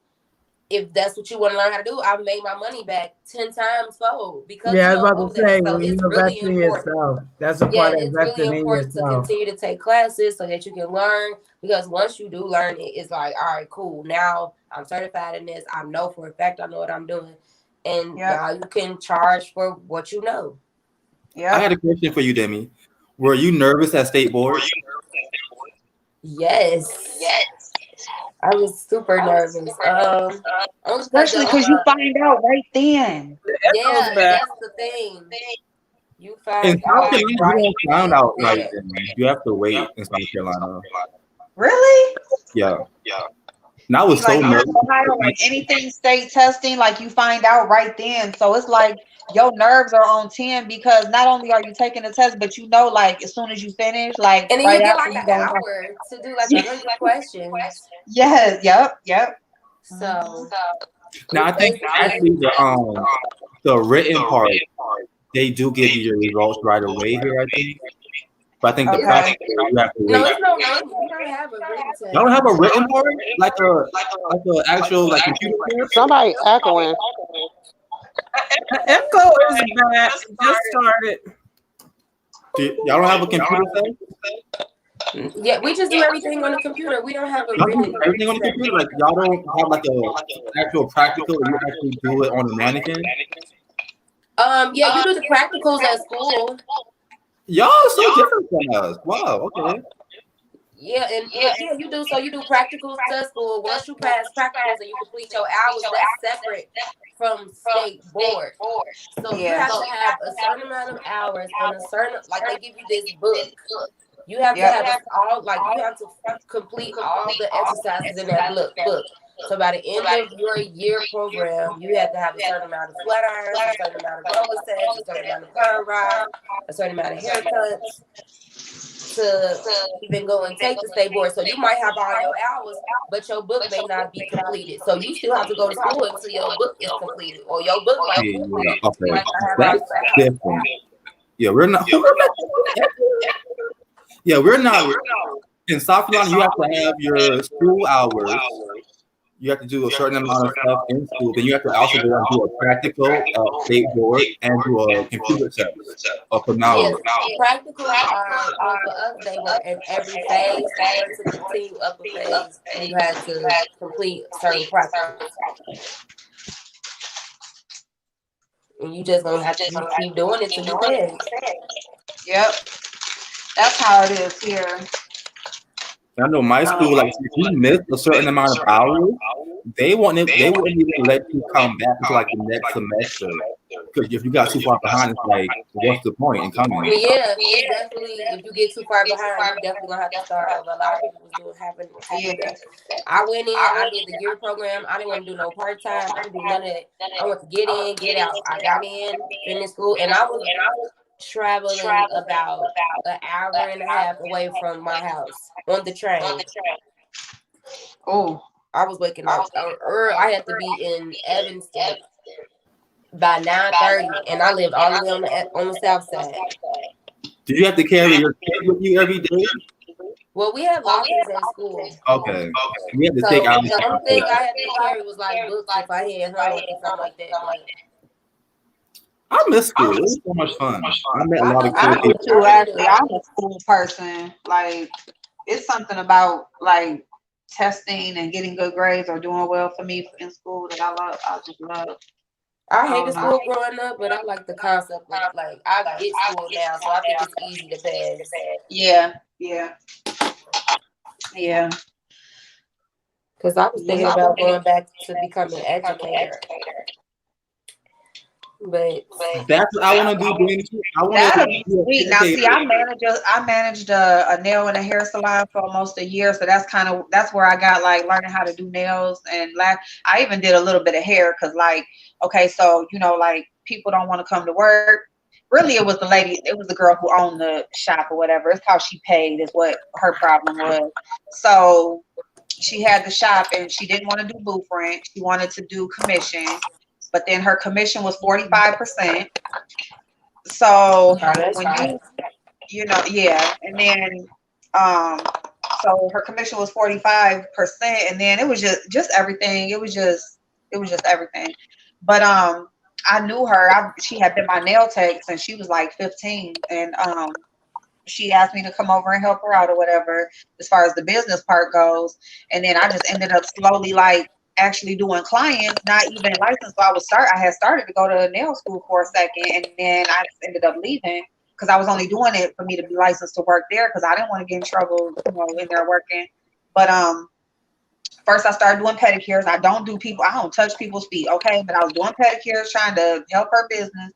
if that's what you want to learn how to do, I made my money back 10 times fold because I was about to say, so when it's you really invest in important. yourself, that's a part of it's investing really in important to yourself. continue to take classes so that you can learn. Because once you do learn it, it's like, all right, cool. Now I'm certified in this. I know for a fact I know what I'm doing, and now you can charge for what you know. Yeah. I had a question for you, Demi. Were you nervous at state board? Yes. I was super nervous. Especially because you find out right then. Yeah, that's the thing. You find out. You don't find out right then. You have to wait in South Carolina. Really? Yeah. Now it's so nervous. Ohio, like anything state testing, like you find out right then. So it's like your nerves are on 10 because not only are you taking the test, but you know, like as soon as you finish, like and then you get like an hour to do like 100 questions. Yes, yep. So now I think actually the written part, they do give you your results right away here, I think. But I think the practical you have to wait. No, it's no writing. We don't have a written test. Y'all don't have a written part? Like a actual like computer test? Somebody echoing. Echo is bad. Just started. Y'all don't have a computer test? Yeah, we just do everything on the computer. We don't have a written. Everything on the computer? Like y'all don't have like a actual practical? You actually do it on a mannequin? Yeah, you do the practicals at school. Y'all are so different from us. Wow. Okay. Yeah, and you do. So you do practicals at school. Once you pass practicals and you complete your hours, that's separate from state board. So you have to have a certain amount of hours and a certain, like they give you this book. You have to have you have to complete all the exercises in that book. So by the end of your year program, you have to have a certain amount of flat irons, a certain amount of roller sets, a certain amount of curl rods, a certain amount of haircuts to even go and take the state board. So you might have all your hours, but your book may not be completed. So you still have to go to school until your book is completed, or your book might be completed. Okay. That's different. Yeah, we're not. We're not. In South Carolina, you have to have your school hours. You have to do a certain amount of stuff in school. Then you have to also go and do a practical state board and do a computer test for knowledge. Yes, practical are for us. They were in every phase. To continue up a phase, you had to complete certain practicals. And you just gonna have to keep doing it till you pass. Yep, that's how it is here. I know my school, like if you miss a certain amount of hours, they wouldn't even let you come back until like the next semester. Because if you got too far behind, it's like, what's the point in coming? But yeah, it's definitely, if you get too far behind, you definitely gonna have to start over. A lot of people was having that. I went in, I did the year program. I didn't want to do no part time. I didn't do none of that. I want to get in, get out. I got in, finished school, and I was traveling about an hour and a half away from my house on the train. Oh, I was waking up early. I had to be in Evanston by 9:30, and I lived all the way on the south side. Did you have to carry your kid with you every day? Well, we had lockers at school. Okay. We had to So take out. the only thing I had to carry was like books if I had homework or something like that. But I miss school. It was so much fun. I met a lot of I cool do people. too. Actually, I'm a school person. Like, it's something about like testing and getting good grades or doing well for me in school that I love. I just love. I hated school growing up, but I like the concept of like I get school now, so I think it's easy to pass. Yeah. Because I was thinking about going back to becoming an educator. But That's what I want to do. That'll be sweet. Now, see, I managed a nail and a hair salon for almost a year, so that's where I got like learning how to do nails, and I even did a little bit of hair because like, okay, so like people don't want to come to work. Really, it was the girl who owned the shop or whatever. It's how she paid is what her problem was. So she had the shop and she didn't want to do booth rent. She wanted to do commission, but then her commission was 45%. So when and then so her commission was 45%, and then it was just everything. It was just everything. But I knew her. She had been my nail tech since she was like 15, and she asked me to come over and help her out or whatever as far as the business part goes. And then I just ended up slowly like actually doing clients, not even licensed. So I had started to go to nail school for a second, and then I just ended up leaving because I was only doing it for me to be licensed to work there because I didn't want to get in trouble, in there working. But first I started doing pedicures. I don't touch people's feet, okay? But I was doing pedicures, trying to help her business.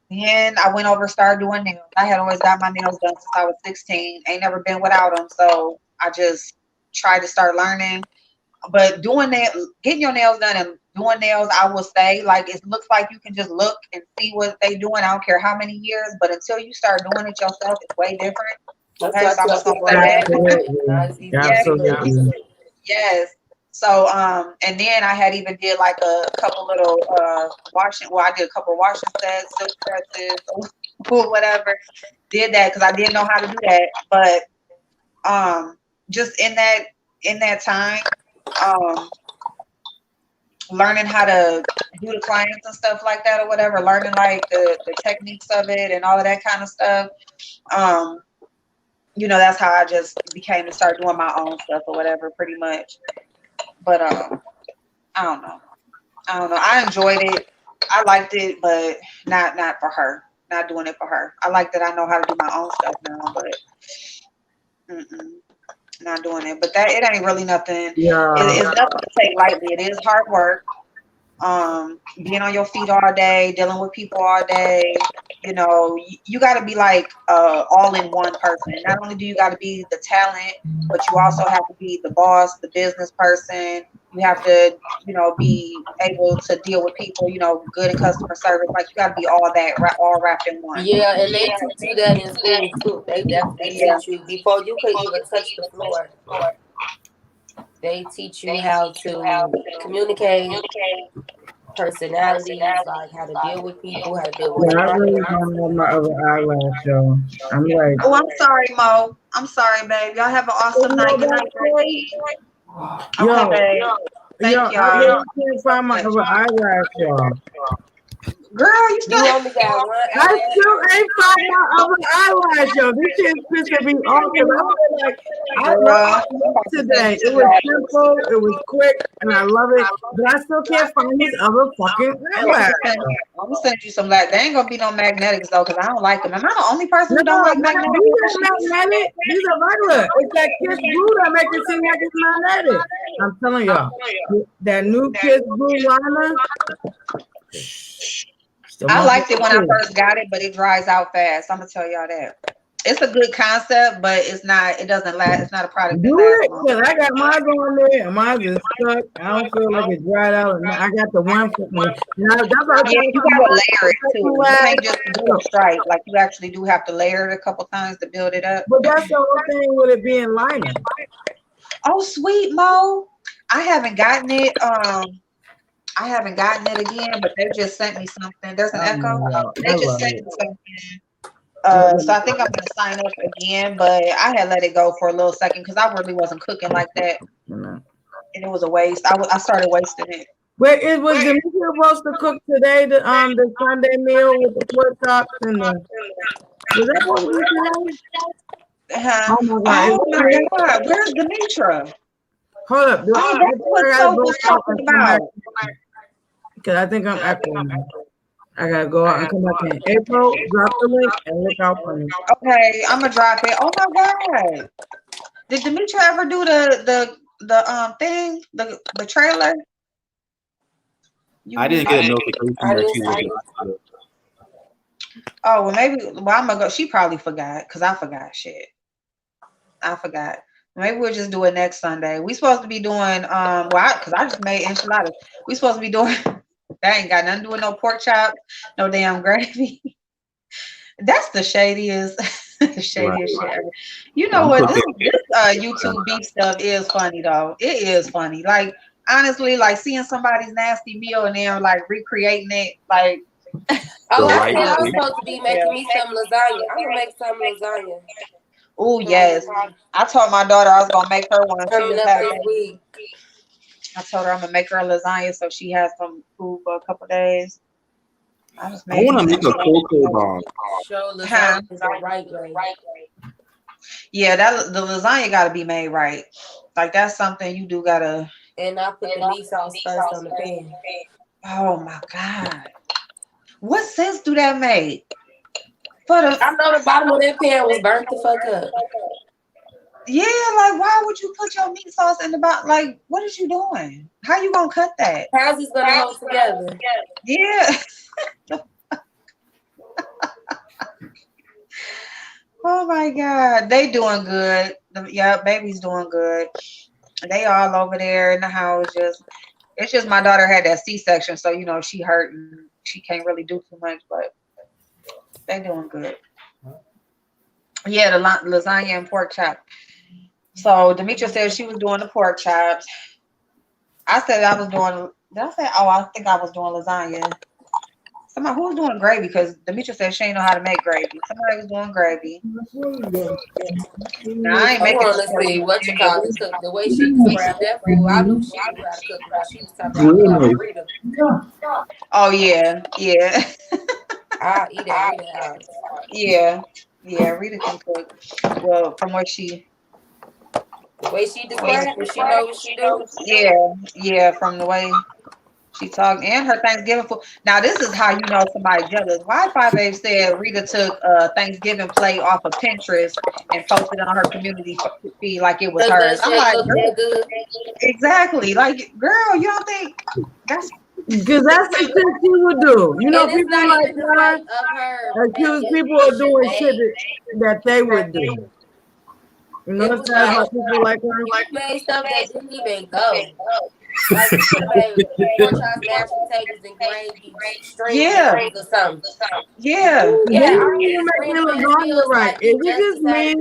Then I went over and started doing nails. I had always got my nails done since I was 16. Ain't never been without them. So I just tried to start learning. But doing that, getting your nails done and doing nails, I will say, like, it looks like you can just look and see what they doing. I don't care how many years, but until you start doing it yourself, it's way different. Okay, so I'm just gonna say that. Absolutely. Yes. So, and then I had even did like a couple little washing. Well, I did a couple of washing sets, silk presses, or whatever. Did that because I didn't know how to do that. But just in that time, learning how to do the clients and stuff like that or whatever, learning like the techniques of it and all of that kind of stuff. That's how I just became to start doing my own stuff or whatever, pretty much. But I don't know. I enjoyed it. I liked it, but not for her. Not doing it for her. I like that I know how to do my own stuff now, but not doing it. But it ain't really nothing. Yeah. It's nothing to take lightly. It is hard work. Being on your feet all day, dealing with people all day. You got to be like all in one person. Not only do you got to be the talent, but you also have to be the boss, the business person. You have to, be able to deal with people, good in customer service. Like, you got to be all that, all wrapped in one. yeah, and they teach you that in school too. They definitely teach you before you could even touch the floor. They teach you how to communicate, personalities, like how to deal with people, how to deal with I really don't have my other eyelash, yo. I'm like, oh, I'm sorry, Mo. I'm sorry, babe. Y'all have an awesome night. Good night, baby. Okay, babe. Thank y'all. I really can't find my other eyelash, y'all. Girl, you still only got one. I still ain't found my other eyelash, yo. This shit's pissing me off. I love it today. It was simple, it was quick, and I love it. But I still can't find his other fucking eyelash. I'm gonna send you some. They ain't gonna be no magnetics though, because I don't like them. Am I the only person who don't like magnetics? These are magnetic. These are regular. It's that Kiss Blue that makes it seem like it's magnetic. I'm telling y'all, that new Kiss Blue liner. So I once liked it when I it's first got it, but it dries out fast. I'm gonna tell y'all that. It's a good concept, but it's not. It doesn't last. It's not a product that do lasts it, long. cause I got mine on there, and mine is stuck. I don't feel like it's dried out. And I got the one for me. Now that's what I Yeah, told you gotta layer it too. You can't just do a stripe. Like you actually do have to layer it a couple times to build it up. But that's the whole thing with it being liner. Oh, sweet Mo. I haven't gotten it. I haven't gotten it again, but they just sent me something. There's an echo. They I just love sent it. me something. So I think I'm gonna sign up again, but I had let it go for a little second because I really wasn't cooking like that, and it was a waste. I started wasting it. But it was the meal supposed to cook today, the Sunday meal with the pork chops and the. Was that what we did today? Oh my Oh God! my God, where's Demetra? Hold up! Oh, that's what Soap was talking about. Because I think I'm echoing. I gotta go out and come back in. April, drop the link and look out for me. Okay, I'm gonna drop it. Oh my God, did Demetra ever do the thing, the trailer? I didn't get a notification that she was. Oh well, maybe. Well, I'm gonna go. She probably forgot because I forgot shit. I forgot. Maybe we'll just do it next Sunday. We supposed to be doing well, because I just made enchiladas. We supposed to be doing. That ain't got nothing to do with no pork chop, no damn gravy. That's the shadiest, the shadiest shit ever. You know what? This YouTube beef stuff is funny though. It is funny. Like honestly, like seeing somebody's nasty meal and then like recreating it, like. Oh, I said I was supposed to be making me some lasagna. I'm gonna make some lasagna. Oh yes, I told my daughter I was gonna make her one. Coming up this week. I told her I'm gonna make her a lasagna so she has some food for a couple days. I want to make a cocoa bomb. Show lasagna is the right way. Yeah, the lasagna got to be made right. Like that's something you do gotta. And I put the meat sauce first on the pan. Oh my God, what sense do that make? I know the bottom of that pan was burnt the fuck up. Yeah, like why would you put your meat sauce in the bottom? Like, what is you doing? How you gonna cut that? How's this gonna hold together? Yeah. Oh my God, they doing good. Yeah, baby's doing good. They all over there in the house. It's just my daughter had that C-section, so you know she hurt and she can't really do too much, but they doing good. Yeah, the lasagna and pork chop. So Demetra said she was doing the pork chops. I said I was doing. Did I say? Oh, I think I was doing lasagna. Somebody who was doing gravy because Demetra said she ain't know how to make gravy. Somebody was doing gravy. Nah, I ain't making. Honestly, what you call it? Cook the way she described that food. I knew she knew how to cook when she was talking about Rita. Oh yeah, yeah. I eat at Rita house. Yeah, Rita can cook. Well, from what she. The way she described it, she knows what she do. Yeah, from the way she talked and her Thanksgiving food. Now this is how you know somebody's jealous. Wi-Fi Babe said Rita took Thanksgiving plate off of Pinterest and posted on her community feed like it was hers. I'm like, girl, exactly. Like, girl, you don't think that's because that's the shit she would do. You know, people like her accuse people of doing shit that they would do. You know what I'm saying? How people like her made stuff that didn't even go. Like you could have made pork chops, mashed potatoes, and gravy, string beans or something. Yeah. You make me lasagna right. Is it just me,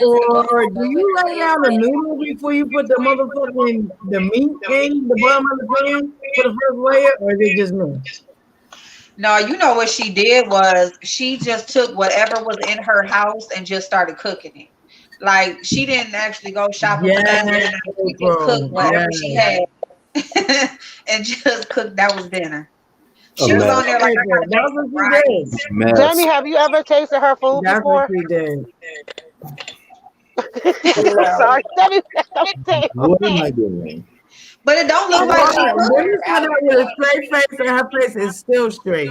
or do you lay down the noodle before you put the motherfucking the meat in the bottom of the pan for the first layer, or is it just me? No, you know what she did was she just took whatever was in her house and just started cooking it. Like she didn't actually go shopping for Thanksgiving. She just cooked whatever she had and just cooked. That was dinner. She was on there like Jamie, have you ever tasted her food before? She did. Sorry, what am I doing? But it don't look like she with a straight face, and her face is still straight.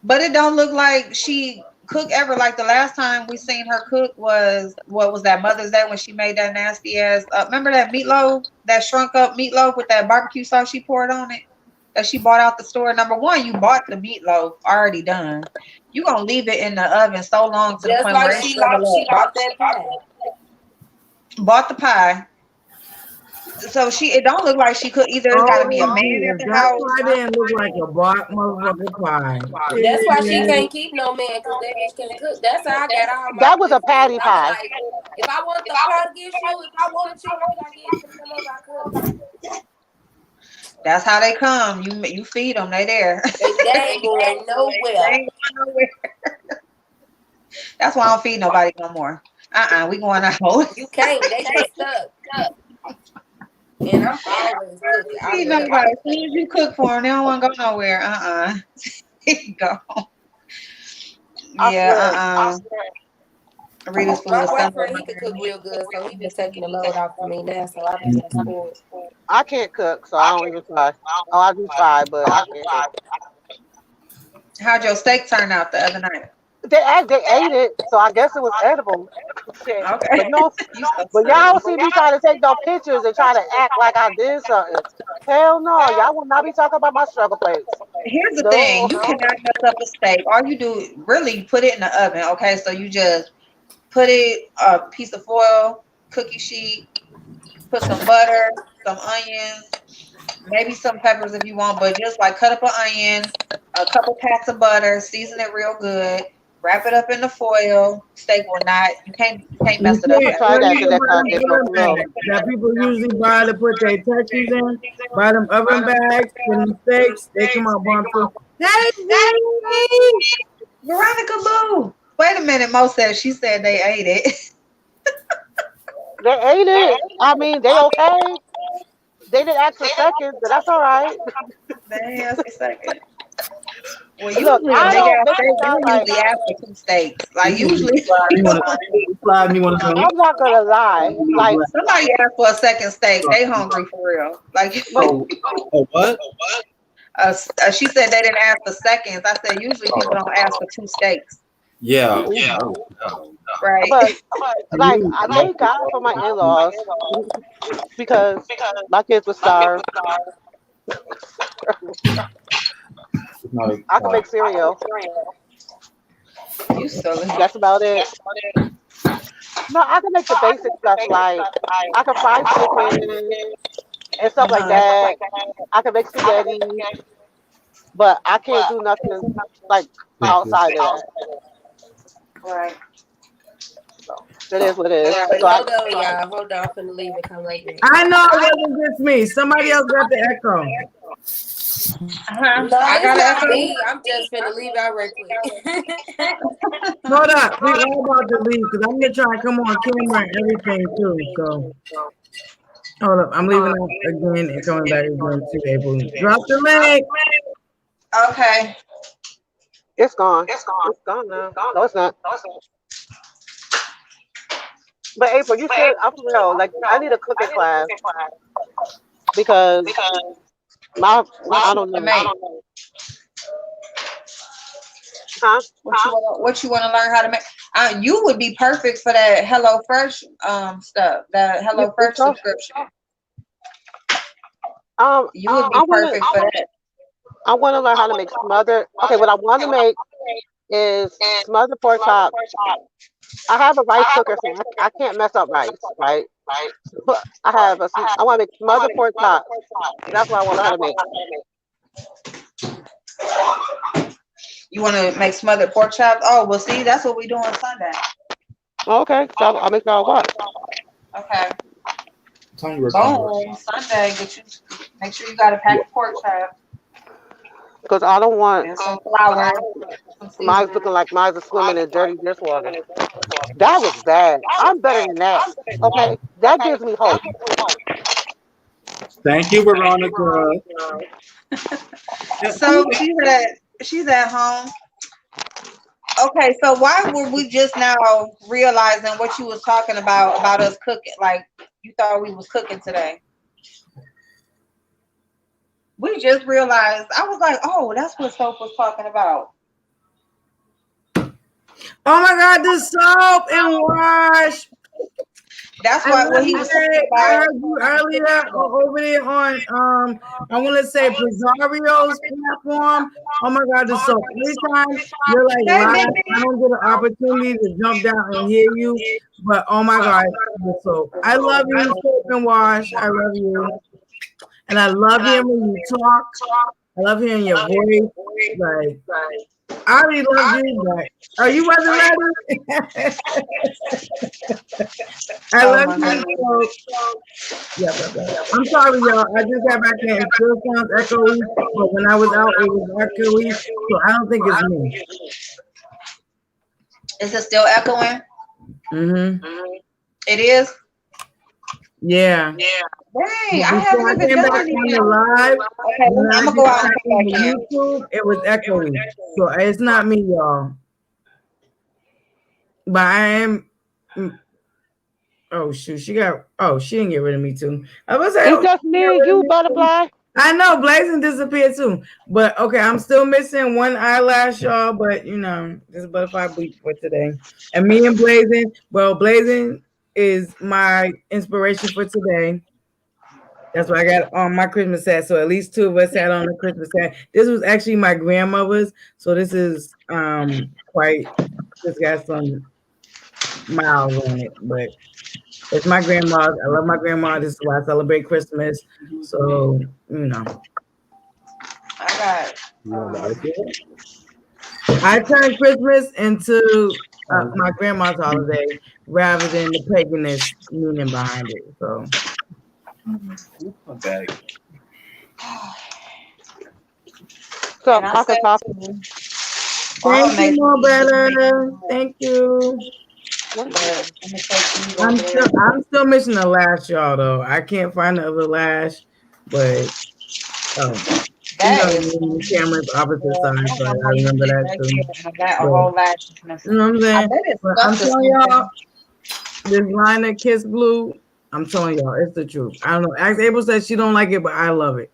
But it don't look like she cook ever. Like the last time we seen her cook was what was that Mother's Day when she made that nasty ass remember that meatloaf, that shrunk up meatloaf with that barbecue sauce she poured on it? that she bought out the store. Number one, you bought the meatloaf already done. You gonna leave it in the oven so long to the Just point like where it she shrivel up. bought that pie. Bought the pie. So it don't look like she could either. It's got to be a man at the That's house. why it didn't look like a bought motherfucking pie. That's why she can't keep no man, because that bitch can't cook. That's how I got all my That was a patty I pie. was like, if I want the pie to get you, if I wanted you, I gotta get it from them I cook. That's how they come. You feed them. They there. They ain't going nowhere. They ain't going nowhere. That's why I don't feed nobody no more. We going out. You can't. They just stuck. And I'm always cooking. I Feed love nobody. it. As soon as you cook for them, they don't want to go nowhere. Go. Yeah. Rita's food My is boyfriend, he could cook real good, so he been taking the load off of me now, so I be getting spoiled. I can't cook, so I don't even try. Oh, I do try, but I can't. How'd your steak turn out the other night? They ate it, so I guess it was edible. Shit. Okay. But y'all don't see me trying to take no pictures and try to act like I did something. Hell no, y'all will not be talking about my struggle plates. Here's the thing: you cannot mess up a steak. All you do, really, put it in the oven. Okay, so you just put it a piece of foil, cookie sheet, put some butter, some onions, maybe some peppers if you want, but just like cut up an onion, a couple packs of butter, season it real good, wrap it up in the foil. Steak will not. You can't mess it up. Try that the next time they go low. That people usually buy to put their turkeys in, buy them oven bags and the steaks. They come out bumping. Veronica Boo. Wait a minute, Mo said she said they ate it. They ate it. I mean, they okay. They didn't ask for seconds, but that's all right. They didn't ask for seconds. Well, Look, usually I a big don't ass make steak, it you sound usually like ask for 2 steaks. Like usually, I'm not gonna lie. Like somebody asked for a second steak. They hungry for real. Like What? She said they didn't ask for seconds. I said usually people don't ask for 2 steaks. Yeah. Right. but like I thank God for my in-laws because my kids were starved. I can make cereal. You silly. That's about it. No, I can make the basic stuff like I can fry chicken and stuff like that. I can make spaghetti, but I can't do nothing like outside of that. Right. It is what it is. But So hold on, y'all. Hold on. I'm finna leave and come right back. I know it wasn't just me. Somebody else got the echo. No, I it's got not an me. I'm just finna leave out right quick. Hold up. We all about to leave because I'm going to try and come on camera and everything too. So, hold up. I'm leaving out again and coming back again too, April. Drop the link. Okay. it's gone. It's gone now. No, it's not. But April, you should. I'm for real. Like I need a cooking class because I don't know. Huh? What you want to learn how to make? You would be perfect for that Hello Fresh stuff. That Hello Fresh subscription. You would be perfect for that. I want to learn how to make smothered. Okay, what I want to make is smothered pork chop. I have a rice cooker, so I can't mess up rice, right? But I want to make smothered pork chop. That's what I want to learn how to make. You want to make smothered pork chops? Oh, well, see, that's what we do on Sunday. Okay, so I'll make y'all what? Okay. Boom, Sunday. Make sure you got a pack of pork chops. Because I don't want And some flour. mine's looking like mine's are swimming in dirty dishwater. That was bad. I'm better than that. Okay, that gives me hope. Thank you, Veronica. So she's at home. Okay, so why were we just now realizing what you was talking about us cooking? Like you thought we was cooking today. We just realized. I was like, oh, that's what Soap was talking about. Oh my God, the soap and wash. That's I what he was talking I about. heard you earlier over there on I want to say Prezario's platform. Oh my God, this so anytime you're like Hey, live, baby. I don't get an opportunity to jump down and hear you. But oh my God, so I love you, Soap and Wash. I love you, and I love hearing when you talk. I love hearing your voice. Like I already love you, but are you wasn't ready? I Oh love my you. God. Yeah, I'm sorry, y'all. I just got back in. It still sounds echoey, but when I was out, it was echoey. So I don't think it's me. Is it still echoing? Mm-hmm. It is. Yeah. Dang, I Before I haven't even came done back anything. on the live, Okay, when I I'm gonna get go out back and come on back in. YouTube, it was echoey. So it's not me, y'all. But I am. Oh shoot, she didn't get rid of me too. I was like, It's just me and you, butterfly. I know Blazing disappeared too, but okay, I'm still missing one eyelash, y'all. But you know, this butterfly bleep for today, and me and Blazing. Well, Blazing is my inspiration for today. That's what I got on my Christmas hat. So at least two of us had on the Christmas hat. This was actually my grandmother's, so this is quite. This got some miles on it, but it's my grandma. I love my grandma. This is why I celebrate Christmas. So you know. I I turned Christmas into my grandma's holiday rather than the paganist meaning behind it. So, So and I I said could talk. to him, thank you, make more better. Thank you. I'm still missing the lash, y'all. Though I can't find the other lash, but you know, the camera's opposite side, so I remember that too. A whole lash is missing. You know what I'm I saying? bet it's But stuff I'm that's telling y'all, this line that Kiss Blue, I'm telling y'all, it's the truth. I don't know. April said she don't like it, but I love it.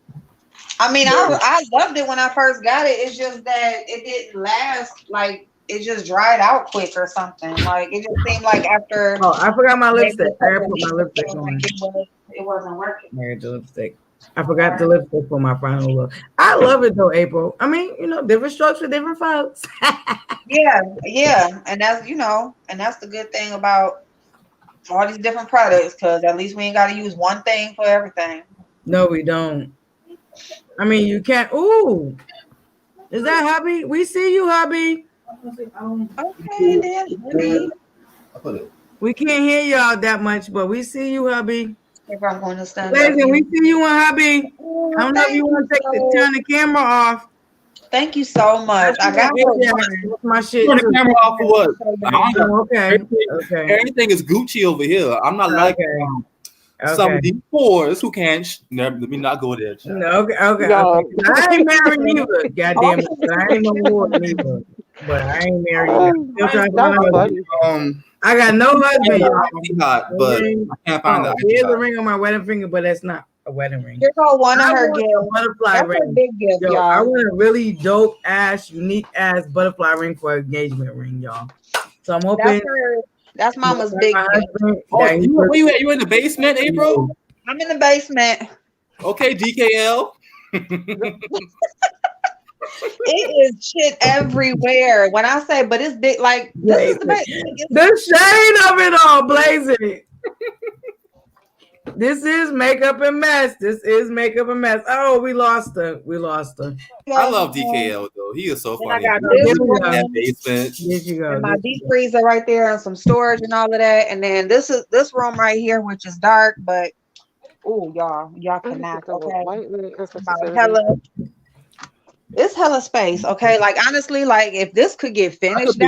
I mean, I loved it when I first got it. It's just that it didn't last. Like it just dried out quick or something. Like it just seemed like after. Oh, I forgot my maybe lipstick. a I couple gotta put my weeks, lipstick on. it wasn't working. Married the lipstick. I forgot the lipstick for my final look. I love it though, April. I mean, you know, different strokes for different folks. Yeah, and that's and that's the good thing about all these different products, because at least we ain't got to use one thing for everything. No, we don't. I mean, you can't. Ooh, is that hubby? We see you, hubby. Okay, then. We can't hear y'all that much, but we see you, hubby. If I'm going to stand Ladies, up. we see you, hubby. I don't know if you want to turn the camera off. Thank you so much. I got my shit. Turn the camera off for what? Okay. Everything is Gucci over here. I'm not like some of these whores who can't. Let me not go there. Child. No, okay. I ain't married neither. Goddamn it. I ain't no whore neither. But I ain't married. Still trying to find a husband. I got no husband, y'all. Hot, but I can't find that. Here's a ring on my wedding finger, but that's not a wedding ring. Here go one of her gifts. Butterfly That's ring. a big gift, Yo, y'all. I want a really dope ass, unique ass butterfly ring for an engagement ring, y'all. So I'm hoping that's mama's big gift. Where you at? You in the basement, April? I'm in the basement. Okay, DKL. It is shit everywhere. When I say, but it's big, like this is the best. The shade of it all, blazing. This is makeup and mess. Oh, we lost her. I love DKL though. He is so funny. I got this room, basement. And my deep freezer right there, and some storage and all of that. And then this room right here, which is dark, but y'all cannot. Okay, it's hella space. Okay, like honestly, like if this could get finished,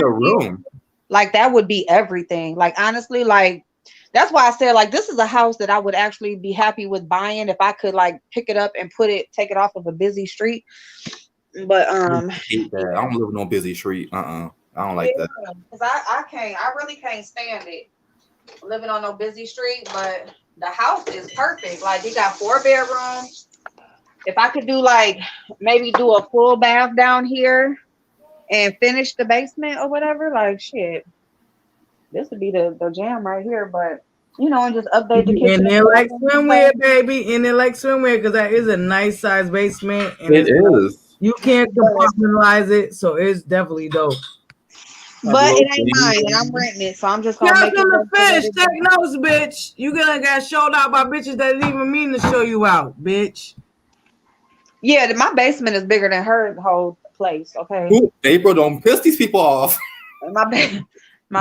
like that would be everything. Like honestly, like. That's why I said, like, this is a house that I would actually be happy with buying if I could, like, pick it up and take it off of a busy street. But I hate that. I don't live on a busy street. I don't like that. Because I really can't stand it living on no busy street. But the house is perfect. Like, it got 4 bedrooms. If I could do, like, maybe do a full bath down here and finish the basement or whatever, like, shit. This would be the jam right here, but and just update the In kitchen. there like swimwear, baby. In there like swimwear, because that is a nice size basement, and It is. you can't compartmentalize it, so it's definitely dope. But it ain't mine, and I'm renting it, so I'm just gonna Shout make it from the work for what fish, it take is. notes, bitch. You gonna get showed out by bitches that didn't even mean to show you out, bitch. Yeah, my basement is bigger than her whole place. Okay, Ooh, April, don't piss these people off. my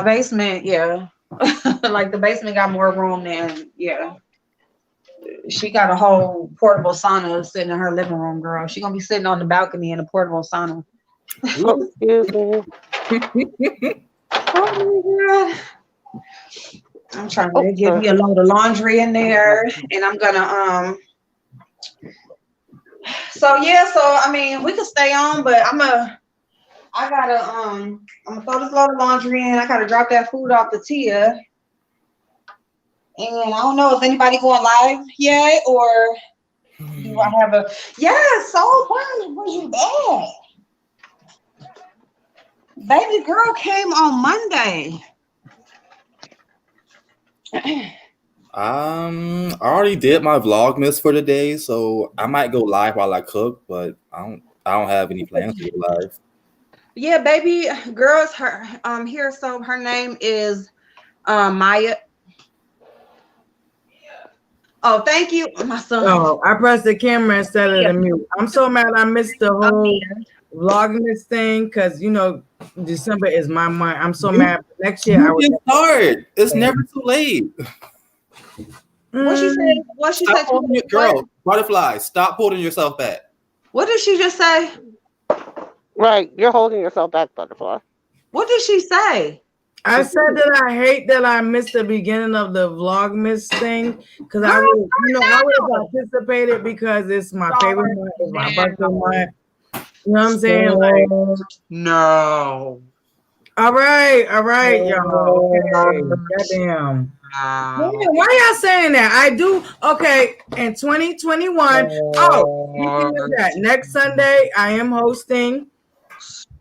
basement, yeah, like the basement got more room than She got a whole portable sauna sitting in her living room, girl. She gonna be sitting on the balcony in a portable sauna. Excuse me. Oh my god. I'm trying to get me a load of laundry in there, and I'm gonna so I mean we could stay on, but I'm gonna throw this load of laundry in. I gotta drop that food off to Tia. And I don't know, is anybody going live yet, or do I have a so when was you there? Baby girl came on Monday. I already did my Vlogmas for the day, so I might go live while I cook, but I don't have any plans to go live. Yeah, baby girl's her here. So her name is Maya. Oh, thank you, my son. Oh, I pressed the camera instead of the mute. I'm so mad I missed the whole Vlogmas thing, because December is my month. I'm so mad. Next year I You can start. It's never too late. What she said? What she Stop said? holding it, girl. Butterfly. Stop holding yourself back. What did she just say? Right, you're holding yourself back, Butterfly. What did she say? I said that I hate that I missed the beginning of the Vlogmas thing, because I would, I would have participated because it's my favorite month, it's my birthday month. You know what I'm saying? Like, no. All right, y'all. Okay, goddamn. Why y'all saying that? I do. Okay, in 2021. Oh, speaking of that, next Sunday I am hosting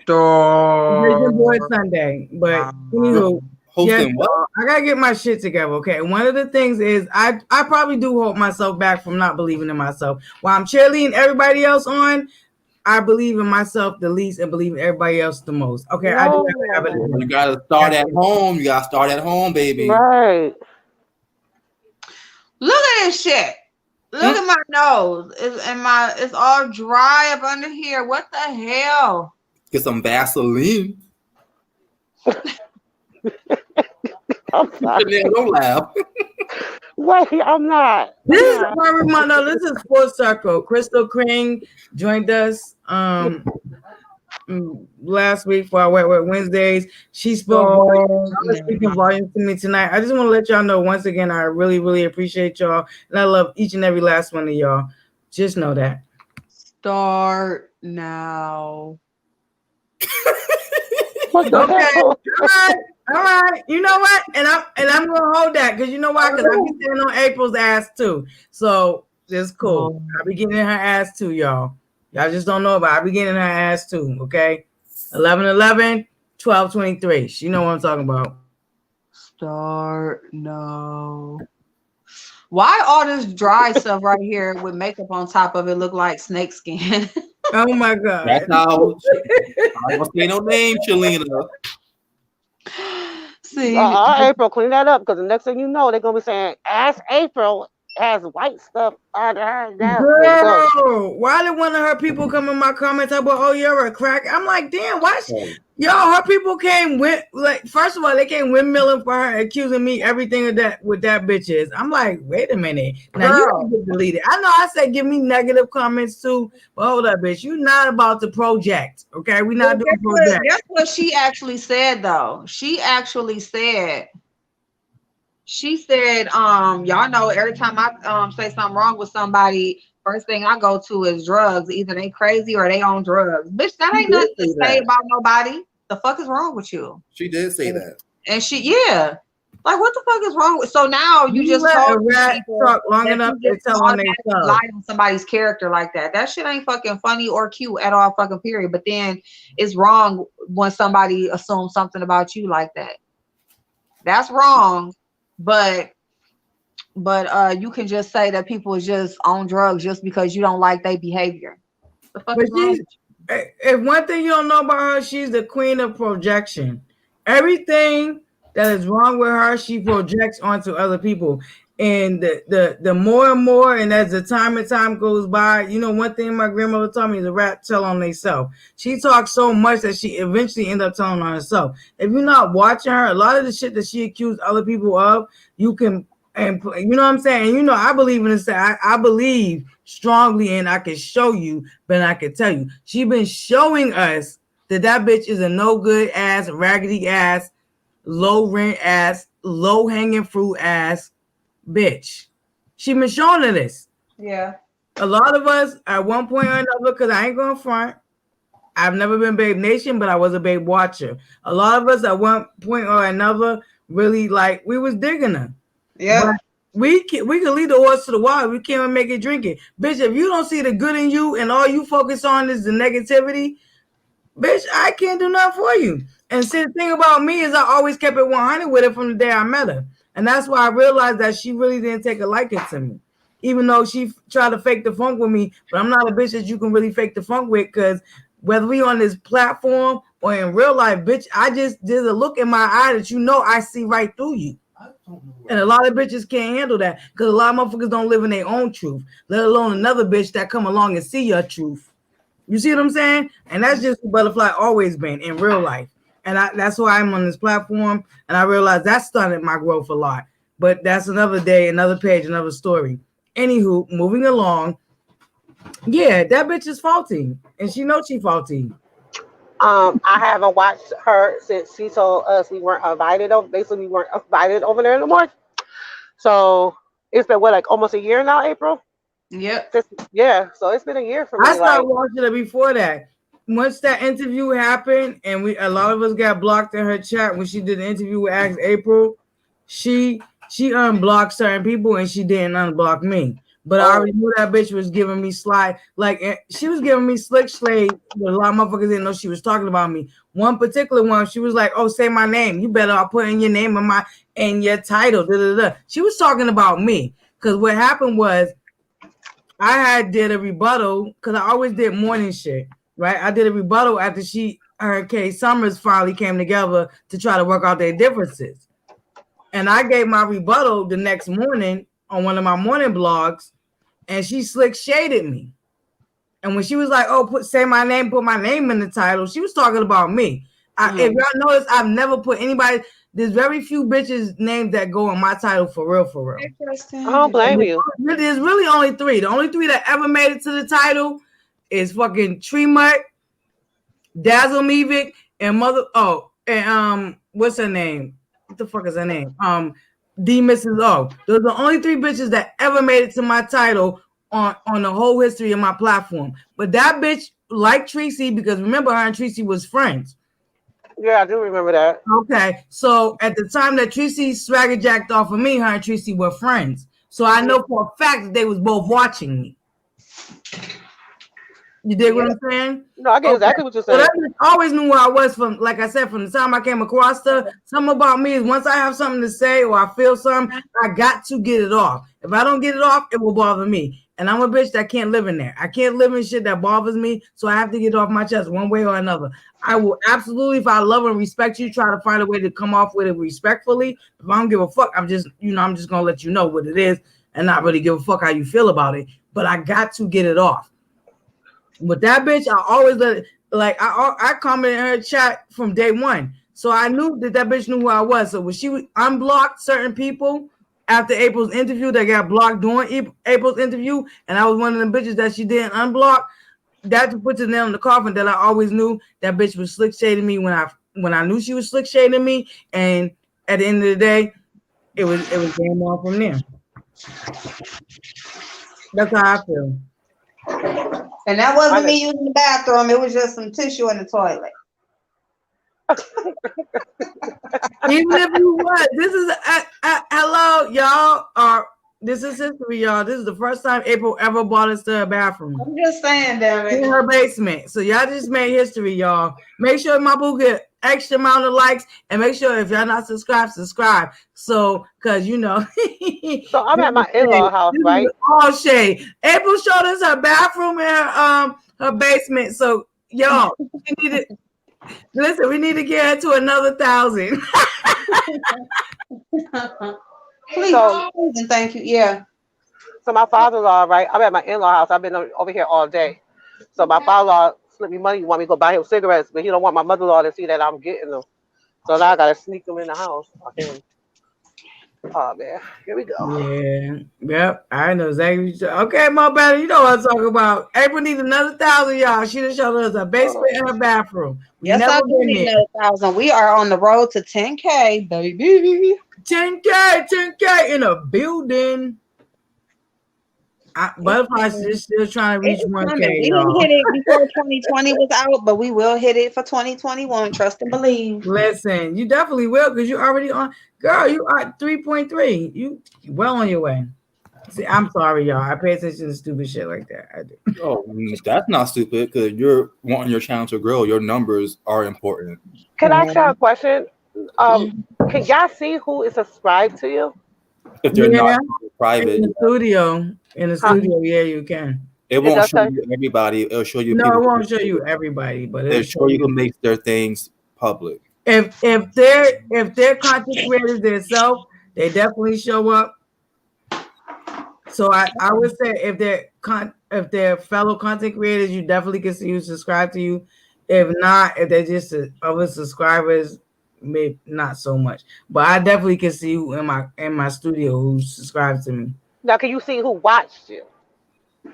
Vision Board Sunday. But anywho, Hosting what? I gotta get my shit together. Okay, one of the things is I probably do hold myself back from not believing in myself. While I'm cheerleading everybody else on, I believe in myself the least and believe in everybody else the most. Okay, I do have it. You gotta start at home. You gotta start at home, baby. Right. Look at this shit. Look at my nose. It's all dry up under here. What the hell? Get some Vaseline. I'm sorry. Don't laugh. Wait, I'm not. This is this is full circle. Crystal King joined us last week for our Wet Wet Wednesdays. She spoke speaking volumes to me tonight. I just want to let y'all know once again, I really, really appreciate y'all, and I love each and every last one of y'all. Just know that. Start now. What the hell? All right. You know what? And I'm gonna hold that, because you know why? Because I be standing on April's ass too. So it's cool. I be getting in her ass too, y'all. Y'all just don't know about it. I be getting in her ass too. Okay. 11/11, 12/23. She know what I'm talking about. Start now. Why all this dry stuff right here with makeup on top of it look like snake skin? Oh my god. That's how I don't say no name, Shalina. See, April, clean that up, because the next thing you know, they're gonna be saying, "Ask April has white stuff under her." Girl, why did one of her people come in my comments about, "Oh, you're a crack"? I'm like, damn, why? Her people came with, like, first of all, they came windmilling for her, accusing me everything of that with that bitch is. I'm like, wait a minute. Now you don't get deleted. I know I said give me negative comments too, but hold up, bitch. You're not about to project. Okay, we're not doing project. That's what she actually said, though. She said, y'all know every time I say something wrong with somebody, first thing I go to is drugs. Either they crazy or they on drugs. Bitch, that ain't nothing to say about nobody. The fuck is wrong with you? She did say that. And like, what the fuck is wrong with? So now you just let told a rat talk long enough to tell on themselves. Lie on somebody's character like that. That shit ain't fucking funny or cute at all, fucking period. But then it's wrong when somebody assumes something about you like that. That's wrong. But but you can just say that people is just on drugs just because you don't like their behavior. The fuck But is wrong with you? if one thing you don't know about her, she's the queen of projection. Everything that is wrong with her, she projects onto other people. And the more and more, and as the time goes by, you know, one thing my grandmother told me is a rat tell on themselves. She talks so much that she eventually end up telling on herself. If you're not watching her, a lot of the shit that she accused other people of, you can, and you know what I'm saying? And you know, I believe in this. I believe strongly, and I can show you, but I can tell you, she been showing us that bitch is a no good ass, raggedy ass, low rent ass, low hanging fruit ass bitch. She been showing her this. Yeah. A lot of us at one point or another, because I ain't going front, I've never been Babe Nation, but I was a Babe Watcher. A lot of us at one point or another really like we was digging her. Yeah. But we can lead the horse to the water. We can't even make it drink it. Bitch, if you don't see the good in you and all you focus on is the negativity, bitch, I can't do nothing for you. And see, the thing about me is I always kept it 100 with her from the day I met her. And that's why I realized that she really didn't take a liking to me. Even though she tried to fake the funk with me, but I'm not a bitch that you can really fake the funk with, because whether we on this platform or in real life, bitch, there's a look in my eye that you know I see right through you. And a lot of bitches can't handle that because a lot of motherfuckers don't live in their own truth, let alone another bitch that come along and see your truth. You see what I'm saying? And that's just what Butterfly always been in real life. And that's why I'm on this platform. And I realized that started my growth a lot. But that's another day, another page, another story. Anywho, moving along. Yeah, that bitch is faulty. And she knows she faulty. I haven't watched her since she told us we weren't invited over. Basically, we weren't invited over there anymore. So it's been what, like almost a year now, April? Yep. Yeah, so it's been a year for me. I started watching her before that. Once that interview happened, and a lot of us got blocked in her chat when she did the interview with Ask April, she unblocked certain people and she didn't unblock me. But I already knew that bitch was giving me slide, like she was giving me slick slade. But a lot of motherfuckers didn't know she was talking about me. One particular one, she was like, "Oh, say my name. You better I'll put in your name and your title." Da, da, da. She was talking about me because what happened was I did a rebuttal because I always did morning shit, right? I did a rebuttal after her K Summers finally came together to try to work out their differences. And I gave my rebuttal the next morning on one of my morning blogs, and she slick shaded me. And when she was like, "Oh, say my name, put my name in the title," she was talking about me. If y'all notice, I've never put anybody. There's very few bitches names that go in my title for real, for real. I don't blame you. There's really only three. The only three that ever made it to the title is fucking Tree Mutt, Dazzle Mevic, and what's her name? What the fuck is her name? D Mrs. O. Those are the only three bitches that ever made it to my title on the whole history of my platform. But that bitch liked Tracy because remember, her and Tracy was friends. Yeah, I do remember that. Okay, so at the time that Tracy swagger jacked off of me, her and Tracy were friends. So I know for a fact that they was both watching me. You dig what I'm saying? No, I get exactly what you're saying. So I always knew where I was from. Like I said, from the time I came across her, something about me is once I have something to say or I feel something, I got to get it off. If I don't get it off, it will bother me. And I'm a bitch that can't live in there. I can't live in shit that bothers me. So I have to get it off my chest one way or another. I will absolutely, if I love and respect you, try to find a way to come off with it respectfully. If I don't give a fuck, I'm just going to let you know what it is and not really give a fuck how you feel about it. But I got to get it off. But that bitch, I always I commented in her chat from day one. So I knew that bitch knew who I was. So when she unblocked certain people after April's interview, that got blocked during April's interview, and I was one of them bitches that she didn't unblock, that puts it nail in the coffin that I always knew that bitch was slick shading me when I knew she was slick shading me. And at the end of the day, it was game on from there. That's how I feel. And that wasn't me using the bathroom. It was just some tissue in the toilet. Even if you was, this is hello, y'all. This is history, y'all. This is the first time April ever brought us to a bathroom. I'm just saying, damn it. In her basement. So y'all just made history, y'all. Make sure my boo get extra amount of likes, and make sure if y'all not subscribed, subscribe. So, cause you know, So I'm at my in-law house, this right? is all shade. April showed us her bathroom and her basement. So y'all, we need to listen. We need to get her to another 1,000. Please, So and thank you. Yeah. So my father-in-law, right? I'm at my in-law house. I've been over here all day. So my father-in-law slipped me money. He want me to go buy him cigarettes, but he don't want my mother-in-law to see that I'm getting them. So now I gotta sneak them in the house. Oh man, here we go. Yeah, yep. I know exactly. What okay, Mo Better, you know what I'm talking about. April needs another 1,000, y'all. She done showed us her basement and her bathroom. We Yes, I never do been need there. another 1,000. We are on the road to 10K, baby. 10K in a building. Butterfly is still trying to reach It's 1K, coming. We didn't y'all. hit it before 2020 was out, but we will hit it for 2021. Trust and believe. Listen, you definitely will because you already on. Girl, you are 3.3. You well on your way. See, I'm sorry, y'all. I pay attention to stupid shit like that. I do. Oh, that's not stupid because you're wanting your channel to grow. Your numbers are important. Can I ask y'all a question? Can y'all see who is subscribed to you? If they're Yeah, not in private, the studio. In the Huh? studio, yeah, you can. it It won't does show say. you everybody. It'll show you No, people. it won't show you everybody, but it'll It'll show show you who you makes their things public. if they're content creators themselves, they definitely show up. So I would say if they're fellow content creators, you definitely can see who subscribe to you. If not, if they're just other subscribers, maybe not so much. But I definitely can see who in my studio who subscribes to me. Now, can you see who watched you?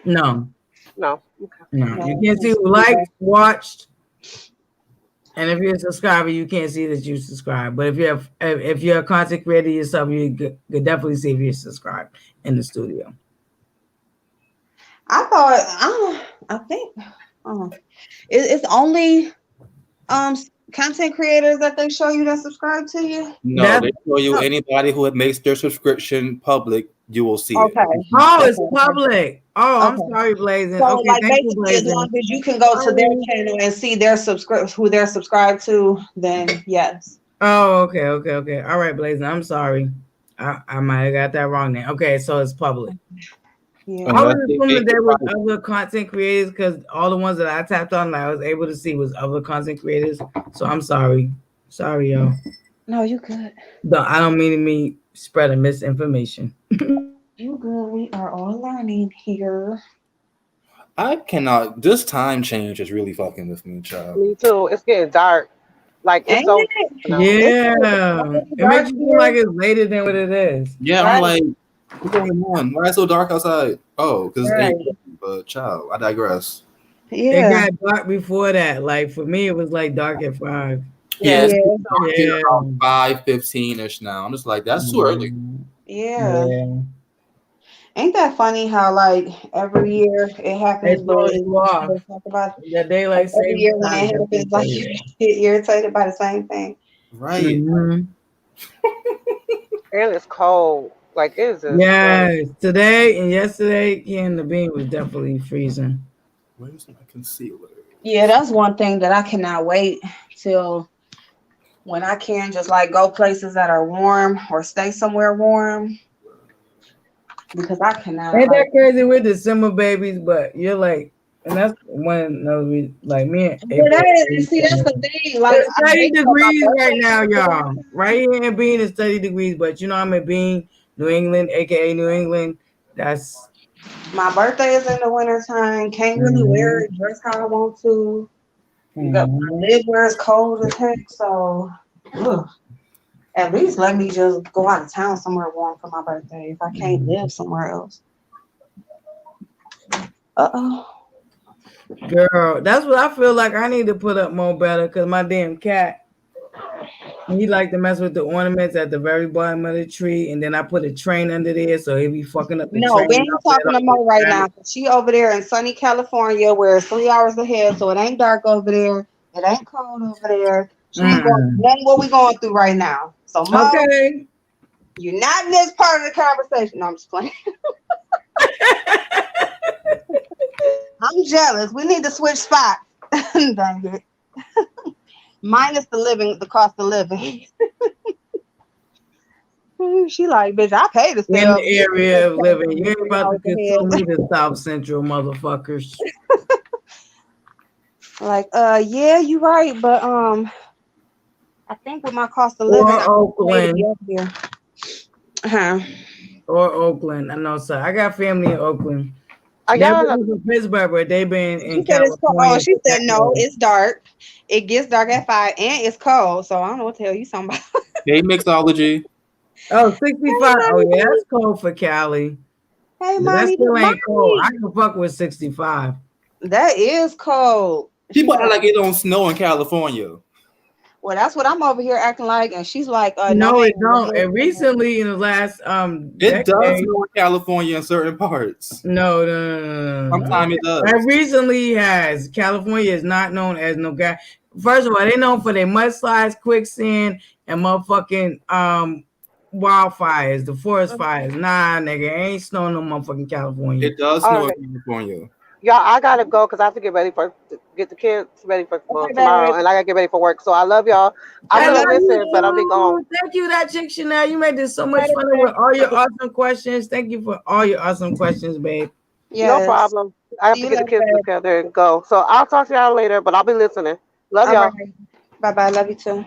No, No. no, No, you we can't can see who see that. liked, watched, and if you're a subscriber, you can't see that you subscribe. But if you're a content creator yourself, you could definitely see if you're subscribed in the studio. I thought, I think, it's only content creators that they show you that subscribe to you. No, That's they show you anybody who makes their subscription public. You will see it. Okay. oh, it's Okay. public. Oh, I'm Okay. sorry, Blazing. So, Okay, like, thank you, basically, as long Blazing. as you can go to their channel and see their who they're subscribed to, then yes. Oh, okay. All right, Blazing. I'm sorry. I might have got that wrong then. Okay, so it's public. Yeah. I was Unless they assuming make that there it was private. other content creators because all the ones that I tapped on that I was able to see was other content creators. So I'm sorry. Sorry, y'all. No, you good. No, I don't mean to me spreading misinformation. You good. We are all learning here. I cannot. This time change is really fucking with me, child. Me too. It's getting dark. Like it's Ain't so it? now. Yeah. It's It makes dark you feel like here. it's later than what it is. Yeah, I'm Right. like, what's going on? Why is it so dark outside? Oh, because it's Right. 8. But child, I digress. It Yeah. got dark before that. Like for me, it was like dark at 5. Yeah, it's Yeah. dark here Yeah. around 5:15ish now. I'm just like, that's too early. Yeah. Yeah. Ain't that funny how like every year it happens, It but throws you off. we talk about The daylight every savings year when time it definitely happens, like throws you you off. get irritated by the same thing. Right. Mhm. And it's cold. Like it's just Yes. Today and yesterday, in the bean was definitely freezing. Where's my concealer? Yeah, that's one thing that I cannot wait till when I can just like go places that are warm or stay somewhere warm because I cannot Ain't like. that crazy with December babies? But you're like, and that's when we like me and But April. that is, see, that's the thing. Like, It's I 30 wait till my degrees right birthday now, comes y'all. around. Right here in Bean is 30 degrees, but you know I'm in Bean, New England, aka New England. That's My birthday is in the wintertime. Can't really wear it, dress how I want to. I live where it's cold as heck, so ugh. At least let me just go out of town somewhere warm for my birthday if I can't live somewhere else. girl. That's what I feel like. I need to put up more better because my damn cat. He like to mess with the ornaments at the very bottom of the tree, and then I put a train under there, so he be fucking up the No, train. we ain't talking to Mo right now. She over there in sunny California where it's 3 hours ahead, so it ain't dark over there. It ain't cold over there. She ain't going through nothing what we going through right now. So Mo, Okay. you're not in this part of the conversation. No, I'm just playing. I'm jealous. We need to switch spots. Dang it. minus the cost of living. She like, bitch, I pay to stay In over the here. area of living. You ain't about to $3 a console head. me the South Central motherfuckers. Like, yeah, you right, but I think with my cost of living, Or I pay to be Oakland. up here. Huh. Or Oakland. I know, so I got family in Oakland. Are They've y'all been in Pittsburgh, but they've been She in said it's cold. Oh, California she for said no, decades. it's dark. It gets dark at 5 and it's cold. So I don't know what the hell you talking about. Hey, Mixology. Oh, 65. Hey, Oh, yeah, mommy. that's cold for Cali. Hey, But that mommy. still ain't cold. I Mommy. can fuck with 65. That is cold. She People said, act like it don't snow in California. well, that's what I'm over here acting like. And she's like, no, No, ma'am. it don't. And recently, in the last It does decade, snow in California in certain parts. no. Sometimes it does. It recently has. California is not known as no guy. First of all, they known for their mudslides, quicksand, and motherfucking wildfires, the forest fires. Nah, nigga, ain't snowing no motherfucking California. It does all snow right. in California. Y'all, I gotta go because I have to get ready for get the kids ready for Okay, tomorrow, babe. and I gotta get ready for work. So I love y'all. I'm I I gonna love love you listen, but I'll be gone. too. Thank you, that chick Chanel. You made this so much you. fun with all your awesome questions. Thank you for all your awesome questions, babe. No Yes. problem. I have See to you get the later, kids babe. together and go. So I'll talk to y'all later, but I'll be listening. Love All y'all. right. Bye-bye. Love you too.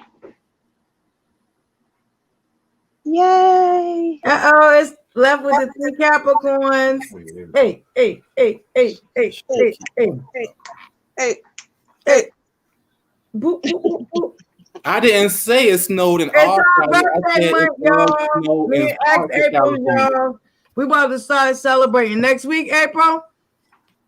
Yay. Uh-oh, it's left with the 3 Capricorns. Hey, hey, hey, hey, hey, Hey, hey, hey, hey, hey, hey. hey. Boop, boop, boop, boop. I didn't say it snowed in It's our our county. I birthday said it month, does y'all. snow Me in and X parts of April, California. y'all. We about to start celebrating next week, April.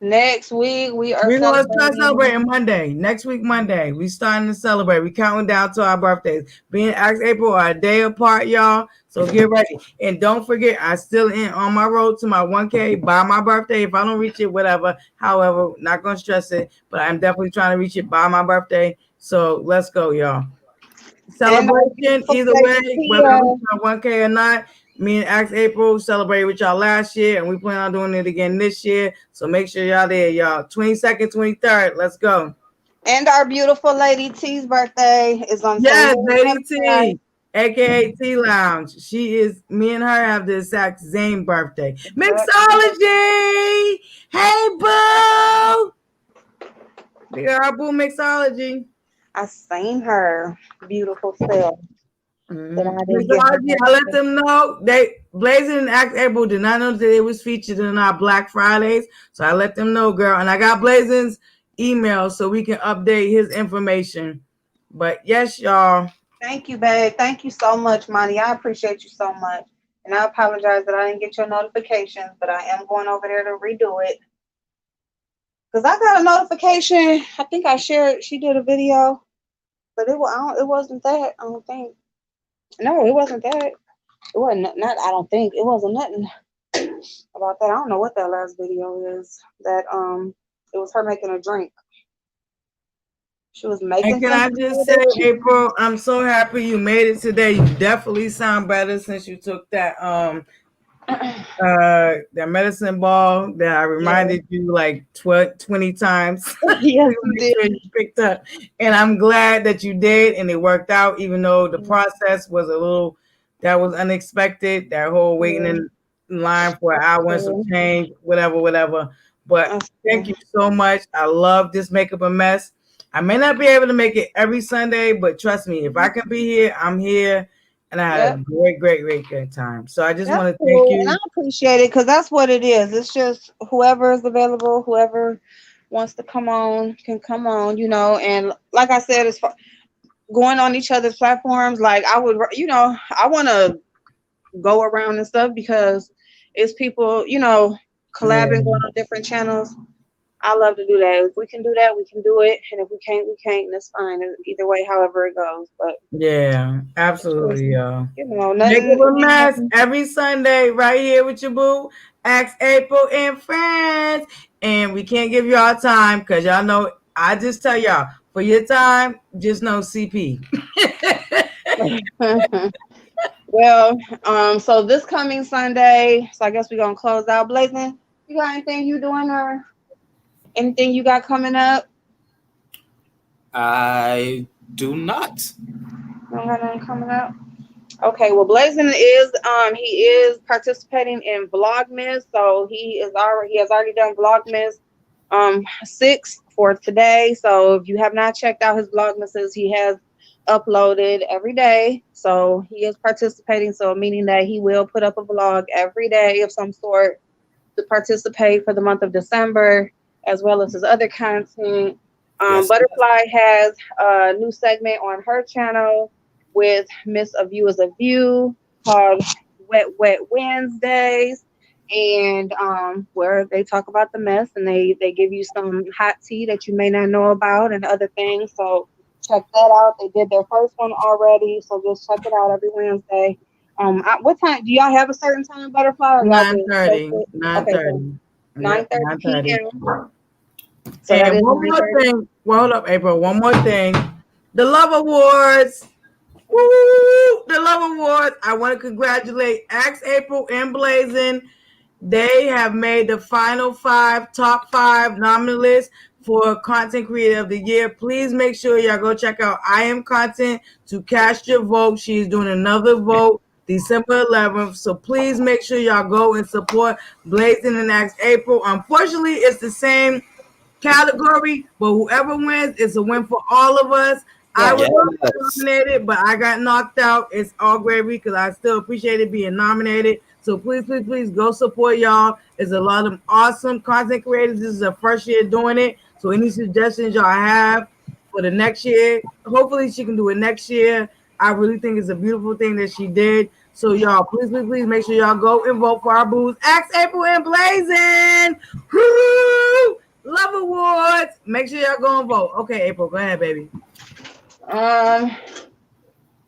Next week, we are We're gonna start celebrating. celebrating Monday. Next week, Monday. We starting to celebrate. We counting down to our birthdays. Me and X April are a day apart, y'all. So get ready. And don't forget, I still in on my road to my 1K by my birthday. If I don't reach it, whatever. However, not gonna stress it, but I'm definitely trying to reach it by my birthday. So let's go, y'all. And our Celebration, beautiful either way, lady whether I Tia. reach my 1K or not. Me and Ax April celebrated with y'all last year, and we plan on doing it again this year. So make sure y'all there, y'all. 22nd, 23rd. Let's go. And our beautiful lady T's birthday is on. So we Yes, have Lady a T, aka T Lounge. She is, me and her have the exact same birthday. Mixology! Hey, boo! Big girl, boo, Mixology. I seen her beautiful self that I didn't get her. Mixology, I let them know. They Blazing and Act April did not know that it was featured in our Black Fridays. So I let them know, girl. And I got Blazing's email so we can update his information. But yes, y'all. Thank you, babe. Thank you so much, Monty. I appreciate you so much. And I apologize that I didn't get your notifications, but I am going over there to redo it. Because I got a notification. I think I shared, she did a video, but it wasn't that. I don't think. No, it wasn't that. It wasn't, not, I don't think. It wasn't nothing about that. I don't know what that last video is. That, it was her making a drink. She was And making can I something just with say, that chicken. April, I'm so happy you made it today. You definitely sound better since you took that that medicine ball that I Yeah. reminded you like 20 times. Yes, Make you did. sure you picked up. And I'm glad that you did and it worked out, even though the process was a little that was unexpected. That whole waiting in line for an hour and some change, whatever. But thank you so much. I love this Makeup a Mess. I may not be able to make it every Sunday, but trust me, if I can be here, I'm here. And I had a great good time. So I just That's want to thank cool. And I you. appreciate it because that's what it is. It's just whoever is available, whoever wants to come on can come on, And like I said, as far going on each other's platforms, like I would, I want to go around and stuff because it's people, collabing, going on different channels. I love to do that. If we can do that, we can do it. And if we can't, we can't. And that's fine. Either way, however it goes. But Yeah, absolutely, y'all. Nothing. Makeup a Mess every Sunday right here with your boo. Ask April and friends. And we can't give you our time because y'all know, I just tell y'all, for your time, just know CP. Well, so this coming Sunday, so I guess we're gonna close out. Blazing, you got anything you doing or anything you got coming up? I do not. Don't got nothing coming up. Okay, well, Blazing he is participating in Vlogmas, so he has already done Vlogmas 6 for today. So if you have not checked out his Vlogmases, he has uploaded every day. So he is participating, so meaning that he will put up a vlog every day of some sort to participate for the month of December, as well as his other content. Yes. Butterfly has a new segment on her channel with Miss A View is a View called Wet Wednesdays, and where they talk about the mess and they give you some hot tea that you may not know about and other things. So check that out. They did their first one already, so just check it out every Wednesday. What time do y'all have? A certain time, Butterfly? Or y'all just 9:30. okay, so 9:30. 9:30 p.m. So And that is one more 9:30. thing. Well, hold up, April. One more thing. The Love Awards. Woo! The Love Awards. I want to congratulate Axe April and Blazing. They have made the final top five nominalists for Content Creator of the Year. Please make sure y'all go check out I Am Content to cast your vote. She's doing another vote December 11th. So please make sure y'all go and support Blazing and Axe April. Unfortunately, it's the same category, but whoever wins, it's a win for all of us. I was nominated, but I got knocked out. It's all gravy because I still appreciated being nominated. So please go support y'all. There's a lot of awesome content creators. This is the first year doing it. So any suggestions y'all have for the next year, hopefully she can do it next year. I really think it's a beautiful thing that she did. So y'all, please make sure y'all go and vote for our booze. Axe April and Blazing. Woo! Love Awards. Make sure y'all go and vote. Okay, April, go ahead, baby.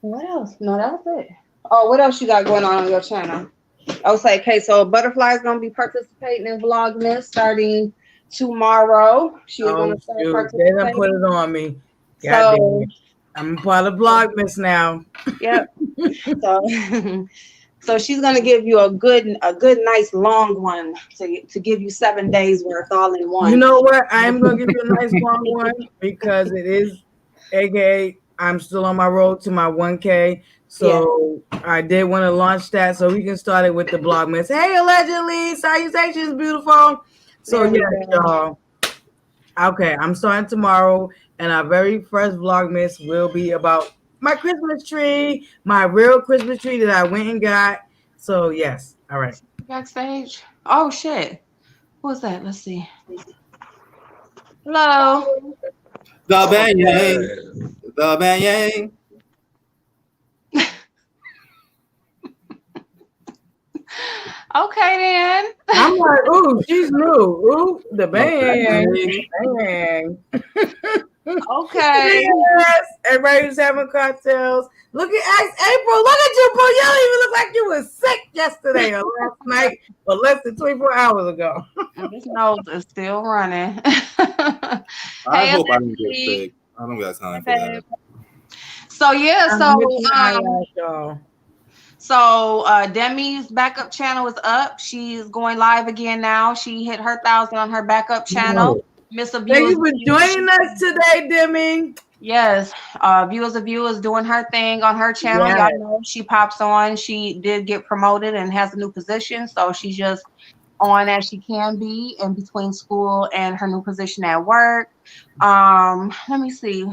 What else? No, that was it. Oh, what else you got going on your channel? I was like, okay, so Butterfly is gonna be participating in Vlogmas starting tomorrow. She is gonna start participating. They done put it on me. So I'm part of Vlogmas now. Yep. So she's gonna give you a good, nice long one to give you 7 days worth all in one. You know what? I'm gonna give you a nice long one because it is, aka I'm still on my road to my 1K. So yeah. I did want to launch that so we can start it with the Vlogmas. Hey, allegedly, salutations, beautiful. So yeah, y'all. Okay, I'm starting tomorrow, and our very first Vlogmas will be about my Christmas tree, my real Christmas tree that I went and got. So yes, all right. Backstage. Oh shit. Who was that? Let's see. Hello. The Bang. The Bang. Okay then. I'm like, ooh, she's new. Ooh, the Bang. Okay. Yes. Everybody's having cocktails. Look at April. Look at you, bro. You don't even look like you were sick yesterday or last night or less than 24 hours ago. This nose is still running. I hope I don't get sick. I don't got time for that. So yeah, Demi's backup channel is up. She's going live again now. She hit her 1,000 on her backup channel. Miss A View. Thank you for joining us today, Demi. Yes, Viewers of View is doing her thing on her channel. Yes. Y'all know she pops on. She did get promoted and has a new position, so she's just on as she can be in between school and her new position at work. Let me see.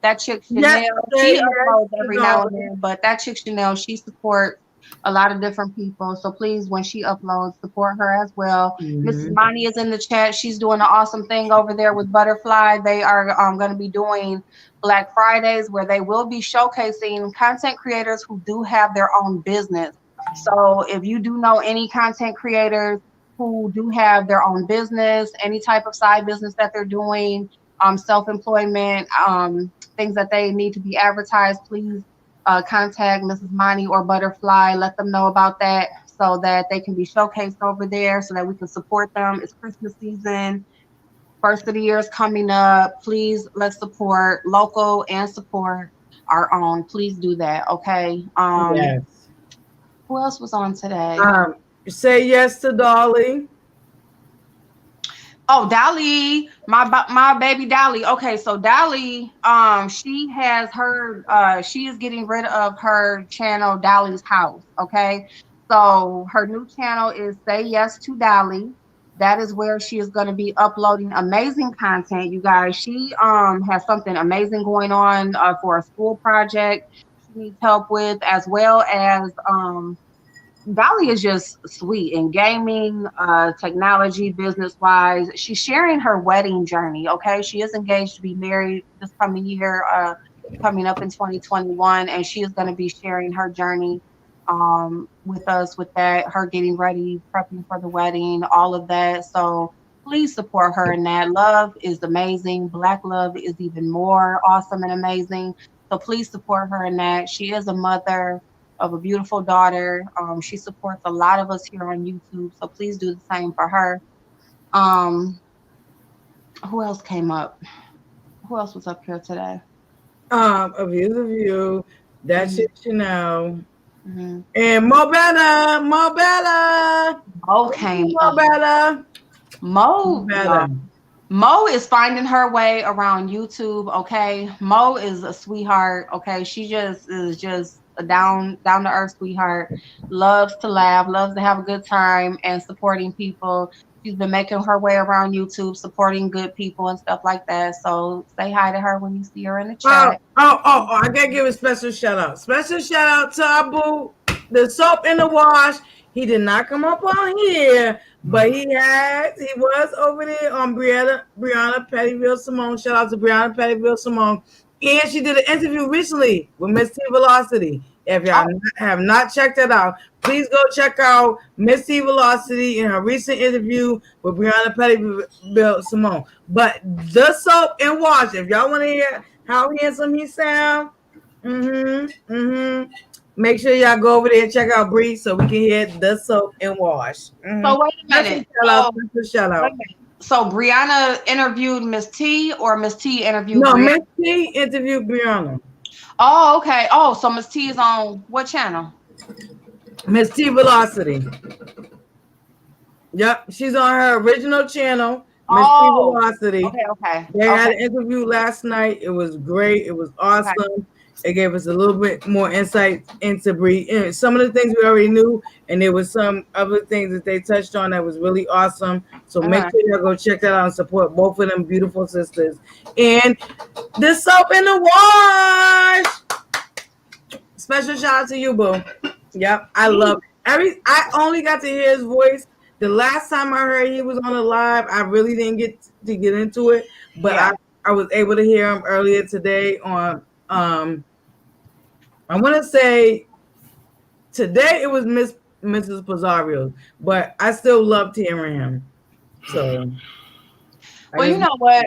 That chick Chanel, she uploads every now and then, but that chick Chanel, she supports a lot of different people. So please, when she uploads, support her as well. Mrs. Monty is in the chat. She's doing an awesome thing over there with Butterfly. They are going to be doing Black Fridays where they will be showcasing content creators who do have their own business. So if you do know any content creators who do have their own business, any type of side business that they're doing, self-employment, things that they need to be advertised, please contact Mrs. Monty or Butterfly. Let them know about that so that they can be showcased over there so that we can support them. It's Christmas season. First of the year is coming up. Please, let's support local and support our own. Please do that, okay? Yes. Who else was on today? Say yes to Dolly. Oh, Dolly, my baby Dolly. Okay, so Dolly, she has her, she is getting rid of her channel, Dolly's House. Okay, so her new channel is Say Yes to Dolly. That is where she is going to be uploading amazing content, you guys. She has something amazing going on for a school project she needs help with, as well as Dolly is just sweet in gaming, technology, business wise. She's sharing her wedding journey. Okay, she is engaged to be married this coming year, coming up in 2021, and she is going to be sharing her journey with us with that. Her getting ready, prepping for the wedding, all of that. So please support her in that. Love is amazing. Black love is even more awesome and amazing. So please support her in that. She is a mother of a beautiful daughter. She supports a lot of us here on YouTube, so please do the same for her. Um, who else came up? Who else was up here today? A Views of You, That's It Chanel, Mm-hmm. and Mo Bella. Mo came Mo up. Bella. Mo, Bella. Mo is finding her way around YouTube. Okay, Mo is a sweetheart. Okay, she just is just a down to earth sweetheart. Loves to laugh, loves to have a good time, and supporting people. She's been making her way around YouTube, supporting good people and stuff like that. So say hi to her when you see her in the chat. I gotta give a special shout out. Special shout out to Abu, the soap in the wash. He did not come up on here, but he was over there on Brianna Pettyville Simone. Shout out to Brianna Pettyville Simone. And she did an interview recently with Miss T Velocity. If y'all have not checked that out, please go check out Miss T Velocity in her recent interview with Brianna Pettyville Simone. But the soap and wash, if y'all want to hear how handsome he sound, make sure y'all go over there and check out Bree so we can hear the soap and wash. So wait a minute. Shout out. So Brianna interviewed Miss T, or Miss T interviewed No, Brianna? Miss T interviewed Brianna. Oh, okay. Oh, so Miss T is on what channel? Miss T Velocity. Yep, she's on her original channel, Miss T Velocity. Okay. They had an interview last night. It was great. It was awesome. Okay. It gave us a little bit more insight into Bree. Some of the things we already knew, and there was some other things that they touched on that was really awesome. So make sure y'all go check that out and support both of them beautiful sisters. And the soap in the wash. Special shout out to you, boo. Yep, I love it. I only got to hear his voice. The last time I heard he was on the live, I really didn't get to get into it, but I was able to hear him earlier today on I want to say today it was Mrs. Pizarro, but I still loved hearing him. So, well, you know what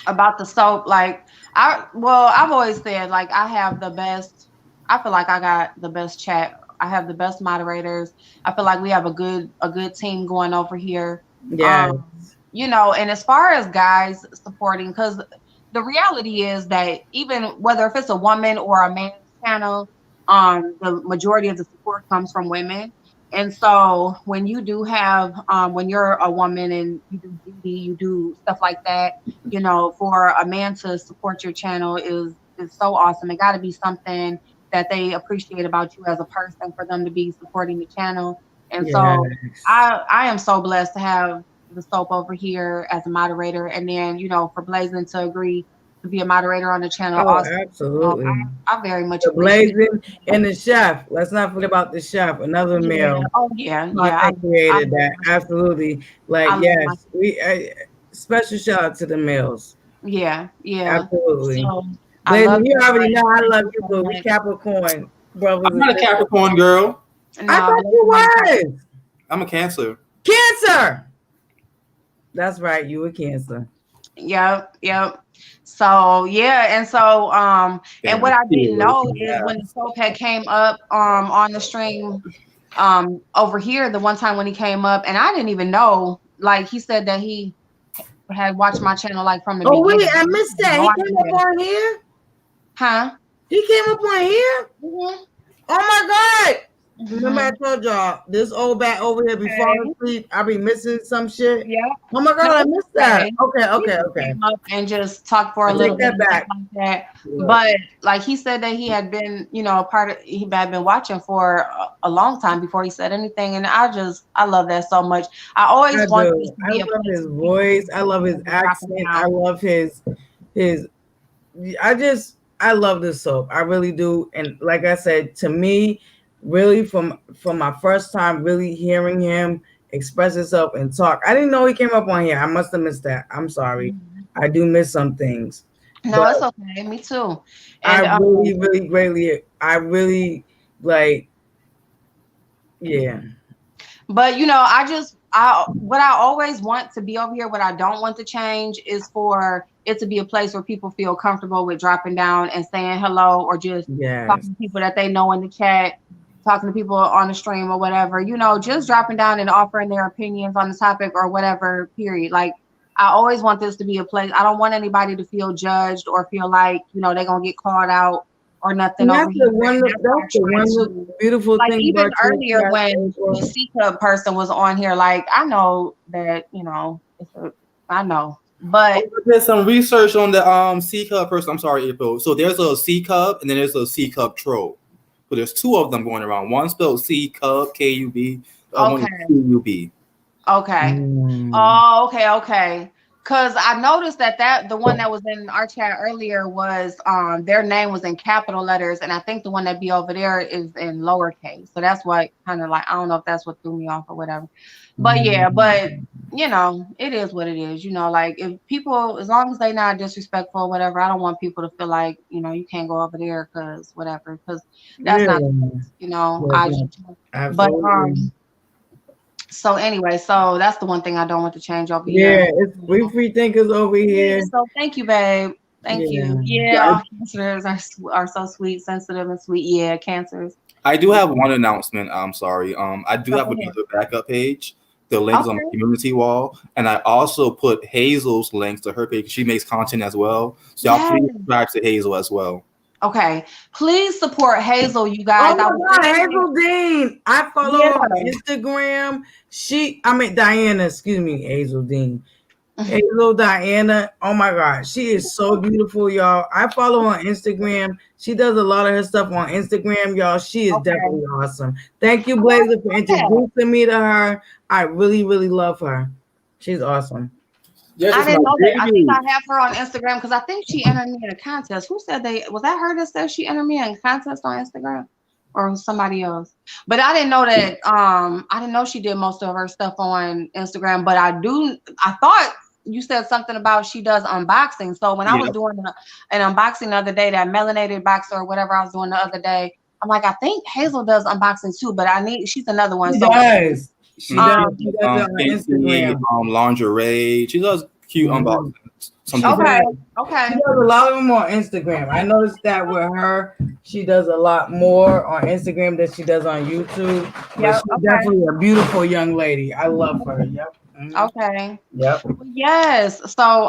about the soap? Like I've always said, like, I have the best. I feel like I got the best chat. I have the best moderators. I feel like we have a good team going over here. Yeah. You know, and as far as guys supporting, because the reality is that even whether if it's a woman or a man's channel, the majority of the support comes from women. And so when you do have, when you're a woman and you do beauty, you do stuff like that, you know, for a man to support your channel is so awesome. It got to be something that they appreciate about you as a person for them to be supporting the channel. And so I am so blessed to have the soap over here as a moderator, and then, you know, for Blazing to agree to be a moderator on the channel. Oh, also, absolutely. I very much appreciate Blazing and the chef. Let's not forget about the chef, another male. Oh yeah, I created that. Absolutely. Like, yes, special shout out to the males. Yeah. Absolutely. So, Blazing, you already know I love you, but we Capricorn brothers. I'm not a Capricorn girl. No, I thought you was. I'm a Cancer. Cancer. That's right, you were Cancer. Yep. So yeah, and so and what I didn't know is when the soap had came up on the stream over here the one time when he came up, and I didn't even know, like, he said that he had watched my channel like from the beginning. Oh wait, I missed that. He came up on here? Huh? He came up on here? Mm-hmm. Oh my God. Remember I told y'all this old bat over here be falling asleep. I be missing some shit. Yeah. Oh my god, I missed that. Okay. Came up and just talk for a I little take bit that and back. stuff like that. Yeah. But like he said that he had been, you know, he had been watching for a long time before he said anything, and I love that so much. I always I want do. this to I be a love place his where people voice. I feel love his comfortable dropping accent. I down. love his I love this soap. I really do. And like I said, to me, really from my first time really hearing him express himself and talk. I didn't know he came up on here. I must have missed that. I'm sorry. I do miss some things. No, But it's okay. Me too. I And really, really greatly I really like yeah. But you know, what I always want to be over here, what I don't want to change is for it to be a place where people feel comfortable with dropping down and saying hello, or just Yes. talking to people that they know in the chat, talking to people on the stream or whatever, you know, just dropping down and offering their opinions on the topic or whatever, period. Like, I always want this to be a place. I don't want anybody to feel judged or feel like, you know, they're gonna get called out or nothing And over here. And that's why I that's the try one to, beautiful like, thing even about your earlier chat, when the April. C cup person was on here, like, I know that, you know, I know, but There's some research on the C cup person. I'm sorry, April. So there's a C cup and then there's a C cup troll. So there's two of them going around. One spelled C cup KUB. The other one is CUB. okay. Oh, okay. Cause I noticed that the one that was in our chat earlier was their name was in capital letters, and I think the one that be over there is in lowercase. So that's what kind of like, I don't know if that's what threw me off or whatever. But yeah, but you know, it is what it is. You know, like, if people, as long as they not disrespectful or whatever, I don't want people to feel like, you know, you can't go over there because whatever, because that's not, you know, but so anyway, so that's the one thing I don't want to change over here. Yeah, we free thinkers over here. So thank you, babe. Thank you. Yeah, cancers are so sweet, sensitive, and sweet. Yeah, cancers. I do have one announcement. I'm sorry. I do have another backup page. The link is on the community wall, and I also put Hazel's links to her page. She makes content as well, so y'all please subscribe to Hazel as well. Okay, please support Hazel, you guys. Oh my God, Hazel Dean. I follow her on Instagram. Diana, excuse me, Hazel Dean. Hazel Diana. Oh my God, she is so beautiful, y'all. I follow her on Instagram. She does a lot of her stuff on Instagram, y'all. She is definitely awesome. Thank you, Blazer, for introducing me to her. I really, really love her. She's awesome. I didn't know that. I think I have her on Instagram because I think she entered me in a contest. Who said was that her that said she entered me in a contest on Instagram, or somebody else? But I didn't know that. I didn't know she did most of her stuff on Instagram. But I thought you said something about she does unboxing. So when I was doing an unboxing the other day, that melanated boxer or whatever I was doing the other day, I'm like, I think Hazel does unboxing too, but she's another one. She does. She does it on Instagram. Lingerie. She does cute unboxings. Okay. She does a lot of them on Instagram. I noticed that with her, she does a lot more on Instagram than she does on YouTube. But she's definitely a beautiful young lady. I love her. Yep. Okay. Yep. Yes. So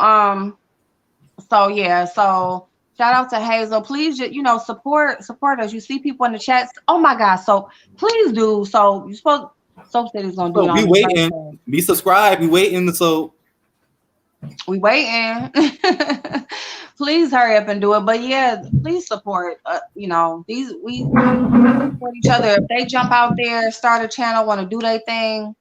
yeah. So shout out to Hazel. Please, you know, support us. You see people in the chats. Oh my God. So please do. So you supposed. Soap said he's gonna do it. We waiting. Be subscribed. We waiting. So we waiting. Please hurry up and do it. But yeah, please support. You know, we support each other. If they jump out there, start a channel, want to do their thing,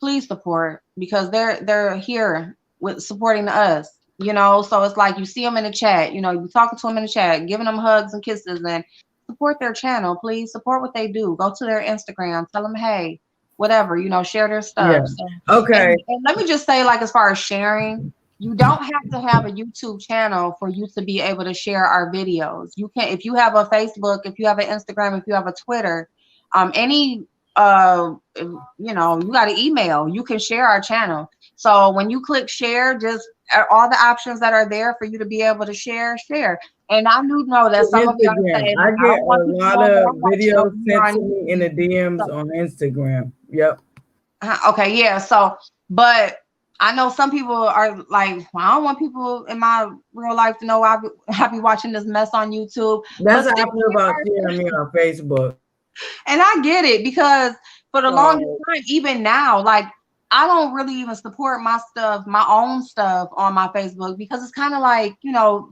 please support, because they're here with supporting us. You know, so it's like you see them in the chat. You know, you talking to them in the chat, giving them hugs and kisses, and support their channel. Please support what they do. Go to their Instagram. Tell them, hey, whatever, you know, share their stuff. Yeah. So, okay. And let me just say, like, as far as sharing, you don't have to have a YouTube channel for you to be able to share our videos. You can, if you have a Facebook, if you have an Instagram, if you have a Twitter, you know, you got an email, you can share our channel. So when you click share, just all the options that are there for you to be able to share. And I do know that some of y'all say, I get a lot of videos sent to me in the DMs on Instagram. Yep. Okay, yeah. So, but I know some people are like, well, I don't want people in my real life to know I be watching this mess on YouTube. That's how I feel about sharing me on Facebook. And I get it because for the longest time, even now, like I don't really even support my stuff, my own stuff on my Facebook because it's kind of like,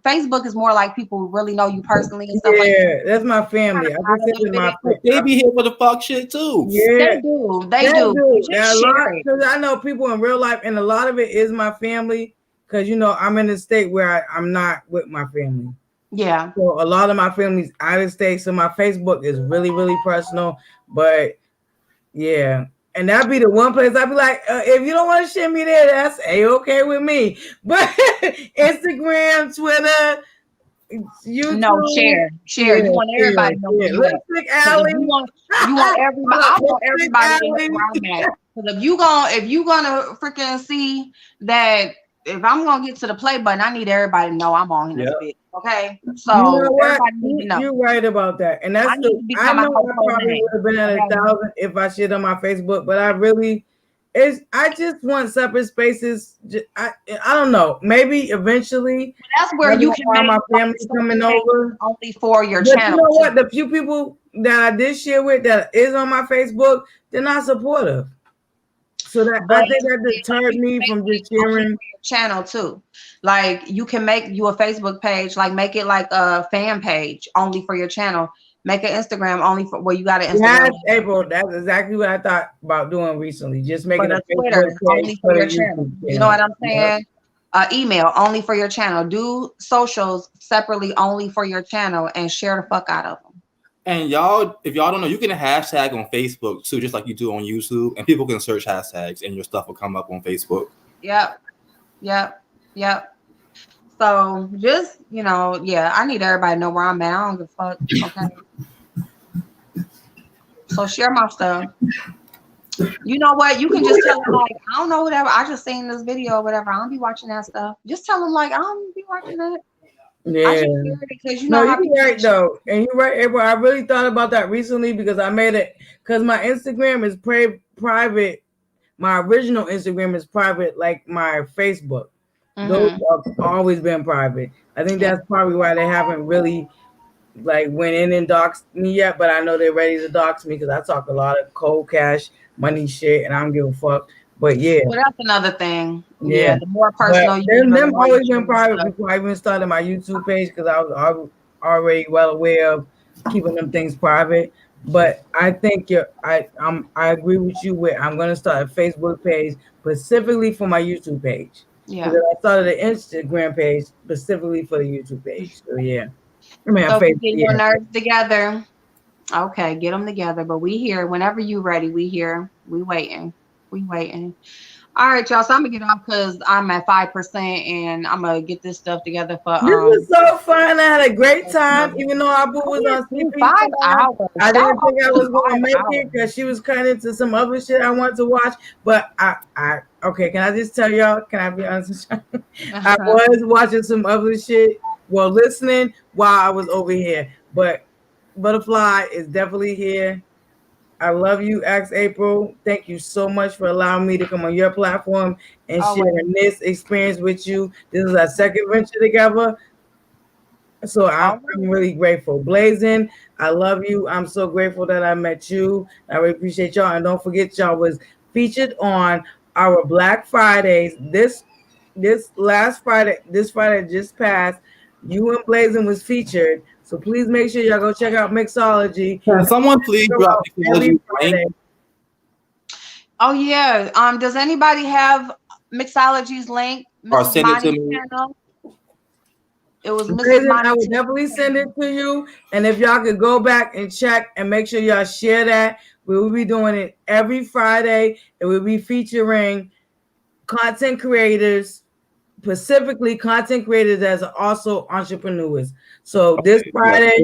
Facebook is more like people who really know you personally and stuff like that. Yeah, that's my family. I just said it's my They be here for the fuck shit too. Yeah, They do. They do. Just share it. Because I know people in real life, and a lot of it is my family. Because I'm in a state where I'm not with my family. Yeah. So a lot of my family's out of state, so my Facebook is really, really personal. But yeah, and that'd be the one place I'd be like, if you don't want to share me there, that's okay with me. But Instagram, Twitter, YouTube, no, share. Yeah, you want everybody to know where you at. Lipstick Alley. You want everybody. I want everybody to know where I'm at. Because if you gonna freaking see that, if I'm gonna get to the play button, I need everybody to know I'm on this bitch. Okay, so everybody need to know. You're right about that, and that's I know I probably would have been at 1,000 if I shit on my Facebook, but I just want separate spaces. I don't know. Maybe eventually. That's where you can make my family coming over only for your but channel. You know what? The few people that I did share with that is on my Facebook, they're not supportive. So I think that deterred me from just sharing your channel too. Like you can make you a Facebook page, like make it like a fan page only for your channel. Make an Instagram only for you got an Instagram. Yes, April. That's exactly what I thought about doing recently. Just making a Twitter only for your channel. You know what I'm saying? Email only for your channel. Do socials separately only for your channel and share the fuck out of them. And y'all, if y'all don't know, you can hashtag on Facebook too, just like you do on YouTube, and people can search hashtags and your stuff will come up on Facebook. Yep. So just, I need everybody to know where I'm at. I don't give a fuck. Okay. So share my stuff. You know what? You can just tell them like, I don't know, whatever. I just seen this video or whatever. I don't be watching that stuff. Just tell them like, I don't be watching that. Yeah. Because you're right though, and you're right, April. I really thought about that recently because I made it because my Instagram is private. My original Instagram is private, like my Facebook. Mm-hmm. Those have always been private. I think that's probably why they haven't really like went in and doxed me yet, but I know they're ready to dox me because I talk a lot of cold cash money shit and I don't give a fuck. But yeah, well, that's another thing. Yeah, the more personal them always been private before I even started my YouTube page because I was already well aware of keeping them things private. But I think I agree with you. I'm gonna start a Facebook page specifically for my YouTube page. Yeah, I started an Instagram page specifically for the YouTube page. So yeah, so get your nerves together. Okay, get them together. But we here whenever you ready. We here. We waiting. All right, y'all. So I'm gonna get off because I'm at 5%, and I'm gonna get this stuff together for. This was so fun. I had a great time, even though Abu was on CP. 5 hours. I didn't think I was gonna make it because she was cutting into some other shit I wanted to watch. But okay. Can I just tell y'all? Can I be honest? I was watching some other shit, listening while I was over here. But Butterfly is definitely here. I love you, Ask April. Thank you so much for allowing me to come on your platform and sharing this experience with you. This is our second venture together. So I'm really grateful. Blazing, I love you. I'm so grateful that I met you. I really appreciate y'all. And don't forget, y'all was featured on our Black Fridays. This Friday just passed. You and Blazing was featured. So please make sure y'all go check out Mixology. Can someone please drop Mixology link? Oh yeah. Does anybody have Mixology's link? Or send it to me. Channel? It was I would definitely send it to you. And if y'all could go back and check and make sure y'all share that. We will be doing it every Friday. It will be featuring content creators, specifically content creators as also entrepreneurs. So this Friday,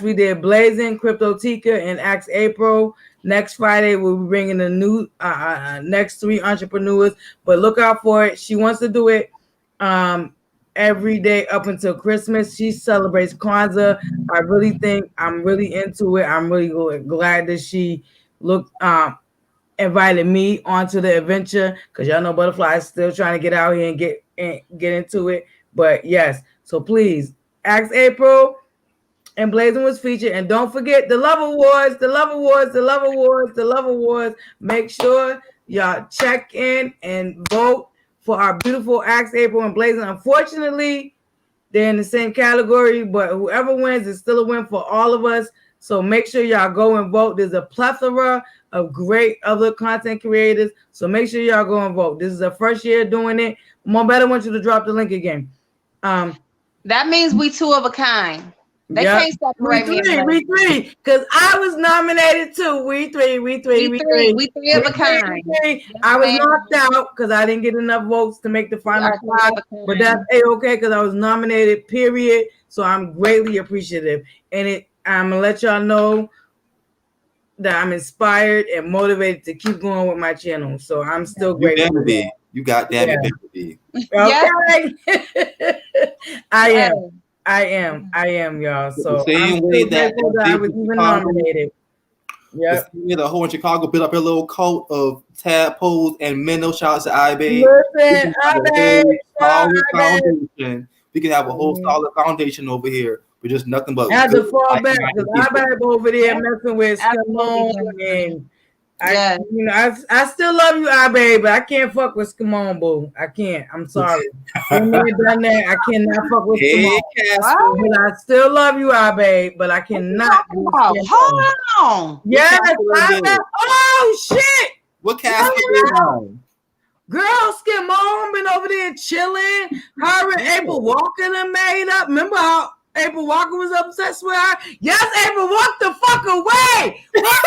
we did Blazing, Crypto Tika, and Ask April. Next Friday, we'll be bringing the new next 3 entrepreneurs. But look out for it. She wants to do it every day up until Christmas. She celebrates Kwanzaa. I really think I'm really into it. I'm really glad that she invited me onto the adventure because y'all know Butterfly is still trying to get out here and get into it. But yes, so please Ask April and Blazing was featured. And don't forget the Love Awards, the Love Awards, the Love Awards, the Love Awards. Make sure y'all check in and vote for our beautiful Axe April and Blazing. Unfortunately, they're in the same category, but whoever wins is still a win for all of us. So make sure y'all go and vote. There's a plethora of great other content creators. So make sure y'all go and vote. This is the first year doing it. Mom, better want you to drop the link again. That means we two of a kind. They can't separate me. We three, because I was nominated too. We three We three of a kind. I was knocked out because I didn't get enough votes to make the final five, but that's okay because I was nominated, period. So I'm greatly appreciative. And I'm gonna let y'all know that I'm inspired and motivated to keep going with my channel. So I'm still grateful. You goddamn it, baby. Okay. I am, y'all. So the same way that I was even nominated. Yeah. The whole in Chicago built up a little cult of tadpoles and minnow. Shout out to iBay. We can have a whole solid foundation over here. We're just nothing but. I had to fall back because iBay over there messing with Simone and I still love you, iBay, but I can't fuck with Simone, boo. I can't. I'm sorry. When they done that, I cannot fuck with Simone. But I still love you, iBay, but I cannot. Hold on. Yes, iBay. Oh shit. What cast is on? Girl, Simone been over there chilling. Her and April Walker done made up. Remember how April Walker was obsessed with her? Yes, April, walk the fuck away. Walk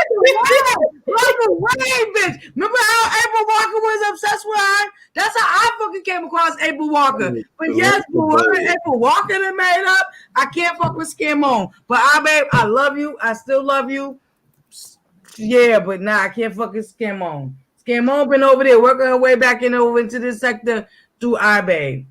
away, bitch. Remember how April Walker was obsessed with her? That's how I fucking came across April Walker. But yes, April Walker done made up. I can't fuck with Scamone. But I love you. I still love you. Yeah, but nah, I can't fucking Scamone. Scamone been over there working her way back over into this sector through iBay.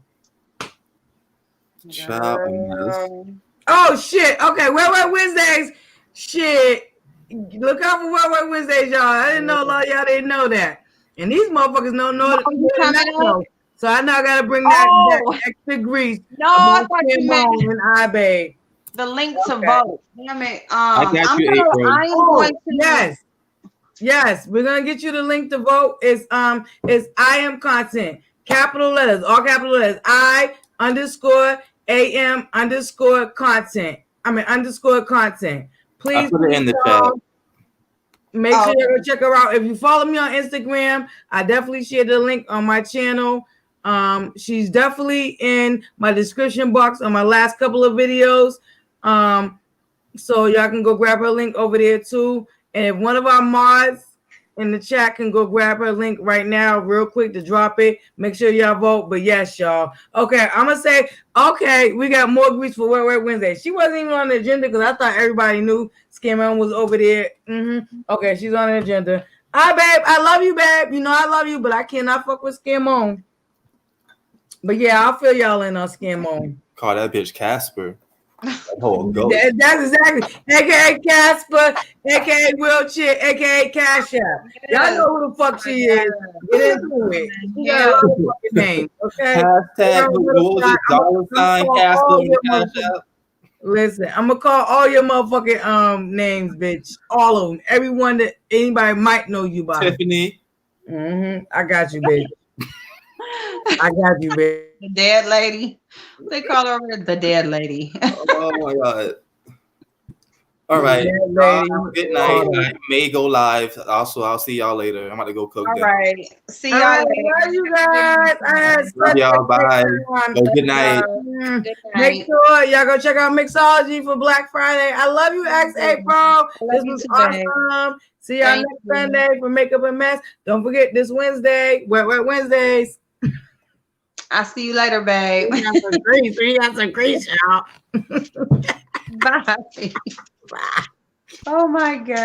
Oh shit. Okay, Wet Wednesdays. Shit. Look out for Wet Wednesdays, y'all. I didn't know a lot of y'all didn't know that. And these motherfuckers don't know that. So I now gotta bring that extra grease. No, I thought you meant and iBay. The link to vote. Damn it. I got you, April. Yes, we're gonna get you the link to vote. It's I am content. Capital letters, all capital letters. I_am_content. Please put it in the chat. Make sure you go check her out. If you follow me on Instagram, I definitely share the link on my channel. She's definitely in my description box on my last couple of videos. So y'all can go grab her link over there too. And if one of our mods in the chat can go grab her link right now real quick to drop it, make sure y'all vote. But yes, y'all. Okay, I'm going to say, okay, we got more grease for Wet Wednesday. She wasn't even on the agenda because I thought everybody knew Scamon was over there. Okay, she's on the agenda. All right, babe, I love you, babe. You know I love you, but I cannot fuck with Scamon. But yeah, I'll fill y'all in on Scamon. Call that bitch Casper. That's exactly. AKA Casper, AKA Wheelchair, AKA Cash App. Y'all know who the fuck she is. Get into it. She got a lot of fucking names, okay? $, Listen, I'm gonna call all your motherfucking names, bitch. All of them. Everyone that anybody might know you by. Tiffany. I got you, bitch. I got you, bitch. The dead lady. They call her the dead lady. Oh my god. All right. Good night. I may go live. Also, I'll see y'all later. I'm about to go cook. All right. See y'all later. Love you guys. Love y'all. Bye. Good night. Make sure y'all go check out Mixology for Black Friday. I love you, Axe April. This was awesome. See y'all next Sunday for Makeup and Mess. Don't forget this Wednesday, Wet Wednesdays. I'll see you later, babe. We got some grease, y'all. Bye. Bye. Oh my God.